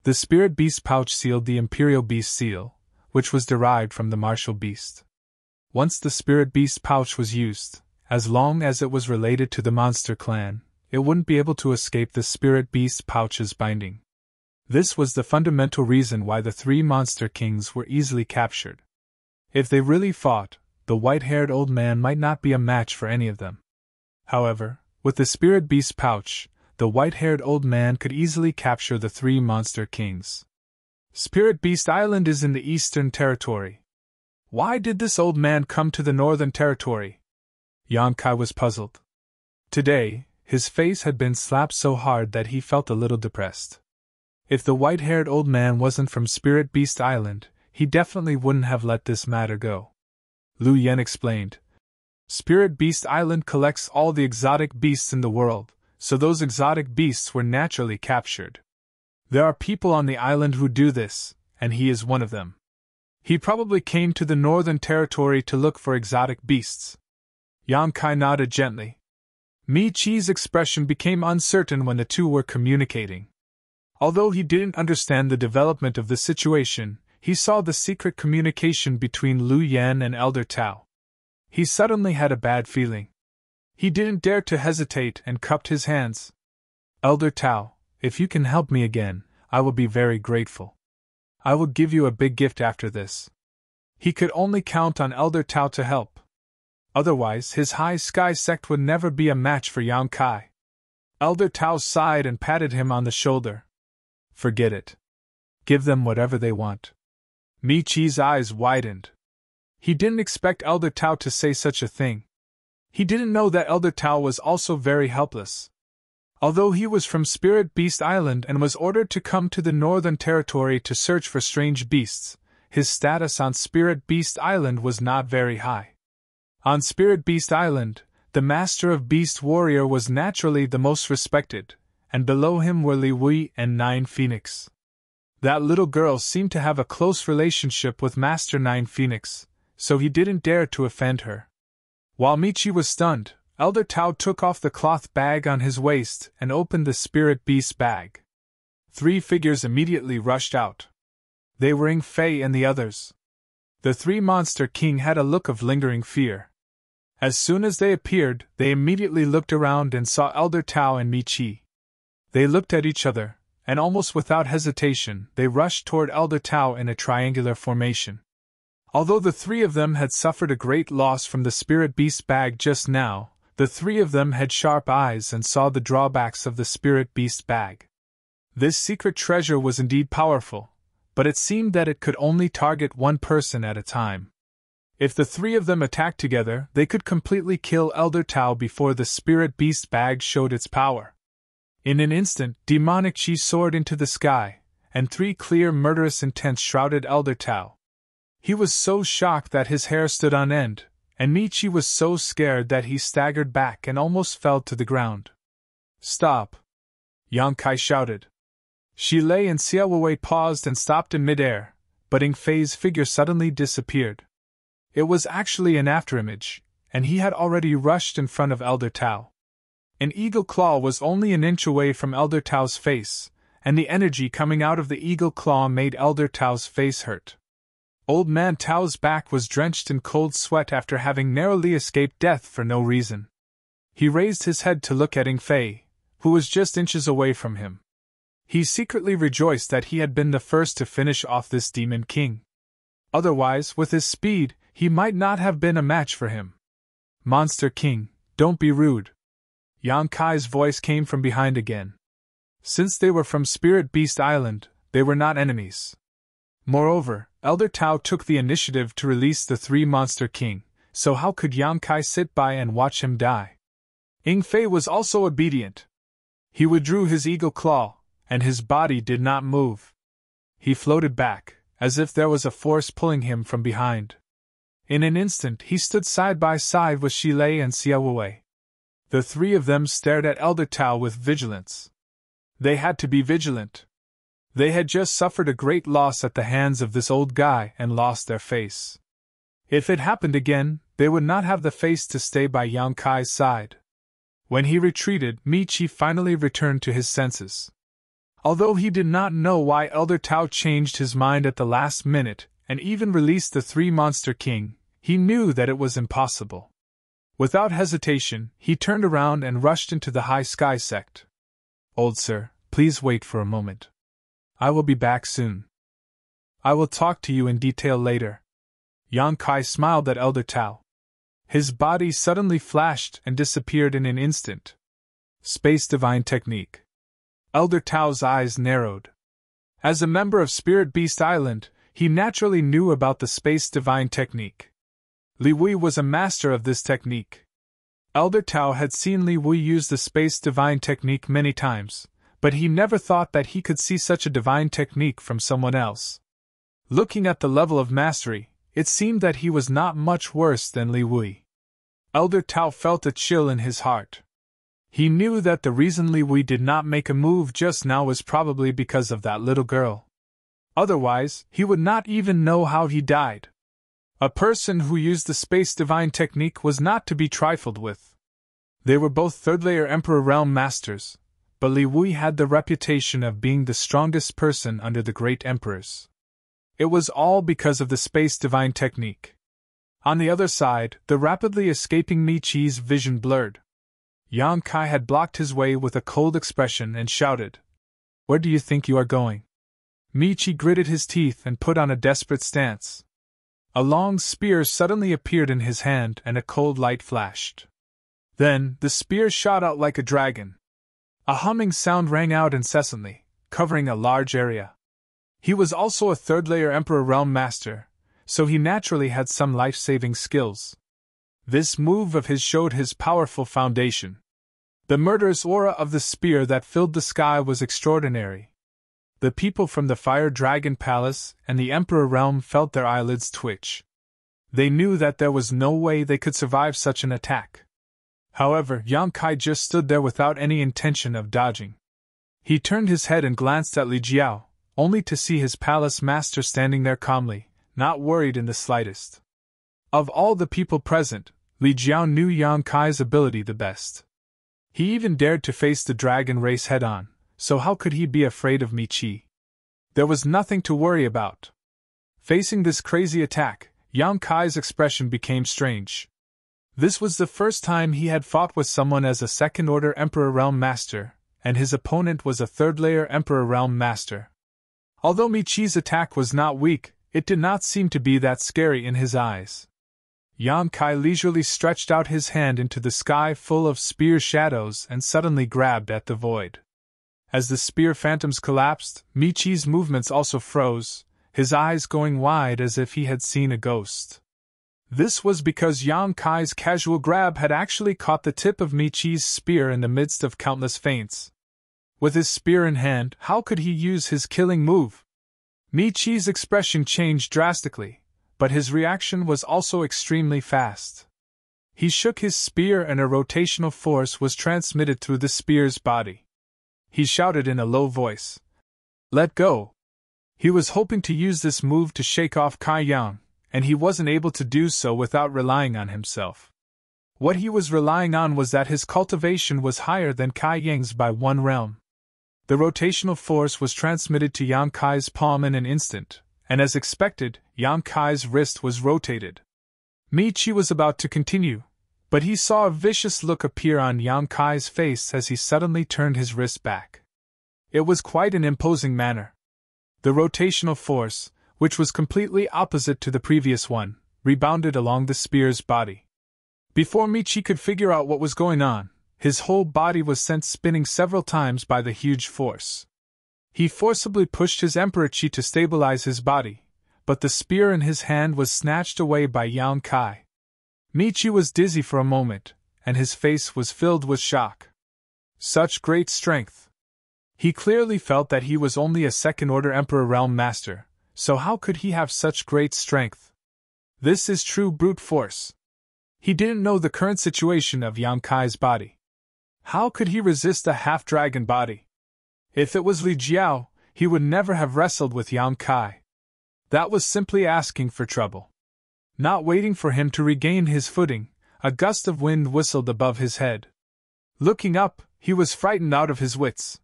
The Spirit Beast Pouch sealed the Imperial Beast Seal, which was derived from the martial beast. Once the Spirit Beast Pouch was used, as long as it was related to the monster clan, it wouldn't be able to escape the Spirit Beast Pouch's binding. This was the fundamental reason why the three monster kings were easily captured. If they really fought, the white-haired old man might not be a match for any of them. However, with the Spirit Beast Pouch, the white-haired old man could easily capture the three monster kings. Spirit Beast Island is in the Eastern Territory. Why did this old man come to the Northern Territory? Yang Kai was puzzled. Today, his face had been slapped so hard that he felt a little depressed. If the white-haired old man wasn't from Spirit Beast Island, he definitely wouldn't have let this matter go. Lu Yan explained. Spirit Beast Island collects all the exotic beasts in the world, so those exotic beasts were naturally captured. There are people on the island who do this, and he is one of them. He probably came to the Northern Territory to look for exotic beasts. Yang Kai nodded gently. Mi Chi's expression became uncertain when the two were communicating. Although he didn't understand the development of the situation, he saw the secret communication between Lu Yan and Elder Tao. He suddenly had a bad feeling. He didn't dare to hesitate and cupped his hands. Elder Tao, if you can help me again, I will be very grateful. I will give you a big gift after this. He could only count on Elder Tao to help. Otherwise, his high sky sect would never be a match for Yang Kai. Elder Tao sighed and patted him on the shoulder. Forget it. Give them whatever they want. Mi Chi's eyes widened. He didn't expect Elder Tao to say such a thing. He didn't know that Elder Tao was also very helpless. Although he was from Spirit Beast Island and was ordered to come to the Northern Territory to search for strange beasts, his status on Spirit Beast Island was not very high. On Spirit Beast Island, the Master of Beast Warrior was naturally the most respected, and below him were Li Wei and Nine Phoenix. That little girl seemed to have a close relationship with Master Nine Phoenix, so he didn't dare to offend her. While Michi was stunned, Elder Tao took off the cloth bag on his waist and opened the Spirit Beast bag. 3 figures immediately rushed out. They were Ing Fei and the others. The 3 Monster King had a look of lingering fear. As soon as they appeared, they immediately looked around and saw Elder Tao and Michi. They looked at each other, and almost without hesitation, they rushed toward Elder Tao in a triangular formation. Although the 3 of them had suffered a great loss from the Spirit Beast bag just now, the 3 of them had sharp eyes and saw the drawbacks of the Spirit Beast bag. This secret treasure was indeed powerful, but it seemed that it could only target one person at a time. If the 3 of them attacked together, they could completely kill Elder Tao before the Spirit Beast bag showed its power. In an instant, demonic chi soared into the sky, and 3 clear murderous intents shrouded Elder Tao. He was so shocked that his hair stood on end, and Michi was so scared that he staggered back and almost fell to the ground. Stop! Yang Kai shouted. Shi Lei and Xiao Wei paused and stopped in midair, but Ing Fei's figure suddenly disappeared. It was actually an afterimage, and he had already rushed in front of Elder Tao. An eagle claw was only an inch away from Elder Tao's face, and the energy coming out of the eagle claw made Elder Tao's face hurt. Old Man Tao's back was drenched in cold sweat after having narrowly escaped death for no reason. He raised his head to look at Ing Fei, who was just inches away from him. He secretly rejoiced that he had been the first to finish off this demon king. Otherwise, with his speed, he might not have been a match for him. Monster King, don't be rude. Yang Kai's voice came from behind again. Since they were from Spirit Beast Island, they were not enemies. Moreover, Elder Tao took the initiative to release the 3 Monster King, so how could Yang Kai sit by and watch him die? Ing Fei was also obedient. He withdrew his eagle claw, and his body did not move. He floated back, as if there was a force pulling him from behind. In an instant he stood side by side with Shi Lei and Xiao Wei. The 3 of them stared at Elder Tao with vigilance. They had to be vigilant. They had just suffered a great loss at the hands of this old guy and lost their face. If it happened again, they would not have the face to stay by Yang Kai's side. When he retreated, Michi finally returned to his senses. Although he did not know why Elder Tao changed his mind at the last minute and even released the 3 Monster King, he knew that it was impossible. Without hesitation, he turned around and rushed into the High Sky Sect. Old sir, please wait for a moment. I will be back soon. I will talk to you in detail later. Yang Kai smiled at Elder Tao. His body suddenly flashed and disappeared in an instant. Space Divine Technique. Elder Tao's eyes narrowed. As a member of Spirit Beast Island, he naturally knew about the Space Divine Technique. Li Wei was a master of this technique. Elder Tao had seen Li Wei use the Space Divine Technique many times, but he never thought that he could see such a divine technique from someone else. Looking at the level of mastery, it seemed that he was not much worse than Li Wei. Elder Tao felt a chill in his heart. He knew that the reason Li Wei did not make a move just now was probably because of that little girl. Otherwise, he would not even know how he died. A person who used the Space Divine technique was not to be trifled with. They were both third-layer Emperor Realm Masters, but Li Wei had the reputation of being the strongest person under the great emperors. It was all because of the Space Divine technique. On the other side, the rapidly escaping Mi Chi's vision blurred. Yang Kai had blocked his way with a cold expression and shouted, "Where do you think you are going?" Mi Chi gritted his teeth and put on a desperate stance. A long spear suddenly appeared in his hand and a cold light flashed. Then, the spear shot out like a dragon. A humming sound rang out incessantly, covering a large area. He was also a third-layer Emperor Realm Master, so he naturally had some life-saving skills. This move of his showed his powerful foundation. The murderous aura of the spear that filled the sky was extraordinary. The people from the Fire Dragon Palace and the Emperor Realm felt their eyelids twitch. They knew that there was no way they could survive such an attack. However, Yang Kai just stood there without any intention of dodging. He turned his head and glanced at Li Jiao, only to see his palace master standing there calmly, not worried in the slightest. Of all the people present, Li Jiao knew Yang Kai's ability the best. He even dared to face the dragon race head-on, so how could he be afraid of Mi Chi? There was nothing to worry about. Facing this crazy attack, Yang Kai's expression became strange. This was the first time he had fought with someone as a second-order Emperor Realm Master, and his opponent was a third-layer Emperor Realm Master. Although Mi Chi's attack was not weak, it did not seem to be that scary in his eyes. Yang Kai leisurely stretched out his hand into the sky full of spear shadows and suddenly grabbed at the void. As the spear phantoms collapsed, Mi Chi's movements also froze, his eyes going wide as if he had seen a ghost. This was because Yang Kai's casual grab had actually caught the tip of Mi Chi's spear in the midst of countless feints. With his spear in hand, how could he use his killing move? Mi Chi's expression changed drastically, but his reaction was also extremely fast. He shook his spear and a rotational force was transmitted through the spear's body. He shouted in a low voice, "Let go!" He was hoping to use this move to shake off Kai Yang, and he wasn't able to do so without relying on himself. What he was relying on was that his cultivation was higher than Kai Yang's by one realm. The rotational force was transmitted to Yang Kai's palm in an instant, and as expected, Yang Kai's wrist was rotated. Mi Chi was about to continue, but he saw a vicious look appear on Yang Kai's face as he suddenly turned his wrist back. It was quite an imposing manner. The rotational force, which was completely opposite to the previous one, rebounded along the spear's body. Before Mi Chi could figure out what was going on, his whole body was sent spinning several times by the huge force. He forcibly pushed his Emperor Chi to stabilize his body, but the spear in his hand was snatched away by Yang Kai. Mi Chi was dizzy for a moment, and his face was filled with shock. Such great strength! He clearly felt that he was only a second-order Emperor Realm Master, so how could he have such great strength? This is true brute force. He didn't know the current situation of Yang Kai's body. How could he resist a half-dragon body? If it was Li Jiao, he would never have wrestled with Yang Kai. That was simply asking for trouble. Not waiting for him to regain his footing, a gust of wind whistled above his head. Looking up, he was frightened out of his wits.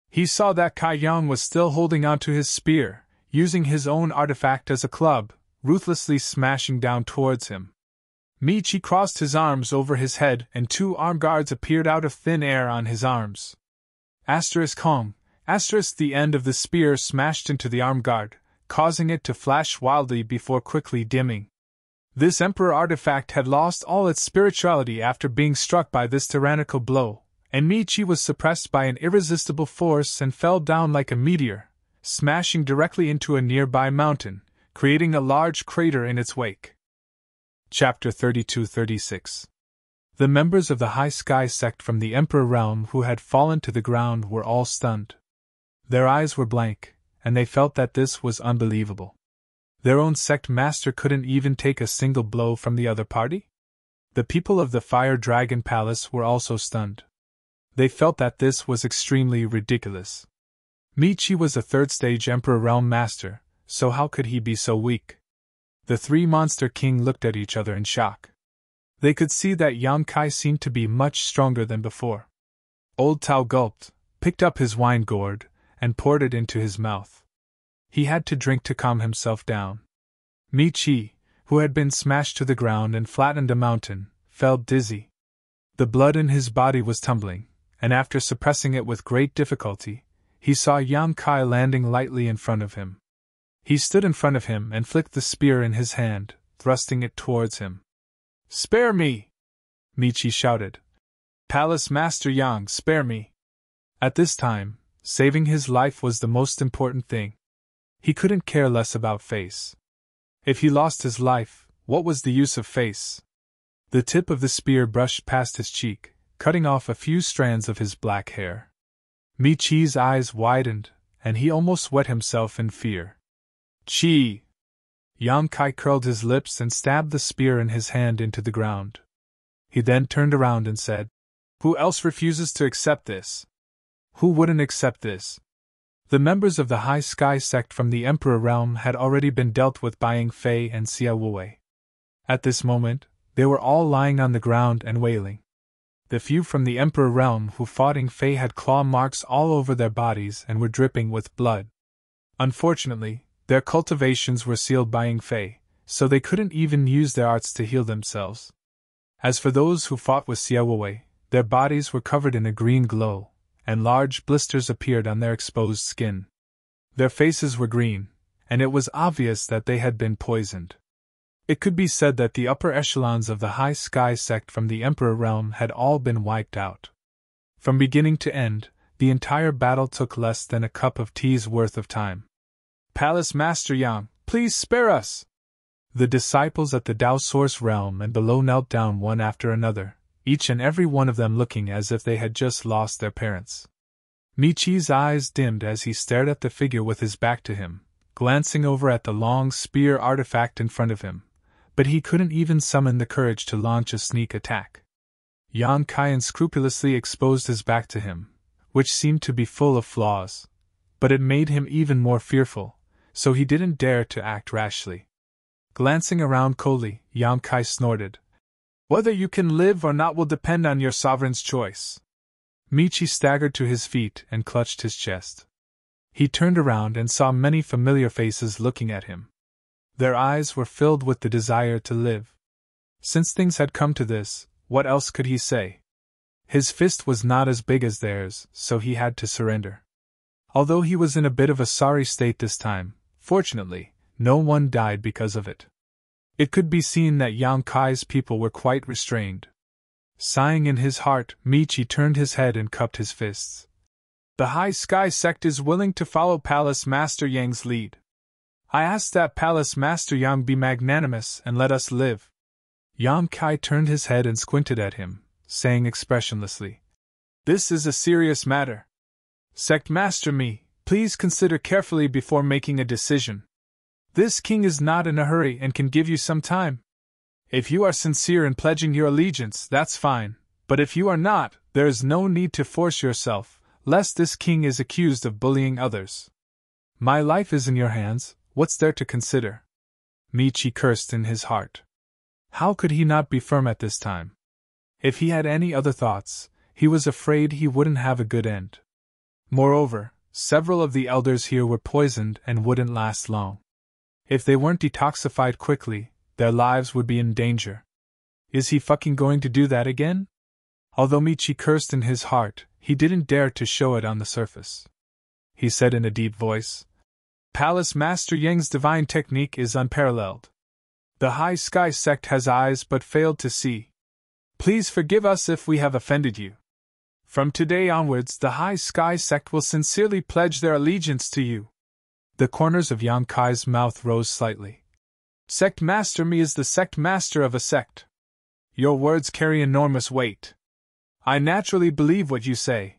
He saw that Kai Yang was still holding onto his spear, using his own artifact as a club, ruthlessly smashing down towards him. Mi Chi crossed his arms over his head and two arm guards appeared out of thin air on his arms. Home, the end of the spear smashed into the arm guard, causing it to flash wildly before quickly dimming. This Emperor artifact had lost all its spirituality after being struck by this tyrannical blow, and Mi Chi was suppressed by an irresistible force and fell down like a meteor, smashing directly into a nearby mountain, creating a large crater in its wake. Chapter 32-36. The members of the High Sky sect from the Emperor realm who had fallen to the ground were all stunned. Their eyes were blank, and they felt that this was unbelievable. Their own sect master couldn't even take a single blow from the other party? The people of the Fire Dragon Palace were also stunned. They felt that this was extremely ridiculous. Michi was a third-stage Emperor Realm Master, so how could he be so weak? The three Monster King looked at each other in shock. They could see that Yang Kai seemed to be much stronger than before. Old Tao gulped, picked up his wine gourd, and poured it into his mouth. He had to drink to calm himself down. Michi, who had been smashed to the ground and flattened a mountain, felt dizzy. The blood in his body was tumbling, and after suppressing it with great difficulty, he saw Yang Kai landing lightly in front of him. He stood in front of him and flicked the spear in his hand, thrusting it towards him. "Spare me!" Michi shouted. "Palace Master Yang, spare me!" At this time, saving his life was the most important thing. He couldn't care less about face. If he lost his life, what was the use of face? The tip of the spear brushed past his cheek, cutting off a few strands of his black hair. Michi's eyes widened, and he almost wet himself in fear. "Chi!" Yang Kai curled his lips and stabbed the spear in his hand into the ground. He then turned around and said, "Who else refuses to accept this? Who wouldn't accept this?" The members of the High Sky sect from the Emperor Realm had already been dealt with by Ying Fei and Xia Wuwei. At this moment, they were all lying on the ground and wailing. The few from the Emperor Realm who fought Ying Fei had claw marks all over their bodies and were dripping with blood. Unfortunately, their cultivations were sealed by Ying Fei, so they couldn't even use their arts to heal themselves. As for those who fought with Xia Wuwei, their bodies were covered in a green glow, and large blisters appeared on their exposed skin. Their faces were green, and it was obvious that they had been poisoned. It could be said that the upper echelons of the High Sky sect from the Emperor Realm had all been wiped out. From beginning to end, the entire battle took less than a cup of tea's worth of time. "Palace Master Yang, please spare us!" The disciples at the Tao Source Realm and below knelt down one after another, each and every one of them looking as if they had just lost their parents. Michi's eyes dimmed as he stared at the figure with his back to him, glancing over at the long spear artifact in front of him, but he couldn't even summon the courage to launch a sneak attack. Yang Kai unscrupulously exposed his back to him, which seemed to be full of flaws, but it made him even more fearful, so he didn't dare to act rashly. Glancing around coldly, Yang Kai snorted, "Whether you can live or not will depend on your sovereign's choice." Michi staggered to his feet and clutched his chest. He turned around and saw many familiar faces looking at him. Their eyes were filled with the desire to live. Since things had come to this, what else could he say? His fist was not as big as theirs, so he had to surrender. Although he was in a bit of a sorry state this time, fortunately, no one died because of it. It could be seen that Yang Kai's people were quite restrained. Sighing in his heart, Michi turned his head and cupped his fists. "The High Sky sect is willing to follow Palace Master Yang's lead. I ask that Palace Master Yang be magnanimous and let us live." Yang Kai turned his head and squinted at him, saying expressionlessly, "This is a serious matter. Sect Master Mi, please consider carefully before making a decision. This king is not in a hurry and can give you some time. If you are sincere in pledging your allegiance, that's fine, but if you are not, there is no need to force yourself, lest this king is accused of bullying others. My life is in your hands, what's there to consider?" Michi cursed in his heart. How could he not be firm at this time? If he had any other thoughts, he was afraid he wouldn't have a good end. Moreover, several of the elders here were poisoned and wouldn't last long. If they weren't detoxified quickly, their lives would be in danger. Is he fucking going to do that again? Although Michi cursed in his heart, he didn't dare to show it on the surface. He said in a deep voice, "Palace Master Yang's divine technique is unparalleled. The High Sky sect has eyes but failed to see. Please forgive us if we have offended you. From today onwards, the High Sky sect will sincerely pledge their allegiance to you." The corners of Yang Kai's mouth rose slightly. "Sect Master Mi is the sect master of a sect. Your words carry enormous weight. I naturally believe what you say.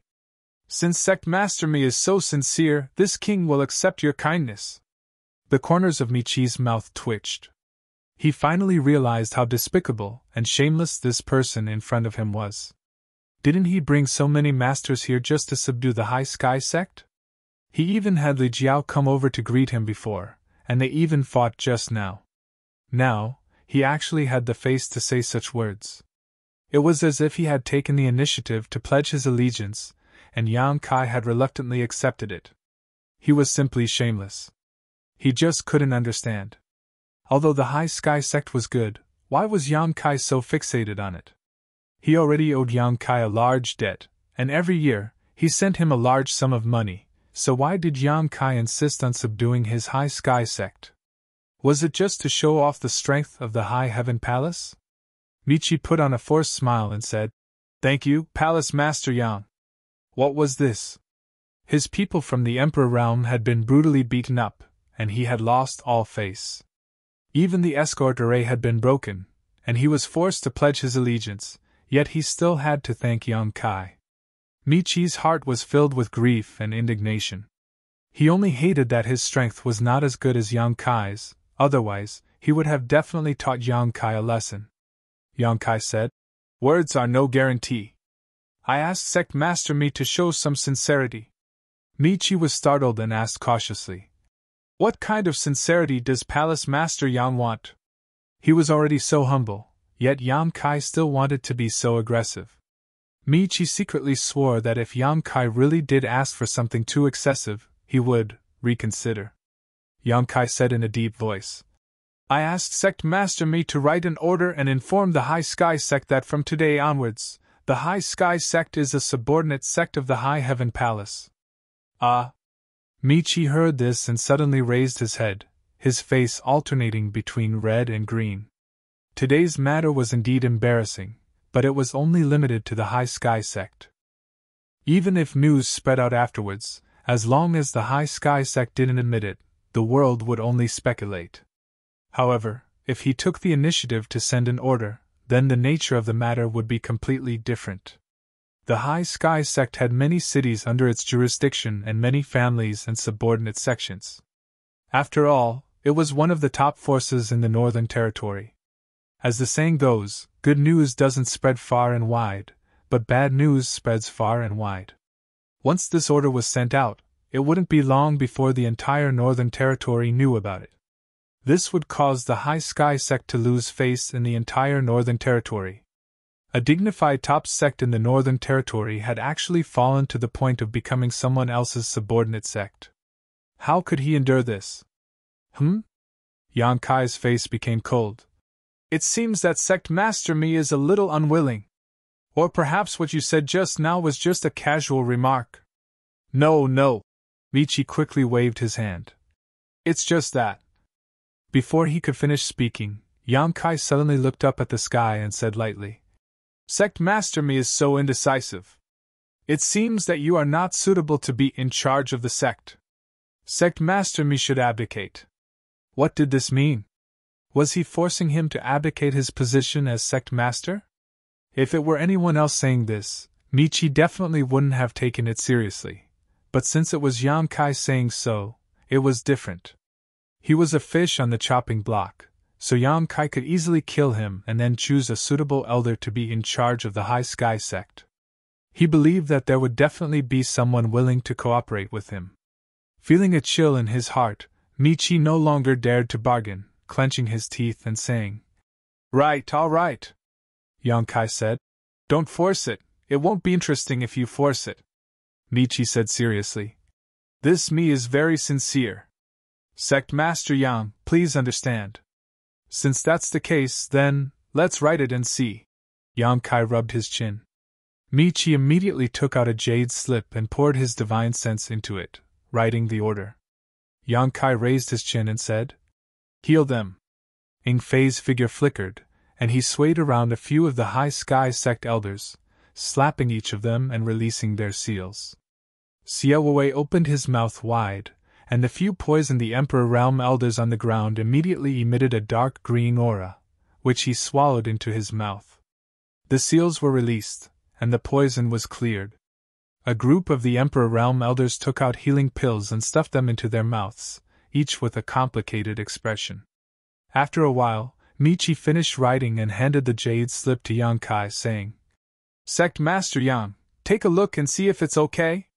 Since Sect Master Mi is so sincere, this king will accept your kindness." The corners of Michi's mouth twitched. He finally realized how despicable and shameless this person in front of him was. Didn't he bring so many masters here just to subdue the High Sky sect? He even had Li Jiao come over to greet him before, and they even fought just now. Now, he actually had the face to say such words. It was as if he had taken the initiative to pledge his allegiance, and Yang Kai had reluctantly accepted it. He was simply shameless. He just couldn't understand. Although the High Sky sect was good, why was Yang Kai so fixated on it? He already owed Yang Kai a large debt, and every year, he sent him a large sum of money, so why did Yang Kai insist on subduing his High Sky sect? Was it just to show off the strength of the High Heaven Palace? Michi put on a forced smile and said, "Thank you, Palace Master Yang." What was this? His people from the Emperor realm had been brutally beaten up, and he had lost all face. Even the escort array had been broken, and he was forced to pledge his allegiance, yet he still had to thank Yang Kai. Michi's heart was filled with grief and indignation. He only hated that his strength was not as good as Yang Kai's, otherwise, he would have definitely taught Yang Kai a lesson. Yang Kai said, "Words are no guarantee. I asked Sect Master Mi to show some sincerity." Michi was startled and asked cautiously, "What kind of sincerity does Palace Master Yang want?" He was already so humble, yet Yang Kai still wanted to be so aggressive. Michi secretly swore that if Yang Kai really did ask for something too excessive, he would reconsider. Yang Kai said in a deep voice, "I asked Sect Master Mi to write an order and inform the High Sky sect that from today onwards, the High Sky sect is a subordinate sect of the High Heaven Palace." Ah! Michi heard this and suddenly raised his head, his face alternating between red and green. Today's matter was indeed embarrassing, but it was only limited to the High Sky sect. Even if news spread out afterwards, as long as the High Sky sect didn't admit it, the world would only speculate. However, if he took the initiative to send an order, then the nature of the matter would be completely different. The High Sky sect had many cities under its jurisdiction and many families and subordinate sections. After all, it was one of the top forces in the Northern Territory. As the saying goes, good news doesn't spread far and wide, but bad news spreads far and wide. Once this order was sent out, it wouldn't be long before the entire Northern Territory knew about it. This would cause the High Sky sect to lose face in the entire Northern Territory. A dignified top sect in the Northern Territory had actually fallen to the point of becoming someone else's subordinate sect. How could he endure this? Yang Kai's face became cold. "It seems that Sect Master Mi is a little unwilling. Or perhaps what you said just now was just a casual remark." No. Michi quickly waved his hand. "It's just that." Before he could finish speaking, Yang Kai suddenly looked up at the sky and said lightly, "Sect Master Mi is so indecisive. It seems that you are not suitable to be in charge of the sect. Sect Master Mi should abdicate." What did this mean? Was he forcing him to abdicate his position as sect master? If it were anyone else saying this, Michi definitely wouldn't have taken it seriously. But since it was Yang Kai saying so, it was different. He was a fish on the chopping block, so Yang Kai could easily kill him and then choose a suitable elder to be in charge of the High Sky sect. He believed that there would definitely be someone willing to cooperate with him. Feeling a chill in his heart, Michi no longer dared to bargain, clenching his teeth and saying, "Right, all right," Yang Kai said. "Don't force it, it won't be interesting if you force it." Michi said seriously, "This Mi is very sincere. Sect Master Yang, please understand. Since that's the case, then, let's write it and see." Yang Kai rubbed his chin. Michi immediately took out a jade slip and poured his divine sense into it, writing the order. Yang Kai raised his chin and said, "Heal them." Ing Fei's figure flickered, and he swayed around a few of the High Sky sect elders, slapping each of them and releasing their seals. Xie Wei opened his mouth wide, and the few poisoned the Emperor Realm elders on the ground immediately emitted a dark green aura, which he swallowed into his mouth. The seals were released, and the poison was cleared. A group of the Emperor Realm elders took out healing pills and stuffed them into their mouths, each with a complicated expression. After a while, Michi finished writing and handed the jade slip to Yang Kai, saying, "Sect Master Yang, take a look and see if it's okay."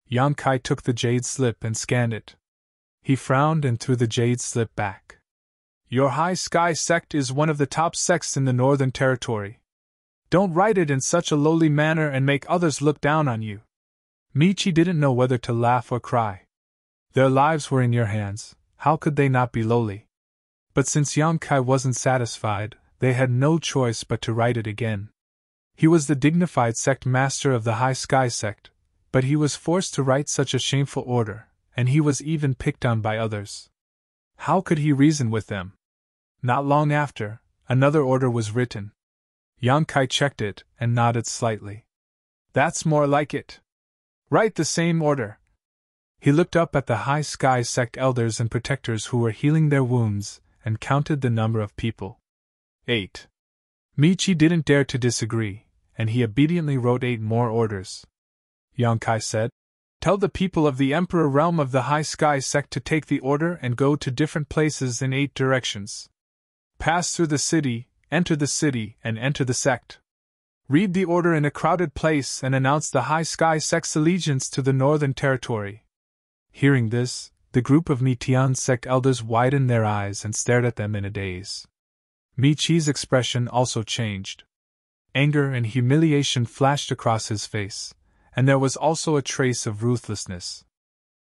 Yang Kai took the jade slip and scanned it. He frowned and threw the jade slip back. Your High Sky sect is one of the top sects in the Northern Territory. Don't write it in such a lowly manner and make others look down on you. Michi didn't know whether to laugh or cry. Their lives were in your hands, how could they not be lowly? But since Yang Kai wasn't satisfied, they had no choice but to write it again. He was the dignified sect master of the High Sky sect, but he was forced to write such a shameful order, and he was even picked on by others. How could he reason with them? Not long after, another order was written. Yang Kai checked it and nodded slightly. That's more like it. Write the same order. He looked up at the High Sky sect elders and protectors who were healing their wounds and counted the number of people. 8. Michi didn't dare to disagree, and he obediently wrote 8 more orders. Yang Kai said, Tell the people of the Emperor realm of the High Sky sect to take the order and go to different places in 8 directions. Pass through the city, and enter the sect. Read the order in a crowded place and announce the High Sky sect's allegiance to the Northern Territory. Hearing this, the group of Mitian's sect elders widened their eyes and stared at them in a daze. Michi's expression also changed. Anger and humiliation flashed across his face, and there was also a trace of ruthlessness.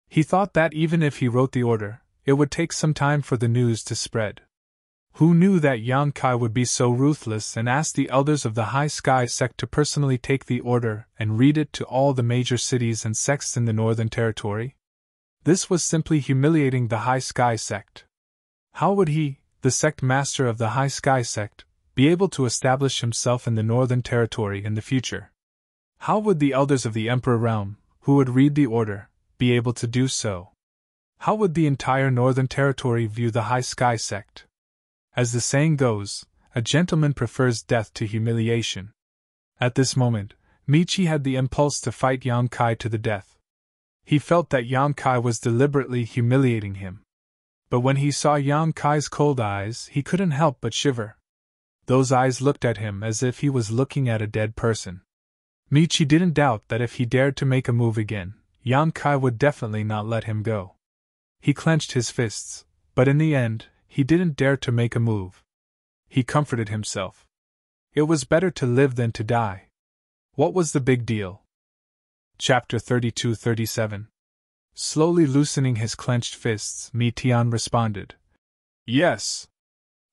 He thought that even if he wrote the order, it would take some time for the news to spread. Who knew that Yang Kai would be so ruthless and ask the elders of the High Sky sect to personally take the order and read it to all the major cities and sects in the Northern Territory? This was simply humiliating the High Sky sect. How would he, the sect master of the High Sky sect, be able to establish himself in the Northern Territory in the future? How would the elders of the Emperor realm, who would read the order, be able to do so? How would the entire Northern Territory view the High Sky sect? As the saying goes, a gentleman prefers death to humiliation. At this moment, Michi had the impulse to fight Yang Kai to the death. He felt that Yang Kai was deliberately humiliating him. But when he saw Yang Kai's cold eyes, he couldn't help but shiver. Those eyes looked at him as if he was looking at a dead person. Michi didn't doubt that if he dared to make a move again, Yang Kai would definitely not let him go. He clenched his fists, but in the end, he didn't dare to make a move. He comforted himself. It was better to live than to die. What was the big deal? Chapter 32-37. Slowly loosening his clenched fists, Mitian responded. Yes.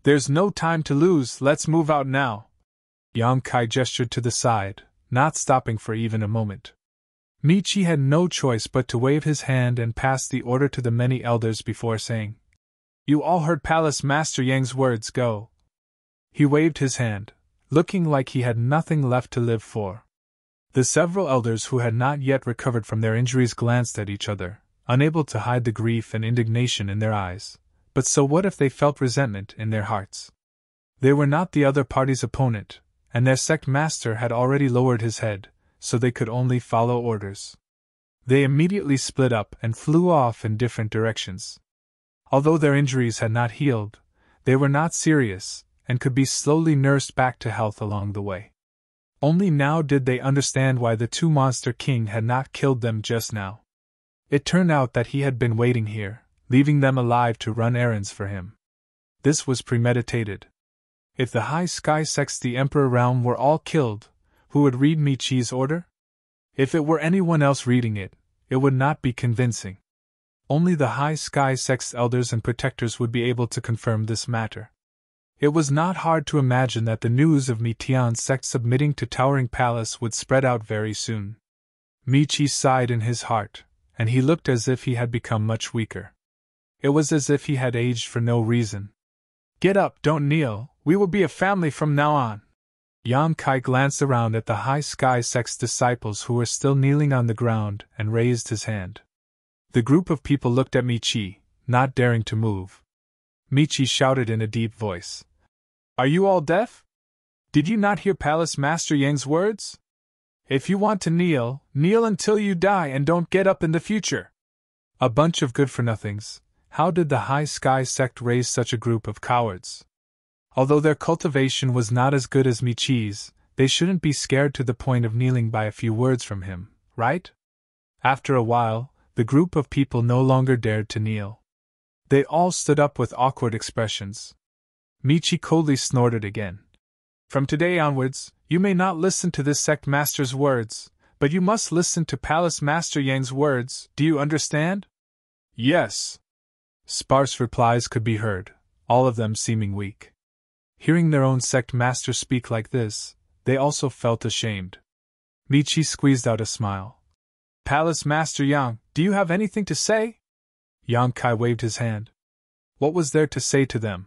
There's no time to lose, let's move out now. Yang Kai gestured to the side, not stopping for even a moment. Michi had no choice but to wave his hand and pass the order to the many elders before saying, You all heard Palace Master Yang's words, go. He waved his hand, looking like he had nothing left to live for. The several elders who had not yet recovered from their injuries glanced at each other, unable to hide the grief and indignation in their eyes. But so what if they felt resentment in their hearts? They were not the other party's opponent, and their sect master had already lowered his head, so they could only follow orders. They immediately split up and flew off in different directions. Although their injuries had not healed, they were not serious, and could be slowly nursed back to health along the way. Only now did they understand why the two-monster king had not killed them just now. It turned out that he had been waiting here, leaving them alive to run errands for him. This was premeditated. If the High Sky sects the Emperor realm were all killed, who would read Michi's order? If it were anyone else reading it, it would not be convincing. Only the High Sky sect's elders and protectors would be able to confirm this matter. It was not hard to imagine that the news of Mitian's sect submitting to Towering Palace would spread out very soon. Michi sighed in his heart, and he looked as if he had become much weaker. It was as if he had aged for no reason. Get up, don't kneel, we will be a family from now on. Yang Kai glanced around at the High Sky sect's disciples who were still kneeling on the ground and raised his hand. The group of people looked at Michi, not daring to move. Michi shouted in a deep voice. Are you all deaf? Did you not hear Palace Master Yang's words? If you want to kneel, kneel until you die and don't get up in the future. A bunch of good-for-nothings. How did the High Sky sect raise such a group of cowards? Although their cultivation was not as good as Michi's, they shouldn't be scared to the point of kneeling by a few words from him, right? After a while, the group of people no longer dared to kneel. They all stood up with awkward expressions. Michi coldly snorted again. From today onwards, you may not listen to this sect master's words, but you must listen to Palace Master Yang's words, do you understand? Yes. Sparse replies could be heard, all of them seeming weak. Hearing their own sect master speak like this, they also felt ashamed. Michi squeezed out a smile. Palace Master Yang, do you have anything to say? Yang Kai waved his hand. What was there to say to them?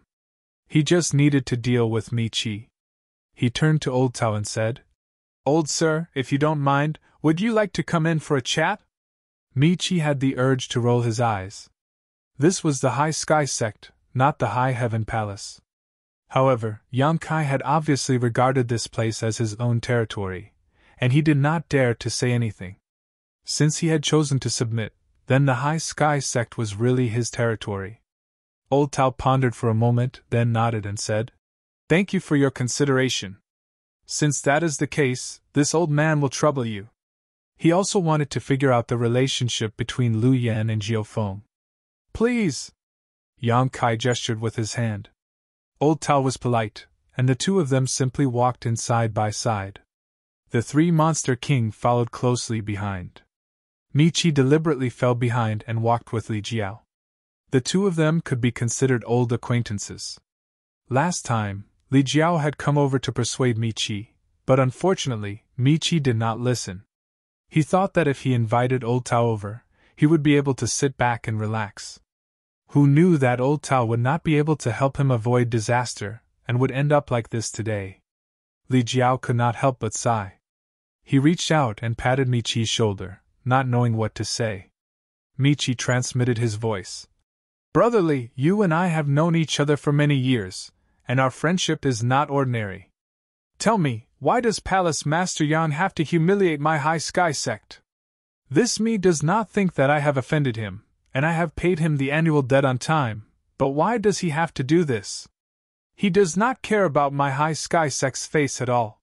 He just needed to deal with Michi. He turned to Old Tao and said, Old sir, if you don't mind, would you like to come in for a chat? Michi had the urge to roll his eyes. This was the High Sky sect, not the High Heaven Palace. However, Yang Kai had obviously regarded this place as his own territory, and he did not dare to say anything. Since he had chosen to submit, then the High Sky sect was really his territory. Old Tao pondered for a moment, then nodded and said, Thank you for your consideration. Since that is the case, this old man will trouble you. He also wanted to figure out the relationship between Lu Yan and Jiao Feng. Please! Yang Kai gestured with his hand. Old Tao was polite, and the two of them simply walked in side by side. The three Monster King followed closely behind. Michi deliberately fell behind and walked with Li Jiao. The two of them could be considered old acquaintances. Last time, Li Jiao had come over to persuade Michi, but unfortunately, Michi did not listen. He thought that if he invited Old Tao over, he would be able to sit back and relax. Who knew that Old Tao would not be able to help him avoid disaster, and would end up like this today? Li Jiao could not help but sigh. He reached out and patted Michi's shoulder, not knowing what to say. Michi transmitted his voice. Brotherly, you and I have known each other for many years, and our friendship is not ordinary. Tell me, why does Palace Master Yan have to humiliate my High Sky sect? This me does not think that I have offended him, and I have paid him the annual debt on time, but why does he have to do this? He does not care about my High Sky sect's face at all.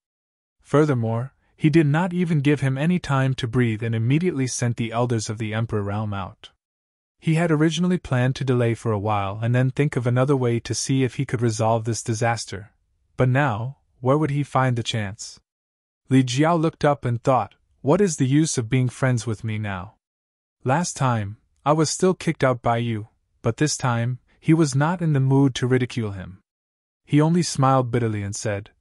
Furthermore, he did not even give him any time to breathe and immediately sent the elders of the Emperor realm out. He had originally planned to delay for a while and then think of another way to see if he could resolve this disaster. But now, where would he find the chance? Li Jiao looked up and thought, what is the use of being friends with me now? Last time, I was still kicked out by you, but this time, he was not in the mood to ridicule him. He only smiled bitterly and said,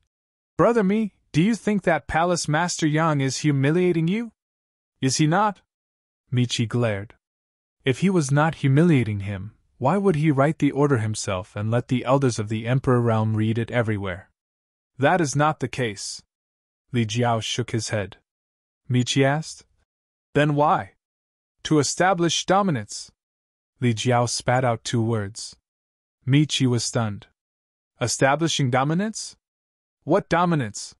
Brother me, do you think that Palace Master Yang is humiliating you? Is he not? Michi glared. If he was not humiliating him, why would he write the order himself and let the elders of the Emperor realm read it everywhere? That is not the case. Li Jiao shook his head. Michi asked. Then why? To establish dominance. Li Jiao spat out two words. Michi was stunned. Establishing dominance? What dominance?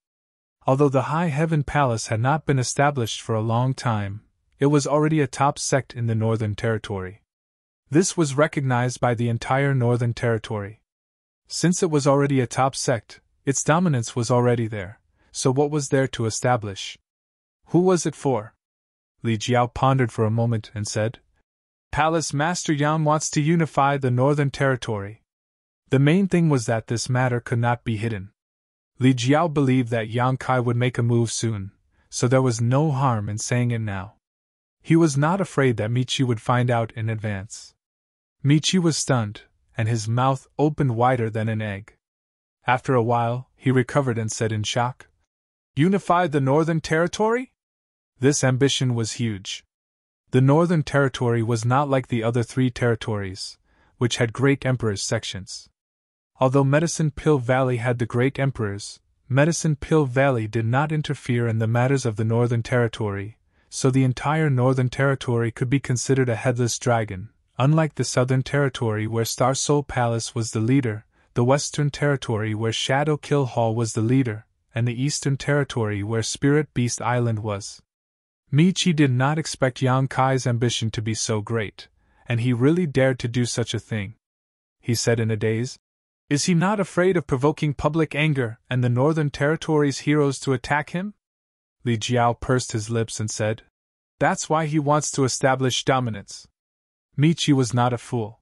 Although the High Heaven Palace had not been established for a long time, it was already a top sect in the Northern Territory. This was recognized by the entire Northern Territory. Since it was already a top sect, its dominance was already there, so what was there to establish? Who was it for? Li Jiao pondered for a moment and said, Palace Master Yan wants to unify the Northern Territory. The main thing was that this matter could not be hidden. Li Jiao believed that Yang Kai would make a move soon, so there was no harm in saying it now. He was not afraid that Michi would find out in advance. Michi was stunned, and his mouth opened wider than an egg. After a while, he recovered and said in shock, Unify the Northern Territory? This ambition was huge. The Northern Territory was not like the other three territories, which had great emperors' sections. Although Medicine Pill Valley had the great emperors, Medicine Pill Valley did not interfere in the matters of the Northern Territory, so the entire Northern Territory could be considered a headless dragon, unlike the Southern Territory where Star Soul Palace was the leader, the Western Territory where Shadow Kill Hall was the leader, and the Eastern Territory where Spirit Beast Island was. Michi did not expect Yang Kai's ambition to be so great, and he really dared to do such a thing. He said in a daze, Is he not afraid of provoking public anger and the Northern Territory's heroes to attack him? Li Jiao pursed his lips and said, That's why he wants to establish dominance. Michi was not a fool.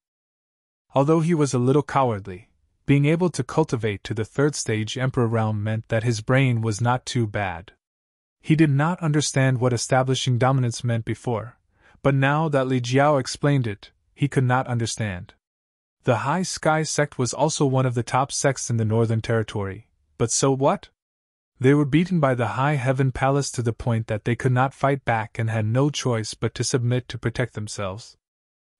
Although he was a little cowardly, being able to cultivate to the third stage Emperor realm meant that his brain was not too bad. He did not understand what establishing dominance meant before, but now that Li Jiao explained it, he could not understand. The High Sky sect was also one of the top sects in the Northern Territory, but so what? They were beaten by the High Heaven Palace to the point that they could not fight back and had no choice but to submit to protect themselves.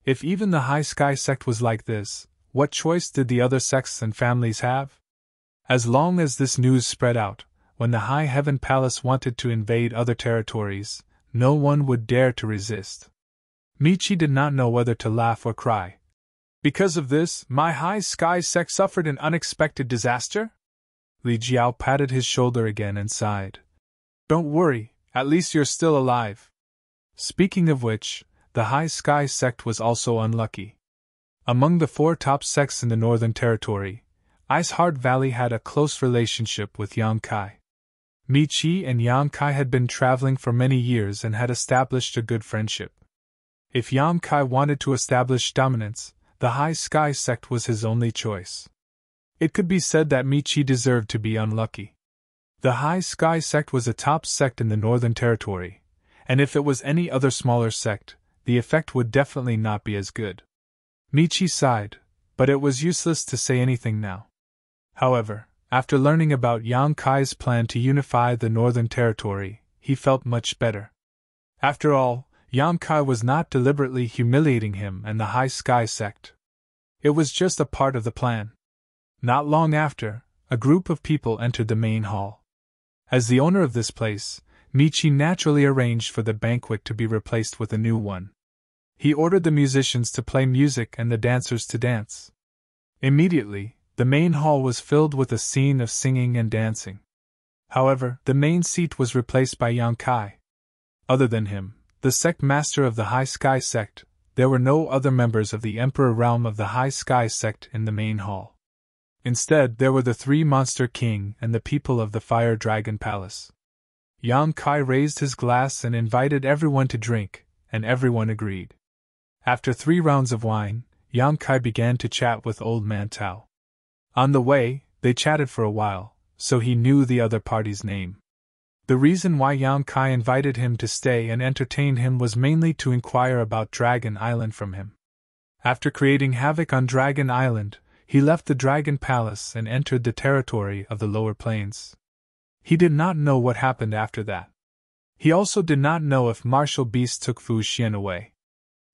If even the High Sky sect was like this, what choice did the other sects and families have? As long as this news spread out, when the High Heaven Palace wanted to invade other territories, no one would dare to resist. Michi did not know whether to laugh or cry. Because of this, my High Sky sect suffered an unexpected disaster? Li Jiao patted his shoulder again and sighed. Don't worry, at least you're still alive. Speaking of which, the High Sky sect was also unlucky. Among the 4 top sects in the Northern Territory, Iceheart Valley had a close relationship with Yang Kai. Michi and Yang Kai had been traveling for many years and had established a good friendship. If Yang Kai wanted to establish dominance, the High Sky sect was his only choice. It could be said that Michi deserved to be unlucky. The High Sky sect was a top sect in the Northern Territory, and if it was any other smaller sect, the effect would definitely not be as good. Michi sighed, but it was useless to say anything now. However, after learning about Yang Kai's plan to unify the Northern Territory, he felt much better. After all, Yang Kai was not deliberately humiliating him and the High Sky sect. It was just a part of the plan. Not long after, a group of people entered the main hall. As the owner of this place, Michi naturally arranged for the banquet to be replaced with a new one. He ordered the musicians to play music and the dancers to dance. Immediately, the main hall was filled with a scene of singing and dancing. However, the main seat was replaced by Yang Kai. Other than him, the sect master of the High Sky sect, there were no other members of the Emperor realm of the High Sky sect in the main hall. Instead, there were the 3 Monster King and the people of the Fire Dragon Palace. Yang Kai raised his glass and invited everyone to drink, and everyone agreed. After 3 rounds of wine, Yang Kai began to chat with Old Man Tao. On the way, they chatted for a while, so he knew the other party's name. The reason why Yang Kai invited him to stay and entertain him was mainly to inquire about Dragon Island from him. After creating havoc on Dragon Island, he left the Dragon Palace and entered the territory of the lower plains. He did not know what happened after that. He also did not know if Martial Beast took Fu Xian away.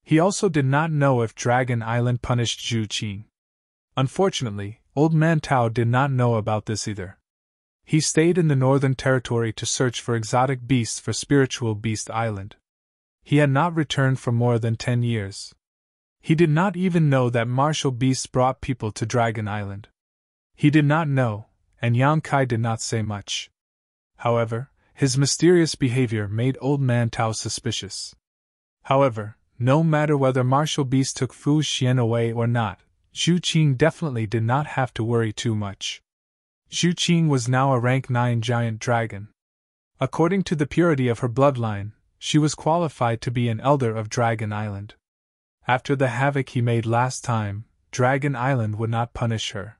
He also did not know if Dragon Island punished Zhu Qing. Unfortunately, Old Man Tao did not know about this either. He stayed in the Northern Territory to search for exotic beasts for Spiritual Beast Island. He had not returned for more than 10 years. He did not even know that martial beasts brought people to Dragon Island. He did not know, and Yang Kai did not say much. However, his mysterious behavior made Old Man Tao suspicious. However, no matter whether Martial Beast took Fu Xian away or not, Zhu Qing definitely did not have to worry too much. Zhu Qing was now a rank 9 giant dragon. According to the purity of her bloodline, she was qualified to be an elder of Dragon Island. After the havoc he made last time, Dragon Island would not punish her.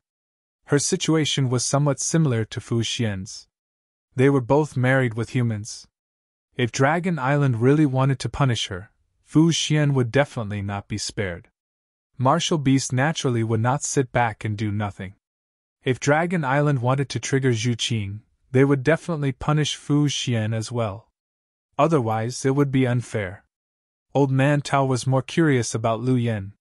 Her situation was somewhat similar to Fu Xian's. They were both married with humans. If Dragon Island really wanted to punish her, Fu Xian would definitely not be spared. Martial Beast naturally would not sit back and do nothing. If Dragon Island wanted to trigger Zhu Qing, they would definitely punish Fu Xian as well. Otherwise, it would be unfair. Old Man Tao was more curious about Lu Yen.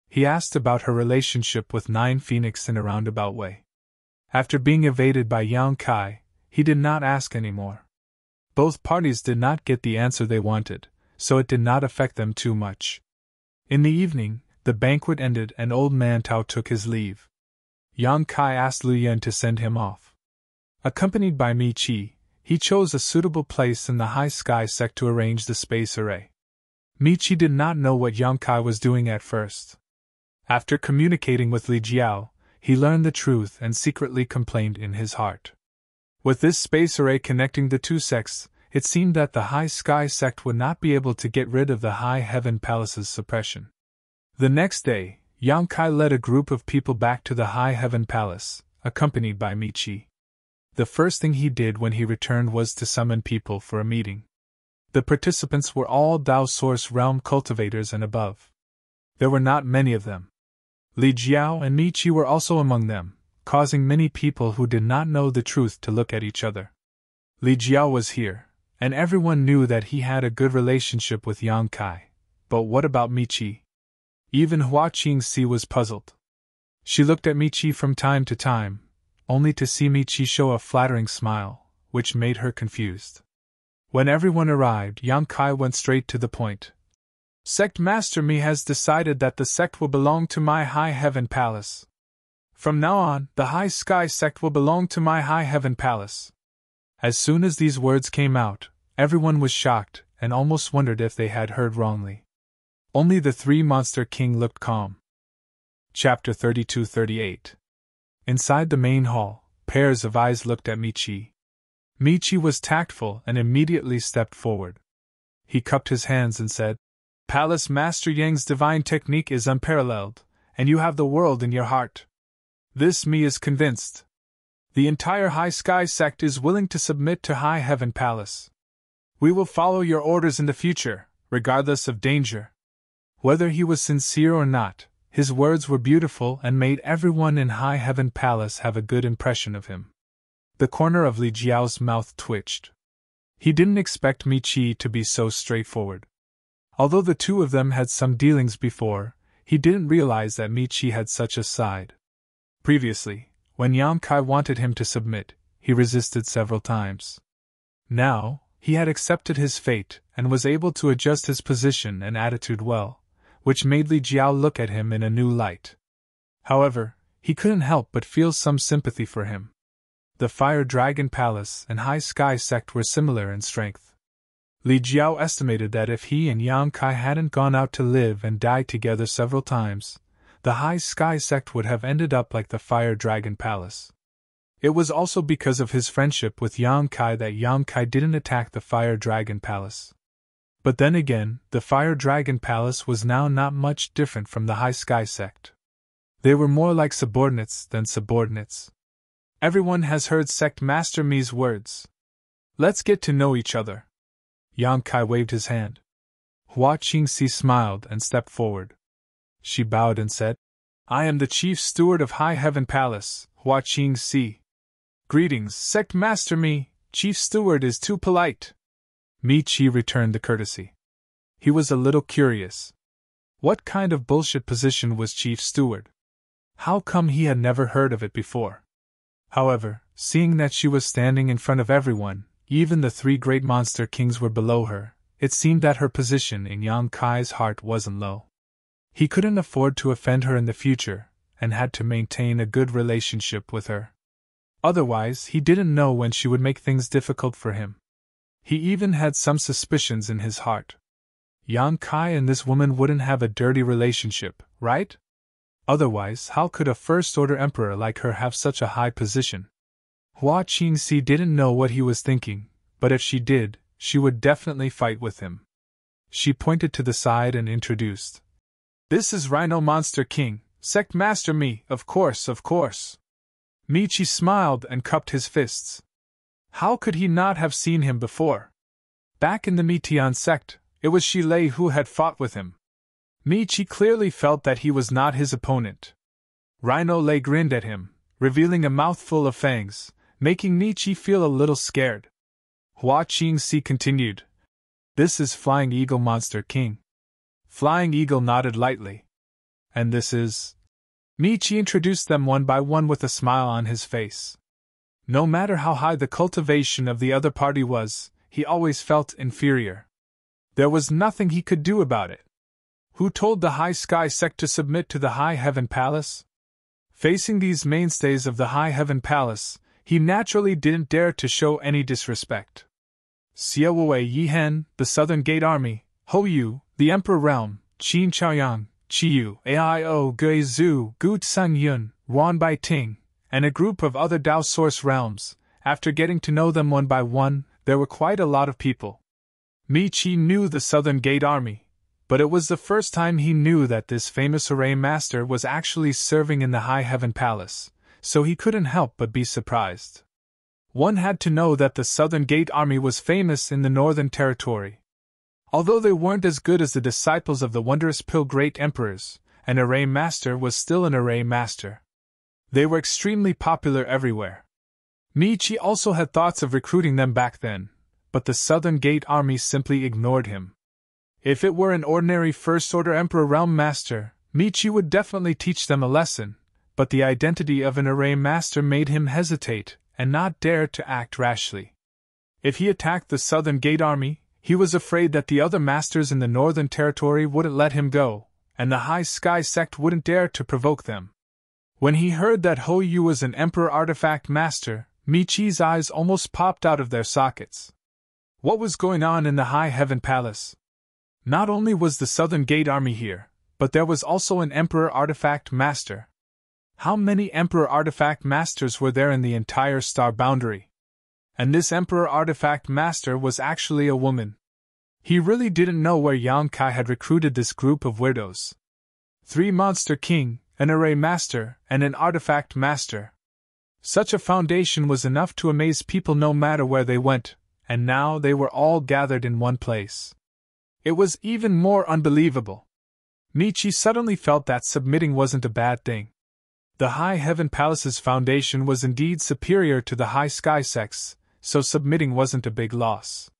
He asked about her relationship with Nine Phoenix in a roundabout way. After being evaded by Yang Kai, he did not ask anymore. Both parties did not get the answer they wanted, so it did not affect them too much. In the evening, the banquet ended and Old Man Tao took his leave. Yang Kai asked Lu Yen to send him off. Accompanied by Michi, he chose a suitable place in the High Sky sect to arrange the space array. Michi did not know what Yang Kai was doing at first. After communicating with Li Jiao, he learned the truth and secretly complained in his heart. With this space array connecting the 2 sects, it seemed that the High Sky sect would not be able to get rid of the High Heaven Palace's suppression. The next day, Yang Kai led a group of people back to the High Heaven Palace, accompanied by Michi. The first thing he did when he returned was to summon people for a meeting. The participants were all Dao Source Realm cultivators and above. There were not many of them. Li Jiao and Michi were also among them, causing many people who did not know the truth to look at each other. Li Jiao was here, and everyone knew that he had a good relationship with Yang Kai. But what about Michi? Even Hua Qingxi was puzzled. She looked at Michi from time to time, only to see Michi show a flattering smile, which made her confused. When everyone arrived, Yang Kai went straight to the point. Sect Master Mi has decided that the sect will belong to my High Heaven Palace. From now on, the High Sky sect will belong to my High Heaven Palace. As soon as these words came out, everyone was shocked and almost wondered if they had heard wrongly. Only the three Monster King looked calm. Chapter 32-38. Inside the main hall, pairs of eyes looked at Michi. Michi was tactful and immediately stepped forward. He cupped his hands and said, Palace Master Yang's divine technique is unparalleled, and you have the world in your heart. This Mi is convinced. The entire High Sky sect is willing to submit to High Heaven Palace. We will follow your orders in the future, regardless of danger. Whether he was sincere or not, his words were beautiful and made everyone in High Heaven Palace have a good impression of him. The corner of Li Jiao's mouth twitched. He didn't expect Michi to be so straightforward. Although the two of them had some dealings before, he didn't realize that Michi had such a side. Previously, when Yang Kai wanted him to submit, he resisted several times. Now, he had accepted his fate and was able to adjust his position and attitude well, which made Li Jiao look at him in a new light. However, he couldn't help but feel some sympathy for him. The Fire Dragon Palace and High Sky sect were similar in strength. Li Jiao estimated that if he and Yang Kai hadn't gone out to live and die together several times, the High Sky sect would have ended up like the Fire Dragon Palace. It was also because of his friendship with Yang Kai that Yang Kai didn't attack the Fire Dragon Palace. But then again, the Fire Dragon Palace was now not much different from the High Sky sect. They were more like subordinates than subordinates. Everyone has heard Sect Master Mi's words. Let's get to know each other. Yang Kai waved his hand. Hua Qingxi smiled and stepped forward. She bowed and said, I am the Chief Steward of High Heaven Palace, Hua Qingxi. Greetings, Sect Master Mi. Chief Steward is too polite. Michi returned the courtesy. He was a little curious. What kind of bullshit position was Chief Steward? How come he had never heard of it before? However, seeing that she was standing in front of everyone, even the three great monster kings were below her, it seemed that her position in Yang Kai's heart wasn't low. He couldn't afford to offend her in the future, and had to maintain a good relationship with her. Otherwise, he didn't know when she would make things difficult for him. He even had some suspicions in his heart. Yang Kai and this woman wouldn't have a dirty relationship, right? Otherwise, how could a First-Order Emperor like her have such a high position? Hua Qingxi didn't know what he was thinking, but if she did, she would definitely fight with him. She pointed to the side and introduced. This is Rhino Monster King, Sect Master Mi, of course, of course. Michi smiled and cupped his fists. How could he not have seen him before? Back in the Mitian sect, it was Shilei who had fought with him. Michi clearly felt that he was not his opponent. Rhino Lei grinned at him, revealing a mouthful of fangs, making Michi feel a little scared. Hua Qingxi continued. This is Flying Eagle Monster King. Flying Eagle nodded lightly. And this is... Michi introduced them one by one with a smile on his face. No matter how high the cultivation of the other party was, he always felt inferior. There was nothing he could do about it. Who told the High Sky sect to submit to the High Heaven Palace? Facing these mainstays of the High Heaven Palace, he naturally didn't dare to show any disrespect. Xiaowei Yihen, the Southern Gate Army, Hou Yu, the Emperor Realm, Qin Chaoyang, Qiyu, Aio Gui Zhu, Gu Tsang Yun, Wan Bai Ting, and a group of other Dao Source realms. After getting to know them one by one, there were quite a lot of people. Michi knew the Southern Gate Army, but it was the first time he knew that this famous array master was actually serving in the High Heaven Palace, so he couldn't help but be surprised. One had to know that the Southern Gate Army was famous in the Northern Territory. Although they weren't as good as the disciples of the wondrous Pill Great Emperors, an array master was still an array master. They were extremely popular everywhere. Michi also had thoughts of recruiting them back then, but the Southern Gate Army simply ignored him. If it were an ordinary First-Order Emperor Realm Master, Michi would definitely teach them a lesson, but the identity of an array master made him hesitate and not dare to act rashly. If he attacked the Southern Gate Army, he was afraid that the other masters in the Northern Territory wouldn't let him go, and the High Sky Sect wouldn't dare to provoke them. When he heard that Hoyu was an Emperor Artifact Master, Michi's eyes almost popped out of their sockets. What was going on in the High Heaven Palace? Not only was the Southern Gate Army here, but there was also an Emperor Artifact Master. How many Emperor Artifact Masters were there in the entire star boundary? And this Emperor Artifact Master was actually a woman. He really didn't know where Yang Kai had recruited this group of weirdos. 3 Monster King, an Array Master, and an Artifact Master. Such a foundation was enough to amaze people no matter where they went, and now they were all gathered in one place. It was even more unbelievable. Michi suddenly felt that submitting wasn't a bad thing. The High Heaven Palace's foundation was indeed superior to the High Sky Sects, so submitting wasn't a big loss.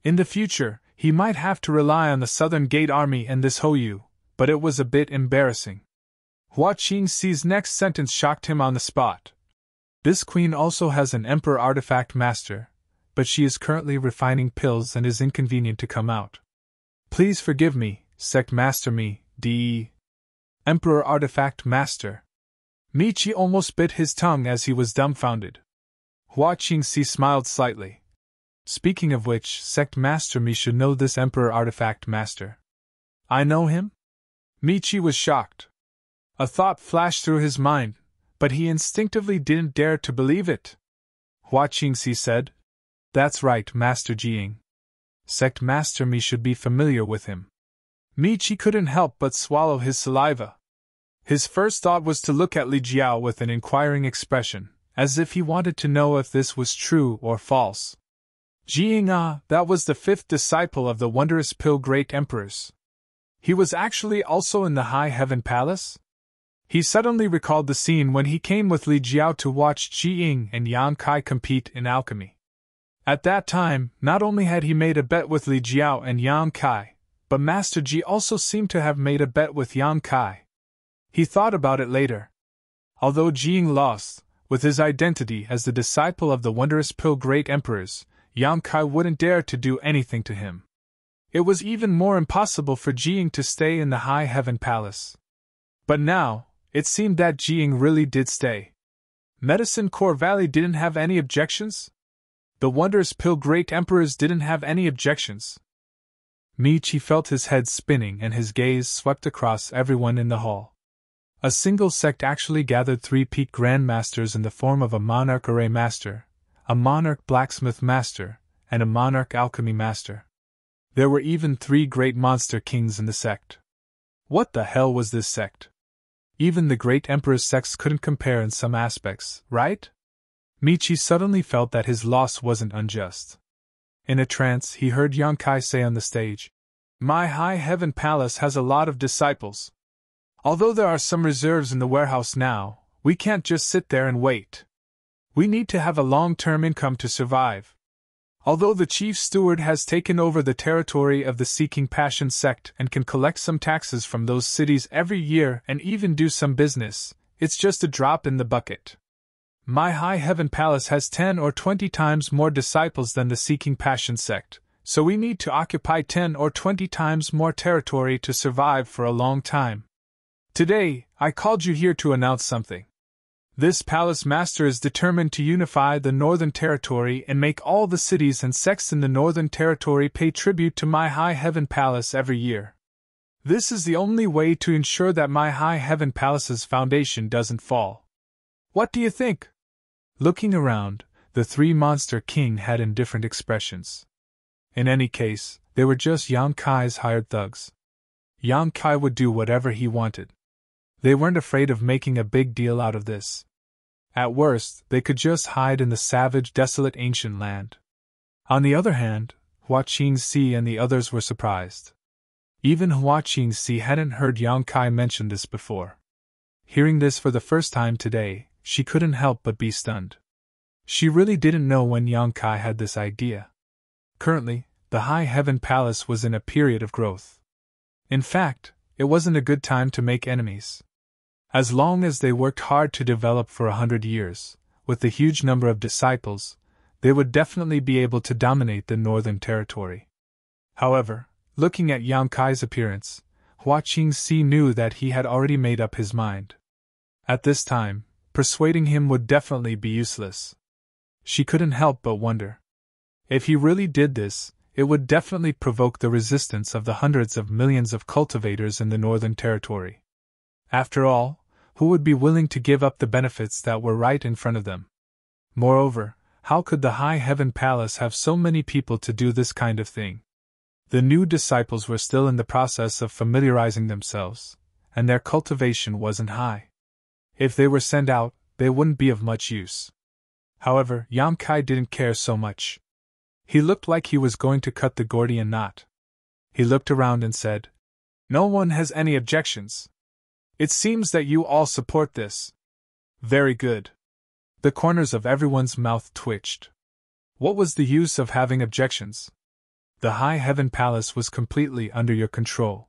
In the future, he might have to rely on the Southern Gate Army and this Hoyu, but it was a bit embarrassing. Hua Qingxi's next sentence shocked him on the spot. This queen also has an Emperor Artifact Master, but she is currently refining pills and is inconvenient to come out. Please forgive me, Sect Master me, D. Emperor Artifact Master. Michi almost bit his tongue as he was dumbfounded. Hua Qingxi smiled slightly. Speaking of which, Sect Master me should know this Emperor Artifact Master. I know him? Michi was shocked. A thought flashed through his mind, but he instinctively didn't dare to believe it. Hua Qingxi said, That's right, Master Jiying. Sect Master me should be familiar with him. Michi couldn't help but swallow his saliva. His first thought was to look at Li Jiao with an inquiring expression, as if he wanted to know if this was true or false. Jiying, that was the 5th disciple of the wondrous Pill Great Emperors. He was actually also in the High Heaven Palace? He suddenly recalled the scene when he came with Li Jiao to watch Jiying and Yang Kai compete in alchemy. At that time, not only had he made a bet with Li Jiao and Yang Kai, but Master Ji also seemed to have made a bet with Yang Kai. He thought about it later. Although Jiying lost, with his identity as the disciple of the wondrous Pill Great Emperors, Yang Kai wouldn't dare to do anything to him. It was even more impossible for Jiying to stay in the High Heaven Palace. But now, it seemed that Jiying really did stay. Medicine Core Valley didn't have any objections? The wondrous Pill Great Emperors didn't have any objections. Michi felt his head spinning and his gaze swept across everyone in the hall. A single sect actually gathered 3 peak Grandmasters in the form of a Monarch Array Master, a Monarch Blacksmith Master, and a Monarch Alchemy Master. There were even 3 Great Monster Kings in the sect. What the hell was this sect? Even the Great Emperor's sects couldn't compare in some aspects, right? Michi suddenly felt that his loss wasn't unjust. In a trance, he heard Yang Kai say on the stage, My High Heaven Palace has a lot of disciples. Although there are some reserves in the warehouse now, we can't just sit there and wait. We need to have a long-term income to survive. Although the Chief Steward has taken over the territory of the Seeking Passion sect and can collect some taxes from those cities every year and even do some business, it's just a drop in the bucket. My High Heaven Palace has 10 or 20 times more disciples than the Seeking Passion sect, so we need to occupy 10 or 20 times more territory to survive for a long time. Today, I called you here to announce something. This palace master is determined to unify the Northern Territory and make all the cities and sects in the Northern Territory pay tribute to my High Heaven Palace every year. This is the only way to ensure that my High Heaven Palace's foundation doesn't fall. What do you think? Looking around, The three Monster King had indifferent expressions. In any case, they were just Yang Kai's hired thugs. Yang Kai would do whatever he wanted. They weren't afraid of making a big deal out of this. At worst, they could just hide in the savage, desolate ancient land. On the other hand, Hua Qingxi and the others were surprised. Even Hua Qingxi hadn't heard Yang Kai mention this before. Hearing this for the first time today, she couldn't help but be stunned. She really didn't know when Yang Kai had this idea. Currently, the High Heaven Palace was in a period of growth. In fact, it wasn't a good time to make enemies. As long as they worked hard to develop for 100 years, with the huge number of disciples, they would definitely be able to dominate the Northern Territory. However, looking at Yang Kai's appearance, Hua Qingxi knew that he had already made up his mind. At this time, persuading him would definitely be useless. She couldn't help but wonder. If he really did this, it would definitely provoke the resistance of the hundreds of millions of cultivators in the Northern Territory. After all, who would be willing to give up the benefits that were right in front of them? Moreover, how could the High Heaven Palace have so many people to do this kind of thing? The new disciples were still in the process of familiarizing themselves, and their cultivation wasn't high. If they were sent out, they wouldn't be of much use. However, Yang Kai didn't care so much. He looked like he was going to cut the Gordian knot. He looked around and said, "No one has any objections. It seems that you all support this. Very good." The corners of everyone's mouth twitched. What was the use of having objections? The High Heaven Palace was completely under your control.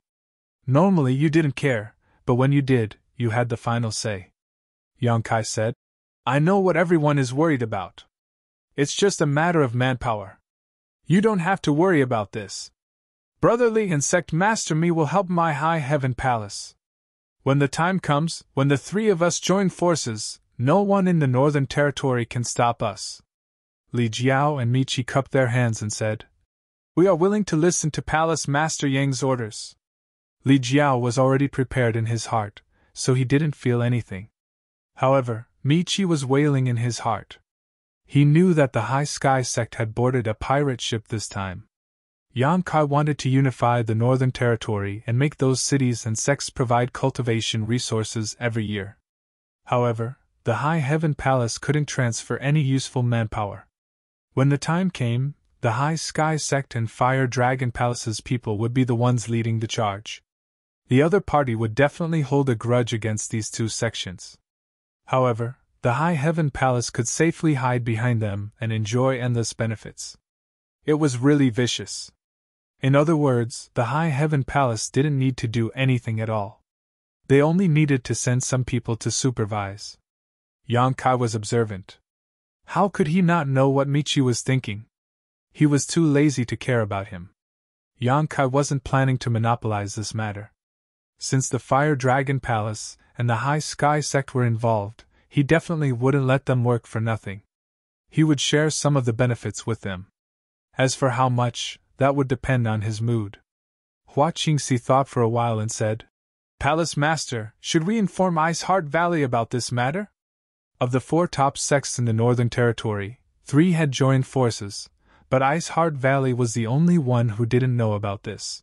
Normally you didn't care, but when you did, you had the final say. Yang Kai said, "I know what everyone is worried about. It's just a matter of manpower. You don't have to worry about this. Brotherly and Sect Master Mi will help my High Heaven Palace. When the time comes, when the three of us join forces, no one in the Northern Territory can stop us." Li Jiao and Michi cupped their hands and said, "We are willing to listen to Palace Master Yang's orders." Li Jiao was already prepared in his heart, so he didn't feel anything. However, Michi was wailing in his heart. He knew that the High Sky Sect had boarded a pirate ship this time. Yang Kai wanted to unify the Northern Territory and make those cities and sects provide cultivation resources every year. However, the High Heaven Palace couldn't transfer any useful manpower. When the time came, the High Sky Sect and Fire Dragon Palace's people would be the ones leading the charge. The other party would definitely hold a grudge against these two sections. However, the High Heaven Palace could safely hide behind them and enjoy endless benefits. It was really vicious. In other words, the High Heaven Palace didn't need to do anything at all. They only needed to send some people to supervise. Yang Kai was observant. How could he not know what Michi was thinking? He was too lazy to care about him. Yang Kai wasn't planning to monopolize this matter. Since the Fire Dragon Palace and the High Sky Sect were involved, he definitely wouldn't let them work for nothing. He would share some of the benefits with them. As for how much, that would depend on his mood. Hua Qingxi thought for a while and said, "Palace Master, should we inform Ice Heart Valley about this matter?" Of the 4 top sects in the Northern Territory, 3 had joined forces, but Ice Heart Valley was the only one who didn't know about this.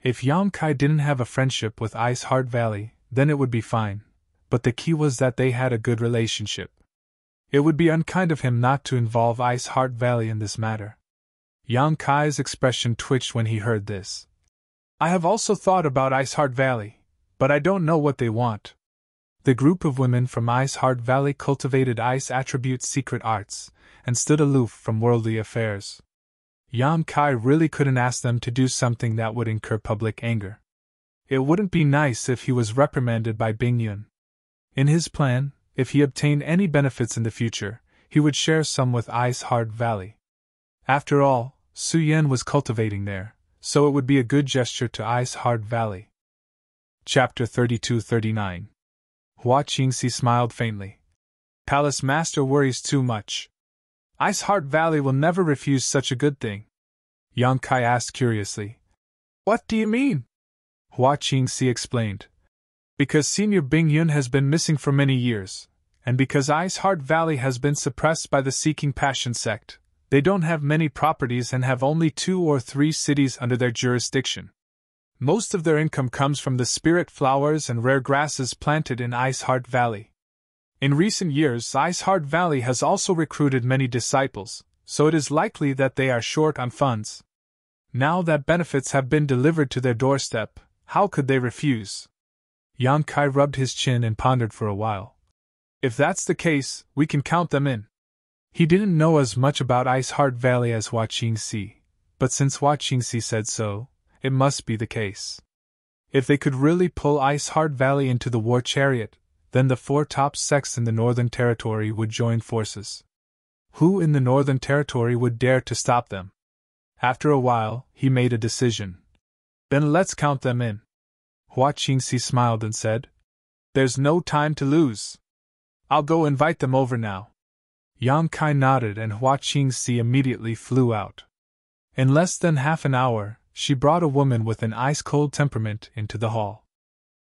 If Yang Kai didn't have a friendship with Ice Heart Valley, then it would be fine, but the key was that they had a good relationship. It would be unkind of him not to involve Ice Heart Valley in this matter. Yang Kai's expression twitched when he heard this. "I have also thought about Ice Heart Valley, but I don't know what they want." The group of women from Ice Heart Valley cultivated ice attribute secret arts, and stood aloof from worldly affairs. Yang Kai really couldn't ask them to do something that would incur public anger. It wouldn't be nice if he was reprimanded by Bingyun. In his plan, if he obtained any benefits in the future, he would share some with Ice Heart Valley. After all, Su Yan was cultivating there, so it would be a good gesture to Ice Heart Valley. Chapter 32-39. Hua Qingxi smiled faintly. "Palace Master worries too much. Ice Heart Valley will never refuse such a good thing." Yang Kai asked curiously. "What do you mean?" Hua Qingxi explained. "Because Senior Bingyun has been missing for many years, and because Ice Heart Valley has been suppressed by the Seeking Passion sect, they don't have many properties and have only 2 or 3 cities under their jurisdiction. Most of their income comes from the spirit flowers and rare grasses planted in Ice Heart Valley. In recent years, Ice Heart Valley has also recruited many disciples, so it is likely that they are short on funds. Now that benefits have been delivered to their doorstep, how could they refuse? Yang Kai rubbed his chin and pondered for a while. If that's the case, we can count them in. He didn't know as much about Ice Heart Valley as Hua Qingxi, but since Hua Qingxi said so, it must be the case. If they could really pull Ice Heart Valley into the war chariot, then the 4 top sects in the Northern Territory would join forces. Who in the Northern Territory would dare to stop them? After a while, he made a decision. Then let's count them in. Hua Qingxi smiled and said, "There's no time to lose. I'll go invite them over now." Yang Kai nodded and Hua Qingxi immediately flew out. In less than half an hour, she brought a woman with an ice-cold temperament into the hall.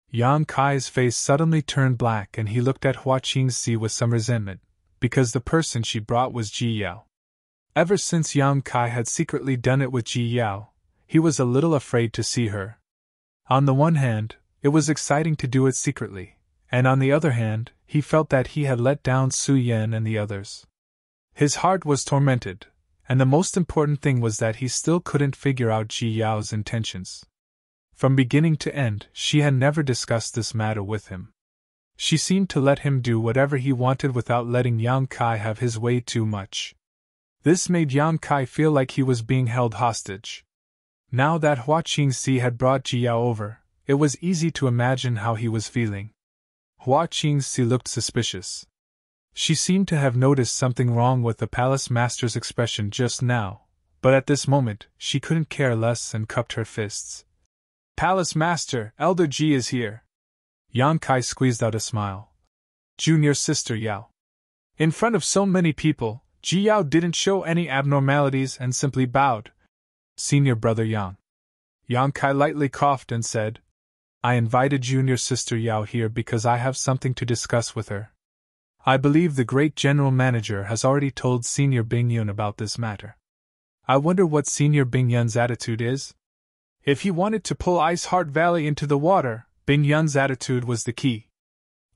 Yang Kai's face suddenly turned black and he looked at Hua Qingxi with some resentment, because the person she brought was Ji Yao. Ever since Yang Kai had secretly done it with Ji Yao, he was a little afraid to see her. On the one hand, it was exciting to do it secretly, and on the other hand, he felt that he had let down Su Yan and the others. His heart was tormented, and the most important thing was that he still couldn't figure out Ji Yao's intentions. From beginning to end, she had never discussed this matter with him. She seemed to let him do whatever he wanted without letting Yang Kai have his way too much. This made Yang Kai feel like he was being held hostage. Now that Hua Qingxi had brought Ji Yao over, it was easy to imagine how he was feeling. Hua Qingxi looked suspicious. She seemed to have noticed something wrong with the palace master's expression just now, but at this moment, she couldn't care less and cupped her fists. "Palace Master, Elder Ji is here." Yang Kai squeezed out a smile. "Junior Sister Yao." In front of so many people, Ji Yao didn't show any abnormalities and simply bowed. "Senior Brother Yang." Yang Kai lightly coughed and said, "I invited Junior Sister Yao here because I have something to discuss with her. I believe the great general manager has already told Senior Bing Yun about this matter. I wonder what Senior Bing Yun's attitude is?" If he wanted to pull Ice Heart Valley into the water, Bing Yun's attitude was the key.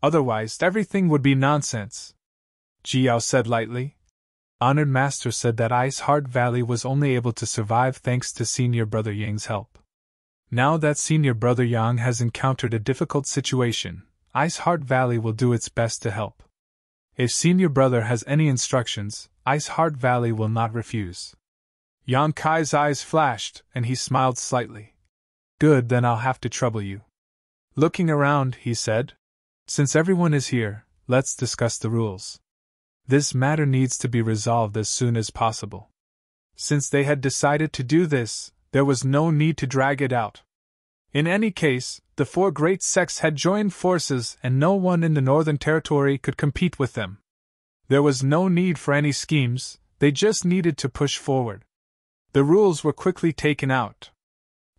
Otherwise, everything would be nonsense. Ji Yao said lightly. Honored Master said that Ice Heart Valley was only able to survive thanks to Senior Brother Yang's help. Now that Senior Brother Yang has encountered a difficult situation, Ice Heart Valley will do its best to help. If Senior Brother has any instructions, Ice Heart Valley will not refuse. Yang Kai's eyes flashed, and he smiled slightly. Good, then I'll have to trouble you. Looking around, he said, since everyone is here, let's discuss the rules. This matter needs to be resolved as soon as possible. Since they had decided to do this, there was no need to drag it out. In any case, the four great sects had joined forces and no one in the Northern Territory could compete with them. There was no need for any schemes, they just needed to push forward. The rules were quickly taken out.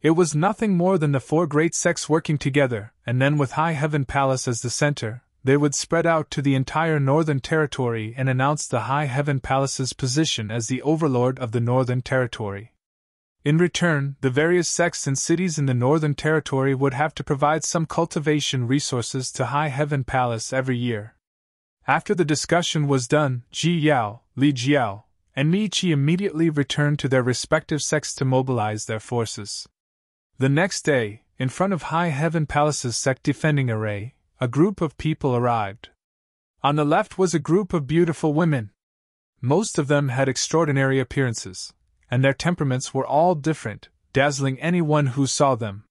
It was nothing more than the four great sects working together, and then with High Heaven Palace as the center, they would spread out to the entire Northern Territory and announce the High Heaven Palace's position as the overlord of the Northern Territory. In return, the various sects and cities in the Northern Territory would have to provide some cultivation resources to High Heaven Palace every year. After the discussion was done, Ji Yao, Li Jiao, and Mi Qi immediately returned to their respective sects to mobilize their forces. The next day, in front of High Heaven Palace's sect defending array, a group of people arrived. On the left was a group of beautiful women. Most of them had extraordinary appearances, and their temperaments were all different, dazzling anyone who saw them.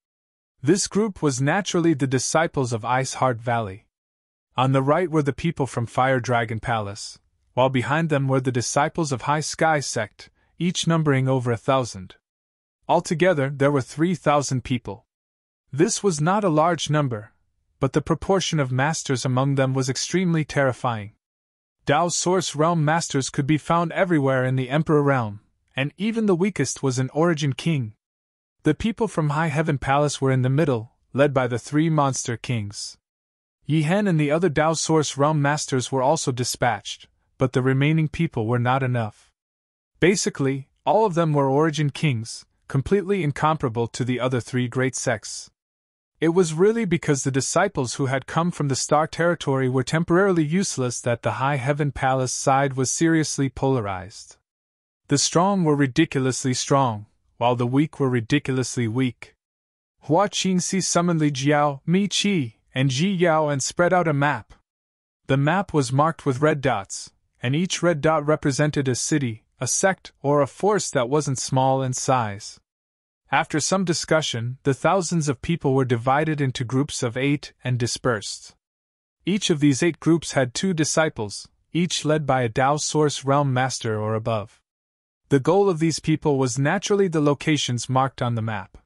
This group was naturally the disciples of Ice Heart Valley. On the right were the people from Fire Dragon Palace, while behind them were the disciples of High Sky Sect, each numbering over 1,000. Altogether, there were 3,000 people. This was not a large number, but the proportion of masters among them was extremely terrifying. Dao Source Realm masters could be found everywhere in the Emperor Realm, and even the weakest was an Origin King. The people from High Heaven Palace were in the middle, led by the three Monster Kings. Yi Hen and the other Dao Source Realm Masters were also dispatched, but the remaining people were not enough. Basically, all of them were origin kings, completely incomparable to the other three great sects. It was really because the disciples who had come from the Star Territory were temporarily useless that the High Heaven Palace side was seriously polarized. The strong were ridiculously strong, while the weak were ridiculously weak. Hua Qingxi summoned Li Jiao, Mi Qi, and Ji Yao and spread out a map. The map was marked with red dots, and each red dot represented a city, a sect, or a force that wasn't small in size. After some discussion, the thousands of people were divided into groups of 8 and dispersed. Each of these 8 groups had 2 disciples, each led by a Dao Source Realm Master or above. The goal of these people was naturally the locations marked on the map.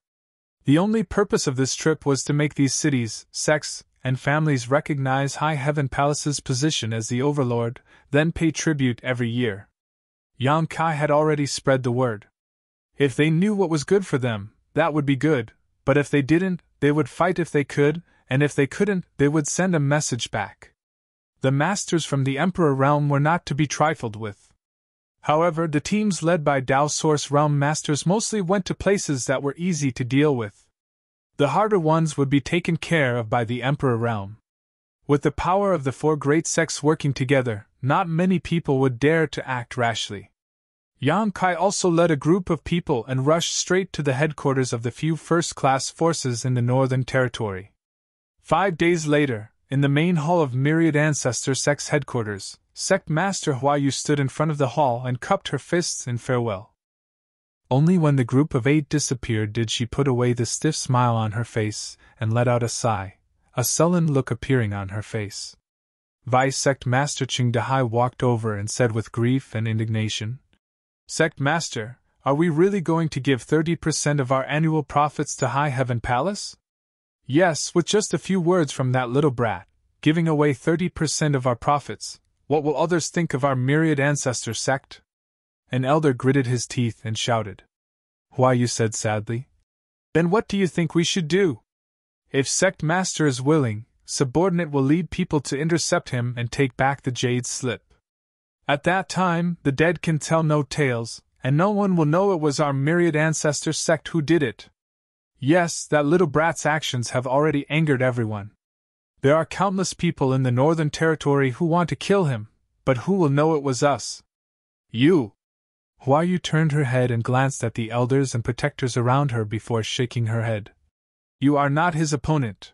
The only purpose of this trip was to make these cities, sects, and families recognize High Heaven Palace's position as the overlord, then pay tribute every year. Yang Kai had already spread the word. If they knew what was good for them, that would be good, but if they didn't, they would fight if they could, and if they couldn't, they would send a message back. The masters from the Emperor Realm were not to be trifled with. However, the teams led by Dao Source Realm Masters mostly went to places that were easy to deal with. The harder ones would be taken care of by the Emperor Realm. With the power of the 4 great sects working together, not many people would dare to act rashly. Yang Kai also led a group of people and rushed straight to the headquarters of the few first-class forces in the Northern Territory. 5 days later, in the main hall of Myriad Ancestor Sect's headquarters, Sect Master Huayu stood in front of the hall and cupped her fists in farewell. Only when the group of 8 disappeared did she put away the stiff smile on her face and let out a sigh, a sullen look appearing on her face. Vice Sect Master Qing Dehai walked over and said with grief and indignation, "Sect Master, are we really going to give 30% of our annual profits to High Heaven Palace?" "Yes, with just a few words from that little brat, giving away 30% of our profits. What will others think of our Myriad Ancestor sect?" An elder gritted his teeth and shouted. Huayu said sadly, "Then what do you think we should do? If Sect Master is willing, Subordinate will lead people to intercept him and take back the jade slip. At that time, the dead can tell no tales, and no one will know it was our Myriad Ancestor sect who did it. Yes, that little brat's actions have already angered everyone. There are countless people in the Northern Territory who want to kill him, but who will know it was us? You." Huayu turned her head and glanced at the elders and protectors around her before shaking her head. "You are not his opponent,"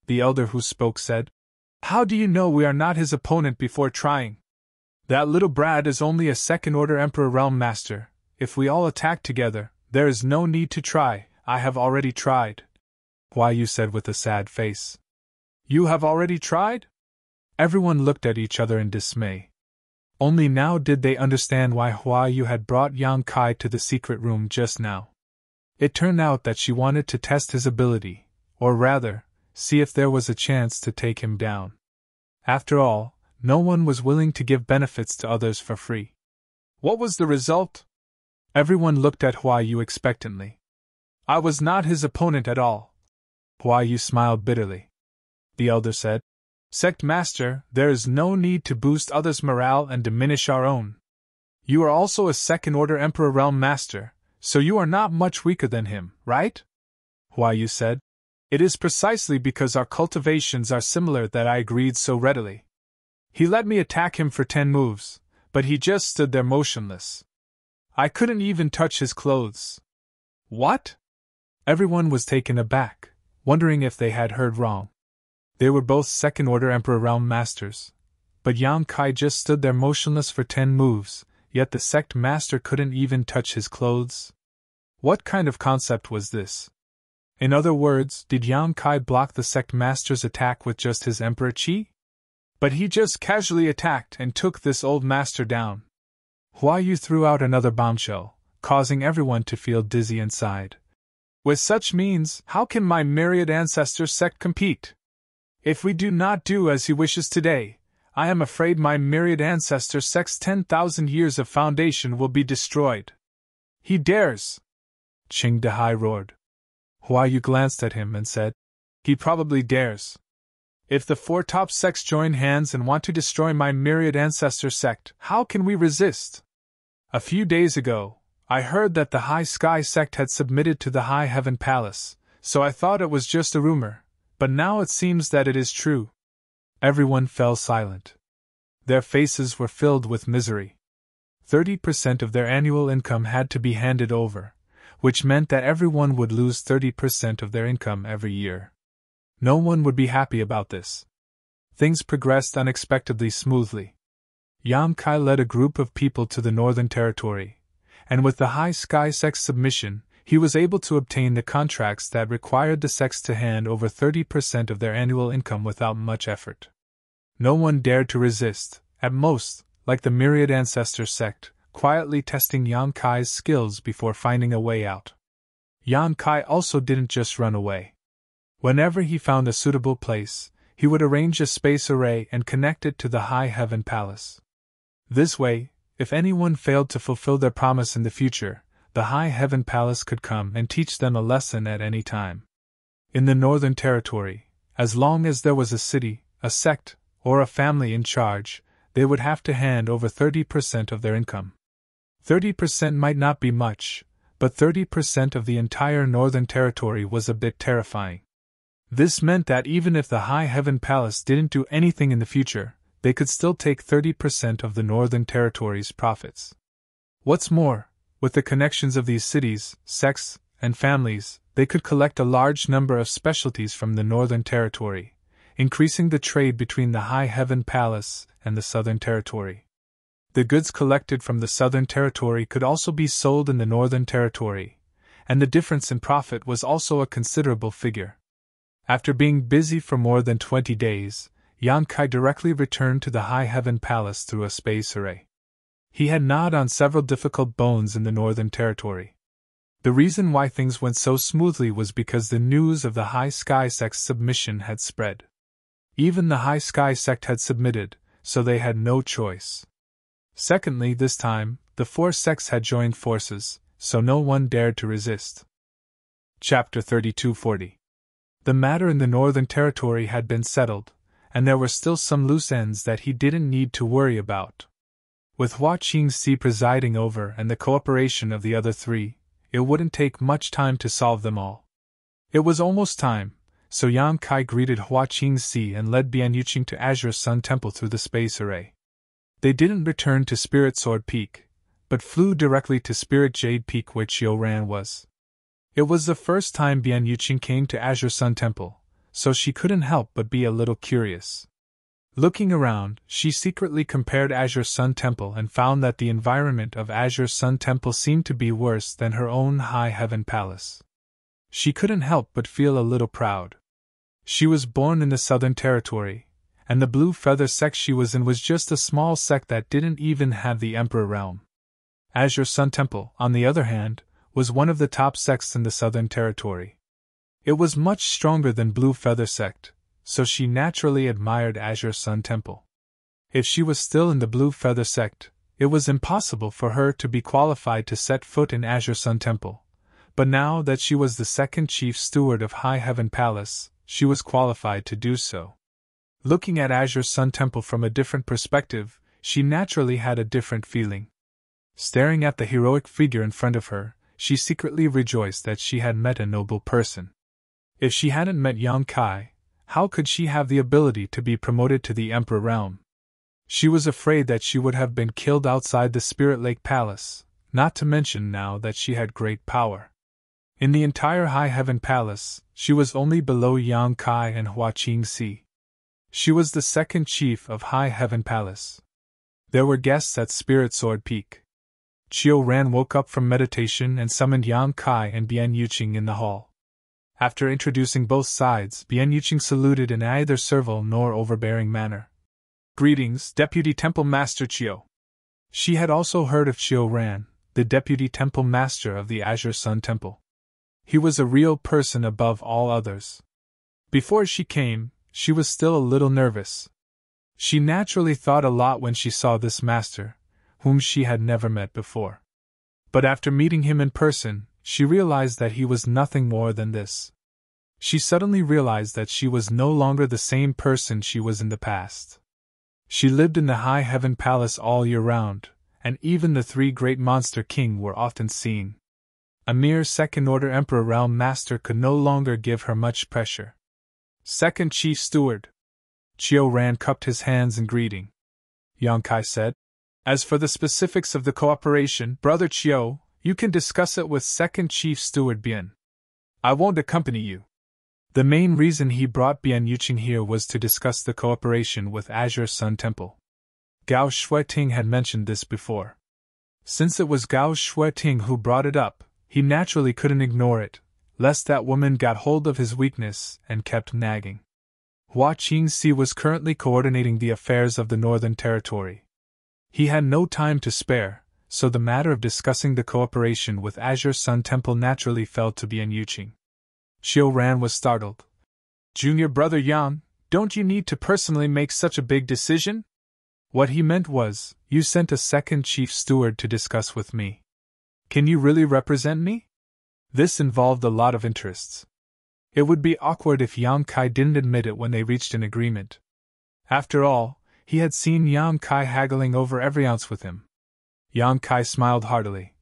the elder who spoke said. "How do you know we are not his opponent before trying? That little brat is only a second-order Emperor Realm Master. If we all attack together, there is no need to try. I have already tried," Huayu said with a sad face. "You have already tried?" Everyone looked at each other in dismay. Only now did they understand why Huayu had brought Yang Kai to the secret room just now. It turned out that she wanted to test his ability, or rather, see if there was a chance to take him down. After all, no one was willing to give benefits to others for free. What was the result? Everyone looked at Huayu expectantly. "I was not his opponent at all." Huayu smiled bitterly. The elder said, "Sect Master, there is no need to boost others' morale and diminish our own. You are also a second-order Emperor Realm Master, so you are not much weaker than him, right?" Huayu said. "It is precisely because our cultivations are similar that I agreed so readily. He let me attack him for 10 moves, but he just stood there motionless. I couldn't even touch his clothes." "What?" Everyone was taken aback, wondering if they had heard wrong. They were both second-order Emperor Realm Masters, but Yang Kai just stood there motionless for 10 moves, yet the Sect Master couldn't even touch his clothes. What kind of concept was this? In other words, did Yang Kai block the Sect Master's attack with just his Emperor Qi? But he just casually attacked and took this old master down. Huayu threw out another bombshell, causing everyone to feel dizzy inside. With such means, how can my Myriad Ancestor sect compete? If we do not do as he wishes today, I am afraid my Myriad Ancestor sect's 10,000 years of foundation will be destroyed. He dares! Qing Dehai roared. Huayu glanced at him and said, "He probably dares. If the four top sects join hands and want to destroy my myriad ancestor sect, how can we resist? A few days ago, I heard that the High Sky sect had submitted to the High Heaven Palace, so I thought it was just a rumor, but now it seems that it is true. Everyone fell silent. Their faces were filled with misery. 30% of their annual income had to be handed over, which meant that everyone would lose 30% of their income every year. No one would be happy about this. Things progressed unexpectedly smoothly. Yang Kai led a group of people to the Northern Territory, and with the High Sky sect's submission, he was able to obtain the contracts that required the sects to hand over 30% of their annual income without much effort. No one dared to resist, at most, like the Myriad Ancestor sect, quietly testing Yang Kai's skills before finding a way out. Yang Kai also didn't just run away. Whenever he found a suitable place, he would arrange a space array and connect it to the High Heaven Palace. This way, if anyone failed to fulfill their promise in the future, the High Heaven Palace could come and teach them a lesson at any time. In the Northern Territory, as long as there was a city, a sect, or a family in charge, they would have to hand over 30% of their income. 30% might not be much, but 30% of the entire Northern Territory was a bit terrifying. This meant that even if the High Heaven Palace didn't do anything in the future, they could still take 30% of the Northern Territory's profits. What's more, with the connections of these cities, sects, and families, they could collect a large number of specialties from the Northern Territory, increasing the trade between the High Heaven Palace and the Southern Territory. The goods collected from the Southern Territory could also be sold in the Northern Territory, and the difference in profit was also a considerable figure. After being busy for more than 20 days, Yang Kai directly returned to the High Heaven Palace through a space array. He had gnawed on several difficult bones in the Northern Territory. The reason why things went so smoothly was because the news of the High Sky sect's submission had spread. Even the High Sky sect had submitted, so they had no choice. Secondly, this time, the four sects had joined forces, so no one dared to resist. Chapter 3240. The matter in the Northern Territory had been settled, and there were still some loose ends that he didn't need to worry about. With Hua Qingxi presiding over and the cooperation of the other three, it wouldn't take much time to solve them all. It was almost time, so Yang Kai greeted Hua Qingxi and led Bian Yuqing to Azure Sun Temple through the space array. They didn't return to Spirit Sword Peak, but flew directly to Spirit Jade Peak where Qiu Ran was. It was the first time Bian Yuqing came to Azure Sun Temple, so she couldn't help but be a little curious. Looking around, she secretly compared Azure Sun Temple and found that the environment of Azure Sun Temple seemed to be worse than her own High Heaven Palace. She couldn't help but feel a little proud. She was born in the Southern Territory, and the Blue Feather sect she was in was just a small sect that didn't even have the Emperor realm. Azure Sun Temple, on the other hand, was one of the top sects in the Southern Territory. It was much stronger than Blue Feather sect, so she naturally admired Azure Sun Temple. If she was still in the Blue Feather sect, it was impossible for her to be qualified to set foot in Azure Sun Temple, but now that she was the second chief steward of High Heaven Palace, she was qualified to do so. Looking at Azure Sun Temple from a different perspective, she naturally had a different feeling. Staring at the heroic figure in front of her, she secretly rejoiced that she had met a noble person. If she hadn't met Yang Kai, how could she have the ability to be promoted to the Emperor realm? She was afraid that she would have been killed outside the Spirit Lake Palace, not to mention now that she had great power. In the entire High Heaven Palace, she was only below Yang Kai and Hua Qingxi. She was the second chief of High Heaven Palace. There were guests at Spirit Sword Peak. Qiu Ran woke up from meditation and summoned Yang Kai and Bian Yuqing in the hall. After introducing both sides, Bian Yuqing saluted in neither servile nor overbearing manner. "Greetings, Deputy Temple Master Qiu." She had also heard of Qiu Ran, the Deputy Temple Master of the Azure Sun Temple. He was a real person above all others. Before she came, she was still a little nervous. She naturally thought a lot when she saw this master, whom she had never met before. But after meeting him in person, she realized that he was nothing more than this. She suddenly realized that she was no longer the same person she was in the past. She lived in the high heaven palace all year round, and even the three great monster king were often seen. A mere second-order emperor realm master could no longer give her much pressure. Second Chief Steward. Chiu Ran cupped his hands in greeting. Yang Kai said, "As for the specifics of the cooperation, Brother Chiu, you can discuss it with Second Chief Steward Bian. I won't accompany you." The main reason he brought Bian Yuqing here was to discuss the cooperation with Azure Sun Temple. Gao Shueting had mentioned this before. Since it was Gao Shueting who brought it up, he naturally couldn't ignore it, lest that woman got hold of his weakness and kept nagging. Hua Qingxi was currently coordinating the affairs of the Northern Territory. He had no time to spare, so the matter of discussing the cooperation with Azure Sun Temple naturally fell to Bian Yuqing. Xiu Ran was startled. "Junior Brother Yang, don't you need to personally make such a big decision?" What he meant was, you sent a second chief steward to discuss with me. Can you really represent me? This involved a lot of interests. It would be awkward if Yang Kai didn't admit it when they reached an agreement. After all, he had seen Yang Kai haggling over every ounce with him. Yang Kai smiled heartily.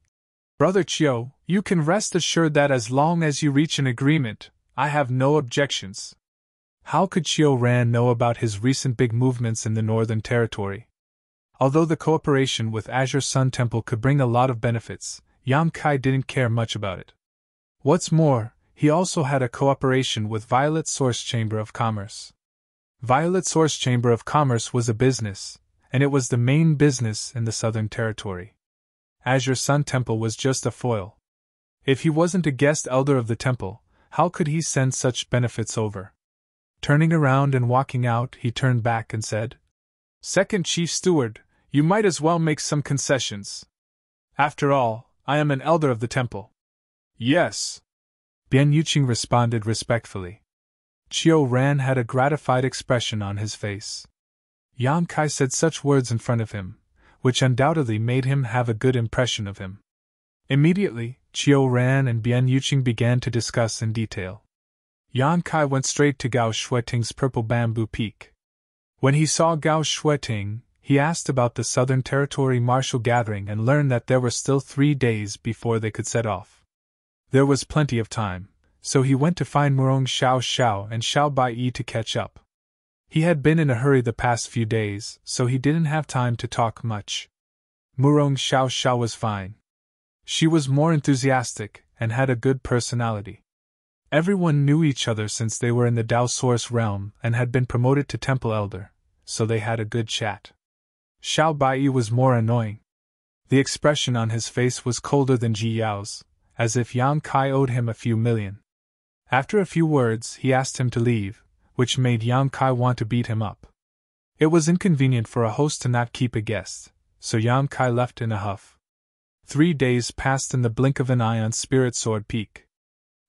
"Brother Chiu, you can rest assured that as long as you reach an agreement, I have no objections." How could Chiu Ran know about his recent big movements in the Northern Territory? Although the cooperation with Azure Sun Temple could bring a lot of benefits, Yang Kai didn't care much about it. What's more, he also had a cooperation with Violet Source Chamber of Commerce. Violet Source Chamber of Commerce was a business, and it was the main business in the Southern Territory. Azure Sun Temple was just a foil. If he wasn't a guest elder of the temple, how could he send such benefits over? Turning around and walking out, he turned back and said, "Second Chief Steward, you might as well make some concessions. After all, I am an elder of the temple." "Yes," Bian Yuqing responded respectfully. Chiu Ran had a gratified expression on his face. Yang Kai said such words in front of him, which undoubtedly made him have a good impression of him. Immediately, Chiu Ran and Bian Yuqing began to discuss in detail. Yang Kai went straight to Gao Shueting's purple bamboo peak. When he saw Gao Shueting, he asked about the Southern Territory martial gathering and learned that there were still 3 days before they could set off. There was plenty of time, so he went to find Murong Xiao Xiao and Xiao Bai to catch up. He had been in a hurry the past few days, so he didn't have time to talk much. Murong Xiao Xiao was fine. She was more enthusiastic and had a good personality. Everyone knew each other since they were in the Dao Source realm and had been promoted to Temple Elder, so they had a good chat. Xiao Bai was more annoying. The expression on his face was colder than Ji Yao's, as if Yang Kai owed him a few million. After a few words, he asked him to leave, which made Yang Kai want to beat him up. It was inconvenient for a host to not keep a guest, so Yang Kai left in a huff. 3 days passed in the blink of an eye on Spirit Sword Peak.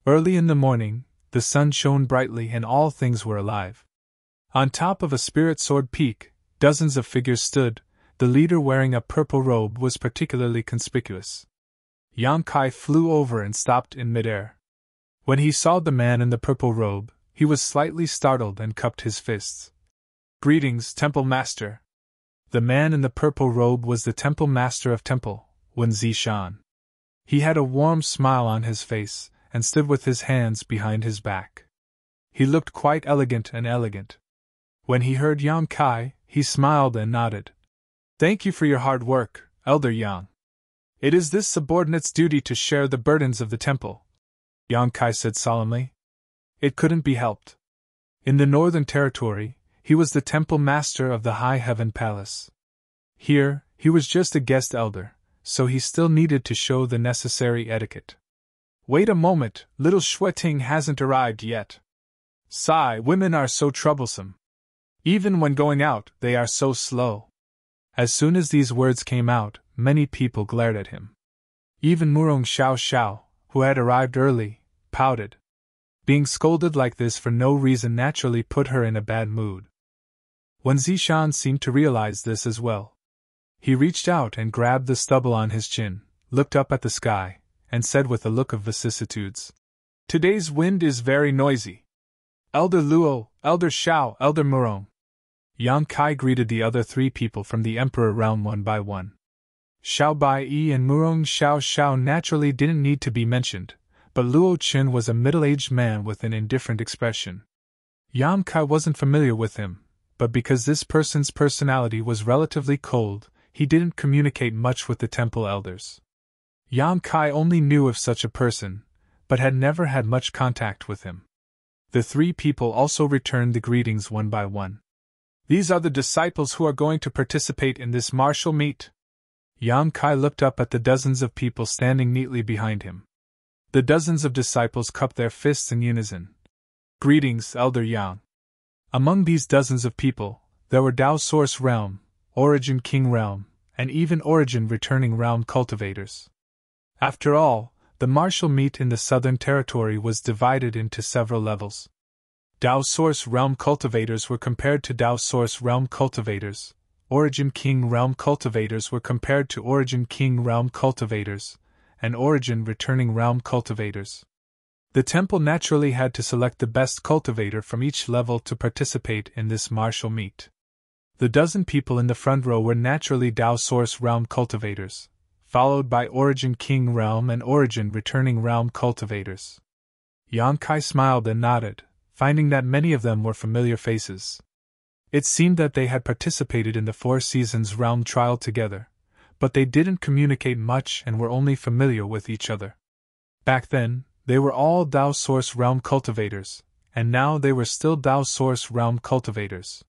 Early in the morning, the sun shone brightly and all things were alive. On top of a Spirit Sword Peak, dozens of figures stood. The leader wearing a purple robe was particularly conspicuous. Yang Kai flew over and stopped in midair. When he saw the man in the purple robe, he was slightly startled and cupped his fists. "Greetings, Temple Master." The man in the purple robe was the Temple Master of Temple, Wen Zishan. He had a warm smile on his face, and stood with his hands behind his back. He looked quite elegant. When he heard Yang Kai, he smiled and nodded. "Thank you for your hard work, Elder Yang. It is this subordinate's duty to share the burdens of the temple," Yang Kai said solemnly. It couldn't be helped. In the Northern Territory, he was the Temple Master of the High Heaven Palace. Here, he was just a guest elder, so he still needed to show the necessary etiquette. "Wait a moment, little Shueting hasn't arrived yet. Sigh, women are so troublesome. Even when going out, they are so slow." As soon as these words came out, many people glared at him. Even Murong Xiao Xiao, who had arrived early, pouted. Being scolded like this for no reason naturally put her in a bad mood. Wen Zishan seemed to realize this as well. He reached out and grabbed the stubble on his chin, looked up at the sky, and said with a look of vicissitudes, Today's wind is very noisy. Elder Luo, Elder Shao, Elder Murong. Yang Kai greeted the other three people from the Emperor realm one by one. Xiao Bai and Murong Xiao naturally didn't need to be mentioned, but Luo Qin was a middle-aged man with an indifferent expression. Yang Kai wasn't familiar with him, but because this person's personality was relatively cold, he didn't communicate much with the temple elders. Yang Kai only knew of such a person, but had never had much contact with him. The three people also returned the greetings one by one. These are the disciples who are going to participate in this martial meet. Yang Kai looked up at the dozens of people standing neatly behind him. The dozens of disciples cupped their fists in unison. Greetings, Elder Yang. Among these dozens of people, there were Dao Source Realm, Origin King Realm, and even Origin Returning Realm cultivators. After all, the martial meet in the Southern Territory was divided into several levels. Dao Source Realm cultivators were compared to Dao Source Realm cultivators, Origin King Realm cultivators were compared to Origin King Realm cultivators, and Origin Returning Realm cultivators. The temple naturally had to select the best cultivator from each level to participate in this martial meet. The dozen people in the front row were naturally Dao Source Realm cultivators, followed by Origin King Realm and Origin Returning Realm cultivators. Yang Kai smiled and nodded, finding that many of them were familiar faces. It seemed that they had participated in the Four Seasons Realm trial together, but they didn't communicate much and were only familiar with each other. Back then, they were all Dao Source Realm cultivators, and now they were still Dao Source Realm cultivators.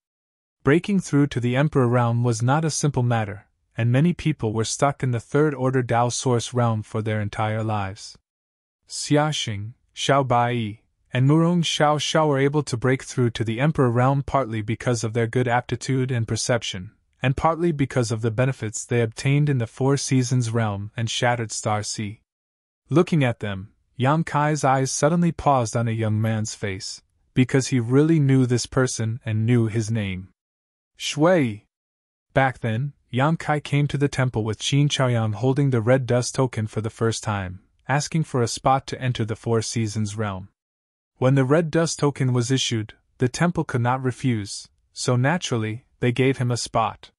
Breaking through to the Emperor Realm was not a simple matter, and many people were stuck in the Third Order Dao Source Realm for their entire lives. Xiaxing, Xiao Bai, and Murong Xiao were able to break through to the Emperor Realm partly because of their good aptitude and perception, and partly because of the benefits they obtained in the Four Seasons Realm and Shattered Star Sea. Looking at them, Yang Kai's eyes suddenly paused on a young man's face, because he really knew this person and knew his name. Shui! Back then, Yang Kai came to the temple with Qin Chaoyang holding the red dust token for the first time, asking for a spot to enter the Four Seasons Realm. When the red dust token was issued, the temple could not refuse, so naturally, they gave him a spot.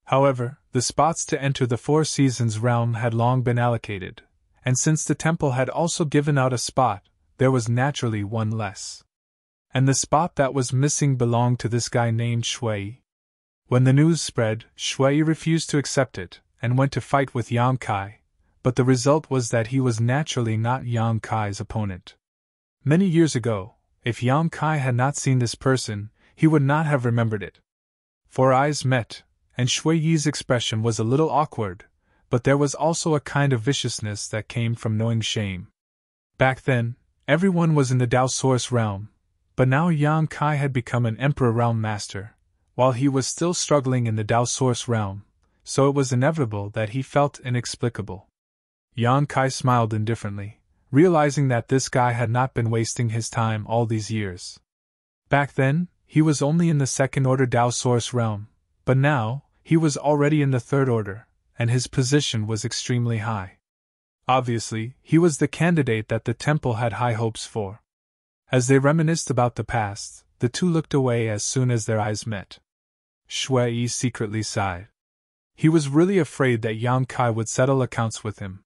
However, the spots to enter the Four Seasons Realm had long been allocated, and since the temple had also given out a spot, there was naturally one less. And the spot that was missing belonged to this guy named Shui. When the news spread, Shui refused to accept it, and went to fight with Yang Kai, but the result was that he was naturally not Yang Kai's opponent. Many years ago, if Yang Kai had not seen this person, he would not have remembered it. Four eyes met, and Shui Yi's expression was a little awkward, but there was also a kind of viciousness that came from knowing shame. Back then, everyone was in the Dao Source Realm, but now Yang Kai had become an Emperor Realm Master, while he was still struggling in the Dao Source Realm, so it was inevitable that he felt inexplicable. Yang Kai smiled indifferently, realizing that this guy had not been wasting his time all these years. Back then, he was only in the Second Order Dao Source Realm, but now, he was already in the Third Order, and his position was extremely high. Obviously, he was the candidate that the temple had high hopes for. As they reminisced about the past, the two looked away as soon as their eyes met. Shui Yi secretly sighed. He was really afraid that Yang Kai would settle accounts with him.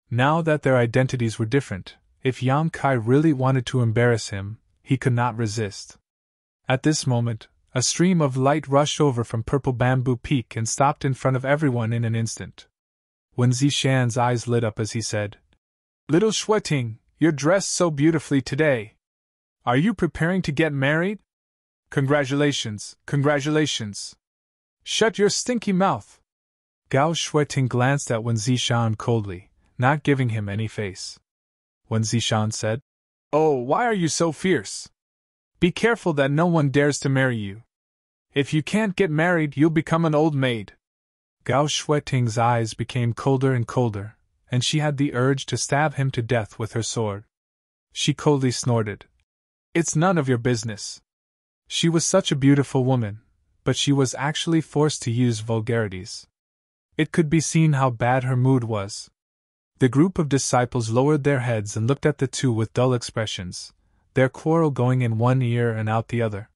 Now that their identities were different, if Yang Kai really wanted to embarrass him, he could not resist. At this moment, a stream of light rushed over from Purple Bamboo Peak and stopped in front of everyone in an instant. Wen Zishan's eyes lit up as he said, "Little Shueting, you're dressed so beautifully today. Are you preparing to get married? Congratulations, congratulations. Shut your stinky mouth." Gao Shueting glanced at Wen Zishan coldly, not giving him any face. Wen Zishan said, "Oh, why are you so fierce? Be careful that no one dares to marry you. If you can't get married, you'll become an old maid." Gao Shueting's eyes became colder and colder, and she had the urge to stab him to death with her sword. She coldly snorted, "It's none of your business." She was such a beautiful woman, but she was actually forced to use vulgarities. It could be seen how bad her mood was. The group of disciples lowered their heads and looked at the two with dull expressions, their quarrel going in one ear and out the other.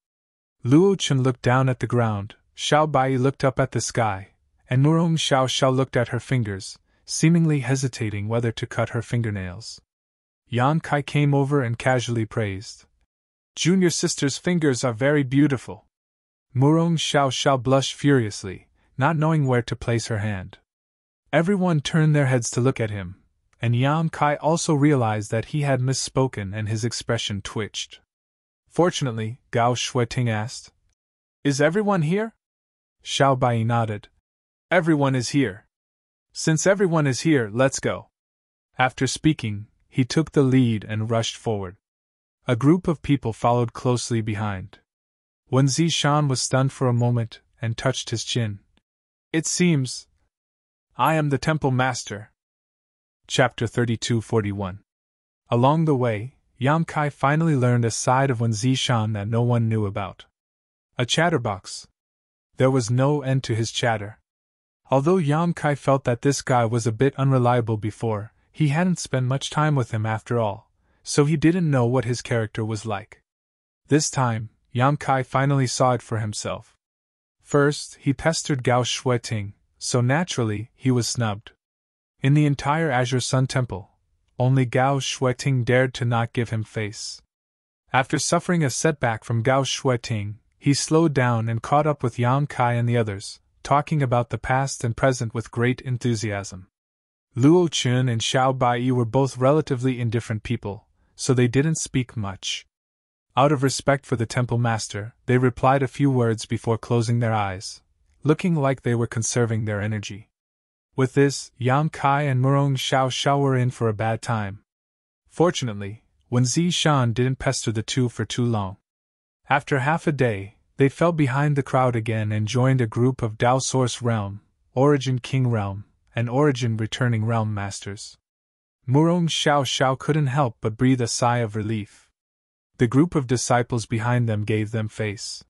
Luo Chun looked down at the ground, Xiao Bai looked up at the sky, and Murong Xiao Xiao looked at her fingers, seemingly hesitating whether to cut her fingernails. Yan Kai came over and casually praised. Junior sister's fingers are very beautiful. Murong Xiao Xiao blushed furiously, not knowing where to place her hand. Everyone turned their heads to look at him, and Yan Kai also realized that he had misspoken and his expression twitched. Fortunately, Gao Shuiting asked, "Is everyone here?" Xiao Bai nodded. "Everyone is here. Since everyone is here, let's go." After speaking, he took the lead and rushed forward. A group of people followed closely behind. Wen Zishan was stunned for a moment and touched his chin. "It seems I am the temple master." Chapter 32:41. Along the way, Yan Kai finally learned a side of Wen Zishan that no one knew about. A chatterbox. There was no end to his chatter. Although Yan Kai felt that this guy was a bit unreliable before, he hadn't spent much time with him after all, so he didn't know what his character was like. This time, Yan Kai finally saw it for himself. First, he pestered Gao Shuiting, so naturally, he was snubbed. In the entire Azure Sun Temple, only Gao Shuiting dared to not give him face. After suffering a setback from Gao Shuiting, he slowed down and caught up with Yan Kai and the others, talking about the past and present with great enthusiasm. Luo Chun and Xiao Bai were both relatively indifferent people, so they didn't speak much. Out of respect for the temple master, they replied a few words before closing their eyes, looking like they were conserving their energy. With this, Yan Kai and Murong Xiao Xiao were in for a bad time. Fortunately, Wen Zishan didn't pester the two for too long. After half a day, they fell behind the crowd again and joined a group of Dao Source Realm, Origin King Realm, and Origin Returning Realm Masters. Murong Xiao Xiao couldn't help but breathe a sigh of relief. The group of disciples behind them gave them face.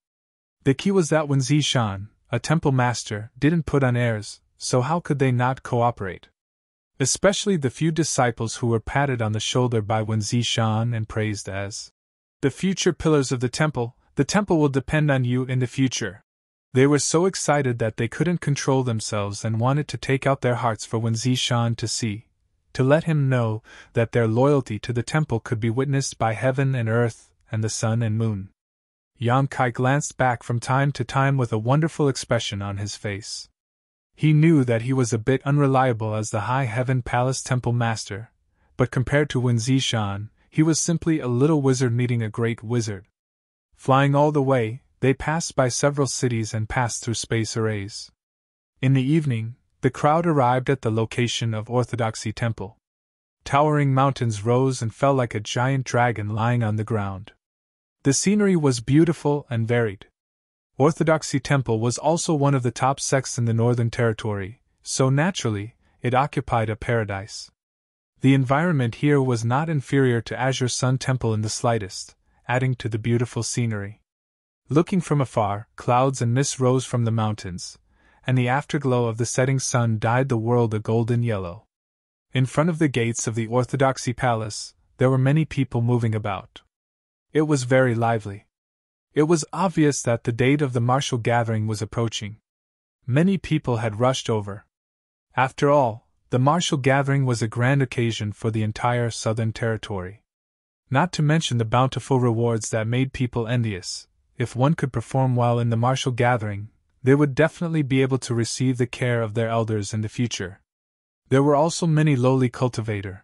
The key was that Wen Zishan, a temple master, didn't put on airs, so how could they not cooperate? Especially the few disciples who were patted on the shoulder by Wen Zishan and praised as the future pillars of the temple will depend on you in the future. They were so excited that they couldn't control themselves and wanted to take out their hearts for Wen Zishan to see, to let him know that their loyalty to the temple could be witnessed by heaven and earth and the sun and moon. Yan Kai glanced back from time to time with a wonderful expression on his face. He knew that he was a bit unreliable as the High Heaven Palace Temple Master, but compared to Wen Zishan, he was simply a little wizard meeting a great wizard. Flying all the way, they passed by several cities and passed through space arrays. In the evening, the crowd arrived at the location of Orthodoxy Temple. Towering mountains rose and fell like a giant dragon lying on the ground. The scenery was beautiful and varied. Orthodoxy Temple was also one of the top sects in the Northern Territory, so naturally, it occupied a paradise. The environment here was not inferior to Azure Sun Temple in the slightest, adding to the beautiful scenery. Looking from afar, clouds and mist rose from the mountains, and the afterglow of the setting sun dyed the world a golden yellow. In front of the gates of the Orthodoxy Palace, there were many people moving about. It was very lively. It was obvious that the date of the martial gathering was approaching. Many people had rushed over. After all, the martial gathering was a grand occasion for the entire Southern Territory. Not to mention the bountiful rewards that made people envious. If one could perform well in the martial gathering, they would definitely be able to receive the care of their elders in the future. There were also many lowly cultivators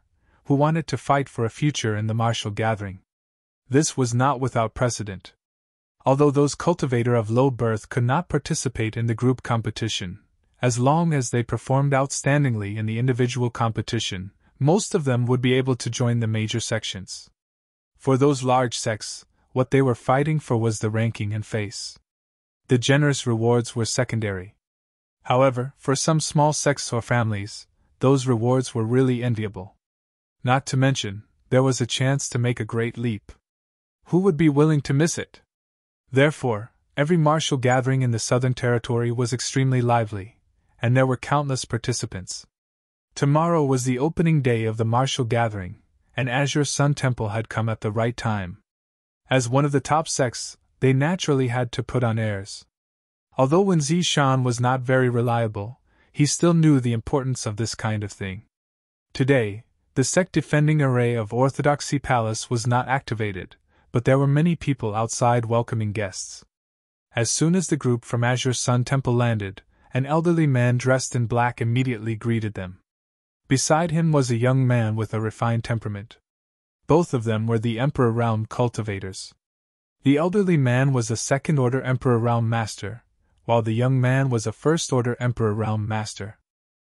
who wanted to fight for a future in the martial gathering. This was not without precedent. Although those cultivators of low birth could not participate in the group competition, as long as they performed outstandingly in the individual competition, most of them would be able to join the major sections. For those large sects, what they were fighting for was the ranking and face. The generous rewards were secondary. However, for some small sects or families, those rewards were really enviable. Not to mention, there was a chance to make a great leap. Who would be willing to miss it? Therefore, every martial gathering in the Southern Territory was extremely lively, and there were countless participants. Tomorrow was the opening day of the martial gathering, and Azure Sun Temple had come at the right time. As one of the top sects, they naturally had to put on airs. Although Wen Zishan was not very reliable, he still knew the importance of this kind of thing. Today, the sect-defending array of Orthodoxy Palace was not activated, but there were many people outside welcoming guests. As soon as the group from Azure Sun Temple landed, an elderly man dressed in black immediately greeted them. Beside him was a young man with a refined temperament. Both of them were the Emperor Realm cultivators. The elderly man was a second-order Emperor Realm Master, while the young man was a first-order Emperor Realm Master.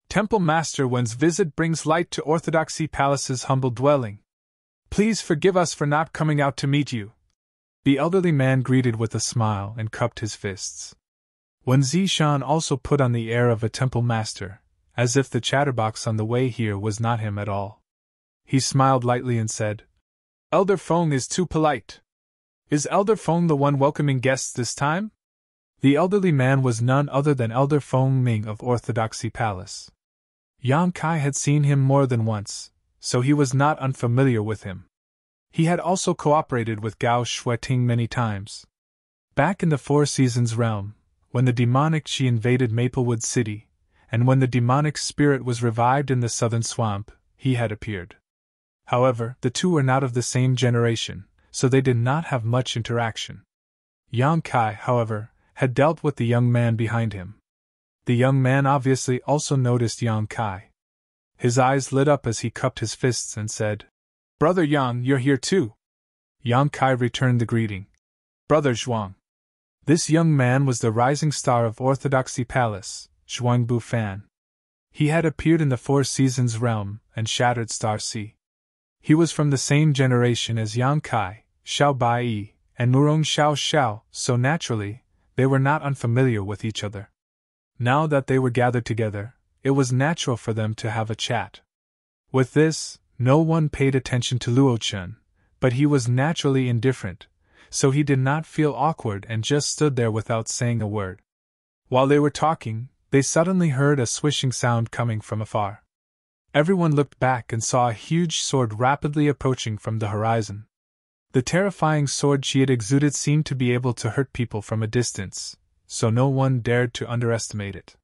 Temple Master Wen's visit brings light to Orthodoxy Palace's humble dwelling. Please forgive us for not coming out to meet you. The elderly man greeted with a smile and cupped his fists. Wen Zishan also put on the air of a temple master, as if the chatterbox on the way here was not him at all. He smiled lightly and said, Elder Feng is too polite. Is Elder Feng the one welcoming guests this time? The elderly man was none other than Elder Feng Ming of Orthodoxy Palace. Yang Kai had seen him more than once, so he was not unfamiliar with him. He had also cooperated with Gao Shueting many times. Back in the Four Seasons realm, when the demonic Qi invaded Maplewood City, and when the demonic spirit was revived in the southern swamp, he had appeared. However, the two were not of the same generation, so they did not have much interaction. Yang Kai, however, had dealt with the young man behind him. The young man obviously also noticed Yang Kai. His eyes lit up as he cupped his fists and said, Brother Yang, you're here too. Yang Kai returned the greeting. Brother Zhuang. This young man was the rising star of Orthodoxy Palace, Zhuang Bufan. He had appeared in the Four Seasons realm and Shattered Star Sea. He was from the same generation as Yang Kai, Xiao Bai, and Nurong Xiao Xiao, so naturally, they were not unfamiliar with each other. Now that they were gathered together, it was natural for them to have a chat. With this, no one paid attention to Luo Chun, but he was naturally indifferent, so he did not feel awkward and just stood there without saying a word. While they were talking, they suddenly heard a swishing sound coming from afar. Everyone looked back and saw a huge sword rapidly approaching from the horizon. The terrifying sword she had exuded seemed to be able to hurt people from a distance, so no one dared to underestimate it.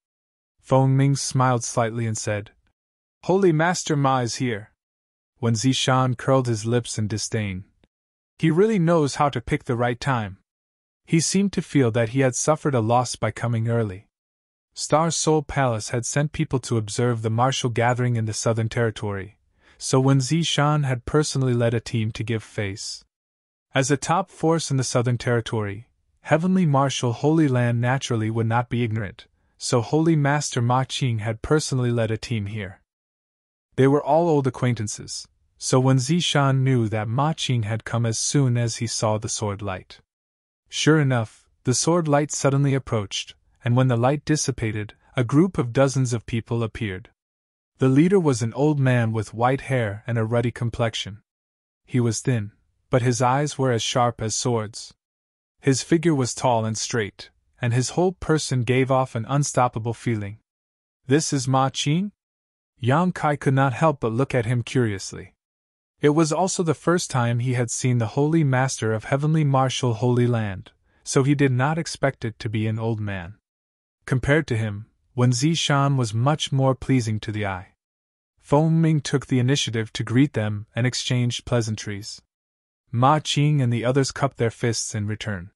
Feng Ming smiled slightly and said, Holy Master Ma is here. Wen Zishan curled his lips in disdain. He really knows how to pick the right time. He seemed to feel that he had suffered a loss by coming early. Star Soul Palace had sent people to observe the martial gathering in the Southern Territory, so Wen Zishan had personally led a team to give face. As a top force in the Southern Territory, Heavenly Martial Holy Land naturally would not be ignorant, so Holy Master Ma Qing had personally led a team here. They were all old acquaintances, so Wen Zishan knew that Ma Qing had come as soon as he saw the sword light. Sure enough, the sword light suddenly approached, and when the light dissipated, a group of dozens of people appeared. The leader was an old man with white hair and a ruddy complexion. He was thin, but his eyes were as sharp as swords. His figure was tall and straight, and his whole person gave off an unstoppable feeling. This is Ma Qing? Yang Kai could not help but look at him curiously. It was also the first time he had seen the Holy Master of Heavenly Martial Holy Land, so he did not expect it to be an old man. Compared to him, Wen Zishan was much more pleasing to the eye. Feng Ming took the initiative to greet them and exchanged pleasantries. Ma Qing and the others cupped their fists in return.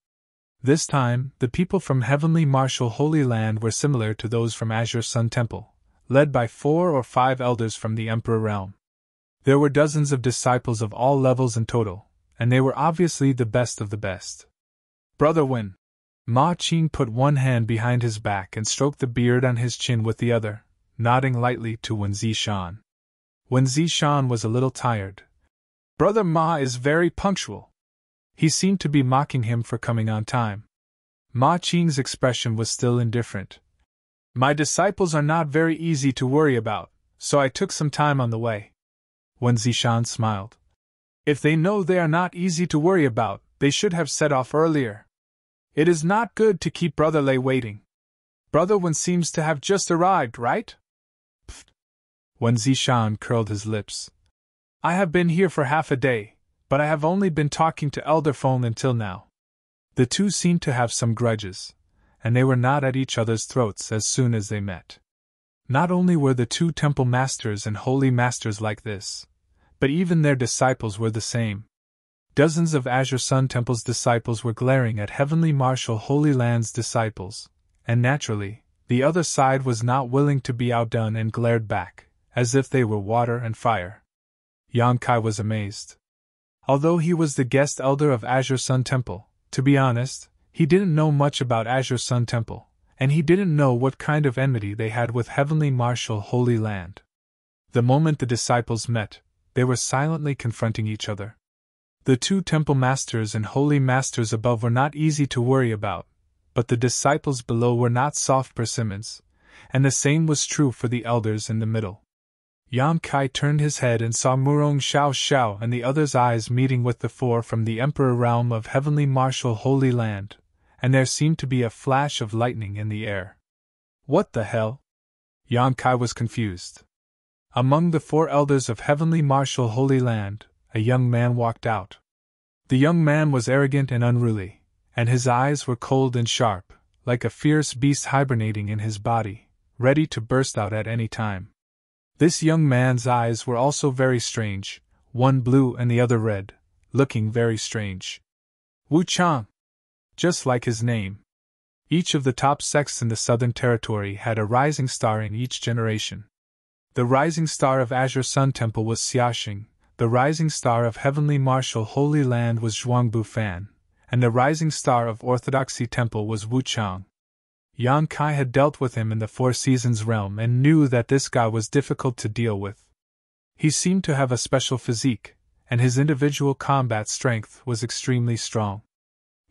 This time, the people from Heavenly Martial Holy Land were similar to those from Azure Sun Temple, led by 4 or 5 elders from the Emperor Realm. There were dozens of disciples of all levels in total, and they were obviously the best of the best. Brother Wen. Ma Qing put one hand behind his back and stroked the beard on his chin with the other, nodding lightly to Wen Zishan. Wen Zishan was a little tired. Brother Ma is very punctual. He seemed to be mocking him for coming on time. Ma Qing's expression was still indifferent. My disciples are not very easy to worry about, so I took some time on the way. Wen Zishan smiled. If they know they are not easy to worry about, they should have set off earlier. It is not good to keep Brother Lei waiting. Brother Wen seems to have just arrived, right? Pfft. Wen Zishan curled his lips. I have been here for half a day, but I have only been talking to Elder Feng until now. The two seemed to have some grudges, and they were not at each other's throats as soon as they met. Not only were the two temple masters and holy masters like this, but even their disciples were the same. Dozens of Azure Sun Temple's disciples were glaring at Heavenly Marshal Holy Land's disciples, and naturally, the other side was not willing to be outdone and glared back, as if they were water and fire. Yang Kai was amazed. Although he was the guest elder of Azure Sun Temple, to be honest, he didn't know much about Azure Sun Temple, and he didn't know what kind of enmity they had with Heavenly Marshal Holy Land. The moment the disciples met, they were silently confronting each other. The two temple masters and holy masters above were not easy to worry about, but the disciples below were not soft persimmons, and the same was true for the elders in the middle. Yang Kai turned his head and saw Murong Xiao Xiao and the other's eyes meeting with the four from the Emperor realm of Heavenly Marshal Holy Land, and there seemed to be a flash of lightning in the air. What the hell? Yang Kai was confused. Among the four elders of Heavenly Marshal Holy Land, a young man walked out. The young man was arrogant and unruly, and his eyes were cold and sharp, like a fierce beast hibernating in his body, ready to burst out at any time. This young man's eyes were also very strange, one blue and the other red, looking very strange. Wu Chang! Just like his name. Each of the top sects in the Southern Territory had a rising star in each generation. The rising star of Azure Sun Temple was Xiaxing, the rising star of Heavenly Marshal Holy Land was Zhuangbu Fan, and the rising star of Orthodoxy Temple was Wu Chang. Yang Kai had dealt with him in the Four Seasons realm and knew that this guy was difficult to deal with. He seemed to have a special physique, and his individual combat strength was extremely strong.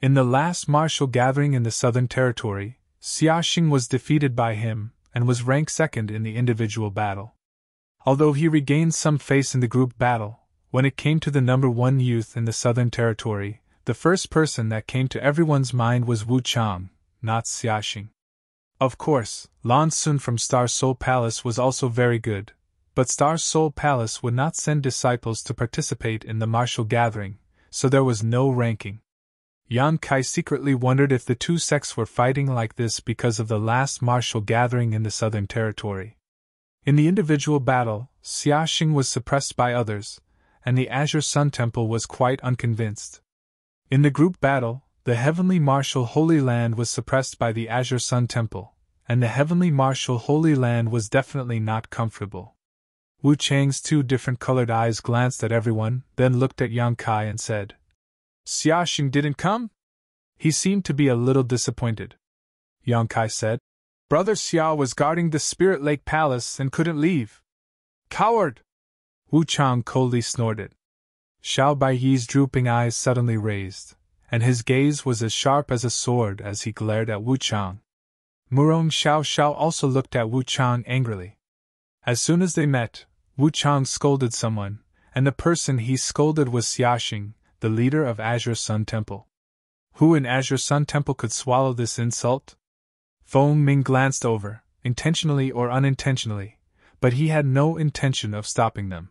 In the last martial gathering in the Southern Territory, Xiaxing was defeated by him and was ranked second in the individual battle. Although he regained some face in the group battle, when it came to the number one youth in the Southern Territory, the first person that came to everyone's mind was Wu Chang, not Xiaxing. Of course, Lan Sun from Star Soul Palace was also very good, but Star Soul Palace would not send disciples to participate in the martial gathering, so there was no ranking. Yang Kai secretly wondered if the two sects were fighting like this because of the last martial gathering in the Southern Territory. In the individual battle, Xiaxing was suppressed by others, and the Azure Sun Temple was quite unconvinced. In the group battle, the Heavenly Marshal Holy Land was suppressed by the Azure Sun Temple, and the Heavenly Marshal Holy Land was definitely not comfortable. Wu Chang's two different colored eyes glanced at everyone, then looked at Yang Kai and said, Xiaxing didn't come? He seemed to be a little disappointed. Yang Kai said, Brother Xiao was guarding the Spirit Lake Palace and couldn't leave. Coward! Wu Chang coldly snorted. Xiao Baiyi's drooping eyes suddenly raised, and his gaze was as sharp as a sword as he glared at Wu Chang. Murong Xiao Xiao also looked at Wu Chang angrily. As soon as they met, Wu Chang scolded someone, and the person he scolded was Xiaxing, the leader of Azure Sun Temple. Who in Azure Sun Temple could swallow this insult? Feng Ming glanced over, intentionally or unintentionally, but he had no intention of stopping them.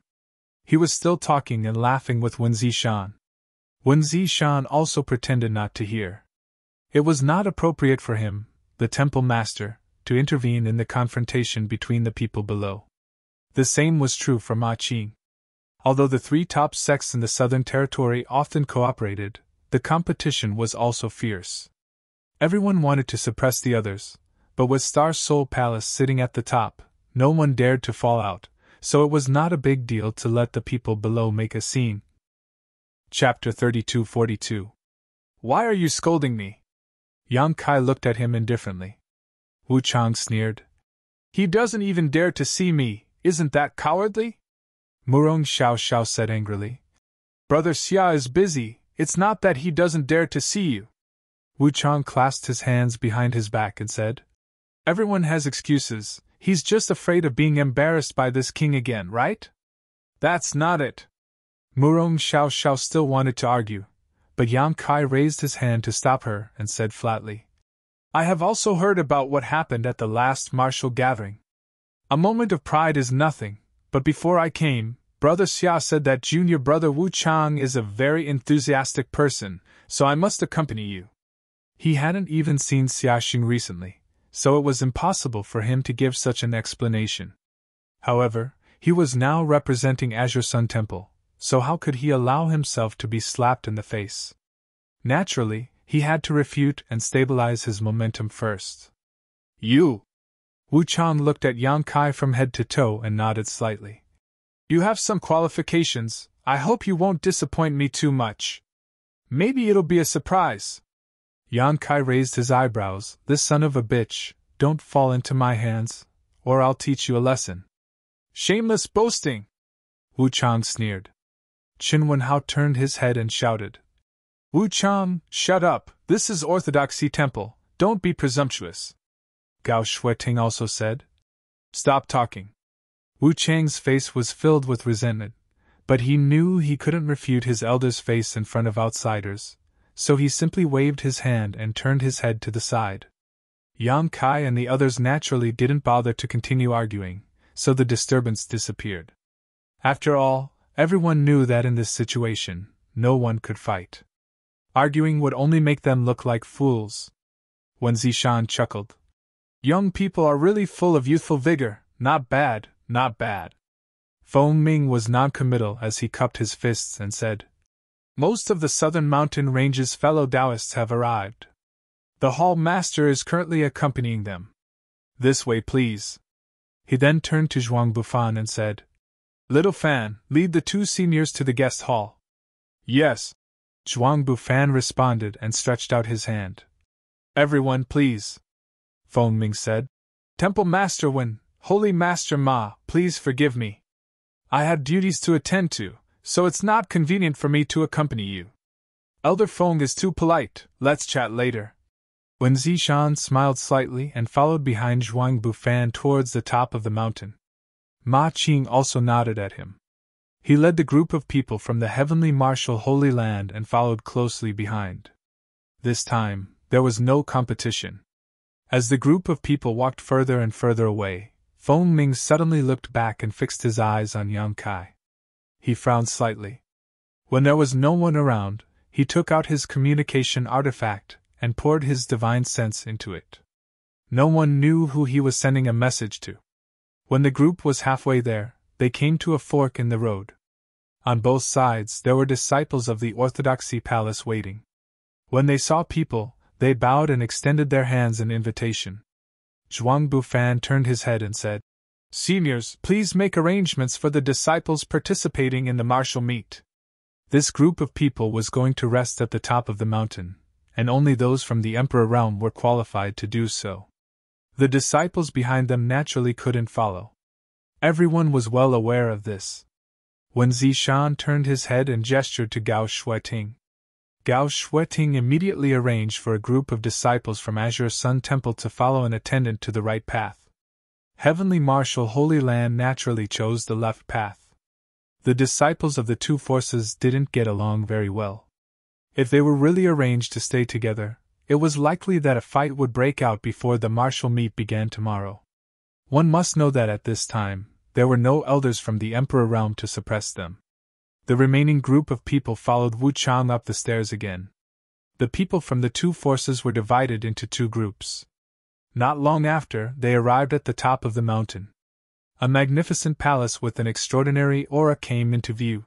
He was still talking and laughing with Wen Zishan. Wen Zishan also pretended not to hear. It was not appropriate for him, the temple master, to intervene in the confrontation between the people below. The same was true for Ma Qing. Although the three top sects in the Southern Territory often cooperated, the competition was also fierce. Everyone wanted to suppress the others, but with Star Soul Palace sitting at the top, no one dared to fall out, so it was not a big deal to let the people below make a scene. Chapter 3242. Why are you scolding me? Yang Kai looked at him indifferently. Wu Chang sneered. He doesn't even dare to see me, isn't that cowardly? Murong Xiao Xiao said angrily. Brother Xia is busy, it's not that he doesn't dare to see you. Wu Chang clasped his hands behind his back and said, Everyone has excuses, he's just afraid of being embarrassed by this king again, right? That's not it. Murong Xiao Xiao still wanted to argue, but Yang Kai raised his hand to stop her and said flatly, I have also heard about what happened at the last martial gathering. A moment of pride is nothing, But before I came, Brother Xia said that junior brother Wu Chang is a very enthusiastic person, so I must accompany you. He hadn't even seen Xiaxing recently, so it was impossible for him to give such an explanation. However, he was now representing Azure Sun Temple, so how could he allow himself to be slapped in the face? Naturally, he had to refute and stabilize his momentum first. You! Wu Chang looked at Yang Kai from head to toe and nodded slightly. You have some qualifications, I hope you won't disappoint me too much. Maybe it'll be a surprise. Yang Kai raised his eyebrows. This son of a bitch, don't fall into my hands, or I'll teach you a lesson. Shameless boasting! Wu Chang sneered. Qin Wenhao turned his head and shouted. Wu Chang, shut up, this is Orthodoxy Temple, don't be presumptuous. Gao Shueting also said. Stop talking. Wu Chang's face was filled with resentment, but he knew he couldn't refute his elder's face in front of outsiders, so he simply waved his hand and turned his head to the side. Yang Kai and the others naturally didn't bother to continue arguing, so the disturbance disappeared. After all, everyone knew that in this situation, no one could fight. Arguing would only make them look like fools. Wen Zishan chuckled. Young people are really full of youthful vigor, not bad, not bad. Feng Ming was non-committal as he cupped his fists and said, Most of the southern mountain ranges' fellow Taoists have arrived. The hall master is currently accompanying them. This way, please. He then turned to Zhuang Bufan and said, Little Fan, lead the two seniors to the guest hall. Yes. Zhuang Bufan responded and stretched out his hand. Everyone, please. Feng Ming said. Temple Master Wen, Holy Master Ma, please forgive me. I had duties to attend to, so it's not convenient for me to accompany you. Elder Feng is too polite, let's chat later. Wen Zishan smiled slightly and followed behind Zhuang Bufan towards the top of the mountain. Ma Qing also nodded at him. He led the group of people from the heavenly martial Holy Land and followed closely behind. This time, there was no competition. As the group of people walked further and further away, Feng Ming suddenly looked back and fixed his eyes on Yang Kai. He frowned slightly. When there was no one around, he took out his communication artifact and poured his divine sense into it. No one knew who he was sending a message to. When the group was halfway there, they came to a fork in the road. On both sides there were disciples of the Orthodoxy Palace waiting. When they saw people, they bowed and extended their hands in invitation. Zhuang Bufan turned his head and said, Seniors, please make arrangements for the disciples participating in the martial meet. This group of people was going to rest at the top of the mountain, and only those from the Emperor realm were qualified to do so. The disciples behind them naturally couldn't follow. Everyone was well aware of this. When Zishan turned his head and gestured to Gao Shueting. Gao Shueting immediately arranged for a group of disciples from Azure Sun Temple to follow an attendant to the right path. Heavenly Martial Holy Land naturally chose the left path. The disciples of the two forces didn't get along very well. If they were really arranged to stay together, it was likely that a fight would break out before the martial meet began tomorrow. One must know that at this time, there were no elders from the Emperor realm to suppress them. The remaining group of people followed Wu Chang up the stairs again. The people from the two forces were divided into two groups. Not long after, they arrived at the top of the mountain. A magnificent palace with an extraordinary aura came into view.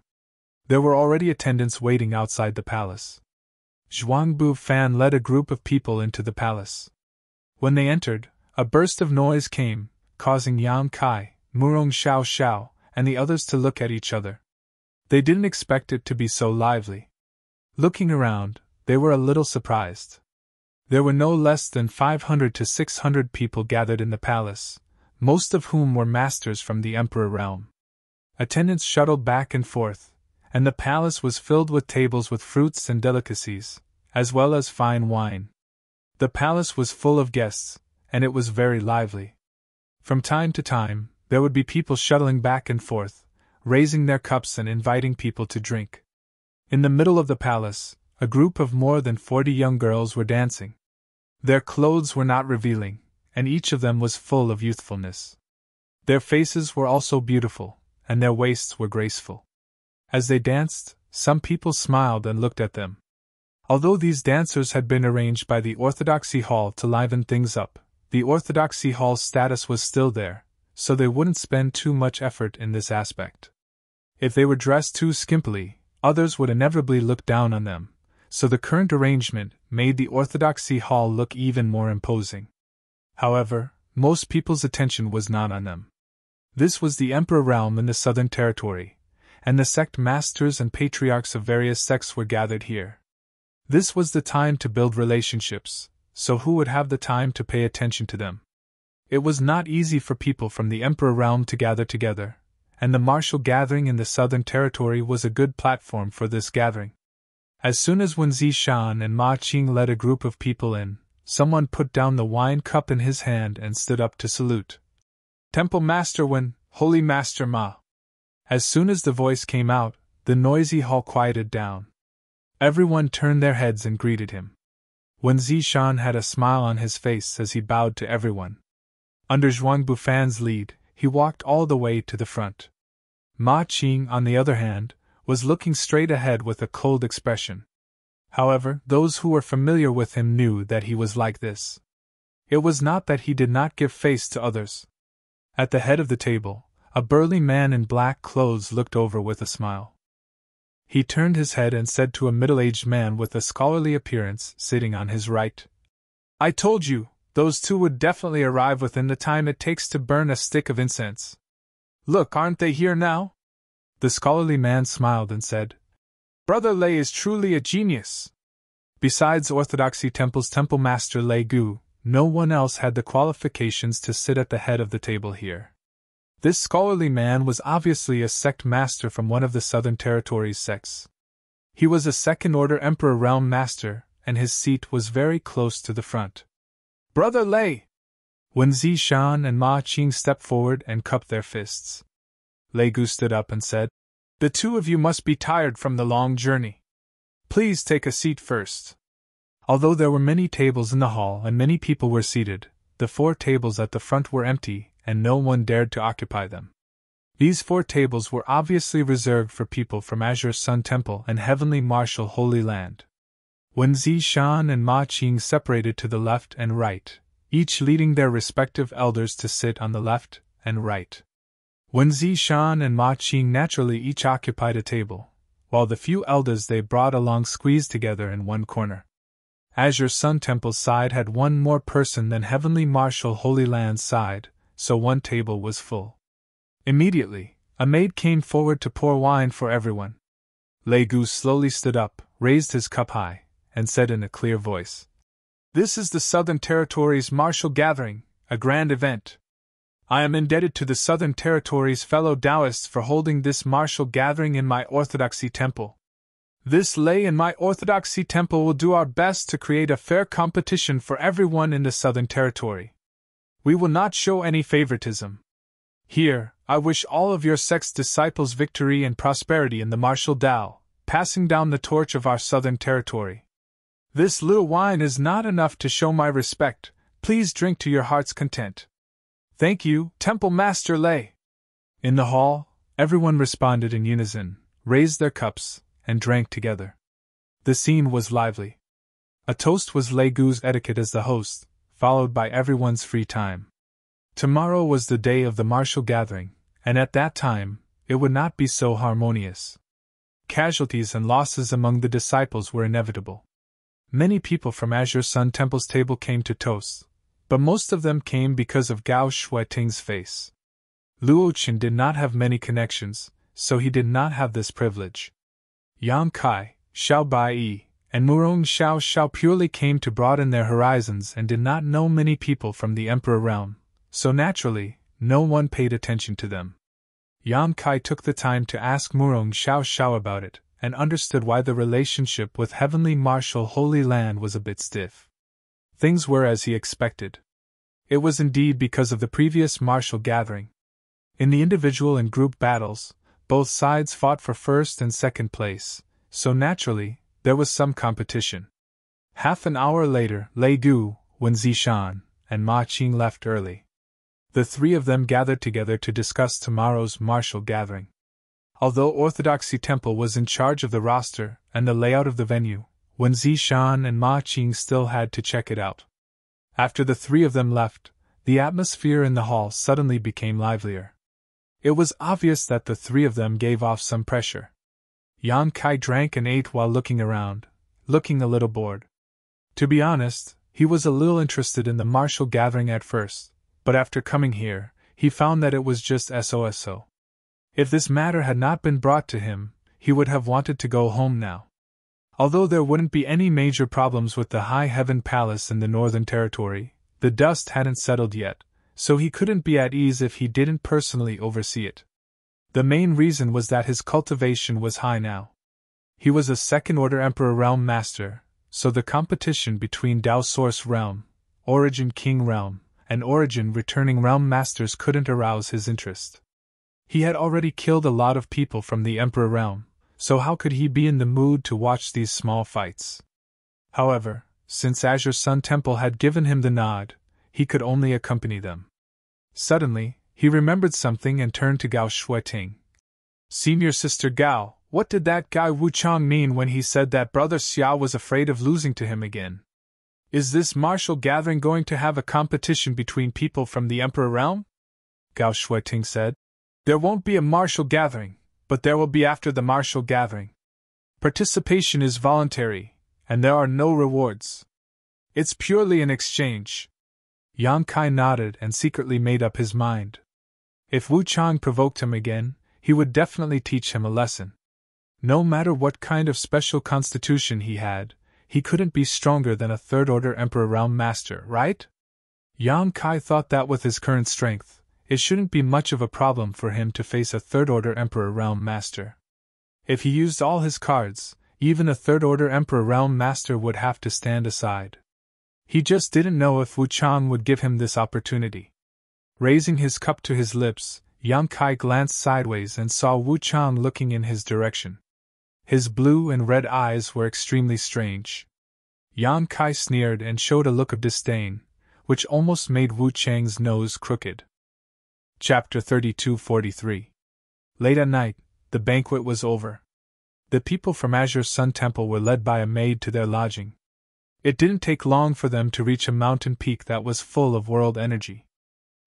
There were already attendants waiting outside the palace. Zhuang Bufan led a group of people into the palace. When they entered, a burst of noise came, causing Yang Kai, Murong Xiao Xiao, and the others to look at each other. They didn't expect it to be so lively. Looking around, they were a little surprised. There were no less than 500 to 600 people gathered in the palace, most of whom were masters from the Emperor realm. Attendants shuttled back and forth, and the palace was filled with tables with fruits and delicacies, as well as fine wine. The palace was full of guests, and it was very lively. From time to time, there would be people shuttling back and forth, raising their cups and inviting people to drink. In the middle of the palace, a group of more than 40 young girls were dancing. Their clothes were not revealing, and each of them was full of youthfulness. Their faces were also beautiful, and their waists were graceful. As they danced, some people smiled and looked at them. Although these dancers had been arranged by the Orthodoxy Hall to liven things up, the Orthodoxy Hall's status was still there, so they wouldn't spend too much effort in this aspect. If they were dressed too skimpily, others would inevitably look down on them, so the current arrangement made the Orthodoxy Hall look even more imposing. However, most people's attention was not on them. This was the Emperor realm in the Southern Territory, and the sect masters and patriarchs of various sects were gathered here. This was the time to build relationships, so who would have the time to pay attention to them? It was not easy for people from the Emperor realm to gather together, and the martial gathering in the Southern Territory was a good platform for this gathering. As soon as Wen Zishan and Ma Qing led a group of people in, someone put down the wine cup in his hand and stood up to salute. Temple Master Wen, Holy Master Ma. As soon as the voice came out, the noisy hall quieted down. Everyone turned their heads and greeted him. Wen Zishan had a smile on his face as he bowed to everyone. Under Zhuang Bufan's lead, he walked all the way to the front. Ma Qing, on the other hand, was looking straight ahead with a cold expression. However, those who were familiar with him knew that he was like this. It was not that he did not give face to others. At the head of the table, a burly man in black clothes looked over with a smile. He turned his head and said to a middle-aged man with a scholarly appearance sitting on his right, "I told you, those two would definitely arrive within the time it takes to burn a stick of incense. Look, aren't they here now?" The scholarly man smiled and said, "Brother Lei is truly a genius." Besides Orthodoxy Temple's Temple Master Lei Gu, no one else had the qualifications to sit at the head of the table here. This scholarly man was obviously a sect master from one of the Southern Territories' sects. He was a second-order Emperor Realm Master, and his seat was very close to the front. "Brother Lei!" Wen Zishan and Ma Qing stepped forward and cupped their fists. Lei Gu stood up and said, "The two of you must be tired from the long journey. Please take a seat first." Although there were many tables in the hall and many people were seated, the 4 tables at the front were empty, and no one dared to occupy them. These 4 tables were obviously reserved for people from Azure Sun Temple and Heavenly Martial Holy Land. Wen Zishan and Ma Qing separated to the left and right, each leading their respective elders to sit on the left and right. Wen Zishan and Ma Qing naturally each occupied a table, while the few elders they brought along squeezed together in one corner. Azure Sun Temple's side had one more person than Heavenly Martial Holy Land's side, so one table was full. Immediately, a maid came forward to pour wine for everyone. Lei Gu slowly stood up, raised his cup high, and said in a clear voice, "This is the Southern Territories' martial gathering, a grand event. I am indebted to the Southern Territories' fellow Taoists for holding this martial gathering in my Orthodoxy temple. This Lei and my Orthodoxy temple will do our best to create a fair competition for everyone in the Southern Territory. We will not show any favoritism. Here, I wish all of your sect's disciples victory and prosperity in the martial Tao, passing down the torch of our Southern Territory. This little wine is not enough to show my respect. Please drink to your heart's content. Thank you, Temple Master Lei." In the hall, everyone responded in unison, raised their cups, and drank together. The scene was lively. A toast was Lei Gu's etiquette as the host, followed by everyone's free time. Tomorrow was the day of the martial gathering, and at that time, it would not be so harmonious. Casualties and losses among the disciples were inevitable. Many people from Azure Sun Temple's table came to toast, but most of them came because of Gao Shuiting's face. Luo Qin did not have many connections, so he did not have this privilege. Yang Kai, Xiao Bai, and Murong Xiao purely came to broaden their horizons and did not know many people from the Emperor realm, so naturally, no one paid attention to them. Yang Kai took the time to ask Murong Xiao about it, and understood why the relationship with Heavenly Martial Holy Land was a bit stiff. Things were as he expected. It was indeed because of the previous martial gathering. In the individual and group battles, both sides fought for first and second place, so naturally, there was some competition. Half an hour later, Lei Gu, Wen Zishan, and Ma Qing left early. The three of them gathered together to discuss tomorrow's martial gathering. Although Orthodoxy Temple was in charge of the roster and the layout of the venue, Wen Zishan and Ma Qing still had to check it out. After the three of them left, the atmosphere in the hall suddenly became livelier. It was obvious that the three of them gave off some pressure. Yang Kai drank and ate while looking around, looking a little bored. To be honest, he was a little interested in the martial gathering at first, but after coming here, he found that it was just so. If this matter had not been brought to him, he would have wanted to go home now. Although there wouldn't be any major problems with the High Heaven Palace in the Northern Territory, the dust hadn't settled yet, so he couldn't be at ease if he didn't personally oversee it. The main reason was that his cultivation was high now. He was a second-order Emperor Realm Master, so the competition between Dao Source Realm, Origin King Realm, and Origin Returning Realm Masters couldn't arouse his interest. He had already killed a lot of people from the Emperor Realm, so how could he be in the mood to watch these small fights? However, since Azure Sun Temple had given him the nod, he could only accompany them. Suddenly, he remembered something and turned to Gao Shueting. "Senior Sister Gao, what did that guy Wu Chang mean when he said that Brother Xiao was afraid of losing to him again? Is this martial gathering going to have a competition between people from the Emperor Realm?" Gao Shueting said. "There won't be a martial gathering, but there will be after the martial gathering. Participation is voluntary, and there are no rewards. It's purely an exchange." Yang Kai nodded and secretly made up his mind. If Wu Chang provoked him again, he would definitely teach him a lesson. No matter what kind of special constitution he had, he couldn't be stronger than a third-order Emperor Realm Master, right? Yang Kai thought that with his current strength, it shouldn't be much of a problem for him to face a third-order Emperor Realm Master. If he used all his cards, even a third-order Emperor Realm Master would have to stand aside. He just didn't know if Wu Chang would give him this opportunity. Raising his cup to his lips, Yang Kai glanced sideways and saw Wu Chang looking in his direction. His blue and red eyes were extremely strange. Yang Kai sneered and showed a look of disdain, which almost made Wu Chang's nose crooked. Chapter 32-43. Late at night, the banquet was over. The people from Azure Sun Temple were led by a maid to their lodging. It didn't take long for them to reach a mountain peak that was full of world energy.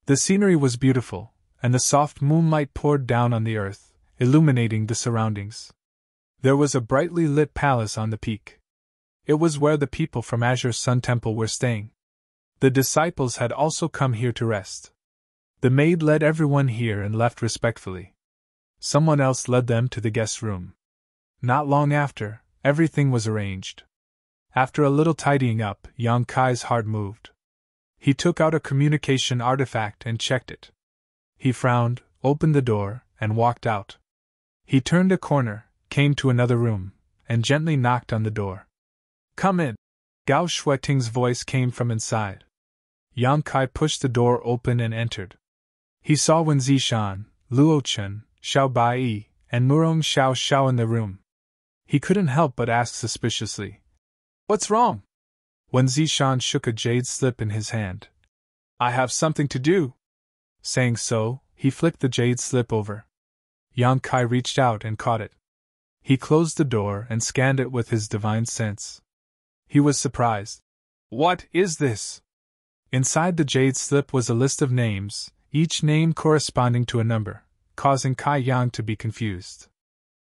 The scenery was beautiful, and the soft moonlight poured down on the earth, illuminating the surroundings. There was a brightly lit palace on the peak. It was where the people from Azure Sun Temple were staying. The disciples had also come here to rest. The maid led everyone here and left respectfully. Someone else led them to the guest room. Not long after, everything was arranged. After a little tidying up, Yang Kai's heart moved. He took out a communication artifact and checked it. He frowned, opened the door, and walked out. He turned a corner, came to another room, and gently knocked on the door. "Come in." Gao Shueting's voice came from inside. Yang Kai pushed the door open and entered. He saw Wen Zishan, Luo Chen, Xiao Bai, and Murong Xiao Xiao in the room. He couldn't help but ask suspiciously, "What's wrong?" Wen Zishan shook a jade slip in his hand. "I have something to do." Saying so, he flicked the jade slip over. Yang Kai reached out and caught it. He closed the door and scanned it with his divine sense. He was surprised. "What is this?" Inside the jade slip was a list of names, each name corresponding to a number, causing Kai Yang to be confused.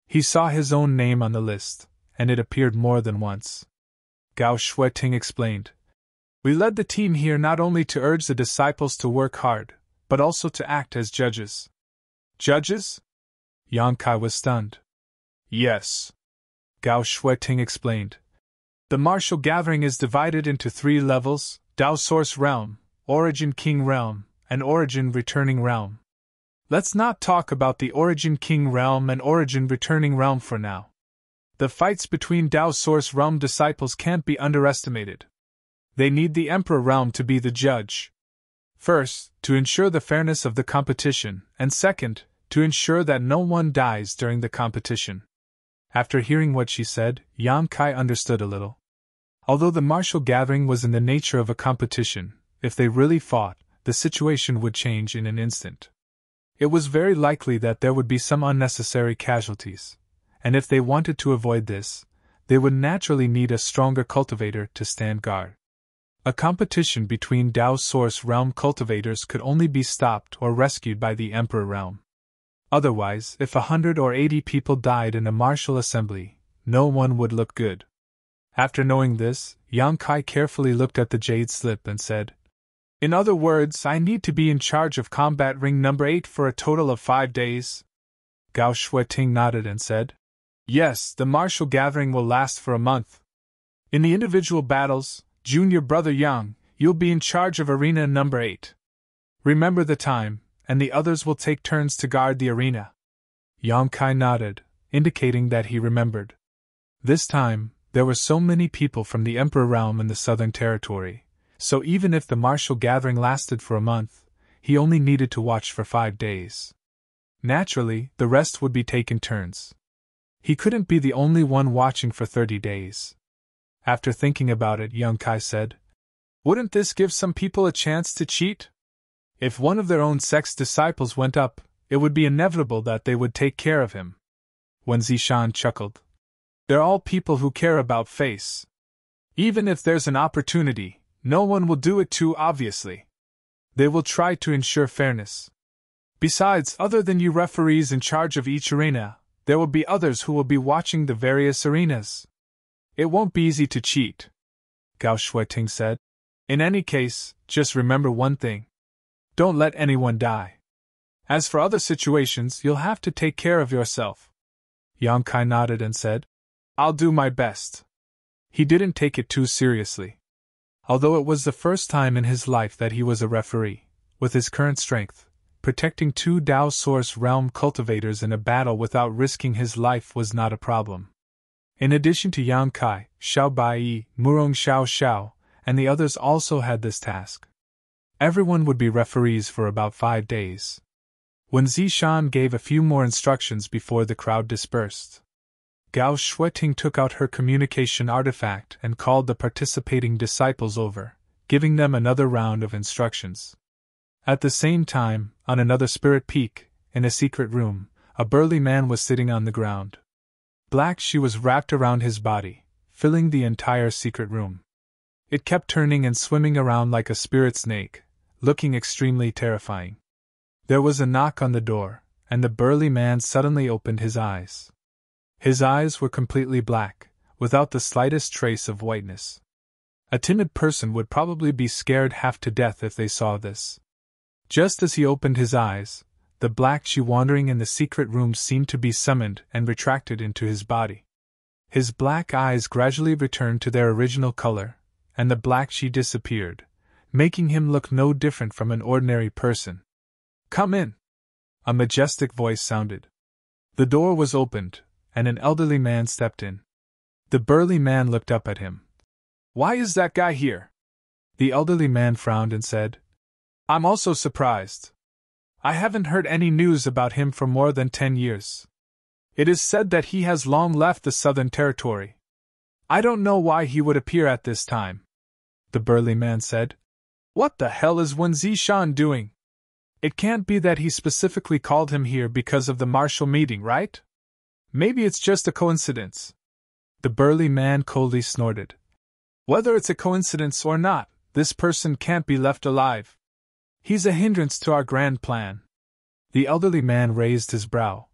He saw his own name on the list, and it appeared more than once. Gao Shueting explained. "We led the team here not only to urge the disciples to work hard, but also to act as judges." "Judges?" Yang Kai was stunned. "Yes," Gao Shueting explained. "The martial gathering is divided into 3 levels: Dao Source Realm, Origin King Realm, and Origin Returning Realm. Let's not talk about the Origin King Realm and Origin Returning Realm for now. The fights between Dao Source Realm disciples can't be underestimated. They need the Emperor Realm to be the judge. First, to ensure the fairness of the competition, and second, to ensure that no one dies during the competition." After hearing what she said, Yang Kai understood a little. Although the martial gathering was in the nature of a competition, if they really fought, the situation would change in an instant. It was very likely that there would be some unnecessary casualties, and if they wanted to avoid this, they would naturally need a stronger cultivator to stand guard. A competition between Dao Source Realm cultivators could only be stopped or rescued by the Emperor Realm. Otherwise, if 100 or 80 people died in a martial assembly, no one would look good. After knowing this, Yang Kai carefully looked at the jade slip and said, "In other words, I need to be in charge of combat ring number 8 for a total of 5 days. Gao Shueting nodded and said, "Yes, the martial gathering will last for a month. In the individual battles, Junior Brother Yang, you'll be in charge of arena number 8. Remember the time, and the others will take turns to guard the arena." Yang Kai nodded, indicating that he remembered. This time, there were so many people from the Emperor Realm in the Southern Territory, so even if the martial gathering lasted for a month, he only needed to watch for 5 days. Naturally, the rest would be taken turns. He couldn't be the only one watching for 30 days. After thinking about it, Yang Kai said, "Wouldn't this give some people a chance to cheat? If one of their own sect's disciples went up, it would be inevitable that they would take care of him." Wen Zishan chuckled. "They're all people who care about face. Even if there's an opportunity, no one will do it too obviously. They will try to ensure fairness. Besides, other than you referees in charge of each arena, there will be others who will be watching the various arenas. It won't be easy to cheat," Gao Shueting said. "In any case, just remember one thing. Don't let anyone die. As for other situations, you'll have to take care of yourself." Yang Kai nodded and said, "I'll do my best." He didn't take it too seriously. Although it was the first time in his life that he was a referee, with his current strength, protecting 2 Dao Source Realm cultivators in a battle without risking his life was not a problem. In addition to Yang Kai, Xiao Bai, Murong Xiao Xiao, and the others also had this task. Everyone would be referees for about 5 days. Wen Zishan gave a few more instructions before the crowd dispersed. Gao Shueting took out her communication artifact and called the participating disciples over, giving them another round of instructions. At the same time, on another spirit peak, in a secret room, a burly man was sitting on the ground. Black she was wrapped around his body, filling the entire secret room. It kept turning and swimming around like a spirit snake, looking extremely terrifying. There was a knock on the door, and the burly man suddenly opened his eyes. His eyes were completely black, without the slightest trace of whiteness. A timid person would probably be scared half to death if they saw this. Just as he opened his eyes, the black chi wandering in the secret room seemed to be summoned and retracted into his body. His black eyes gradually returned to their original color, and the black chi disappeared, making him look no different from an ordinary person. "Come in!" a majestic voice sounded. The door was opened, and an elderly man stepped in. The burly man looked up at him. "Why is that guy here?" The elderly man frowned and said, "I'm also surprised. I haven't heard any news about him for more than 10 years. It is said that he has long left the Southern Territory. I don't know why he would appear at this time." The burly man said, "What the hell is Wen Zishan doing? It can't be that he specifically called him here because of the martial meeting, right? Maybe it's just a coincidence." The burly man coldly snorted. "Whether it's a coincidence or not, this person can't be left alive. He's a hindrance to our grand plan." The elderly man raised his brow.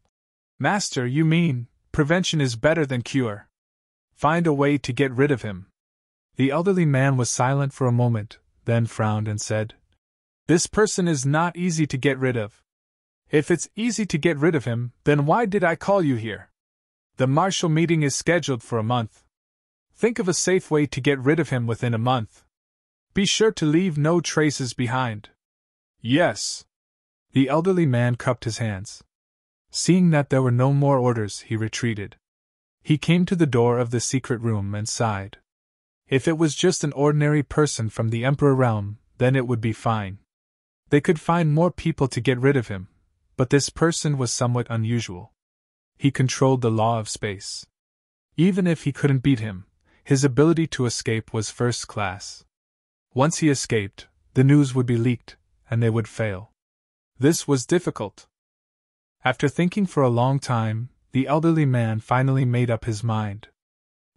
"Master, you mean, prevention is better than cure? Find a way to get rid of him." The elderly man was silent for a moment, then frowned and said, "This person is not easy to get rid of. If it's easy to get rid of him, then why did I call you here? The martial meeting is scheduled for a month. Think of a safe way to get rid of him within a month. Be sure to leave no traces behind." "Yes." The elderly man cupped his hands. Seeing that there were no more orders, he retreated. He came to the door of the secret room and sighed. If it was just an ordinary person from the Emperor Realm, then it would be fine. They could find more people to get rid of him, but this person was somewhat unusual. He controlled the law of space. Even if he couldn't beat him, his ability to escape was first class. Once he escaped, the news would be leaked, and they would fail. This was difficult. After thinking for a long time, the elderly man finally made up his mind.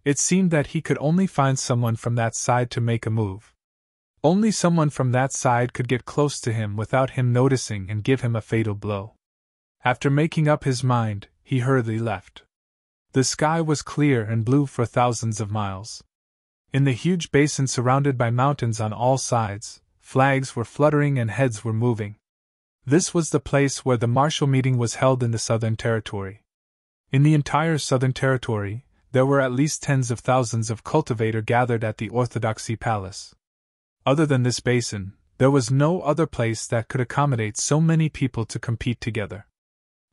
It seemed that he could only find someone from that side to make a move. Only someone from that side could get close to him without him noticing and give him a fatal blow. After making up his mind, he hurriedly left. The sky was clear and blue for thousands of miles. In the huge basin surrounded by mountains on all sides, flags were fluttering and heads were moving. This was the place where the martial meeting was held in the Southern Territory. In the entire Southern Territory, there were at least tens of thousands of cultivators gathered at the Orthodoxy Palace. Other than this basin, there was no other place that could accommodate so many people to compete together.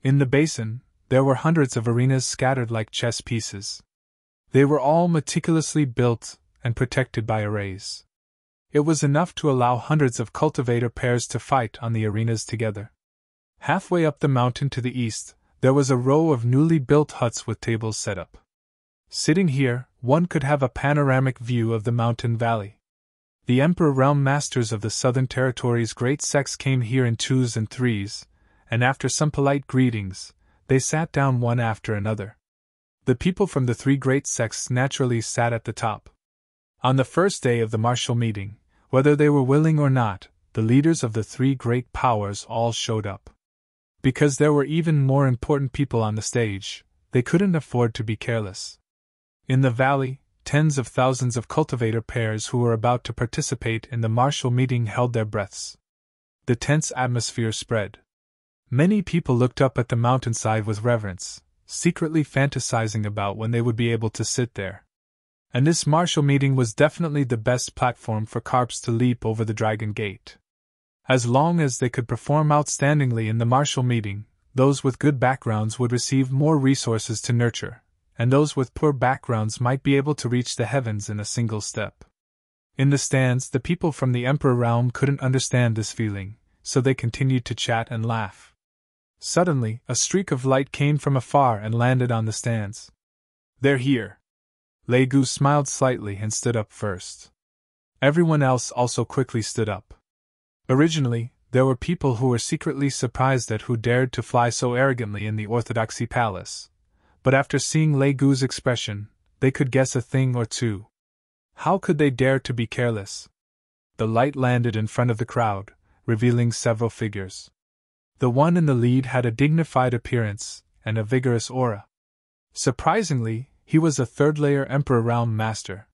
In the basin, there were hundreds of arenas scattered like chess pieces. They were all meticulously built and protected by arrays. It was enough to allow hundreds of cultivator pairs to fight on the arenas together. Halfway up the mountain to the east, there was a row of newly built huts with tables set up. Sitting here, one could have a panoramic view of the mountain valley. The Emperor realm masters of the Southern Territory's great sects came here in twos and threes, and after some polite greetings, they sat down one after another. The people from the three great sects naturally sat at the top. On the first day of the martial meeting, whether they were willing or not, the leaders of the three great powers all showed up. Because there were even more important people on the stage, they couldn't afford to be careless. In the valley, tens of thousands of cultivator pairs who were about to participate in the martial meeting held their breaths. The tense atmosphere spread. Many people looked up at the mountainside with reverence, secretly fantasizing about when they would be able to sit there. And this martial meeting was definitely the best platform for carps to leap over the Dragon Gate. As long as they could perform outstandingly in the martial meeting, those with good backgrounds would receive more resources to nurture, and those with poor backgrounds might be able to reach the heavens in a single step. In the stands, the people from the Emperor realm couldn't understand this feeling, so they continued to chat and laugh. Suddenly, a streak of light came from afar and landed on the stands. "They're here." Lei Gu smiled slightly and stood up first. Everyone else also quickly stood up. Originally, there were people who were secretly surprised at who dared to fly so arrogantly in the Orthodoxy Palace, but after seeing Lei Gu's expression, they could guess a thing or two. How could they dare to be careless? The light landed in front of the crowd, revealing several figures. The one in the lead had a dignified appearance and a vigorous aura. Surprisingly, he was a third-layer Emperor realm master.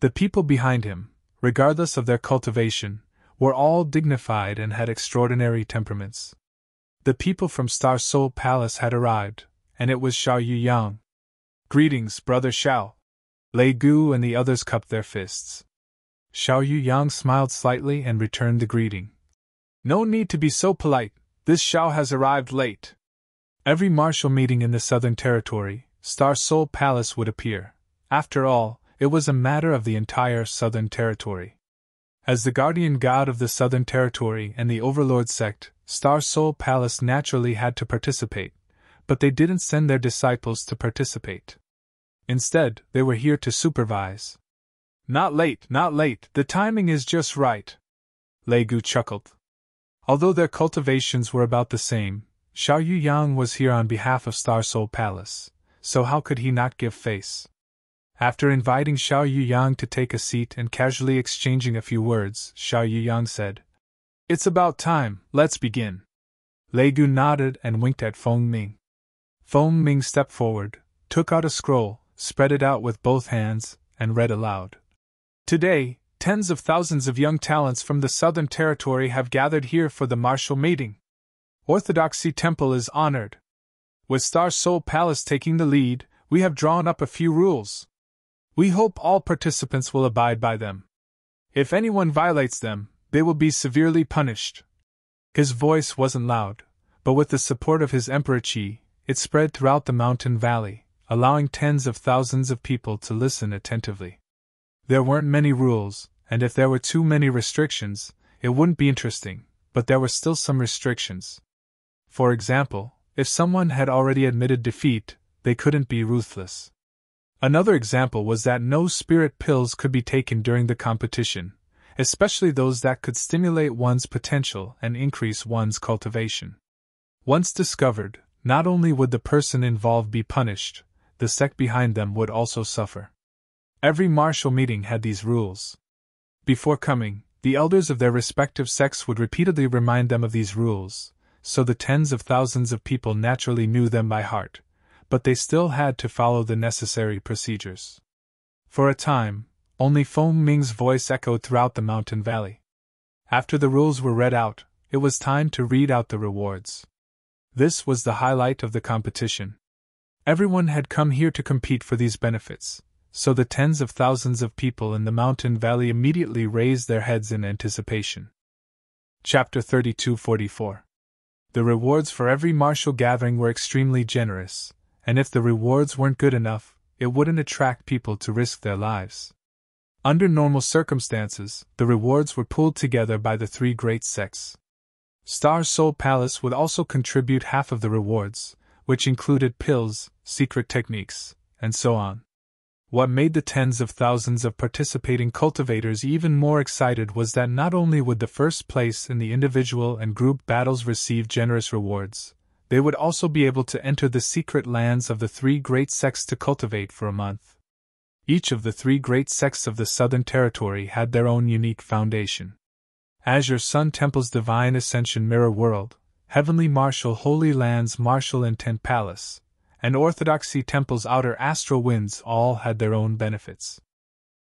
The people behind him, regardless of their cultivation, were all dignified and had extraordinary temperaments. The people from Star Soul Palace had arrived, and it was Xiao Yuyang. "Greetings, Brother Xiao." Lei Gu and the others cupped their fists. Xiao Yuyang smiled slightly and returned the greeting. "No need to be so polite, this Xiao has arrived late." Every martial meeting in the Southern Territory, Star Soul Palace would appear. After all, it was a matter of the entire Southern Territory. As the guardian god of the Southern Territory and the Overlord sect, Star Soul Palace naturally had to participate, but they didn't send their disciples to participate. Instead, they were here to supervise. Not late, the timing is just right." Lei Gu chuckled. Although their cultivations were about the same, Xiao Yuyang was here on behalf of Star Soul Palace, so how could he not give face? After inviting Xiao Yuyang to take a seat and casually exchanging a few words, Xiao Yuyang said, "It's about time, let's begin." Lei Gu nodded and winked at Feng Ming. Feng Ming stepped forward, took out a scroll, spread it out with both hands, and read aloud. "Today, tens of thousands of young talents from the Southern Territory have gathered here for the martial meeting. Orthodoxy Temple is honored. With Star Soul Palace taking the lead, we have drawn up a few rules. We hope all participants will abide by them. If anyone violates them, they will be severely punished." His voice wasn't loud, but with the support of his Emperor Qi, it spread throughout the mountain valley, allowing tens of thousands of people to listen attentively. There weren't many rules, and if there were too many restrictions, it wouldn't be interesting, but there were still some restrictions. For example, if someone had already admitted defeat, they couldn't be ruthless. Another example was that no spirit pills could be taken during the competition, especially those that could stimulate one's potential and increase one's cultivation. Once discovered, not only would the person involved be punished, the sect behind them would also suffer. Every martial meeting had these rules. Before coming, the elders of their respective sects would repeatedly remind them of these rules, so the tens of thousands of people naturally knew them by heart, but they still had to follow the necessary procedures. For a time, only Feng Ming's voice echoed throughout the mountain valley. After the rules were read out, it was time to read out the rewards. This was the highlight of the competition. Everyone had come here to compete for these benefits, so the tens of thousands of people in the mountain valley immediately raised their heads in anticipation. Chapter 3244. The rewards for every martial gathering were extremely generous, and if the rewards weren't good enough, it wouldn't attract people to risk their lives. Under normal circumstances, the rewards were pooled together by the three great sects. Star Soul Palace would also contribute half of the rewards, which included pills, secret techniques, and so on. What made the tens of thousands of participating cultivators even more excited was that not only would the first place in the individual and group battles receive generous rewards, they would also be able to enter the secret lands of the three great sects to cultivate for a month. Each of the three great sects of the Southern Territory had their own unique foundation. Azure Sun Temple's Divine Ascension Mirror World, Heavenly Martial Holy Lands Martial Intent Palace, and Orthodoxy Temple's Outer Astral Winds all had their own benefits.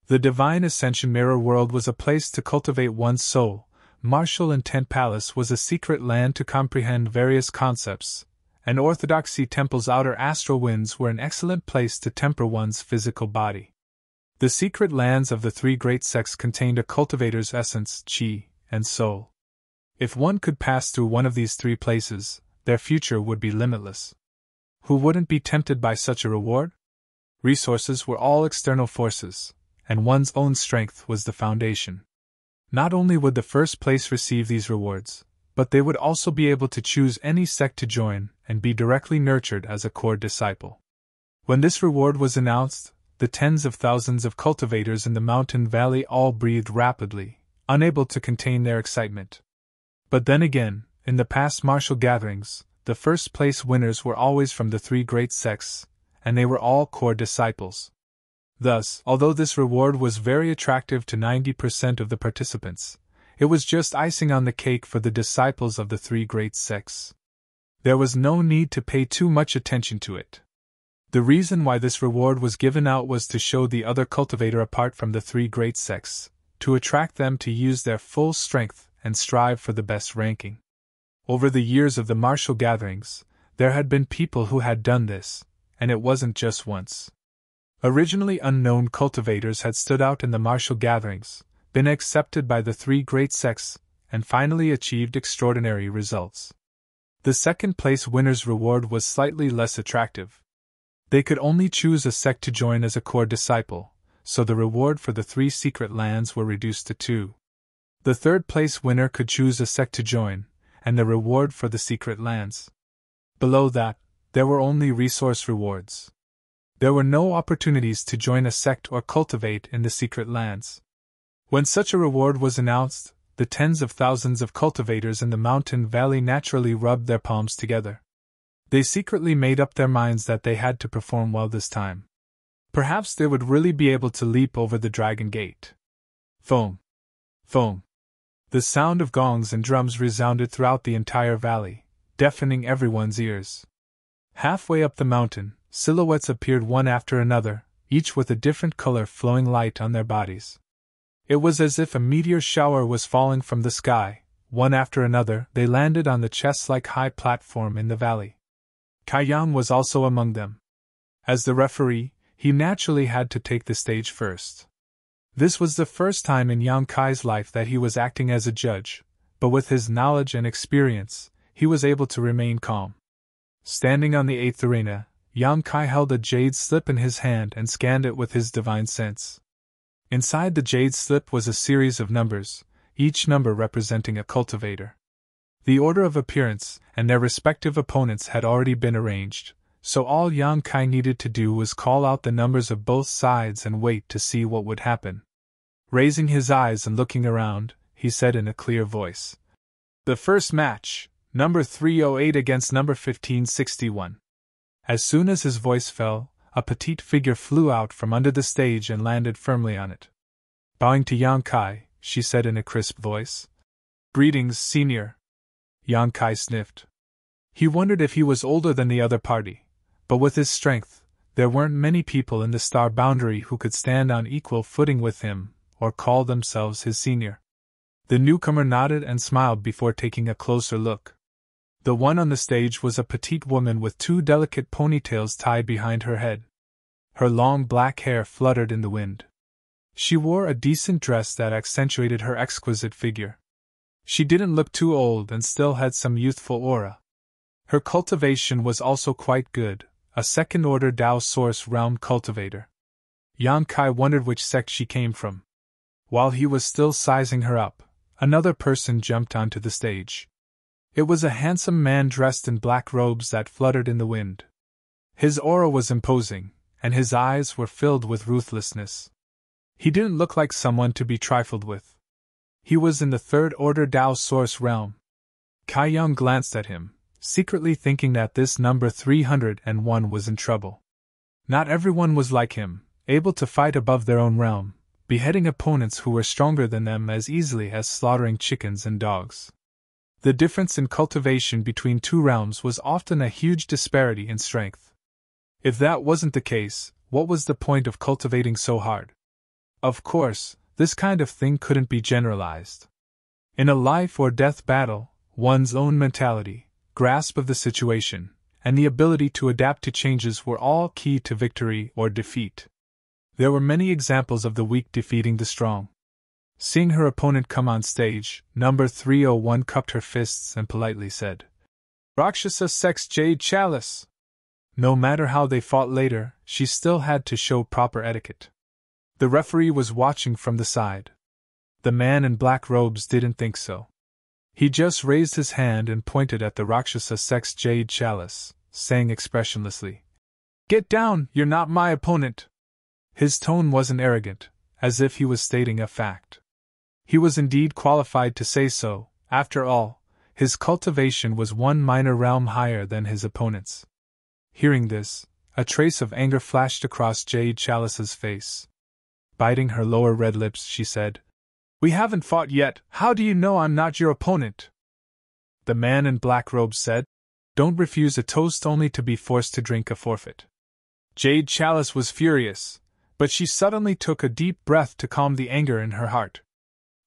The Divine Ascension Mirror World was a place to cultivate one's soul, Martial Intent Palace was a secret land to comprehend various concepts, and Orthodoxy Temple's Outer Astral Winds were an excellent place to temper one's physical body. The secret lands of the three great sects contained a cultivator's essence, chi, and soul. If one could pass through one of these three places, their future would be limitless. Who wouldn't be tempted by such a reward? Resources were all external forces, and one's own strength was the foundation. Not only would the first place receive these rewards, but they would also be able to choose any sect to join and be directly nurtured as a core disciple. When this reward was announced, the tens of thousands of cultivators in the mountain valley all breathed rapidly, unable to contain their excitement. But then again, in the past martial gatherings, the first place winners were always from the three great sects, and they were all core disciples. Thus, although this reward was very attractive to 90% of the participants, it was just icing on the cake for the disciples of the three great sects. There was no need to pay too much attention to it. The reason why this reward was given out was to show the other cultivator apart from the three great sects, to attract them to use their full strength and strive for the best ranking. Over the years of the martial gatherings, there had been people who had done this, and it wasn't just once. Originally unknown cultivators had stood out in the martial gatherings, been accepted by the three great sects, and finally achieved extraordinary results. The second place winner's reward was slightly less attractive. They could only choose a sect to join as a core disciple, so the reward for the three secret lands were reduced to 2. The third place winner could choose a sect to join, and the reward for the secret lands. Below that, there were only resource rewards. There were no opportunities to join a sect or cultivate in the secret lands. When such a reward was announced, the tens of thousands of cultivators in the mountain valley naturally rubbed their palms together. They secretly made up their minds that they had to perform well this time. Perhaps they would really be able to leap over the dragon gate. Foam. Foam. The sound of gongs and drums resounded throughout the entire valley, deafening everyone's ears. Halfway up the mountain, silhouettes appeared one after another, each with a different color flowing light on their bodies. It was as if a meteor shower was falling from the sky. One after another, they landed on the chest-like high platform in the valley. Kaiyang was also among them. As the referee, he naturally had to take the stage first. This was the first time in Yang Kai's life that he was acting as a judge, but with his knowledge and experience, he was able to remain calm. Standing on the 8th arena, Yang Kai held a jade slip in his hand and scanned it with his divine sense. Inside the jade slip was a series of numbers, each number representing a cultivator. The order of appearance and their respective opponents had already been arranged, so all Yang Kai needed to do was call out the numbers of both sides and wait to see what would happen. Raising his eyes and looking around, he said in a clear voice. The first match, number 308 against number 1561. As soon as his voice fell, a petite figure flew out from under the stage and landed firmly on it. Bowing to Yang Kai, she said in a crisp voice. Greetings, senior. Yang Kai sniffed. He wondered if he was older than the other party, but with his strength, there weren't many people in the star boundary who could stand on equal footing with him, or call themselves his senior. The newcomer nodded and smiled before taking a closer look. The one on the stage was a petite woman with 2 delicate ponytails tied behind her head. Her long black hair fluttered in the wind. She wore a decent dress that accentuated her exquisite figure. She didn't look too old and still had some youthful aura. Her cultivation was also quite good, a second-order Dao Source Realm cultivator. Yang Kai wondered which sect she came from. While he was still sizing her up, another person jumped onto the stage. It was a handsome man dressed in black robes that fluttered in the wind. His aura was imposing, and his eyes were filled with ruthlessness. He didn't look like someone to be trifled with. He was in the third-order Dao Source realm. Kai Young glanced at him, secretly thinking that this number 301 was in trouble. Not everyone was like him, able to fight above their own realm, beheading opponents who were stronger than them as easily as slaughtering chickens and dogs. The difference in cultivation between 2 realms was often a huge disparity in strength. If that wasn't the case, what was the point of cultivating so hard? Of course, this kind of thing couldn't be generalized. In a life-or-death battle, one's own mentality, grasp of the situation, and the ability to adapt to changes were all key to victory or defeat. There were many examples of the weak defeating the strong. Seeing her opponent come on stage, number 301 cupped her fists and politely said, Rakshasa Sex Jade Chalice. No matter how they fought later, she still had to show proper etiquette. The referee was watching from the side. The man in black robes didn't think so. He just raised his hand and pointed at the Rakshasa Sex Jade Chalice, saying expressionlessly, Get down, you're not my opponent. His tone wasn't arrogant, as if he was stating a fact. He was indeed qualified to say so. After all, his cultivation was one minor realm higher than his opponent's. Hearing this, a trace of anger flashed across Jade Chalice's face. Biting her lower red lips, she said, We haven't fought yet, how do you know I'm not your opponent? The man in black robes said, Don't refuse a toast only to be forced to drink a forfeit. Jade Chalice was furious, but she suddenly took a deep breath to calm the anger in her heart.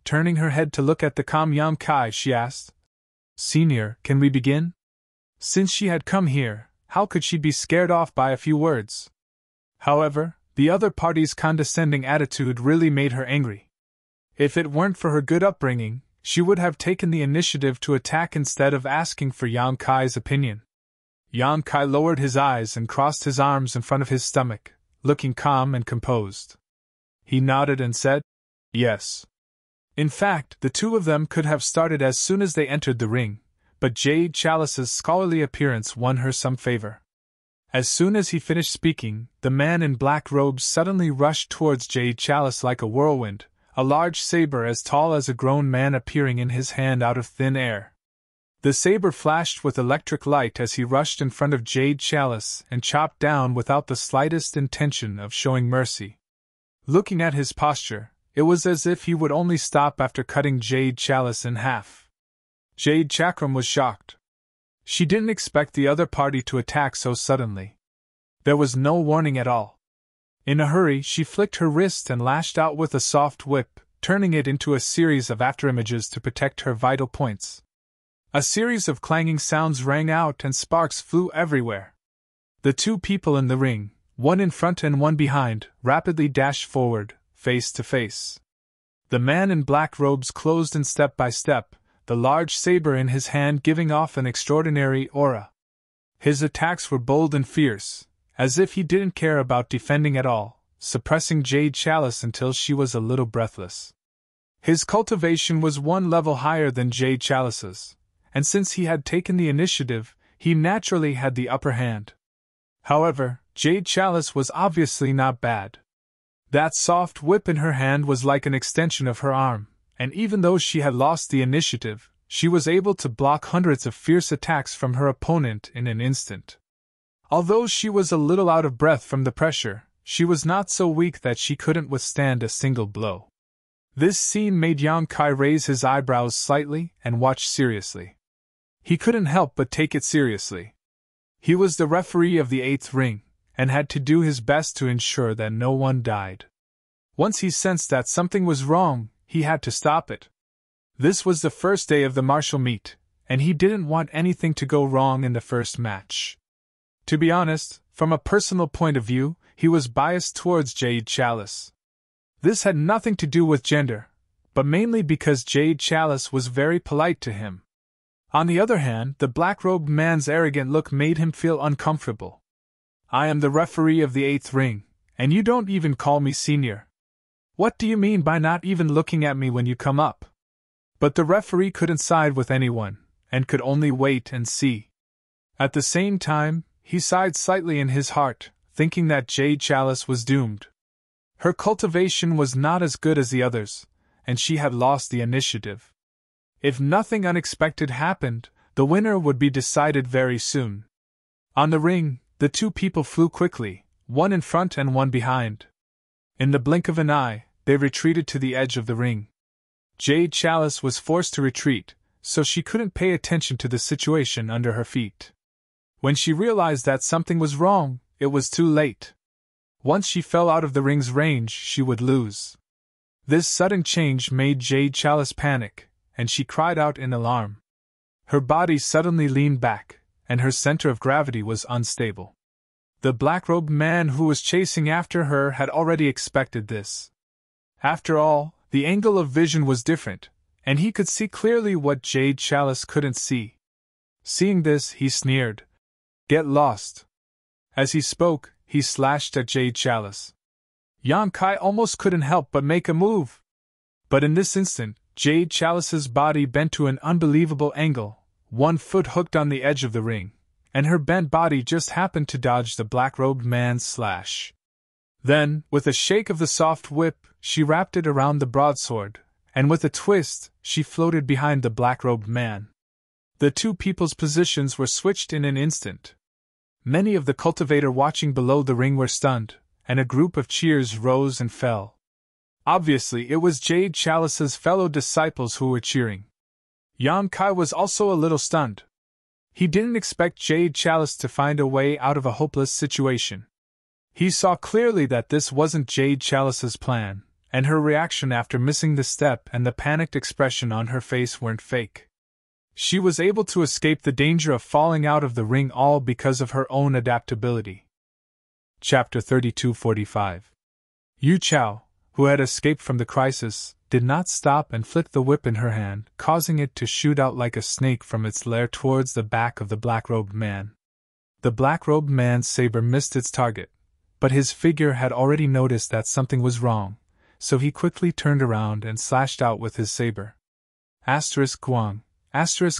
Turning her head to look at the calm Yang Kai, she asked, Senior, can we begin? Since she had come here, how could she be scared off by a few words? However, the other party's condescending attitude really made her angry. If it weren't for her good upbringing, she would have taken the initiative to attack instead of asking for Yang Kai's opinion. Yang Kai lowered his eyes and crossed his arms in front of his stomach, looking calm and composed. He nodded and said, Yes. In fact, the 2 of them could have started as soon as they entered the ring, but Jade Chalice's scholarly appearance won her some favor. As soon as he finished speaking, the man in black robes suddenly rushed towards Jade Chalice like a whirlwind, a large saber as tall as a grown man appearing in his hand out of thin air. The saber flashed with electric light as he rushed in front of Jade Chalice and chopped down without the slightest intention of showing mercy. Looking at his posture, it was as if he would only stop after cutting Jade Chalice in half. Jade Chakram was shocked. She didn't expect the other party to attack so suddenly. There was no warning at all. In a hurry, she flicked her wrist and lashed out with a soft whip, turning it into a series of afterimages to protect her vital points. A series of clanging sounds rang out and sparks flew everywhere. The 2 people in the ring, one in front and one behind, rapidly dashed forward, face to face. The man in black robes closed in step by step, the large saber in his hand giving off an extraordinary aura. His attacks were bold and fierce, as if he didn't care about defending at all, suppressing Jade Chalice until she was a little breathless. His cultivation was 1 level higher than Jade Chalice's, and since he had taken the initiative, he naturally had the upper hand. However, Jade Chalice was obviously not bad. That soft whip in her hand was like an extension of her arm, and even though she had lost the initiative, she was able to block hundreds of fierce attacks from her opponent in an instant. Although she was a little out of breath from the pressure, she was not so weak that she couldn't withstand a single blow. This scene made Yang Kai raise his eyebrows slightly and watch seriously. He couldn't help but take it seriously. He was the referee of the 8th ring, and had to do his best to ensure that no one died. Once he sensed that something was wrong, he had to stop it. This was the first day of the martial meet, and he didn't want anything to go wrong in the first match. To be honest, from a personal point of view, he was biased towards Jade Chalice. This had nothing to do with gender, but mainly because Jade Chalice was very polite to him. On the other hand, the black-robed man's arrogant look made him feel uncomfortable. I am the referee of the 8th ring, and you don't even call me senior. What do you mean by not even looking at me when you come up? But the referee couldn't side with anyone, and could only wait and see. At the same time, he sighed slightly in his heart, thinking that Jade Chalice was doomed. Her cultivation was not as good as the others, and she had lost the initiative. If nothing unexpected happened, the winner would be decided very soon. On the ring, the two people flew quickly, one in front and one behind. In the blink of an eye, they retreated to the edge of the ring. Jade Chalice was forced to retreat, so she couldn't pay attention to the situation under her feet. When she realized that something was wrong, it was too late. Once she fell out of the ring's range, she would lose. This sudden change made Jade Chalice panic, and she cried out in alarm. Her body suddenly leaned back, and her center of gravity was unstable. The black-robed man who was chasing after her had already expected this. After all, the angle of vision was different, and he could see clearly what Jade Chalice couldn't see. Seeing this, he sneered, "Get lost." As he spoke, he slashed at Jade Chalice. Yang Kai almost couldn't help but make a move. But in this instant, Jade Chalice's body bent to an unbelievable angle, one foot hooked on the edge of the ring, and her bent body just happened to dodge the black-robed man's slash. Then, with a shake of the soft whip, she wrapped it around the broadsword, and with a twist, she floated behind the black-robed man. The two people's positions were switched in an instant. Many of the cultivator watching below the ring were stunned, and a group of cheers rose and fell. Obviously, it was Jade Chalice's fellow disciples who were cheering. Yang Kai was also a little stunned. He didn't expect Jade Chalice to find a way out of a hopeless situation. He saw clearly that this wasn't Jade Chalice's plan, and her reaction after missing the step and the panicked expression on her face weren't fake. She was able to escape the danger of falling out of the ring all because of her own adaptability. Chapter 32:45. Yu Chao, who had escaped from the crisis, did not stop and flicked the whip in her hand, causing it to shoot out like a snake from its lair towards the back of the black-robed man. The black-robed man's saber missed its target, but his figure had already noticed that something was wrong, so he quickly turned around and slashed out with his saber. Guang.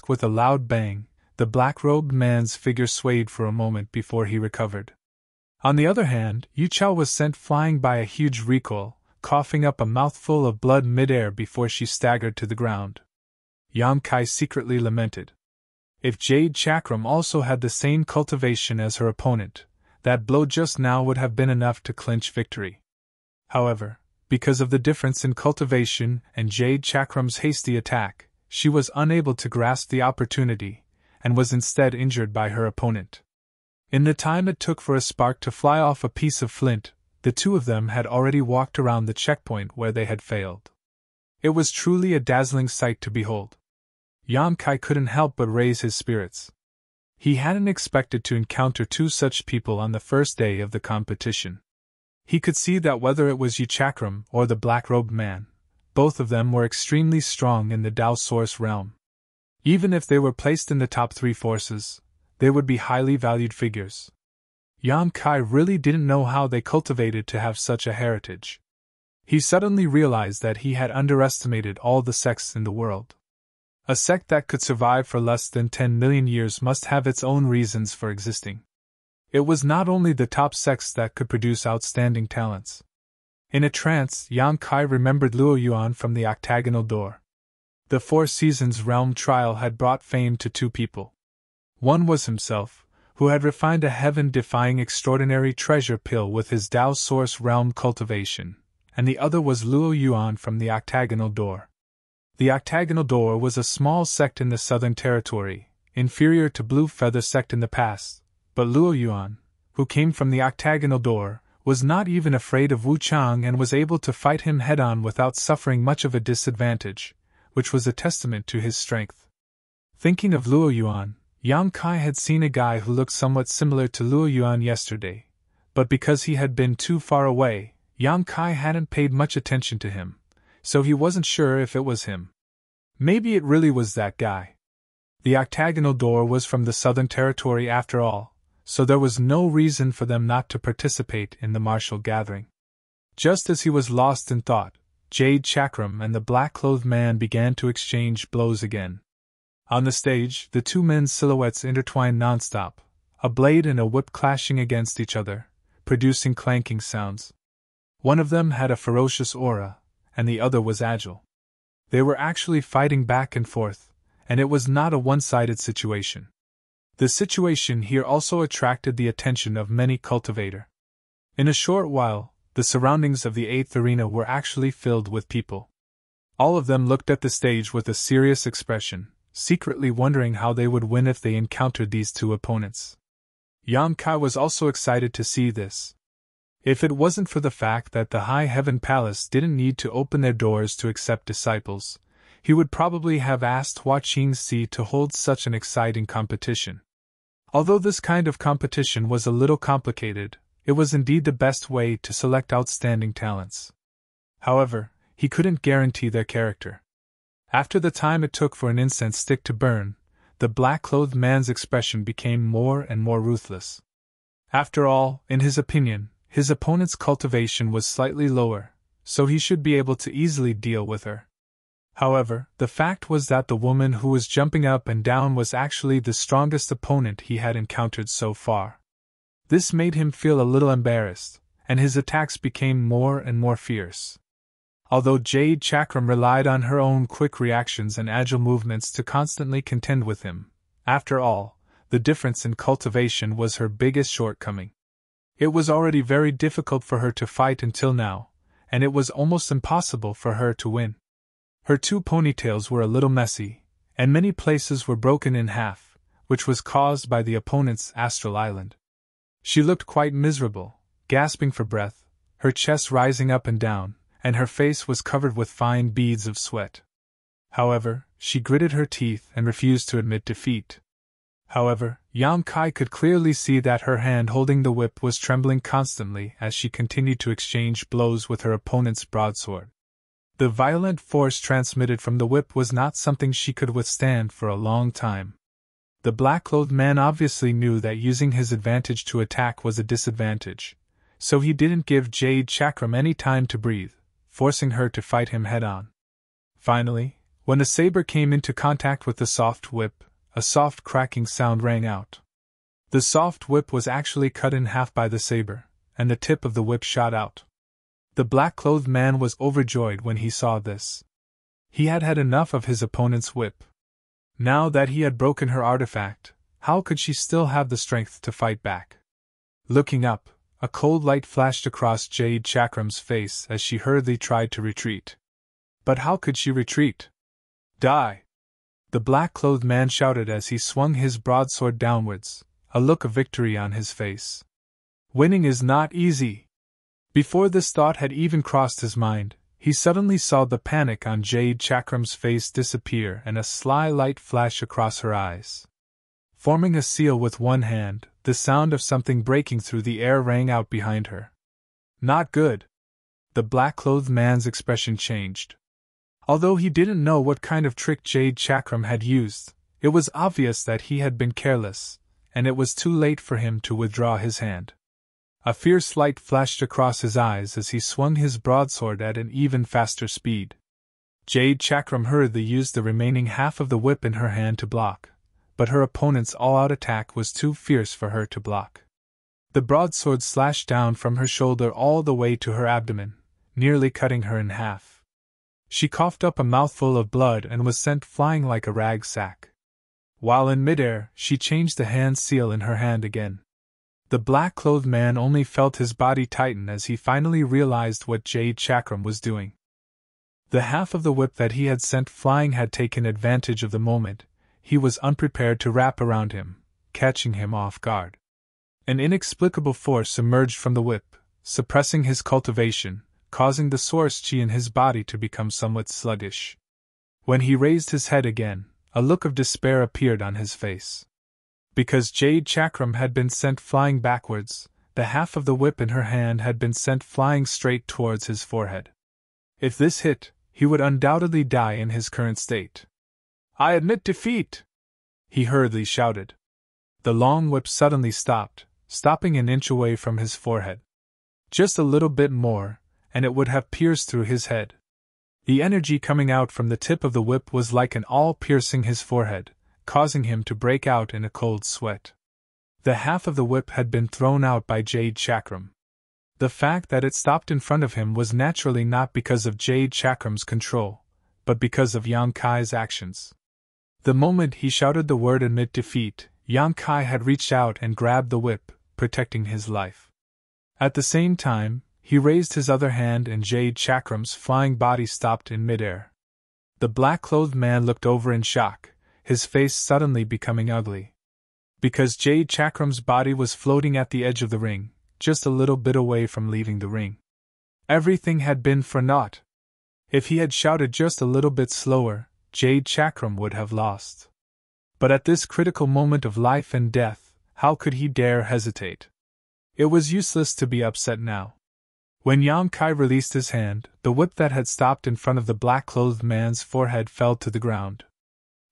With a loud bang, the black-robed man's figure swayed for a moment before he recovered. On the other hand, Yu Chao was sent flying by a huge recoil, coughing up a mouthful of blood mid-air before she staggered to the ground. Yang Kai secretly lamented. If Jade Chakram also had the same cultivation as her opponent, that blow just now would have been enough to clinch victory. However, because of the difference in cultivation and Jade Chakram's hasty attack, she was unable to grasp the opportunity, and was instead injured by her opponent. In the time it took for a spark to fly off a piece of flint, the two of them had already walked around the checkpoint where they had failed. It was truly a dazzling sight to behold. Yang Kai couldn't help but raise his spirits. He hadn't expected to encounter two such people on the first day of the competition. He could see that whether it was Yu Chakram or the black-robed man, both of them were extremely strong in the Tao Source realm. Even if they were placed in the top 3 forces, they would be highly valued figures. Yang Kai really didn't know how they cultivated to have such a heritage. He suddenly realized that he had underestimated all the sects in the world. A sect that could survive for less than 10 million years must have its own reasons for existing. It was not only the top sects that could produce outstanding talents. In a trance, Yang Kai remembered Luo Yuan from the octagonal door. The Four Seasons realm trial had brought fame to two people. One was himself, who had refined a heaven-defying extraordinary treasure pill with his Tao Source realm cultivation, and the other was Luo Yuan from the octagonal door. The octagonal door was a small sect in the Southern Territory, inferior to Blue Feather sect in the past, but Luo Yuan, who came from the octagonal door, was not even afraid of Wu Chang and was able to fight him head-on without suffering much of a disadvantage, which was a testament to his strength. Thinking of Luo Yuan, Yang Kai had seen a guy who looked somewhat similar to Luo Yuan yesterday, but because he had been too far away, Yang Kai hadn't paid much attention to him, so he wasn't sure if it was him. Maybe it really was that guy. The octagonal door was from the Southern Territory after all, so there was no reason for them not to participate in the martial gathering. Just as he was lost in thought, Jade Chakram and the black-clothed man began to exchange blows again. On the stage, the two men's silhouettes intertwined nonstop, a blade and a whip clashing against each other, producing clanking sounds. One of them had a ferocious aura, and the other was agile. They were actually fighting back and forth, and it was not a one-sided situation. The situation here also attracted the attention of many cultivators. In a short while, the surroundings of the 8th arena were actually filled with people. All of them looked at the stage with a serious expression, secretly wondering how they would win if they encountered these two opponents. Yang Kai was also excited to see this. If it wasn't for the fact that the High Heaven Palace didn't need to open their doors to accept disciples, he would probably have asked Hua Qingxi to hold such an exciting competition. Although this kind of competition was a little complicated, it was indeed the best way to select outstanding talents. However, he couldn't guarantee their character. After the time it took for an incense stick to burn, the black-clothed man's expression became more and more ruthless. After all, in his opinion, his opponent's cultivation was slightly lower, so he should be able to easily deal with her. However, the fact was that the woman who was jumping up and down was actually the strongest opponent he had encountered so far. This made him feel a little embarrassed, and his attacks became more and more fierce. Although Jade Chakram relied on her own quick reactions and agile movements to constantly contend with him, after all, the difference in cultivation was her biggest shortcoming. It was already very difficult for her to fight until now, and it was almost impossible for her to win. Her two ponytails were a little messy, and many places were broken in half, which was caused by the opponent's astral island. She looked quite miserable, gasping for breath, her chest rising up and down, and her face was covered with fine beads of sweat. However, she gritted her teeth and refused to admit defeat. However, Yang Kai could clearly see that her hand holding the whip was trembling constantly as she continued to exchange blows with her opponent's broadsword. The violent force transmitted from the whip was not something she could withstand for a long time. The black-clothed man obviously knew that using his advantage to attack was a disadvantage, so he didn't give Jade Chakram any time to breathe, forcing her to fight him head-on. Finally, when the saber came into contact with the soft whip, a soft cracking sound rang out. The soft whip was actually cut in half by the saber, and the tip of the whip shot out. The black-clothed man was overjoyed when he saw this. He had had enough of his opponent's whip. Now that he had broken her artifact, how could she still have the strength to fight back? Looking up, a cold light flashed across Jade Chakram's face as she hurriedly tried to retreat. But how could she retreat? Die! The black-clothed man shouted as he swung his broadsword downwards, a look of victory on his face. Winning is not easy. Before this thought had even crossed his mind, he suddenly saw the panic on Jade Chakram's face disappear and a sly light flash across her eyes. Forming a seal with one hand, the sound of something breaking through the air rang out behind her. Not good. The black-clothed man's expression changed. Although he didn't know what kind of trick Jade Chakram had used, it was obvious that he had been careless, and it was too late for him to withdraw his hand. A fierce light flashed across his eyes as he swung his broadsword at an even faster speed. Jade Chakram hurriedly used the remaining half of the whip in her hand to block, but her opponent's all-out attack was too fierce for her to block. The broadsword slashed down from her shoulder all the way to her abdomen, nearly cutting her in half. She coughed up a mouthful of blood and was sent flying like a rag sack. While in midair, she changed the hand seal in her hand again. The black-clothed man only felt his body tighten as he finally realized what Jade Chakram was doing. The half of the whip that he had sent flying had taken advantage of the moment. He was unprepared to wrap around him, catching him off guard. An inexplicable force emerged from the whip, suppressing his cultivation, causing the source chi in his body to become somewhat sluggish. When he raised his head again, a look of despair appeared on his face. Because Jade Chakram had been sent flying backwards, the half of the whip in her hand had been sent flying straight towards his forehead. If this hit, he would undoubtedly die in his current state. "I admit defeat!" he hurriedly shouted. The long whip suddenly stopped, stopping an inch away from his forehead. Just a little bit more, and it would have pierced through his head. The energy coming out from the tip of the whip was like an awl piercing his forehead, causing him to break out in a cold sweat. The half of the whip had been thrown out by Jade Chakram. The fact that it stopped in front of him was naturally not because of Jade Chakram's control, but because of Yang Kai's actions. The moment he shouted the word "admit defeat," Yang Kai had reached out and grabbed the whip, protecting his life. At the same time, he raised his other hand and Jade Chakram's flying body stopped in midair. The black-clothed man looked over in shock, his face suddenly becoming ugly. Because Jade Chakram's body was floating at the edge of the ring, just a little bit away from leaving the ring. Everything had been for naught. If he had shouted just a little bit slower, Jade Chakram would have lost. But at this critical moment of life and death, how could he dare hesitate? It was useless to be upset now. When Yang Kai released his hand, the whip that had stopped in front of the black-clothed man's forehead fell to the ground.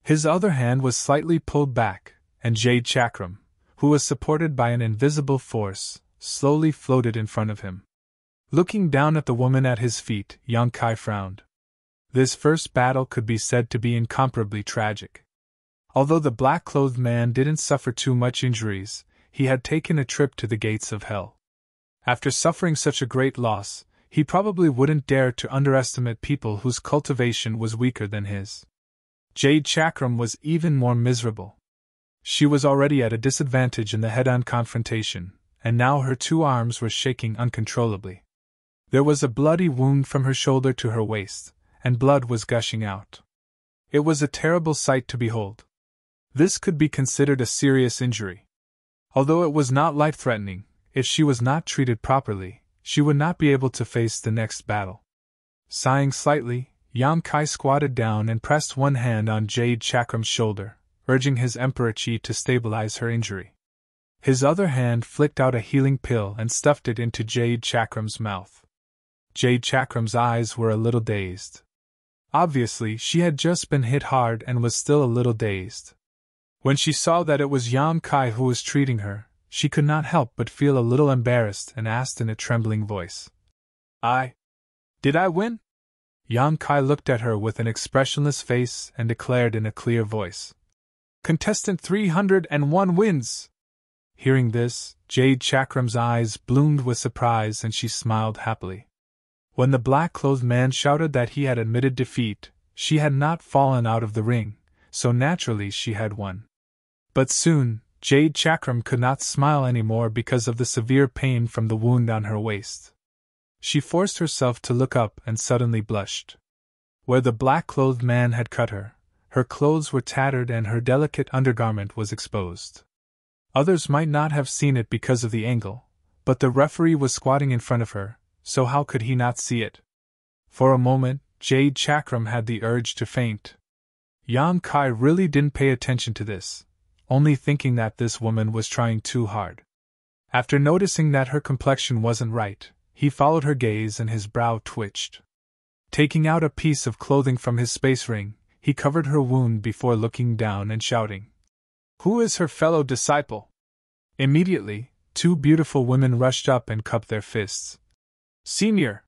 His other hand was slightly pulled back, and Jade Chakram, who was supported by an invisible force, slowly floated in front of him. Looking down at the woman at his feet, Yang Kai frowned. This first battle could be said to be incomparably tragic. Although the black-clothed man didn't suffer too much injuries, he had taken a trip to the gates of hell. After suffering such a great loss, he probably wouldn't dare to underestimate people whose cultivation was weaker than his. Jade Chakram was even more miserable. She was already at a disadvantage in the head-on confrontation, and now her two arms were shaking uncontrollably. There was a bloody wound from her shoulder to her waist, and blood was gushing out. It was a terrible sight to behold. This could be considered a serious injury. Although it was not life-threatening, if she was not treated properly, she would not be able to face the next battle. Sighing slightly, Yang Kai squatted down and pressed one hand on Jade Chakram's shoulder, urging his Emperor Chi to stabilize her injury. His other hand flicked out a healing pill and stuffed it into Jade Chakram's mouth. Jade Chakram's eyes were a little dazed. Obviously, she had just been hit hard and was still a little dazed. When she saw that it was Yang Kai who was treating her, she could not help but feel a little embarrassed and asked in a trembling voice, Did I win?" Yang Kai looked at her with an expressionless face and declared in a clear voice, "Contestant 301 wins!" Hearing this, Jade Chakram's eyes bloomed with surprise and she smiled happily. When the black-clothed man shouted that he had admitted defeat, she had not fallen out of the ring, so naturally she had won. But soon, Jade Chakram could not smile anymore because of the severe pain from the wound on her waist. She forced herself to look up and suddenly blushed. Where the black-clothed man had cut her, her clothes were tattered and her delicate undergarment was exposed. Others might not have seen it because of the angle, but the referee was squatting in front of her, so how could he not see it? For a moment, Jade Chakram had the urge to faint. Yang Kai really didn't pay attention to this, only thinking that this woman was trying too hard. After noticing that her complexion wasn't right, he followed her gaze and his brow twitched. Taking out a piece of clothing from his space ring, he covered her wound before looking down and shouting, "Who is her fellow disciple?" Immediately, two beautiful women rushed up and cupped their fists. "Senior!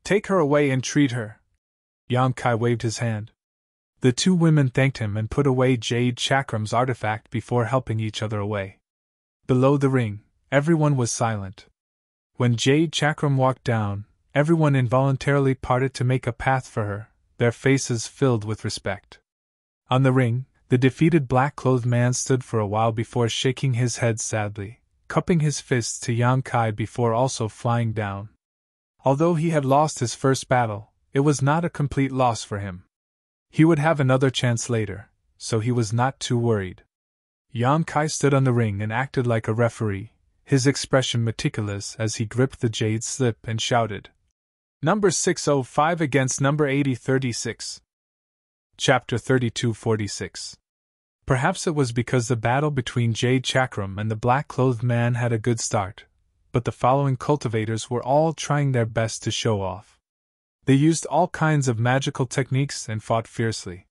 Take her away and treat her!" Yang Kai waved his hand. The two women thanked him and put away Jade Chakram's artifact before helping each other away. Below the ring, everyone was silent. When Jade Chakram walked down, Everyone involuntarily parted to make a path for her, their faces filled with respect. On the ring, the defeated black-clothed man stood for a while before shaking his head sadly, cupping his fists to Yang Kai before also flying down. Although he had lost his first battle, it was not a complete loss for him. He would have another chance later, so he was not too worried. Yang Kai stood on the ring and acted like a referee, his expression meticulous as he gripped the jade slip and shouted, "Number 605 against number 8036. Chapter 3246. Perhaps it was because the battle between Jade Chakram and the black-clothed man had a good start, but the following cultivators were all trying their best to show off. They used all kinds of magical techniques and fought fiercely.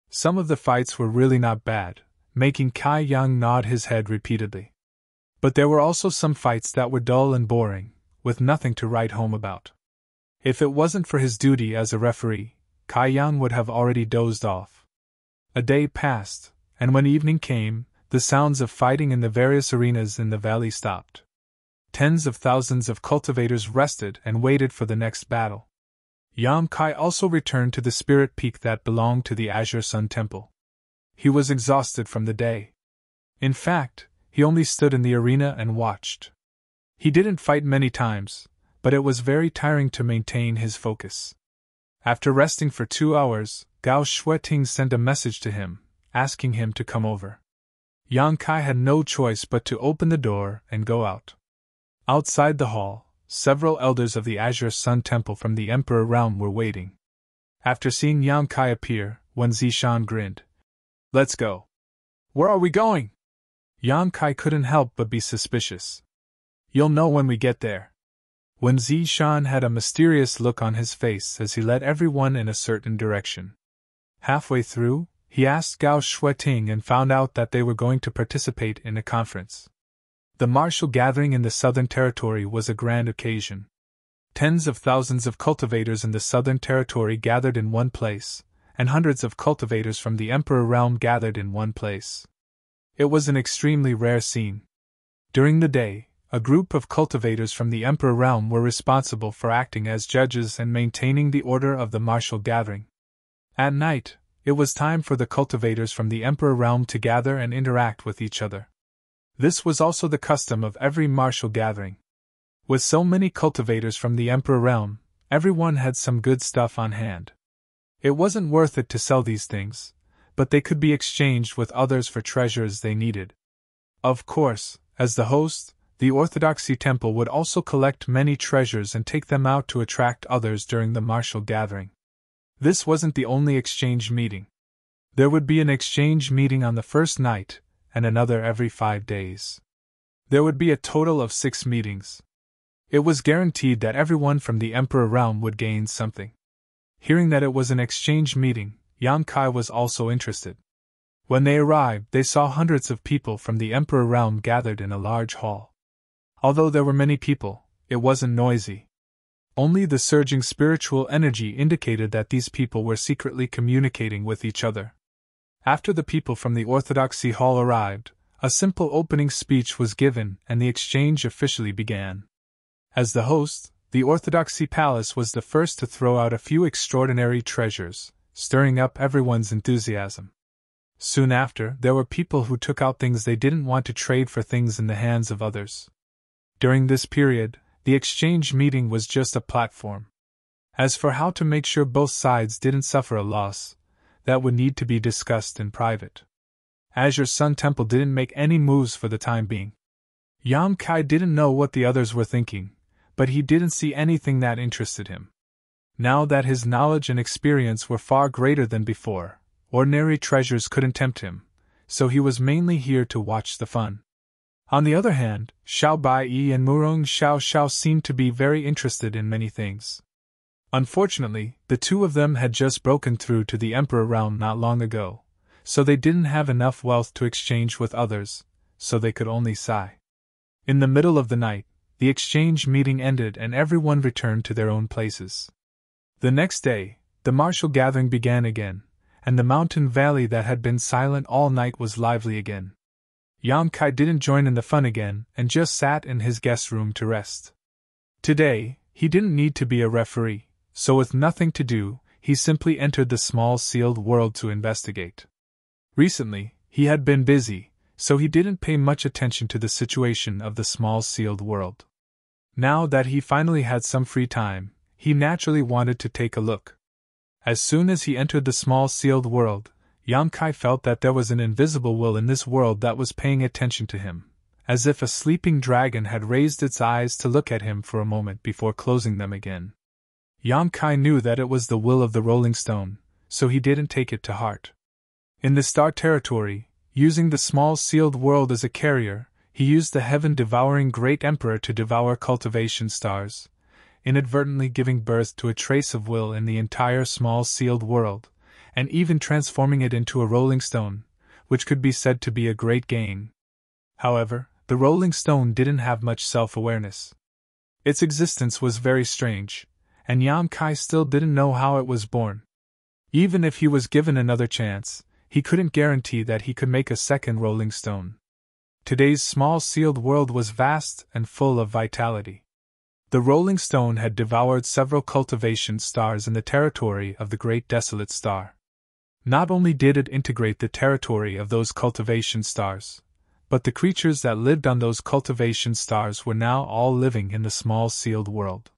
Some of the fights were really not bad, making Kai Yang nod his head repeatedly. But there were also some fights that were dull and boring, with nothing to write home about. If it wasn't for his duty as a referee, Kai Yang would have already dozed off. A day passed, and when evening came, the sounds of fighting in the various arenas in the valley stopped. Tens of thousands of cultivators rested and waited for the next battle. Yang Kai also returned to the spirit peak that belonged to the Azure Sun Temple. He was exhausted from the day. In fact, he only stood in the arena and watched. He didn't fight many times, but it was very tiring to maintain his focus. After resting for 2 hours, Gao Shueting sent a message to him, asking him to come over. Yang Kai had no choice but to open the door and go out. Outside the hall, several elders of the Azure Sun Temple from the Emperor realm were waiting. After seeing Yang Kai appear, Wen Zishan grinned. "Let's go." "Where are we going?" Yang Kai couldn't help but be suspicious. "You'll know when we get there." Wen Zishan had a mysterious look on his face as he led everyone in a certain direction. Halfway through, he asked Gao Shueting and found out that they were going to participate in a conference. The martial gathering in the Southern Territory was a grand occasion. Tens of thousands of cultivators in the Southern Territory gathered in one place, and hundreds of cultivators from the Emperor realm gathered in one place. It was an extremely rare scene. During the day, a group of cultivators from the Emperor realm were responsible for acting as judges and maintaining the order of the martial gathering. At night, it was time for the cultivators from the Emperor realm to gather and interact with each other. This was also the custom of every martial gathering. With so many cultivators from the Emperor realm, everyone had some good stuff on hand. It wasn't worth it to sell these things, but they could be exchanged with others for treasures they needed. Of course, as the host, the Orthodoxy Temple would also collect many treasures and take them out to attract others during the martial gathering. This wasn't the only exchange meeting. There would be an exchange meeting on the first night, and another every 5 days. There would be a total of 6 meetings. It was guaranteed that everyone from the Emperor realm would gain something. Hearing that it was an exchange meeting, Yang Kai was also interested. When they arrived, they saw hundreds of people from the Emperor realm gathered in a large hall. Although there were many people, it wasn't noisy. Only the surging spiritual energy indicated that these people were secretly communicating with each other. After the people from the Orthodoxy Hall arrived, a simple opening speech was given and the exchange officially began. As the host, the Orthodoxy Palace was the first to throw out a few extraordinary treasures, stirring up everyone's enthusiasm. Soon after, there were people who took out things they didn't want to trade for things in the hands of others. During this period, the exchange meeting was just a platform. As for how to make sure both sides didn't suffer a loss, that would need to be discussed in private. Azure Sun Temple didn't make any moves for the time being. Yang Kai didn't know what the others were thinking, but he didn't see anything that interested him. Now that his knowledge and experience were far greater than before, ordinary treasures couldn't tempt him, so he was mainly here to watch the fun. On the other hand, Xiao Bai and Murong Xiao seemed to be very interested in many things. Unfortunately, the two of them had just broken through to the Emperor realm not long ago, so they didn't have enough wealth to exchange with others, so they could only sigh. In the middle of the night, the exchange meeting ended and everyone returned to their own places. The next day, the martial gathering began again, and the mountain valley that had been silent all night was lively again. Yang Kai didn't join in the fun again and just sat in his guest room to rest. Today, he didn't need to be a referee, so with nothing to do, he simply entered the small sealed world to investigate. Recently, he had been busy, so he didn't pay much attention to the situation of the small sealed world. Now that he finally had some free time, he naturally wanted to take a look. As soon as he entered the small sealed world, Yamkai felt that there was an invisible will in this world that was paying attention to him, as if a sleeping dragon had raised its eyes to look at him for a moment before closing them again. Yamkai knew that it was the will of the Rolling Stone, so he didn't take it to heart. In the star territory, using the small sealed world as a carrier, he used the heaven-devouring Great Emperor to devour cultivation stars, inadvertently giving birth to a trace of will in the entire small sealed world, and even transforming it into a Rolling Stone, which could be said to be a great gain. However, the Rolling Stone didn't have much self-awareness. Its existence was very strange, and Yamkai still didn't know how it was born. Even if he was given another chance, he couldn't guarantee that he could make a second Rolling Stone. Today's small sealed world was vast and full of vitality. The Rolling Stone had devoured several cultivation stars in the territory of the Great Desolate Star. Not only did it integrate the territory of those cultivation stars, but the creatures that lived on those cultivation stars were now all living in the small sealed world.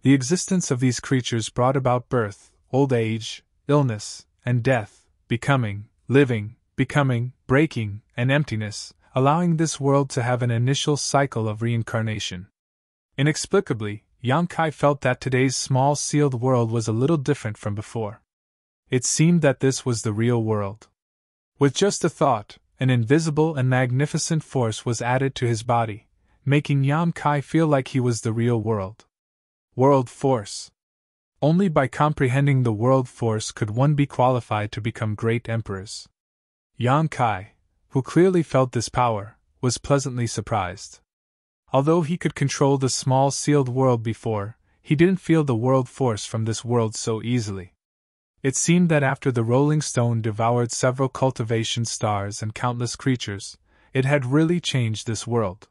The existence of these creatures brought about birth, old age, illness, and death, becoming, living, becoming, breaking, and emptiness, allowing this world to have an initial cycle of reincarnation. Inexplicably, Yamkai felt that today's small sealed world was a little different from before. It seemed that this was the real world. With just a thought, an invisible and magnificent force was added to his body, making Yamkai feel like he was the real world. World Force. Only by comprehending the world force could one be qualified to become great emperors. Yamkai, who clearly felt this power, was pleasantly surprised. Although he could control the small sealed world before, he didn't feel the world force from this world so easily. It seemed that after the Rolling Stone devoured several cultivation stars and countless creatures, it had really changed this world.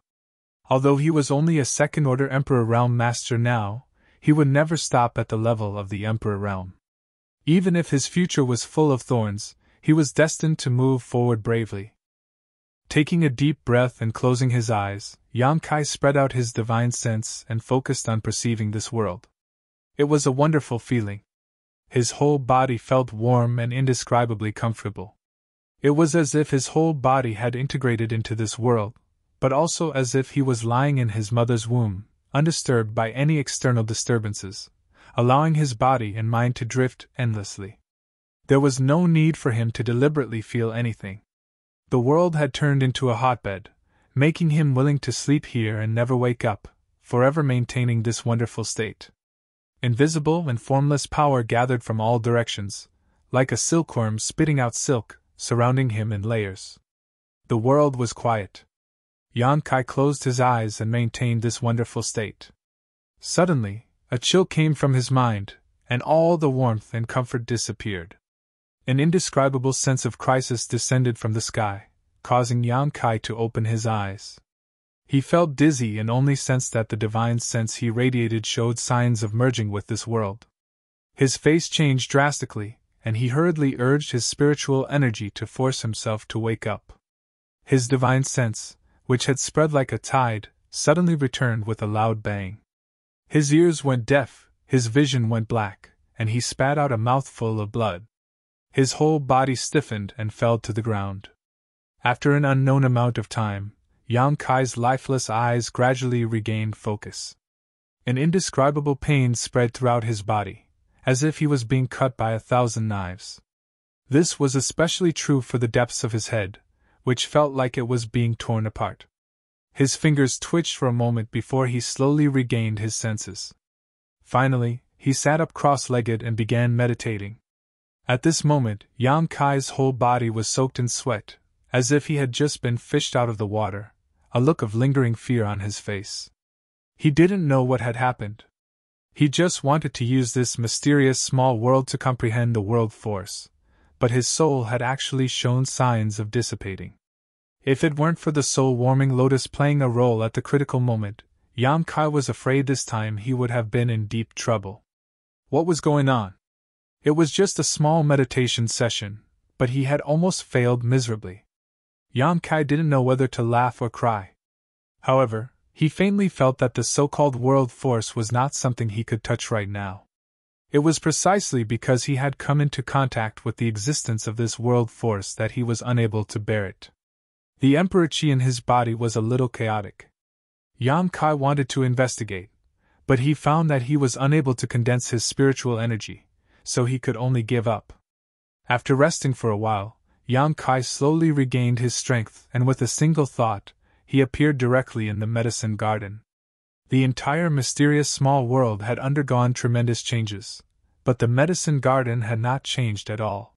Although he was only a second-order Emperor Realm Master now, he would never stop at the level of the Emperor Realm. Even if his future was full of thorns, he was destined to move forward bravely. Taking a deep breath and closing his eyes, Yamkai spread out his divine sense and focused on perceiving this world. It was a wonderful feeling. His whole body felt warm and indescribably comfortable. It was as if his whole body had integrated into this world, but also as if he was lying in his mother's womb, undisturbed by any external disturbances, allowing his body and mind to drift endlessly. There was no need for him to deliberately feel anything. The world had turned into a hotbed, making him willing to sleep here and never wake up, forever maintaining this wonderful state. Invisible and formless power gathered from all directions, like a silkworm spitting out silk, surrounding him in layers. The world was quiet. Yamkai closed his eyes and maintained this wonderful state. Suddenly, a chill came from his mind, and all the warmth and comfort disappeared. An indescribable sense of crisis descended from the sky, causing Yamkai to open his eyes. He felt dizzy and only sensed that the divine sense he radiated showed signs of merging with this world. His face changed drastically, and he hurriedly urged his spiritual energy to force himself to wake up. His divine sense, which had spread like a tide, suddenly returned with a loud bang. His ears went deaf, his vision went black, and he spat out a mouthful of blood. His whole body stiffened and fell to the ground. After an unknown amount of time, Yamkai's lifeless eyes gradually regained focus. An indescribable pain spread throughout his body, as if he was being cut by 1,000 knives. This was especially true for the depths of his head, which felt like it was being torn apart. His fingers twitched for a moment before he slowly regained his senses. Finally, he sat up cross-legged and began meditating. At this moment, Yamkai's whole body was soaked in sweat, as if he had just been fished out of the water, a look of lingering fear on his face. He didn't know what had happened. He just wanted to use this mysterious small world to comprehend the world force, but his soul had actually shown signs of dissipating. If it weren't for the soul-warming lotus playing a role at the critical moment, Yang Kai was afraid this time he would have been in deep trouble. What was going on? It was just a small meditation session, but he had almost failed miserably. Yang Kai didn't know whether to laugh or cry. However, he faintly felt that the so-called world force was not something he could touch right now. It was precisely because he had come into contact with the existence of this world force that he was unable to bear it. The Emperor Qi in his body was a little chaotic. Yang Kai wanted to investigate, but he found that he was unable to condense his spiritual energy, so he could only give up. After resting for a while, Yang Kai slowly regained his strength, and with a single thought, he appeared directly in the medicine garden. The entire mysterious small world had undergone tremendous changes, but the medicine garden had not changed at all.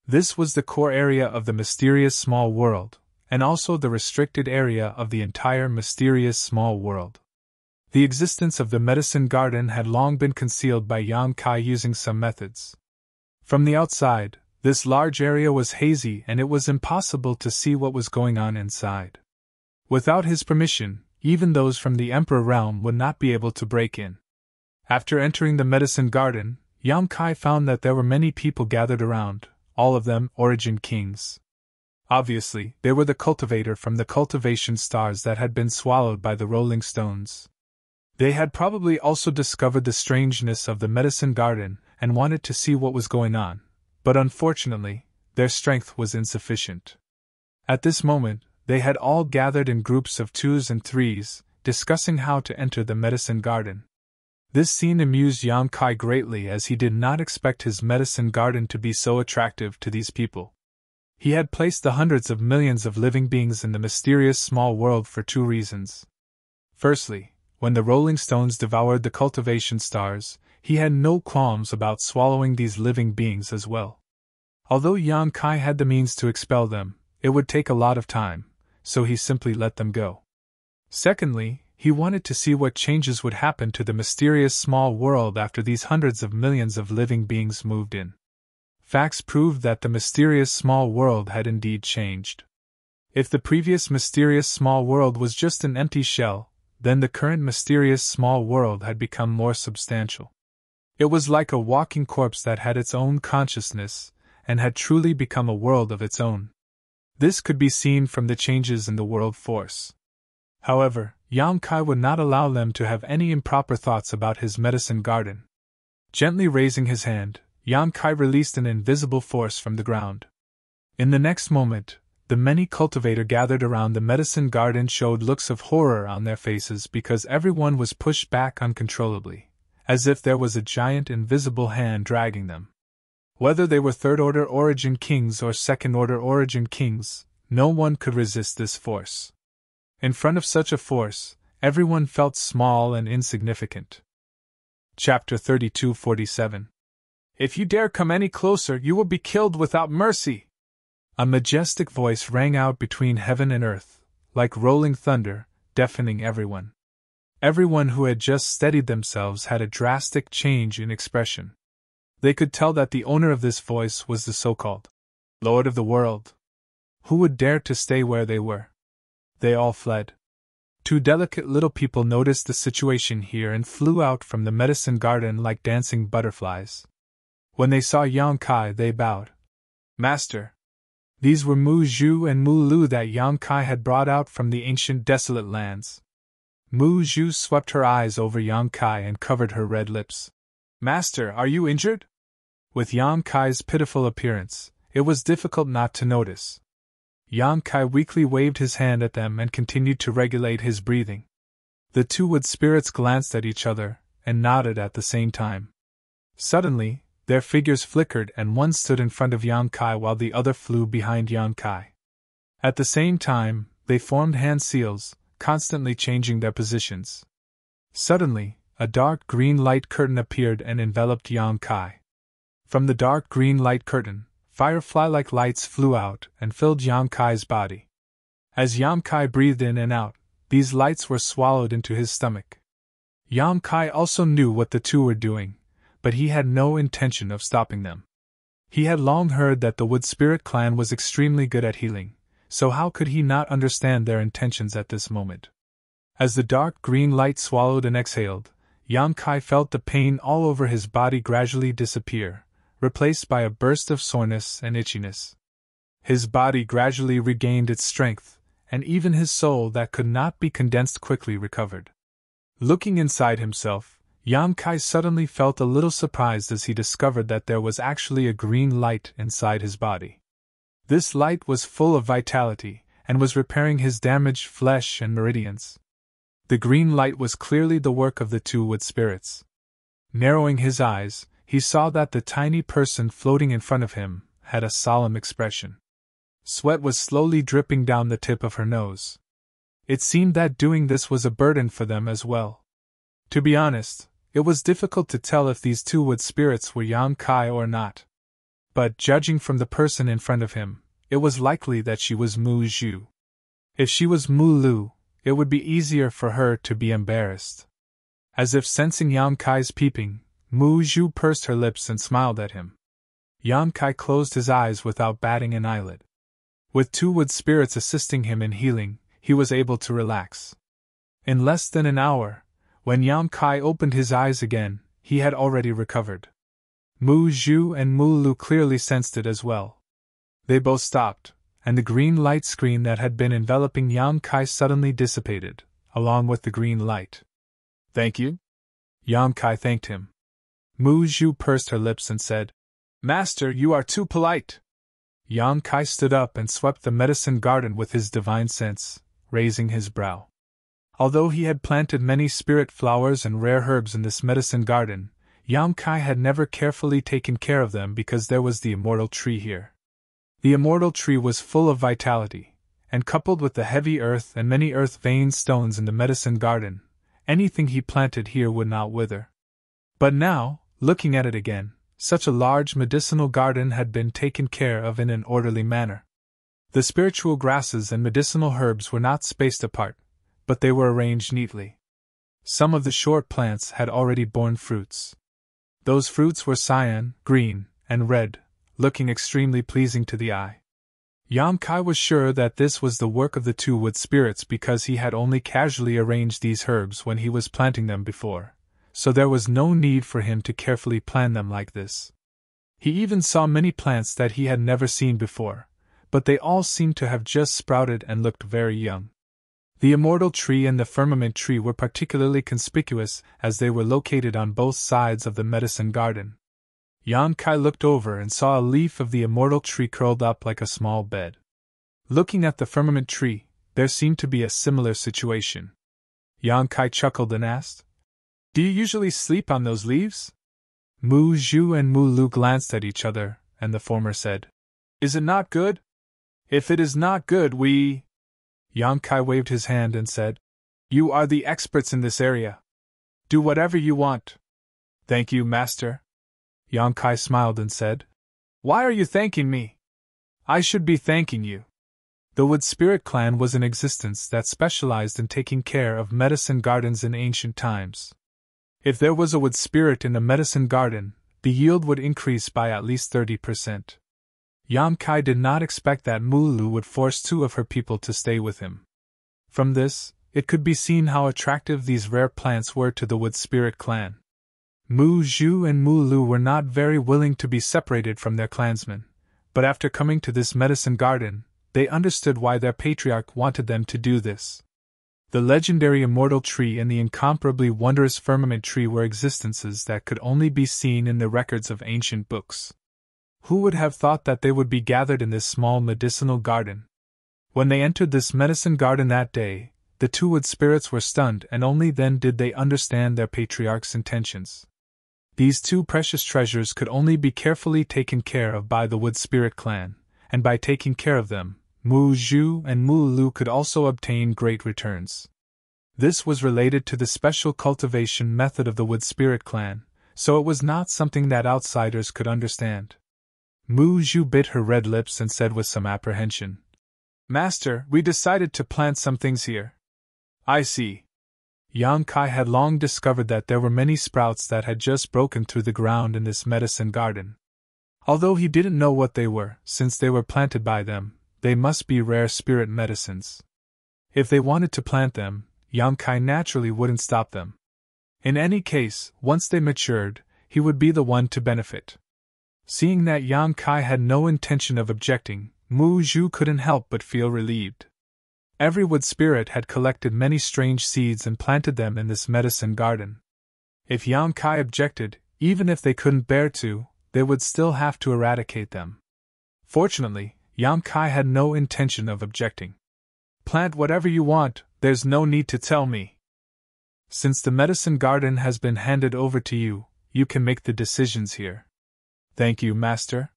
This was the core area of the mysterious small world, and also the restricted area of the entire mysterious small world. The existence of the medicine garden had long been concealed by Yang Kai using some methods. From the outside, this large area was hazy and it was impossible to see what was going on inside. Without his permission, even those from the Emperor realm would not be able to break in. After entering the medicine garden, Yang Kai found that there were many people gathered around, all of them origin kings. Obviously, they were the cultivator from the cultivation stars that had been swallowed by the rolling stones. They had probably also discovered the strangeness of the medicine garden and wanted to see what was going on, but unfortunately, their strength was insufficient. At this moment, they had all gathered in groups of 2s and 3s, discussing how to enter the medicine garden. This scene amused Yang Kai greatly as he did not expect his medicine garden to be so attractive to these people. He had placed the hundreds of millions of living beings in the mysterious small world for 2 reasons. Firstly, when the rolling stones devoured the cultivation stars, he had no qualms about swallowing these living beings as well. Although Yang Kai had the means to expel them, it would take a lot of time, so he simply let them go. Secondly, he wanted to see what changes would happen to the mysterious small world after these hundreds of millions of living beings moved in. Facts proved that the mysterious small world had indeed changed. If the previous mysterious small world was just an empty shell, then the current mysterious small world had become more substantial. It was like a walking corpse that had its own consciousness, and had truly become a world of its own. This could be seen from the changes in the world force. However, Yang Kai would not allow them to have any improper thoughts about his medicine garden. Gently raising his hand, Yang Kai released an invisible force from the ground. In the next moment, the many cultivators gathered around the medicine garden showed looks of horror on their faces because everyone was pushed back uncontrollably, as if there was a giant invisible hand dragging them. Whether they were third-order origin kings or second-order origin kings, no one could resist this force. In front of such a force, everyone felt small and insignificant. Chapter 32:47. If you dare come any closer, you will be killed without mercy! A majestic voice rang out between heaven and earth, like rolling thunder, deafening everyone. Everyone who had just steadied themselves had a drastic change in expression. They could tell that the owner of this voice was the so-called Lord of the World. Who would dare to stay where they were? They all fled. 2 delicate little people noticed the situation here and flew out from the medicine garden like dancing butterflies. When they saw Yang Kai, they bowed. Master! These were Mu Zhu and Mu Lu that Yang Kai had brought out from the ancient desolate lands. Mu Zhu swept her eyes over Yang Kai and covered her red lips. Master, are you injured? With Yang Kai's pitiful appearance, it was difficult not to notice. Yang Kai weakly waved his hand at them and continued to regulate his breathing. The 2 wood spirits glanced at each other and nodded at the same time. Suddenly, their figures flickered and one stood in front of Yang Kai while the other flew behind Yang Kai. At the same time, they formed hand seals, constantly changing their positions. Suddenly, a dark green light curtain appeared and enveloped Yang Kai. From the dark green light curtain, firefly-like lights flew out and filled Yang Kai's body. As Yang Kai breathed in and out, these lights were swallowed into his stomach. Yang Kai also knew what the 2 were doing, but he had no intention of stopping them. He had long heard that the Wood Spirit clan was extremely good at healing, so how could he not understand their intentions at this moment? As the dark green light swallowed and exhaled, Yang Kai felt the pain all over his body gradually disappear, replaced by a burst of soreness and itchiness. His body gradually regained its strength, and even his soul that could not be condensed quickly recovered. Looking inside himself, Yang Kai suddenly felt a little surprised as he discovered that there was actually a green light inside his body. This light was full of vitality, and was repairing his damaged flesh and meridians. The green light was clearly the work of the two wood spirits. Narrowing his eyes, he saw that the tiny person floating in front of him had a solemn expression. Sweat was slowly dripping down the tip of her nose. It seemed that doing this was a burden for them as well. To be honest, it was difficult to tell if these two wood spirits were Yang Kai or not. But judging from the person in front of him, it was likely that she was Mu Zhu. If she was Mu Lu, it would be easier for her to be embarrassed. As if sensing Yang Kai's peeping, Mu Zhu pursed her lips and smiled at him. Yang Kai closed his eyes without batting an eyelid. With two wood spirits assisting him in healing, he was able to relax. In less than an hour, when Yang Kai opened his eyes again, he had already recovered. Mu Zhu and Mu Lu clearly sensed it as well. They both stopped, and the green light screen that had been enveloping Yang Kai suddenly dissipated, along with the green light. "Thank you?" Yang Kai thanked him. Mu Zhu pursed her lips and said, "Master, you are too polite." Yang Kai stood up and swept the medicine garden with his divine sense, raising his brow. Although he had planted many spirit flowers and rare herbs in this medicine garden, Yang Kai had never carefully taken care of them because there was the immortal tree here. The immortal tree was full of vitality, and coupled with the heavy earth and many earth-veined stones in the medicine garden, anything he planted here would not wither. But now, looking at it again, such a large medicinal garden had been taken care of in an orderly manner. The spiritual grasses and medicinal herbs were not spaced apart, but they were arranged neatly. Some of the short plants had already borne fruits. Those fruits were cyan, green, and red, looking extremely pleasing to the eye. Yang Kai was sure that this was the work of the two wood spirits because he had only casually arranged these herbs when he was planting them before, so there was no need for him to carefully plan them like this. He even saw many plants that he had never seen before, but they all seemed to have just sprouted and looked very young. The immortal tree and the firmament tree were particularly conspicuous as they were located on both sides of the medicine garden. Yang Kai looked over and saw a leaf of the immortal tree curled up like a small bed. Looking at the firmament tree, there seemed to be a similar situation. Yang Kai chuckled and asked, "Do you usually sleep on those leaves?" Mu Zhu and Mu Lu glanced at each other, and the former said, "Is it not good? If it is not good, we—" Yang Kai waved his hand and said, "You are the experts in this area. Do whatever you want." "Thank you, master." Yang Kai smiled and said, "Why are you thanking me? I should be thanking you." The Wood Spirit clan was in existence that specialized in taking care of medicine gardens in ancient times. If there was a wood spirit in a medicine garden, the yield would increase by at least 30%. Yang Kai did not expect that Mu Lu would force two of her people to stay with him. From this, it could be seen how attractive these rare plants were to the Wood Spirit clan. Mu Zhu and Mu Lu were not very willing to be separated from their clansmen, but after coming to this medicine garden, they understood why their patriarch wanted them to do this. The legendary immortal tree and the incomparably wondrous firmament tree were existences that could only be seen in the records of ancient books. Who would have thought that they would be gathered in this small medicinal garden? When they entered this medicine garden that day, the two wood spirits were stunned, and only then did they understand their patriarch's intentions. These two precious treasures could only be carefully taken care of by the Wood Spirit clan, and by taking care of them, Mu Zhu and Mu Lu could also obtain great returns. This was related to the special cultivation method of the Wood Spirit clan, so it was not something that outsiders could understand. Mu Zhu bit her red lips and said with some apprehension, "Master, we decided to plant some things here." "I see." Yang Kai had long discovered that there were many sprouts that had just broken through the ground in this medicine garden. Although he didn't know what they were, since they were planted by them, they must be rare spirit medicines. If they wanted to plant them, Yang Kai naturally wouldn't stop them. In any case, once they matured, he would be the one to benefit. Seeing that Yang Kai had no intention of objecting, Mu Zhu couldn't help but feel relieved. Every wood spirit had collected many strange seeds and planted them in this medicine garden. If Yang Kai objected, even if they couldn't bear to, they would still have to eradicate them. Fortunately, Yang Kai had no intention of objecting. Plant whatever you want, there's no need to tell me. Since the medicine garden has been handed over to you, you can make the decisions here. Thank you, Master.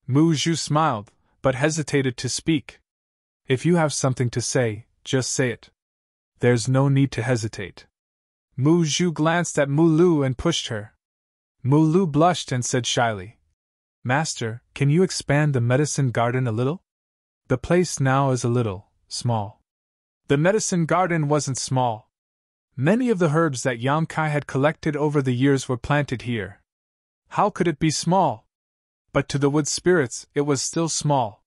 Mu Zhu smiled, but hesitated to speak. If you have something to say, just say it. There's no need to hesitate. Mu Zhu glanced at Mu Lu and pushed her. Mu Lu blushed and said shyly, Master, can you expand the medicine garden a little? The place now is a little small. The medicine garden wasn't small. Many of the herbs that Yang Kai had collected over the years were planted here. How could it be small? But to the wood spirits, it was still small.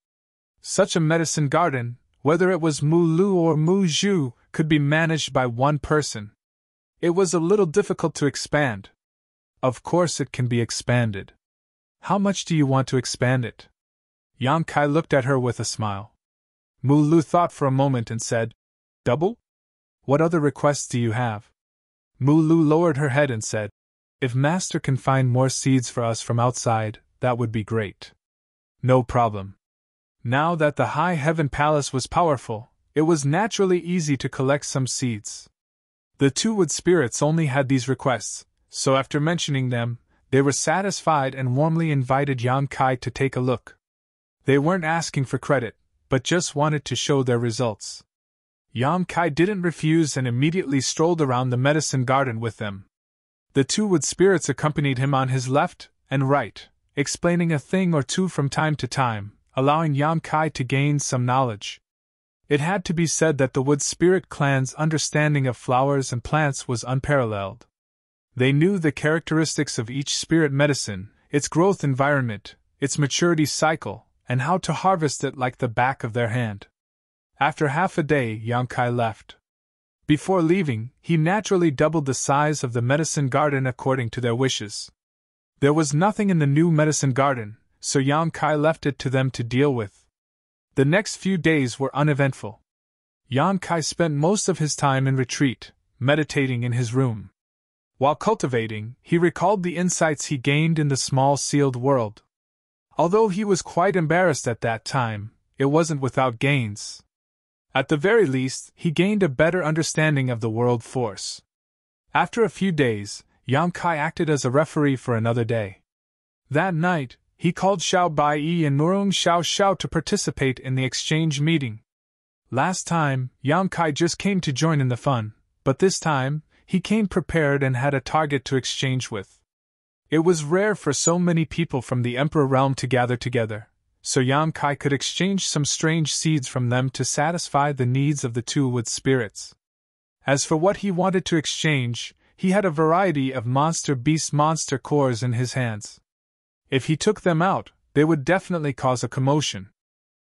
Such a medicine garden, whether it was Mu Lu or Mu Zhu, could be managed by one person. It was a little difficult to expand. Of course it can be expanded. How much do you want to expand it? Yang Kai looked at her with a smile. Mu Lu thought for a moment and said, Double? What other requests do you have? Mu Lu lowered her head and said, If Master can find more seeds for us from outside, that would be great. No problem. Now that the High Heaven Palace was powerful, it was naturally easy to collect some seeds. The two wood spirits only had these requests, so after mentioning them, they were satisfied and warmly invited Yang Kai to take a look. They weren't asking for credit, but just wanted to show their results. Yang Kai didn't refuse and immediately strolled around the medicine garden with them. The two wood spirits accompanied him on his left and right, explaining a thing or two from time to time, allowing Yang Kai to gain some knowledge. It had to be said that the wood spirit clan's understanding of flowers and plants was unparalleled. They knew the characteristics of each spirit medicine, its growth environment, its maturity cycle, and how to harvest it like the back of their hand. After half a day, Yang Kai left. Before leaving, he naturally doubled the size of the medicine garden according to their wishes. There was nothing in the new medicine garden, so Yang Kai left it to them to deal with. The next few days were uneventful. Yang Kai spent most of his time in retreat, meditating in his room. While cultivating, he recalled the insights he gained in the small sealed world. Although he was quite embarrassed at that time, it wasn't without gains. At the very least, he gained a better understanding of the world force. After a few days, Yang Kai acted as a referee for another day. That night, he called Xiao Baiyi and Nurong Xiao to participate in the exchange meeting. Last time, Yang Kai just came to join in the fun, but this time, he came prepared and had a target to exchange with. It was rare for so many people from the Emperor realm to gather together, so Yang Kai could exchange some strange seeds from them to satisfy the needs of the two wood spirits. As for what he wanted to exchange, he had a variety of monster cores in his hands. If he took them out, they would definitely cause a commotion.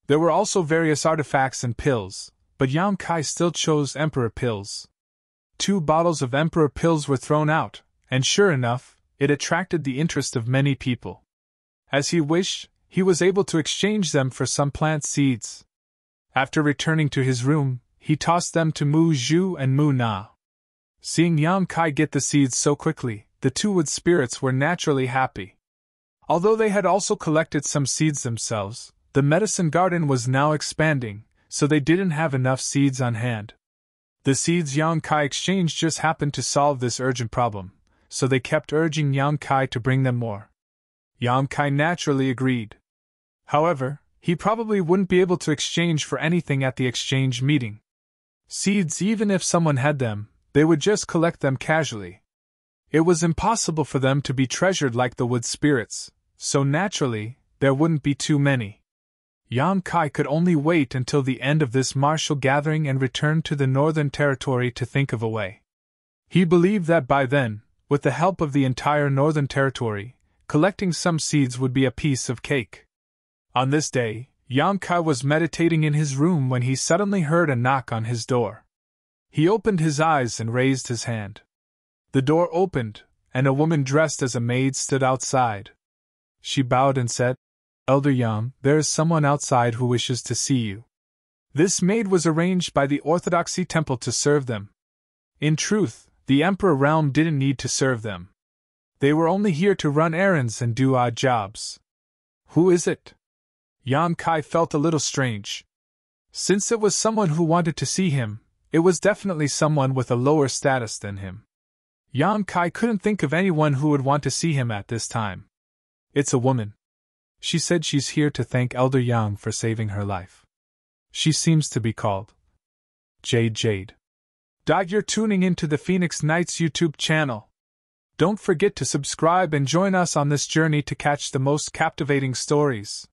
There were also various artifacts and pills, but Yang Kai still chose Emperor pills. 2 bottles of Emperor pills were thrown out, and sure enough, it attracted the interest of many people. As he wished, he was able to exchange them for some plant seeds. After returning to his room, he tossed them to Mu Zhu and Mu Na. Seeing Yang Kai get the seeds so quickly, the two wood spirits were naturally happy. Although they had also collected some seeds themselves, the medicine garden was now expanding, so they didn't have enough seeds on hand. The seeds Yang Kai exchanged just happened to solve this urgent problem, so they kept urging Yang Kai to bring them more. Yang Kai naturally agreed. However, he probably wouldn't be able to exchange for anything at the exchange meeting. Seeds, even if someone had them, they would just collect them casually. It was impossible for them to be treasured like the wood spirits, so naturally, there wouldn't be too many. Yang Kai could only wait until the end of this martial gathering and return to the Northern Territory to think of a way. He believed that by then, with the help of the entire Northern Territory, collecting some seeds would be a piece of cake. On this day, Yang Kai was meditating in his room when he suddenly heard a knock on his door. He opened his eyes and raised his hand. The door opened, and a woman dressed as a maid stood outside. She bowed and said, "Elder Yang, there is someone outside who wishes to see you." This maid was arranged by the Orthodoxy temple to serve them. In truth, the Emperor realm didn't need to serve them. They were only here to run errands and do odd jobs. Who is it? Yang Kai felt a little strange. Since it was someone who wanted to see him, it was definitely someone with a lower status than him. Yang Kai couldn't think of anyone who would want to see him at this time. It's a woman. She said she's here to thank Elder Yang for saving her life. She seems to be called Jade. You're tuning into the Phoenix Nights YouTube channel. Don't forget to subscribe and join us on this journey to catch the most captivating stories.